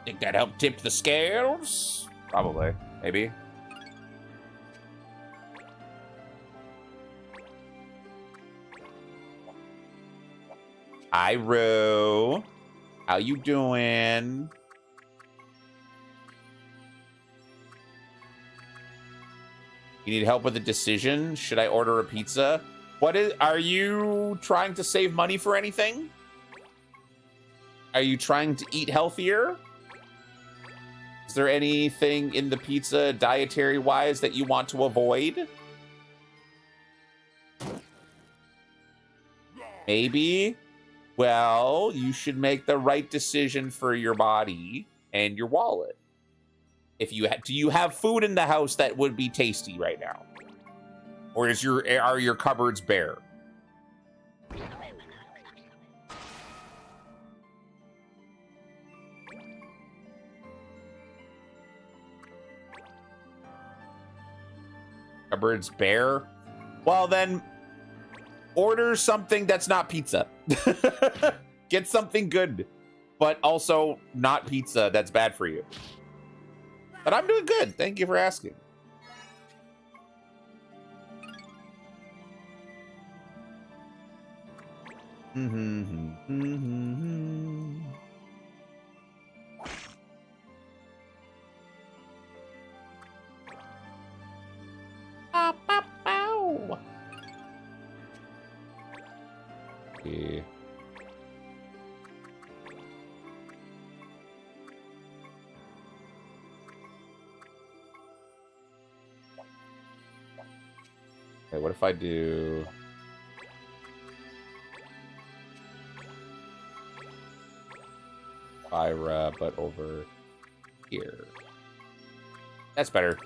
Think that helped tip the scales? Probably. Maybe. Hi, Roo. How you doing? You need help with a decision? Should I order a pizza? Are you trying to save money for anything? Are you trying to eat healthier? Is there anything in the pizza dietary-wise that you want to avoid? Maybe? Well, you should make the right decision for your body and your wallet. If you do you have food in the house that would be tasty right now? Or are your cupboards bare? Cupboards bare? Well then, order something that's not pizza. Get something good, but also not pizza that's bad for you. But I'm doing good. Thank you for asking. Yeah. Okay, what if I do... Fyra, but over here? That's better.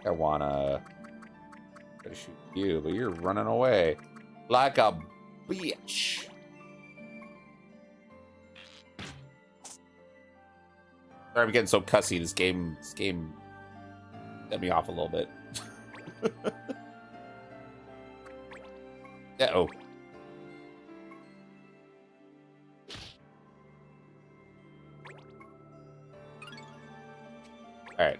I wanna shoot you, but you're running away like a bitch. Sorry, I'm getting so cussy. This game set me off a little bit. Uh-oh. All right.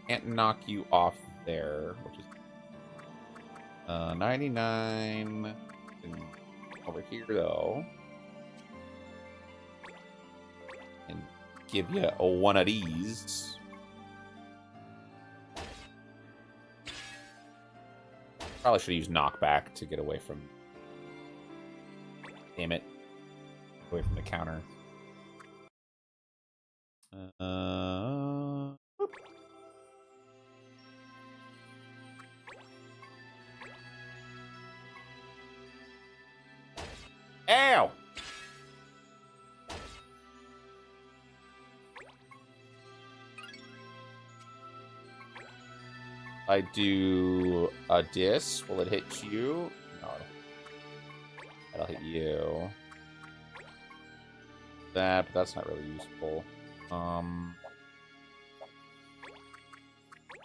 Can't knock you off there, which is 99. And over here, though. And give you a one of these. Probably should use knockback to get away from... Damn it. Away from the counter. Ow! I do a diss. Will it hit you? No. That'll hit you. that, but that's not really useful.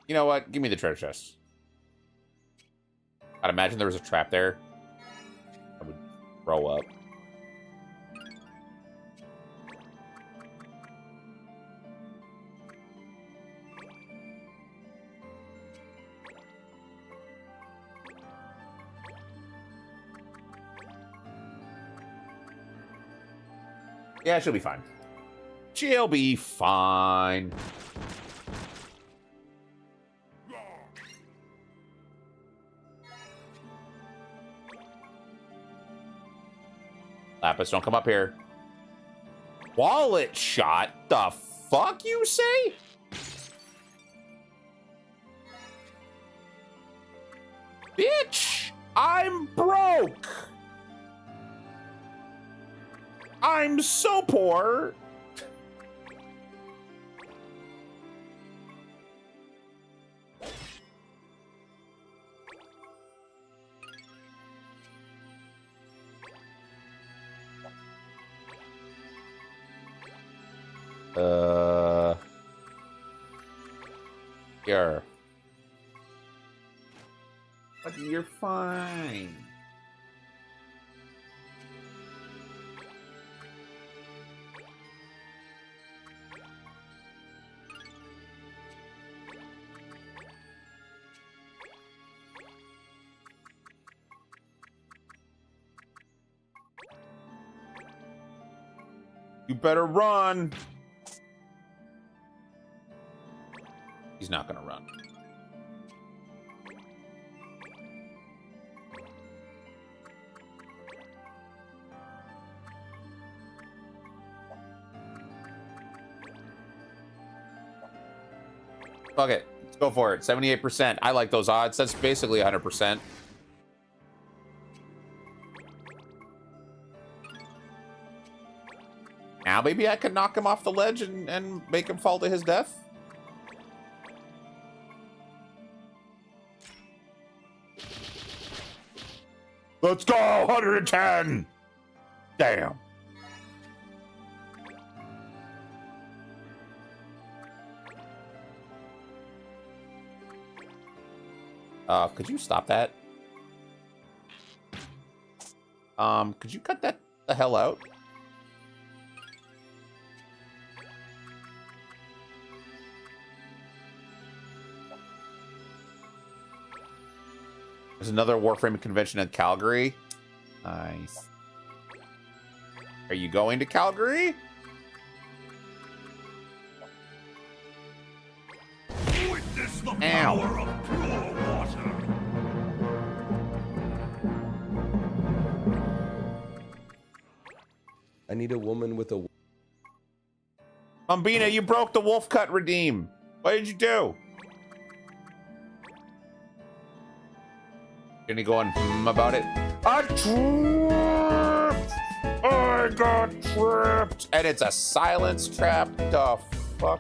You know what? Give me the treasure chest. I'd imagine there was a trap there. I would throw up. Yeah, she'll be fine. She'll be fine. Lapis, don't come up here. Wallet shot? The fuck you say? Bitch, I'm broke. I'm so poor. Here. But you're fine. You better run. He's not gonna run. Fuck it. Let's go for it. 78%. I like those odds. That's basically 100%. Now maybe I could knock him off the ledge and make him fall to his death? Let's go! 110! Damn. Could you stop that? Could you cut that the hell out? There's another Warframe convention in Calgary. Nice. Are you going to Calgary? Witness the Ow. power of pure water. I need a woman with a... Umbina, you broke the wolf cut redeem. What did you do? Gonna go on about it. I tripped! I got tripped! And it's a silence trap. The fuck?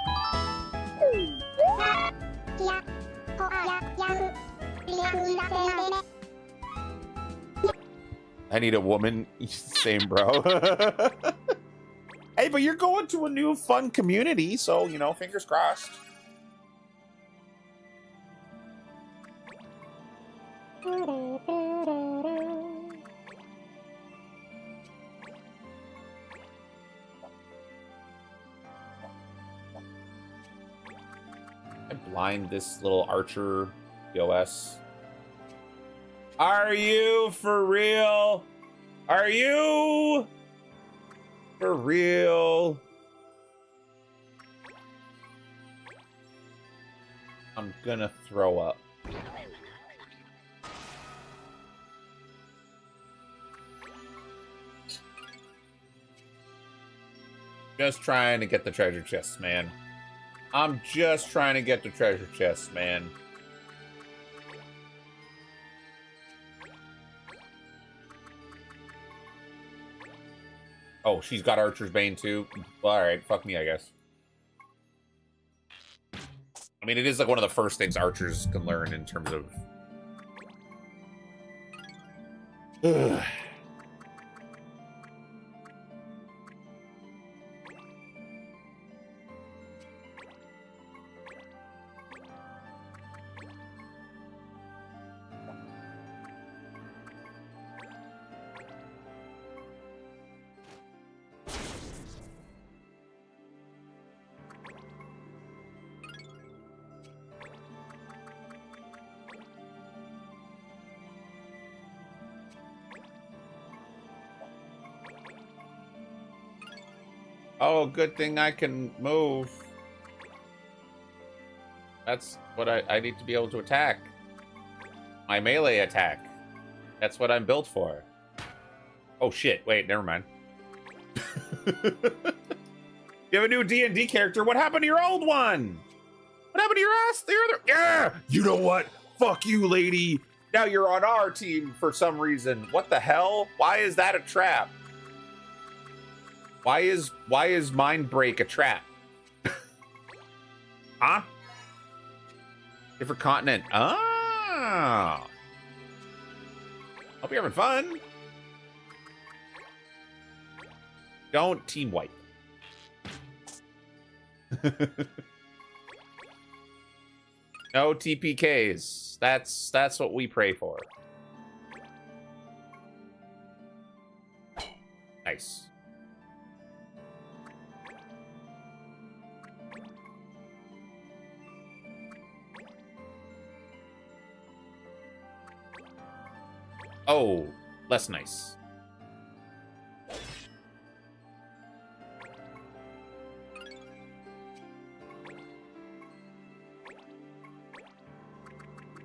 I need a woman. Same, bro. Hey, but you're going to a new fun community, so, you know, fingers crossed. I blind this little archer POS. Are you for real? Are you for real? I'm gonna throw up. Just trying to get the treasure chests, man. I'm just trying to get the treasure chests, man. Oh, she's got Archer's Bane too. Alright, fuck me, I guess. I mean, it is like one of the first things archers can learn in terms of... Ugh. Oh, good thing I can move. That's what I need to be able to attack. My melee attack. That's what I'm built for. Oh shit, wait, never mind. You have a new D&D character. What happened to your old one? What happened to your ass? The other? Yeah. You know what? Fuck you, lady. Now you're on our team for some reason. What the hell? Why is that a trap? Why is Mind Break a trap? Huh? Different continent. Ah. Hope you're having fun. Don't team wipe. No TPKs. That's what we pray for. Nice. Oh, less nice.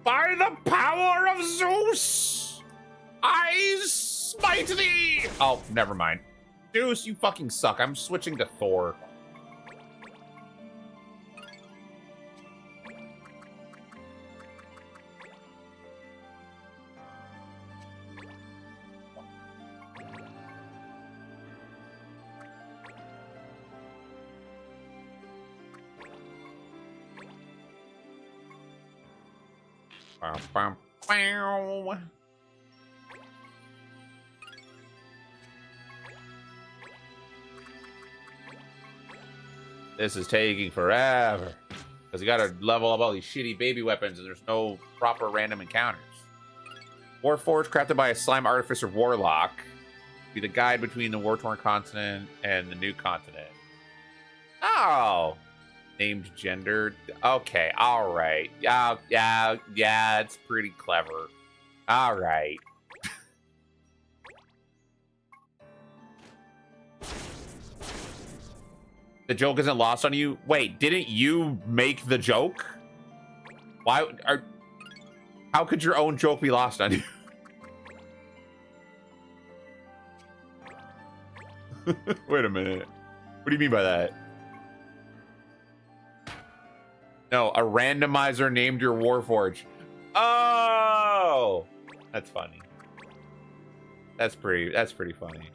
By the power of Zeus, I smite thee! Oh, never mind. Zeus, you fucking suck. I'm switching to Thor. Bum, bow. This is taking forever. Because you gotta level up all these shitty baby weapons and there's no proper random encounters. Warforged, crafted by a slime artificer warlock. Be the guide between the war-torn continent and the new continent. Oh! Named gender. Okay, alright. Yeah, it's pretty clever. Alright. The joke isn't lost on you? Wait, didn't you make the joke? How could your own joke be lost on you? Wait a minute. What do you mean by that? No, a randomizer named your Warforge. Oh! That's funny. That's pretty funny.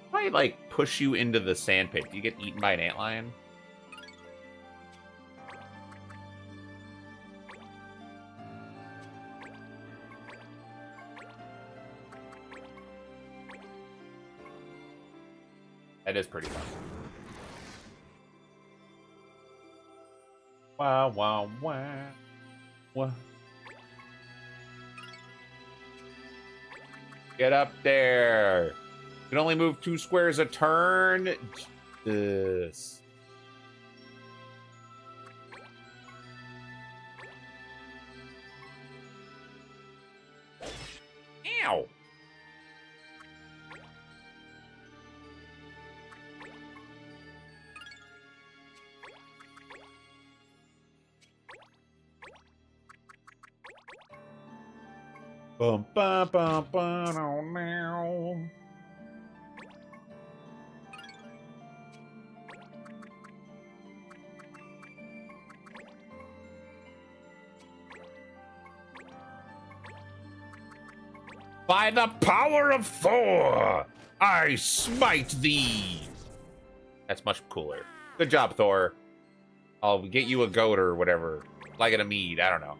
If I, like, push you into the sandpit, do you get eaten by an antlion? That is pretty fun. Wow, wow, wow. What? Get up there. You can only move 2 squares a turn. This. Ow. Bum, bum, bum, bum, oh, meow. By the power of Thor, I smite thee. That's much cooler. Good job, Thor. I'll get you a goat or whatever. Like it a mead, I don't know.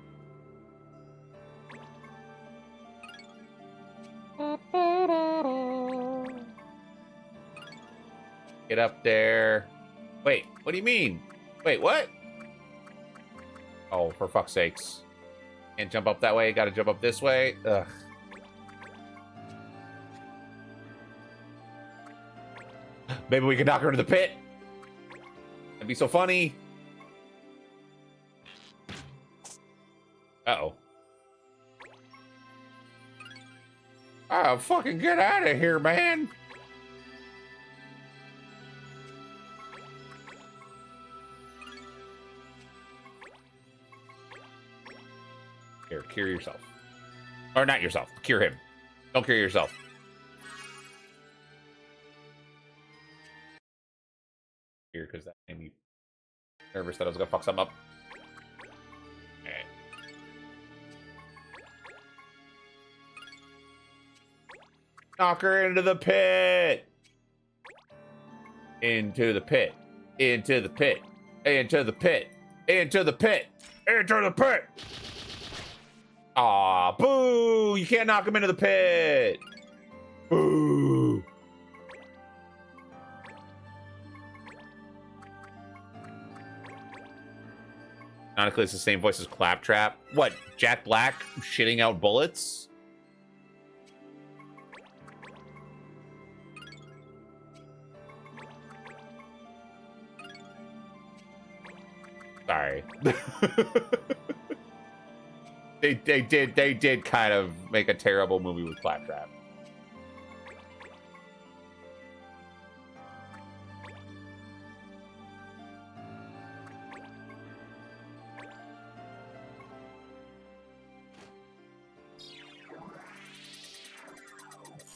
Get up there. Wait, what do you mean? Wait, what? Oh, for fuck's sakes. Can't jump up that way, gotta jump up this way. Ugh. Maybe we can knock her into the pit. That'd be so funny. Uh-oh. Oh, fucking get out of here, man. Here, cure yourself. Or not yourself, cure him. Don't cure yourself. Here, because that made me nervous that I was gonna fuck something up. Alright. Knock her into the pit. Into the pit. Into the pit. Into the pit. Into the pit. Into the pit. Aw, boo! You can't knock him into the pit. Boo! Ironically, it's the same voice as Claptrap. What, Jack Black shitting out bullets? Sorry. They did kind of make a terrible movie with Claptrap.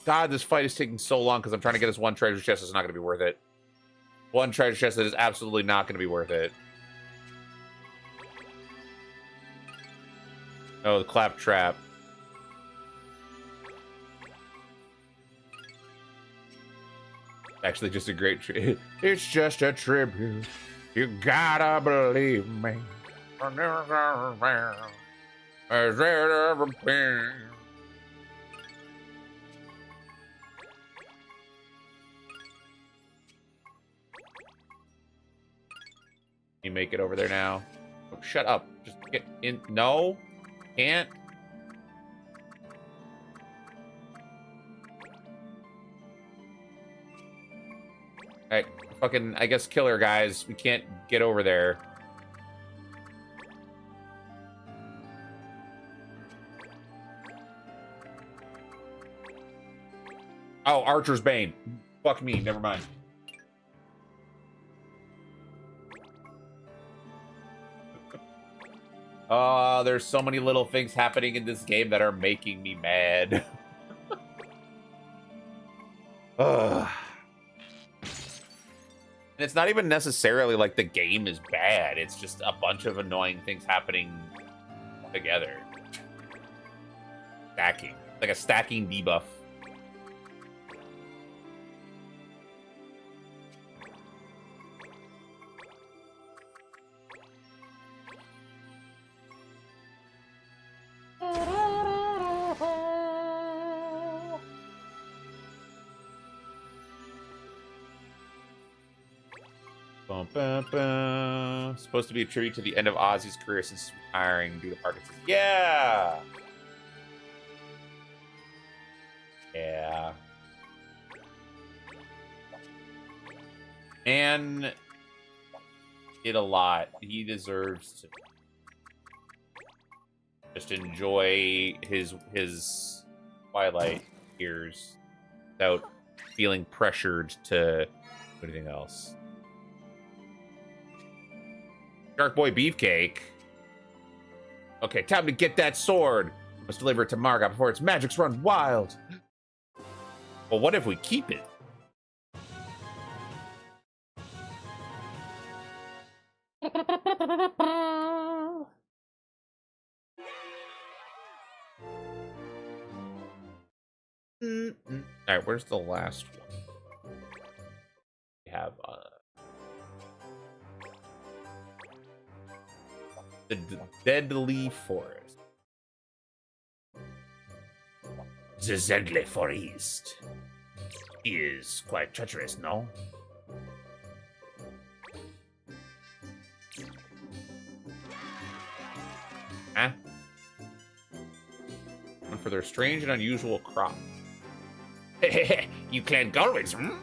God, this fight is taking so long because I'm trying to get this one treasure chest that's not going to be worth it. One treasure chest that is absolutely not going to be worth it. Oh, the Claptrap. Actually, just a great tribute. It's just a tribute. You gotta believe me. I've never gone around as it ever been. You make it over there now. Oh, shut up. Just get in. No. Can't. Alright, fucking, I guess kill her, guys. We can't get over there. Oh, Archer's Bane. Fuck me, never mind. There's so many little things happening in this game that are making me mad. Ugh. And it's not even necessarily like the game is bad. It's just a bunch of annoying things happening together. Stacking. Like a stacking debuff. Supposed to be a tribute to the end of Ozzy's career since retiring due to Parkinson's. Yeah! Yeah. And did a lot. He deserves to just enjoy his twilight years without feeling pressured to do anything else. Shark Boy Beefcake. Okay, time to get that sword. Must deliver it to Margot before its magics run wild. Well, what if we keep it? All right, where's the last one? We have the Deadly Forest. The Deadly Forest is quite treacherous, no? Huh? And for their strange and unusual crop. You clan Gullwings, hmm?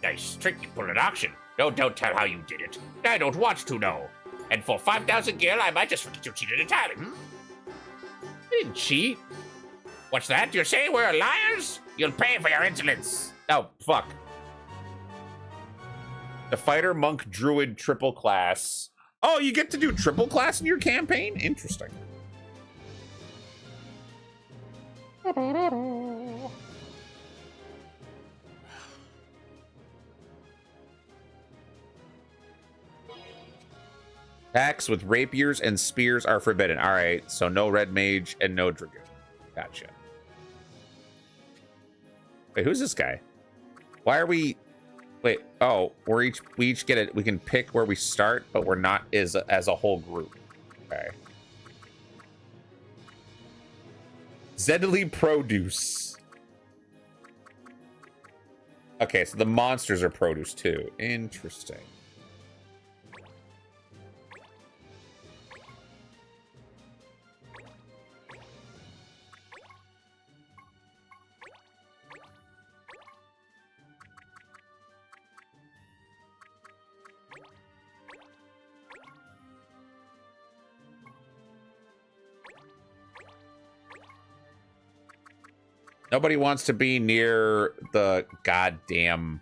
Nice trick you pulled at auction. No, don't tell how you did it. I don't want to know. And for 5,000 gil, I might just forget you cheated entirely, hmm? You didn't cheat. What's that? You're saying we're liars? You'll pay for your insolence. Oh, fuck. The fighter, monk, druid, triple class. Oh, you get to do triple class in your campaign? Interesting. Attacks with rapiers and spears are forbidden. All right, so no red mage and no dragoon. Gotcha. Wait, who's this guy? Why are we? Wait. Oh, we each get it. We can pick where we start, but we're not as a whole group. Okay. Zedley produce. Okay, so the monsters are produce too. Interesting. Nobody wants to be near the goddamn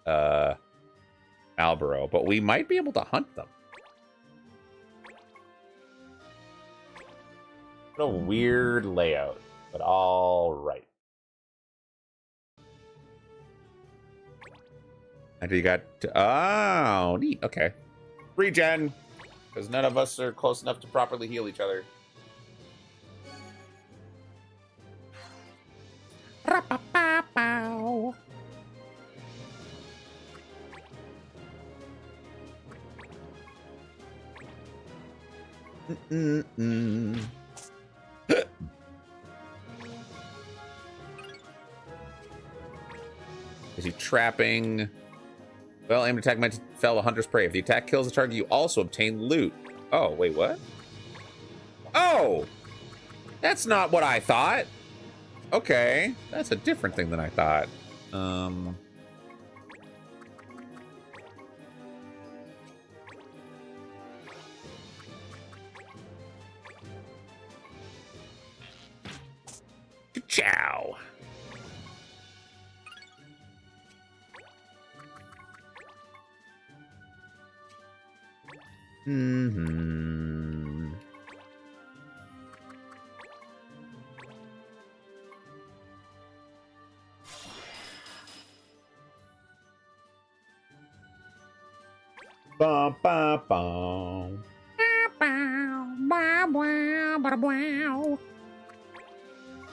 Malboro, but we might be able to hunt them. What a weird layout, but all right. And you got oh neat. Okay, regen, because none of us are close enough to properly heal each other. Ra-pa-pa-pow. Is he trapping? Well, aimed attack might fell a hunter's prey. If the attack kills the target, you also obtain loot. Oh, wait, what? Oh! That's not what I thought. Okay, that's a different thing than I thought. Ciao. Bum, bum, bum.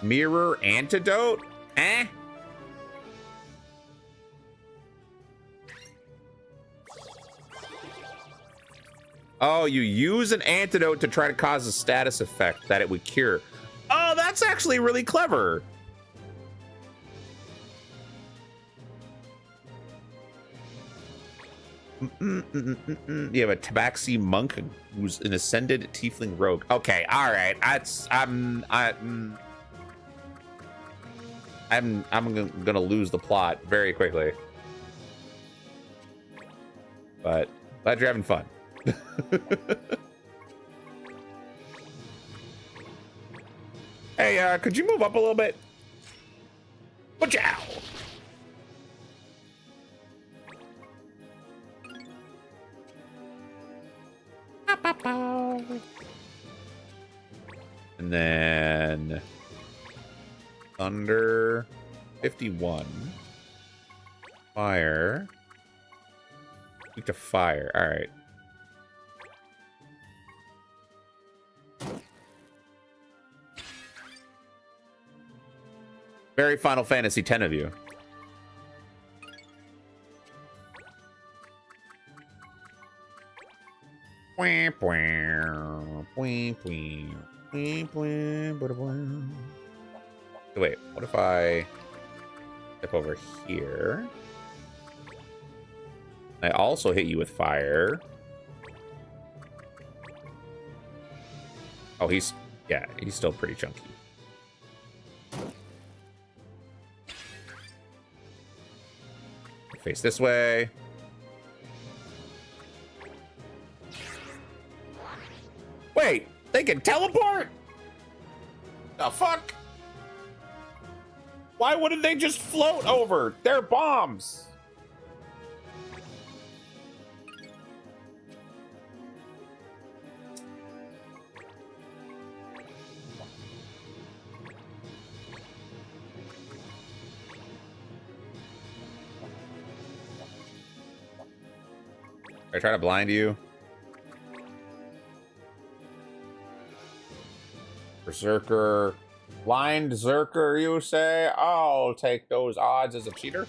Mirror antidote? Eh? Oh, you use an antidote to try to cause a status effect that it would cure. Oh, that's actually really clever. You have a Tabaxi monk who's an ascended tiefling rogue. Okay, all right. I'm gonna lose the plot very quickly. But glad you're having fun. Hey, could you move up a little bit? Wachow! And then thunder 51. Fire. Weak to fire. All right. Very Final Fantasy X of you. Wait, what if I step over here? I also hit you with fire. Oh, he's still pretty chunky. Face this way. Wait, they can teleport? The fuck? Why wouldn't they just float over? They're bombs. I try to blind you. Berserker. Blind Zerker, you say? I'll take those odds as a cheater.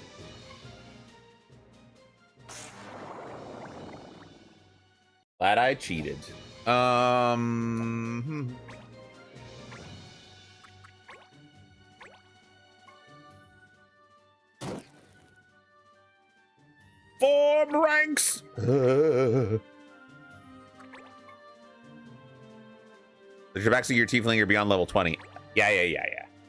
Glad I cheated. Form ranks. If you're maxing your tiefling, you're beyond level 20. Yeah.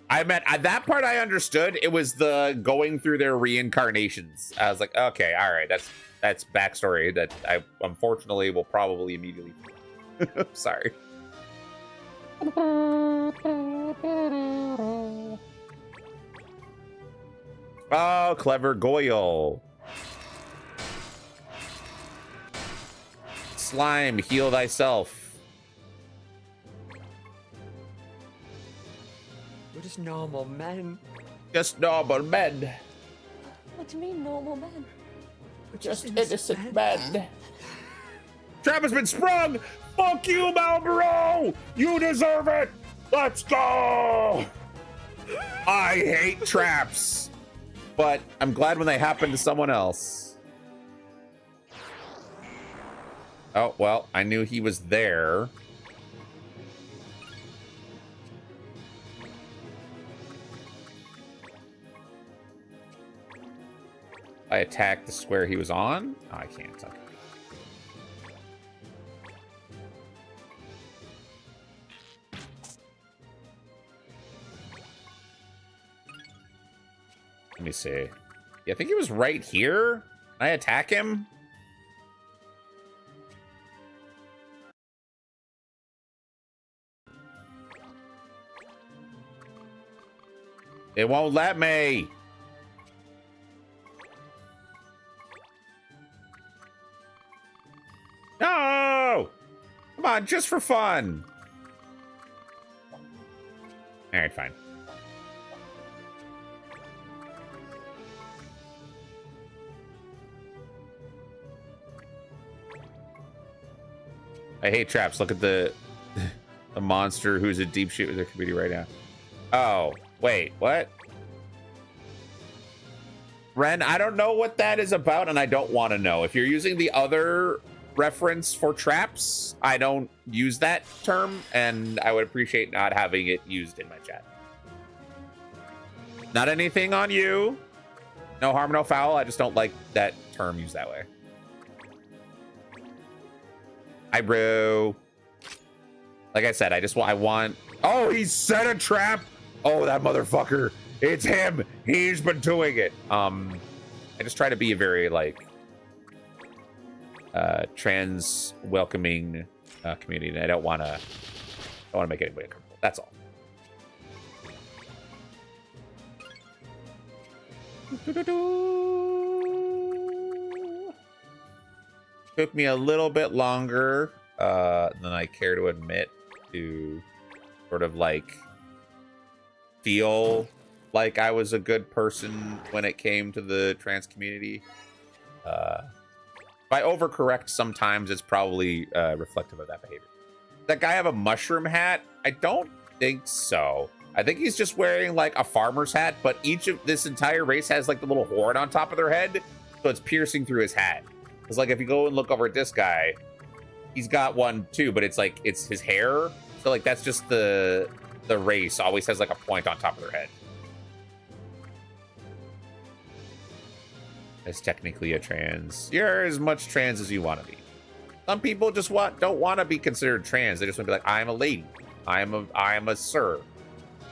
I meant that part I understood. It was the going through their reincarnations. I was like, okay, all right, that's backstory that I unfortunately will probably immediately. Sorry. Oh, clever Goyle. Slime, heal thyself. We're just normal men. Just normal men. What do you mean, normal men? We're Just innocent men. Trap has been sprung! Fuck you, Malboro! You deserve it! Let's go! I hate traps. But I'm glad when they happen to someone else. Oh, well, I knew he was there. I attacked the square he was on? Oh, I can't. Okay. Let me see. Yeah, I think he was right here. Can I attack him? It won't let me. No! Come on, just for fun. All right, fine. I hate traps. Look at the monster who's a deep shit with the community right now. Oh, wait, what? Ren, I don't know what that is about, and I don't want to know. If you're using the other reference for traps, I don't use that term, and I would appreciate not having it used in my chat. Not anything on you. No harm, no foul. I just don't like that term used that way. Hi, bro. Like I said, I want... Oh, he set a trap. Oh, that motherfucker. It's him. He's been doing it. I just try to be a very, like, trans welcoming community, and I don't want to make anybody uncomfortable. That's all. Took me a little bit longer than I care to admit to sort of like feel like I was a good person when it came to the trans community. If I overcorrect sometimes, it's probably reflective of that behavior. Does that guy have a mushroom hat? I don't think so. I think he's just wearing like a farmer's hat, but each of this entire race has like the little horn on top of their head, so it's piercing through his hat. It's like if you go and look over at this guy, he's got one too, but it's like it's his hair. So like that's just the race always has like a point on top of their head. It's technically a trans. You're as much trans as you want to be. Some people just don't want to be considered trans. They just want to be like, I'm a lady. I am a sir.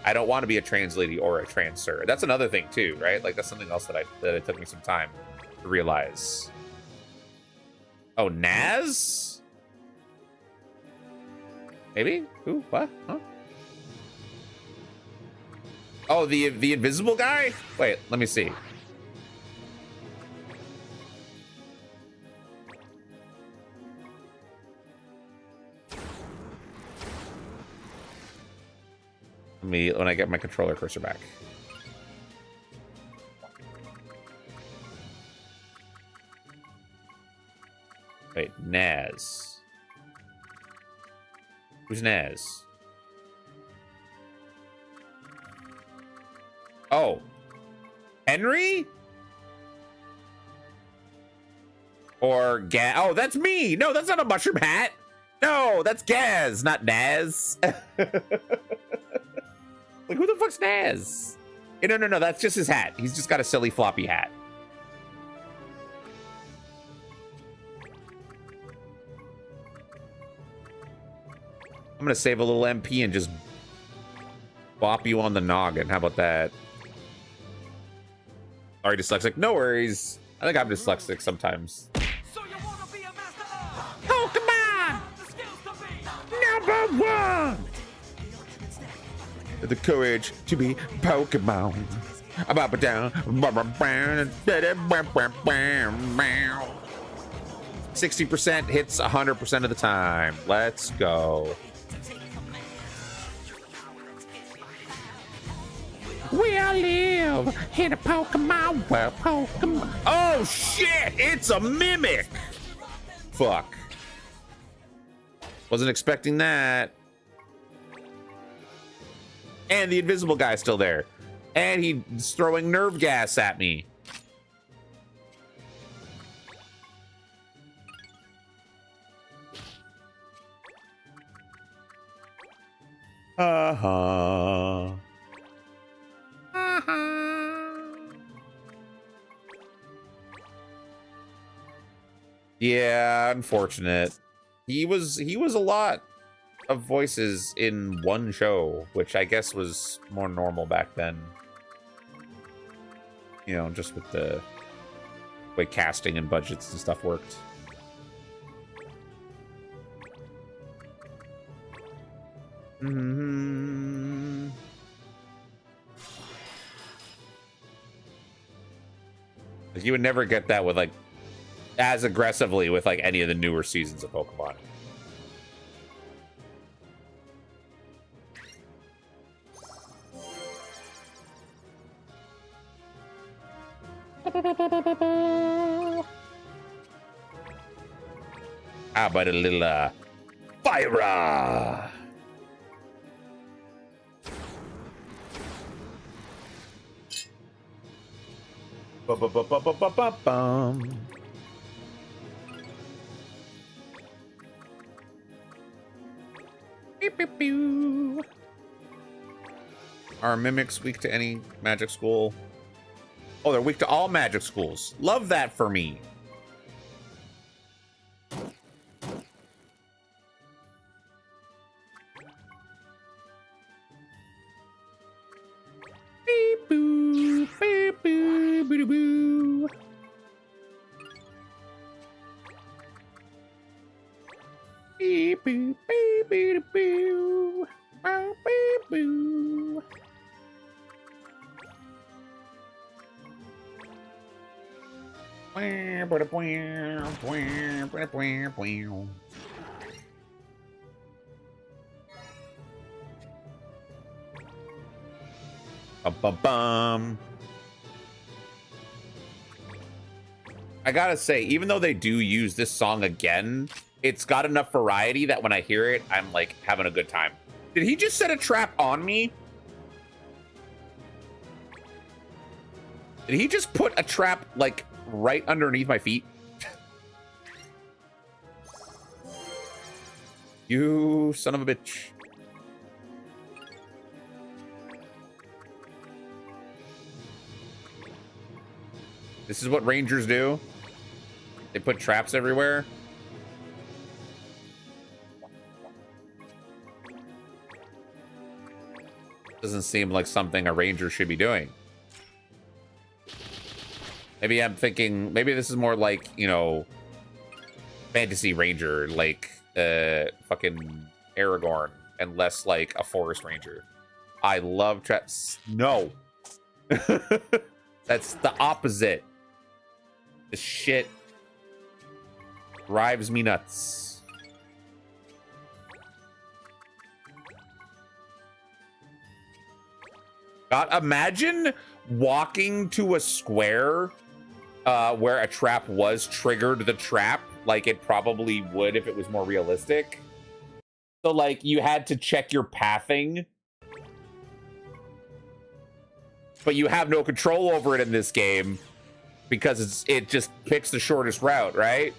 I don't want to be a trans lady or a trans sir. That's another thing too, right? Like that's something else that it took me some time to realize. Oh, Naz? Maybe? Who? What? Huh? Oh, the invisible guy? Wait, let me see. When I get my controller cursor back. Wait, Naz. Who's Naz? Oh. Henry? Or Gaz? Oh, that's me. No, that's not a mushroom hat. No, that's Gaz, not Naz. Like, who the fuck's Naz? No, that's just his hat. He's just got a silly floppy hat. I'm gonna save a little MP and just bop you on the noggin. How about that? Sorry, dyslexic. No worries. I think I'm dyslexic sometimes. Pokemon! Number one! The courage to be Pokemon. 60% hits 100% of the time. Let's go. We all live in a Pokemon world. Pokemon. Oh shit! It's a mimic. Fuck. Wasn't expecting that. And the invisible guy's still there. And he's throwing nerve gas at me. Uh-huh. Yeah, unfortunate. He was a lot of voices in one show, which I guess was more normal back then. You know, just with the way casting and budgets and stuff worked. Mm-hmm. Like, you would never get that with, like, as aggressively with, like, any of the newer seasons of Pokemon. How about a little, fire? Ba-ba-ba-ba-ba-ba-bum. Beep, beep, beep. Are mimics weak to any magic school? Oh, they're weak to all magic schools. Love that for me. Beep, boo, beep, boo, boo, boo. Beep, boo, beep, boo, boo. Bow, beep, boo. Bum. I gotta say, even though they do use this song again, it's got enough variety that when I hear it, I'm like having a good time. Did he just set a trap on me? Did he just put a trap like right underneath my feet? You son of a bitch. This is what rangers do. They put traps everywhere. Doesn't seem like something a ranger should be doing. Maybe I'm thinking, maybe this is more like, you know, fantasy ranger, like fucking Aragorn, and less like a forest ranger. I love traps. No. That's the opposite. This shit drives me nuts. God, imagine walking to a square where a trap was triggered the trap, like it probably would if it was more realistic. So, like, you had to check your pathing, but you have no control over it in this game because it just picks the shortest route, right?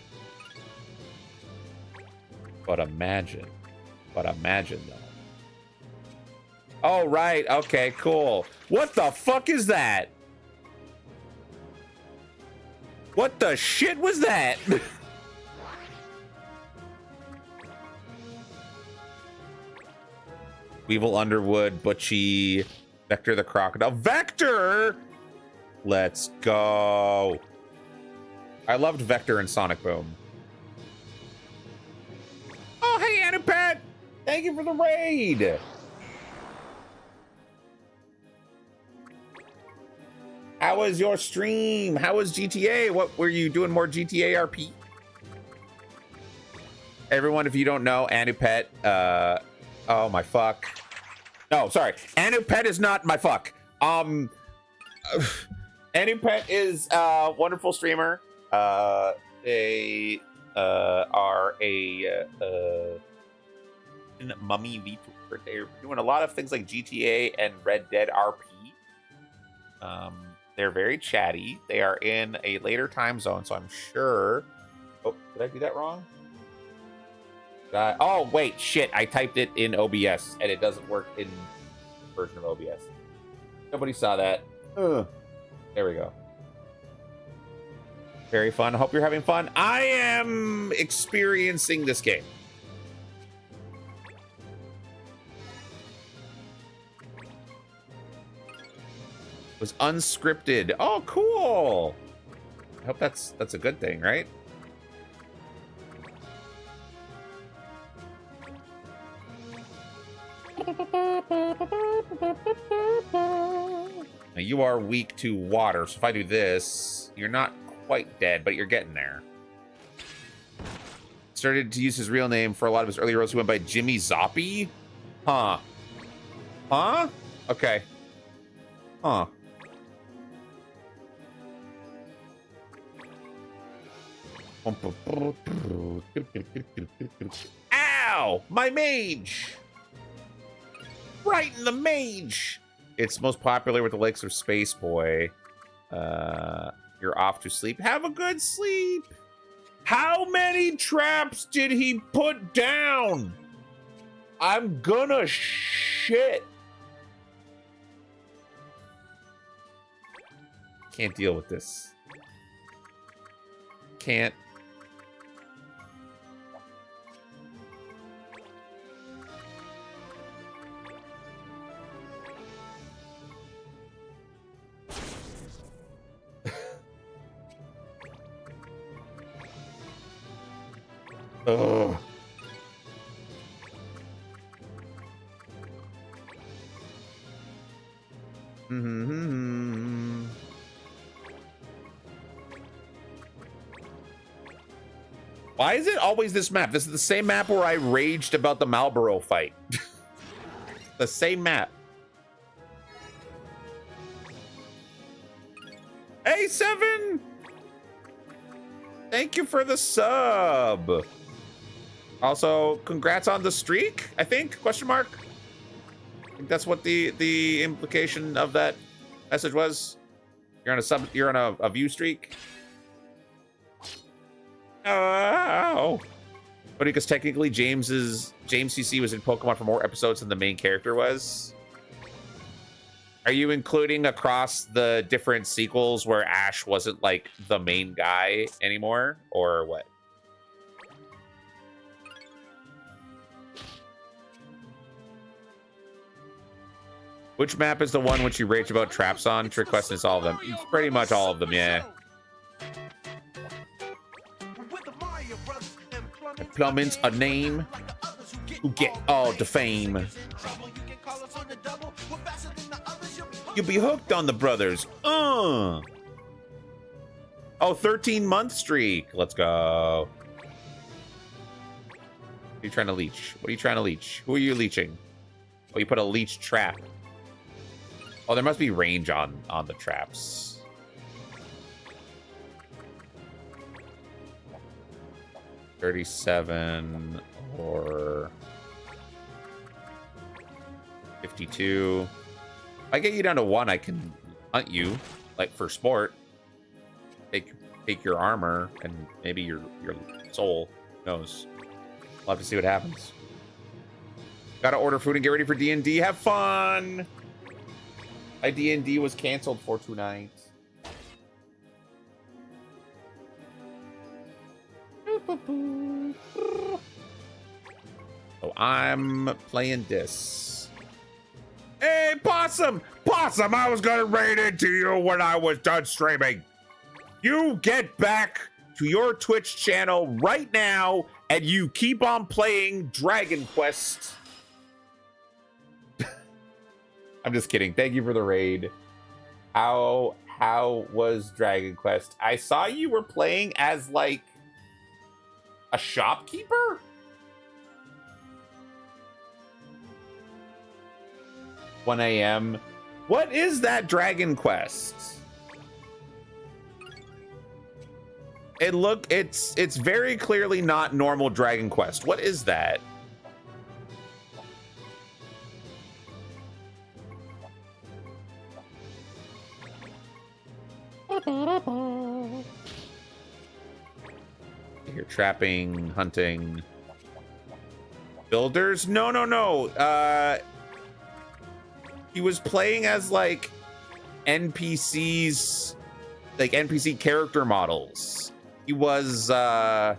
But imagine though. Oh, right. Okay, cool. What the fuck is that? What the shit was that? Weevil Underwood, Butchie, Vector the Crocodile. Vector! Let's go. I loved Vector and Sonic Boom. Oh, hey, Anupat! Thank you for the raid! How was your stream? How was GTA? What were you doing? More GTA RP? Everyone, if you don't know, Anupet, oh my fuck. No, sorry. Anupet is not my fuck. Anupet is a wonderful streamer. They are a mummy VTuber. They're doing a lot of things like GTA and Red Dead RP. They're very chatty. They are in a later time zone, so I'm sure. Oh, did I do that wrong? Oh, wait, shit. I typed it in OBS, and it doesn't work in version of OBS. Nobody saw that. Ugh. There we go. Very fun. Hope you're having fun. I am experiencing this game. Was unscripted. Oh, cool. I hope that's a good thing, right? Now you are weak to water, so if I do this, you're not quite dead, but you're getting there. Started to use his real name for a lot of his early roles. He went by Jimmy Zoppy? Huh. Huh? Okay. Huh. Ow! My mage! Right in the mage! It's most popular with the likes of Space Boy. You're off to sleep. Have a good sleep! How many traps did he put down? I'm gonna shit. Can't deal with this. Can't. Ugh. Why is it always this map? This is the same map where I raged about the Malboro fight. The same map. Hey, Seven! Thank you for the sub. Also, congrats on the streak, I think, question mark. I think that's what the implication of that message was. You're on a view streak. Oh. But because technically James CC was in Pokemon for more episodes than the main character was. Are you including across the different sequels where Ash wasn't like the main guy anymore, or what? Which map is the one which you rage about traps on? Trick Question is all of them. It's pretty much all of them, yeah. Plumbing's a name who get all the fame. You'll be hooked on the brothers. Oh, 13-month streak. Let's go. What are you trying to leech? What are you trying to leech? Who are you leeching? Oh, you put a leech trap. Oh, there must be range on the traps. $37 or $52. If I get you down to 1, I can hunt you, like for sport. Take your armor and maybe your soul. Who knows? We'll have to see what happens. Gotta order food and get ready for D&D. Have fun! My D&D was canceled for tonight. So I'm playing this. Hey, Possum! Possum, I was gonna raid into you when I was done streaming. You get back to your Twitch channel right now and you keep on playing Dragon Quest. I'm just kidding. Thank you for the raid. How was Dragon Quest? I saw you were playing as like a shopkeeper? 1 a.m. What is that Dragon Quest? It's very clearly not normal Dragon Quest. What is that? You're trapping, hunting. Builders? No. He was playing as like NPCs, like NPC character models. He was the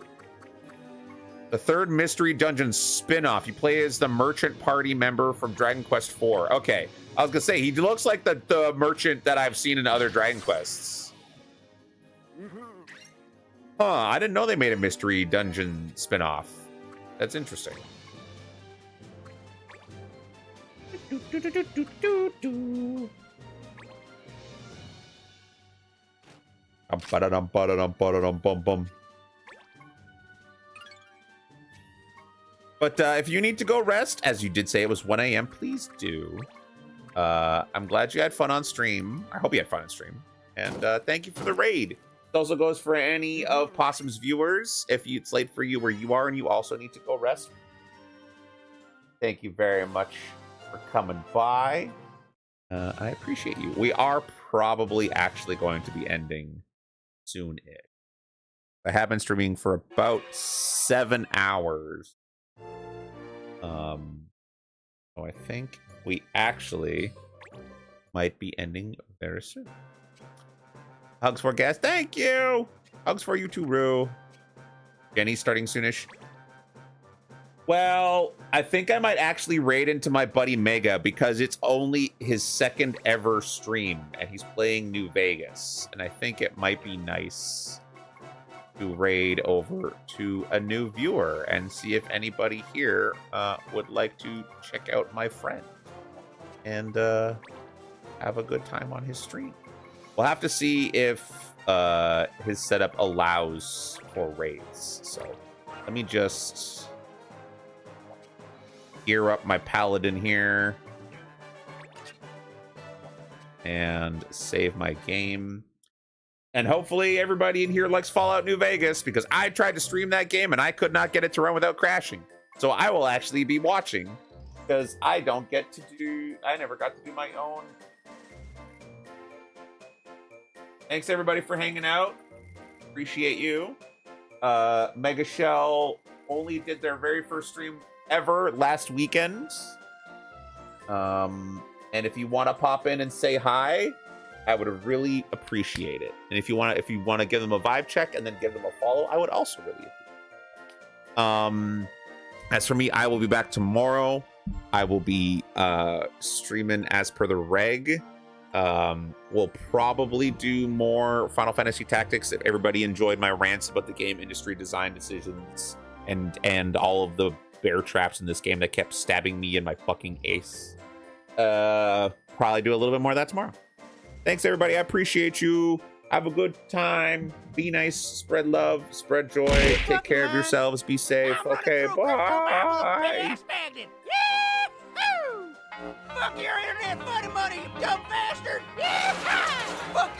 third Mystery Dungeon spin-off. You play as the merchant party member from Dragon Quest IV. Okay, I was gonna say, he looks like the merchant that I've seen in other Dragon Quests. Huh, I didn't know they made a Mystery Dungeon spin-off. That's interesting. But if you need to go rest, as you did say it was 1 a.m., please do. I'm glad you had fun on stream. I hope you had fun on stream. And thank you for the raid. It also goes for any of Possum's viewers. If it's late for you where you are and you also need to go rest, thank you very much for coming by. I appreciate you. We are probably actually going to be ending soon-ish. I have been streaming for about 7 hours. So I think we actually might be ending very soon. Hugs for guests. Thank you. Hugs for you too, Rue. Jenny's starting soonish. Well, I think I might actually raid into my buddy Mega because it's only his second ever stream and he's playing New Vegas. And I think it might be nice to raid over to a new viewer and see if anybody here would like to check out my friend and have a good time on his stream. We'll have to see if his setup allows for raids. So let me just gear up my paladin here and save my game. And hopefully everybody in here likes Fallout New Vegas because I tried to stream that game and I could not get it to run without crashing. So I will actually be watching because I never got to do my own. Thanks everybody for hanging out. Appreciate you. Mega Shell only did their very first stream ever last weekend. And if you want to pop in and say hi, I would really appreciate it. And if you want to give them a vibe check and then give them a follow, I would also really appreciate it. As for me, I will be back tomorrow. I will be streaming as per the reg. We'll probably do more Final Fantasy Tactics if everybody enjoyed my rants about the game industry design decisions and all of the bear traps in this game that kept stabbing me in my fucking ace. probably do a little bit more of that tomorrow. Thanks, everybody. I appreciate you. Have a good time. Be nice. Spread love. Spread joy. Take care of yourselves. Be safe. Okay, bye. Fuck your internet funny money, you dumb bastard! Yeah! Fuck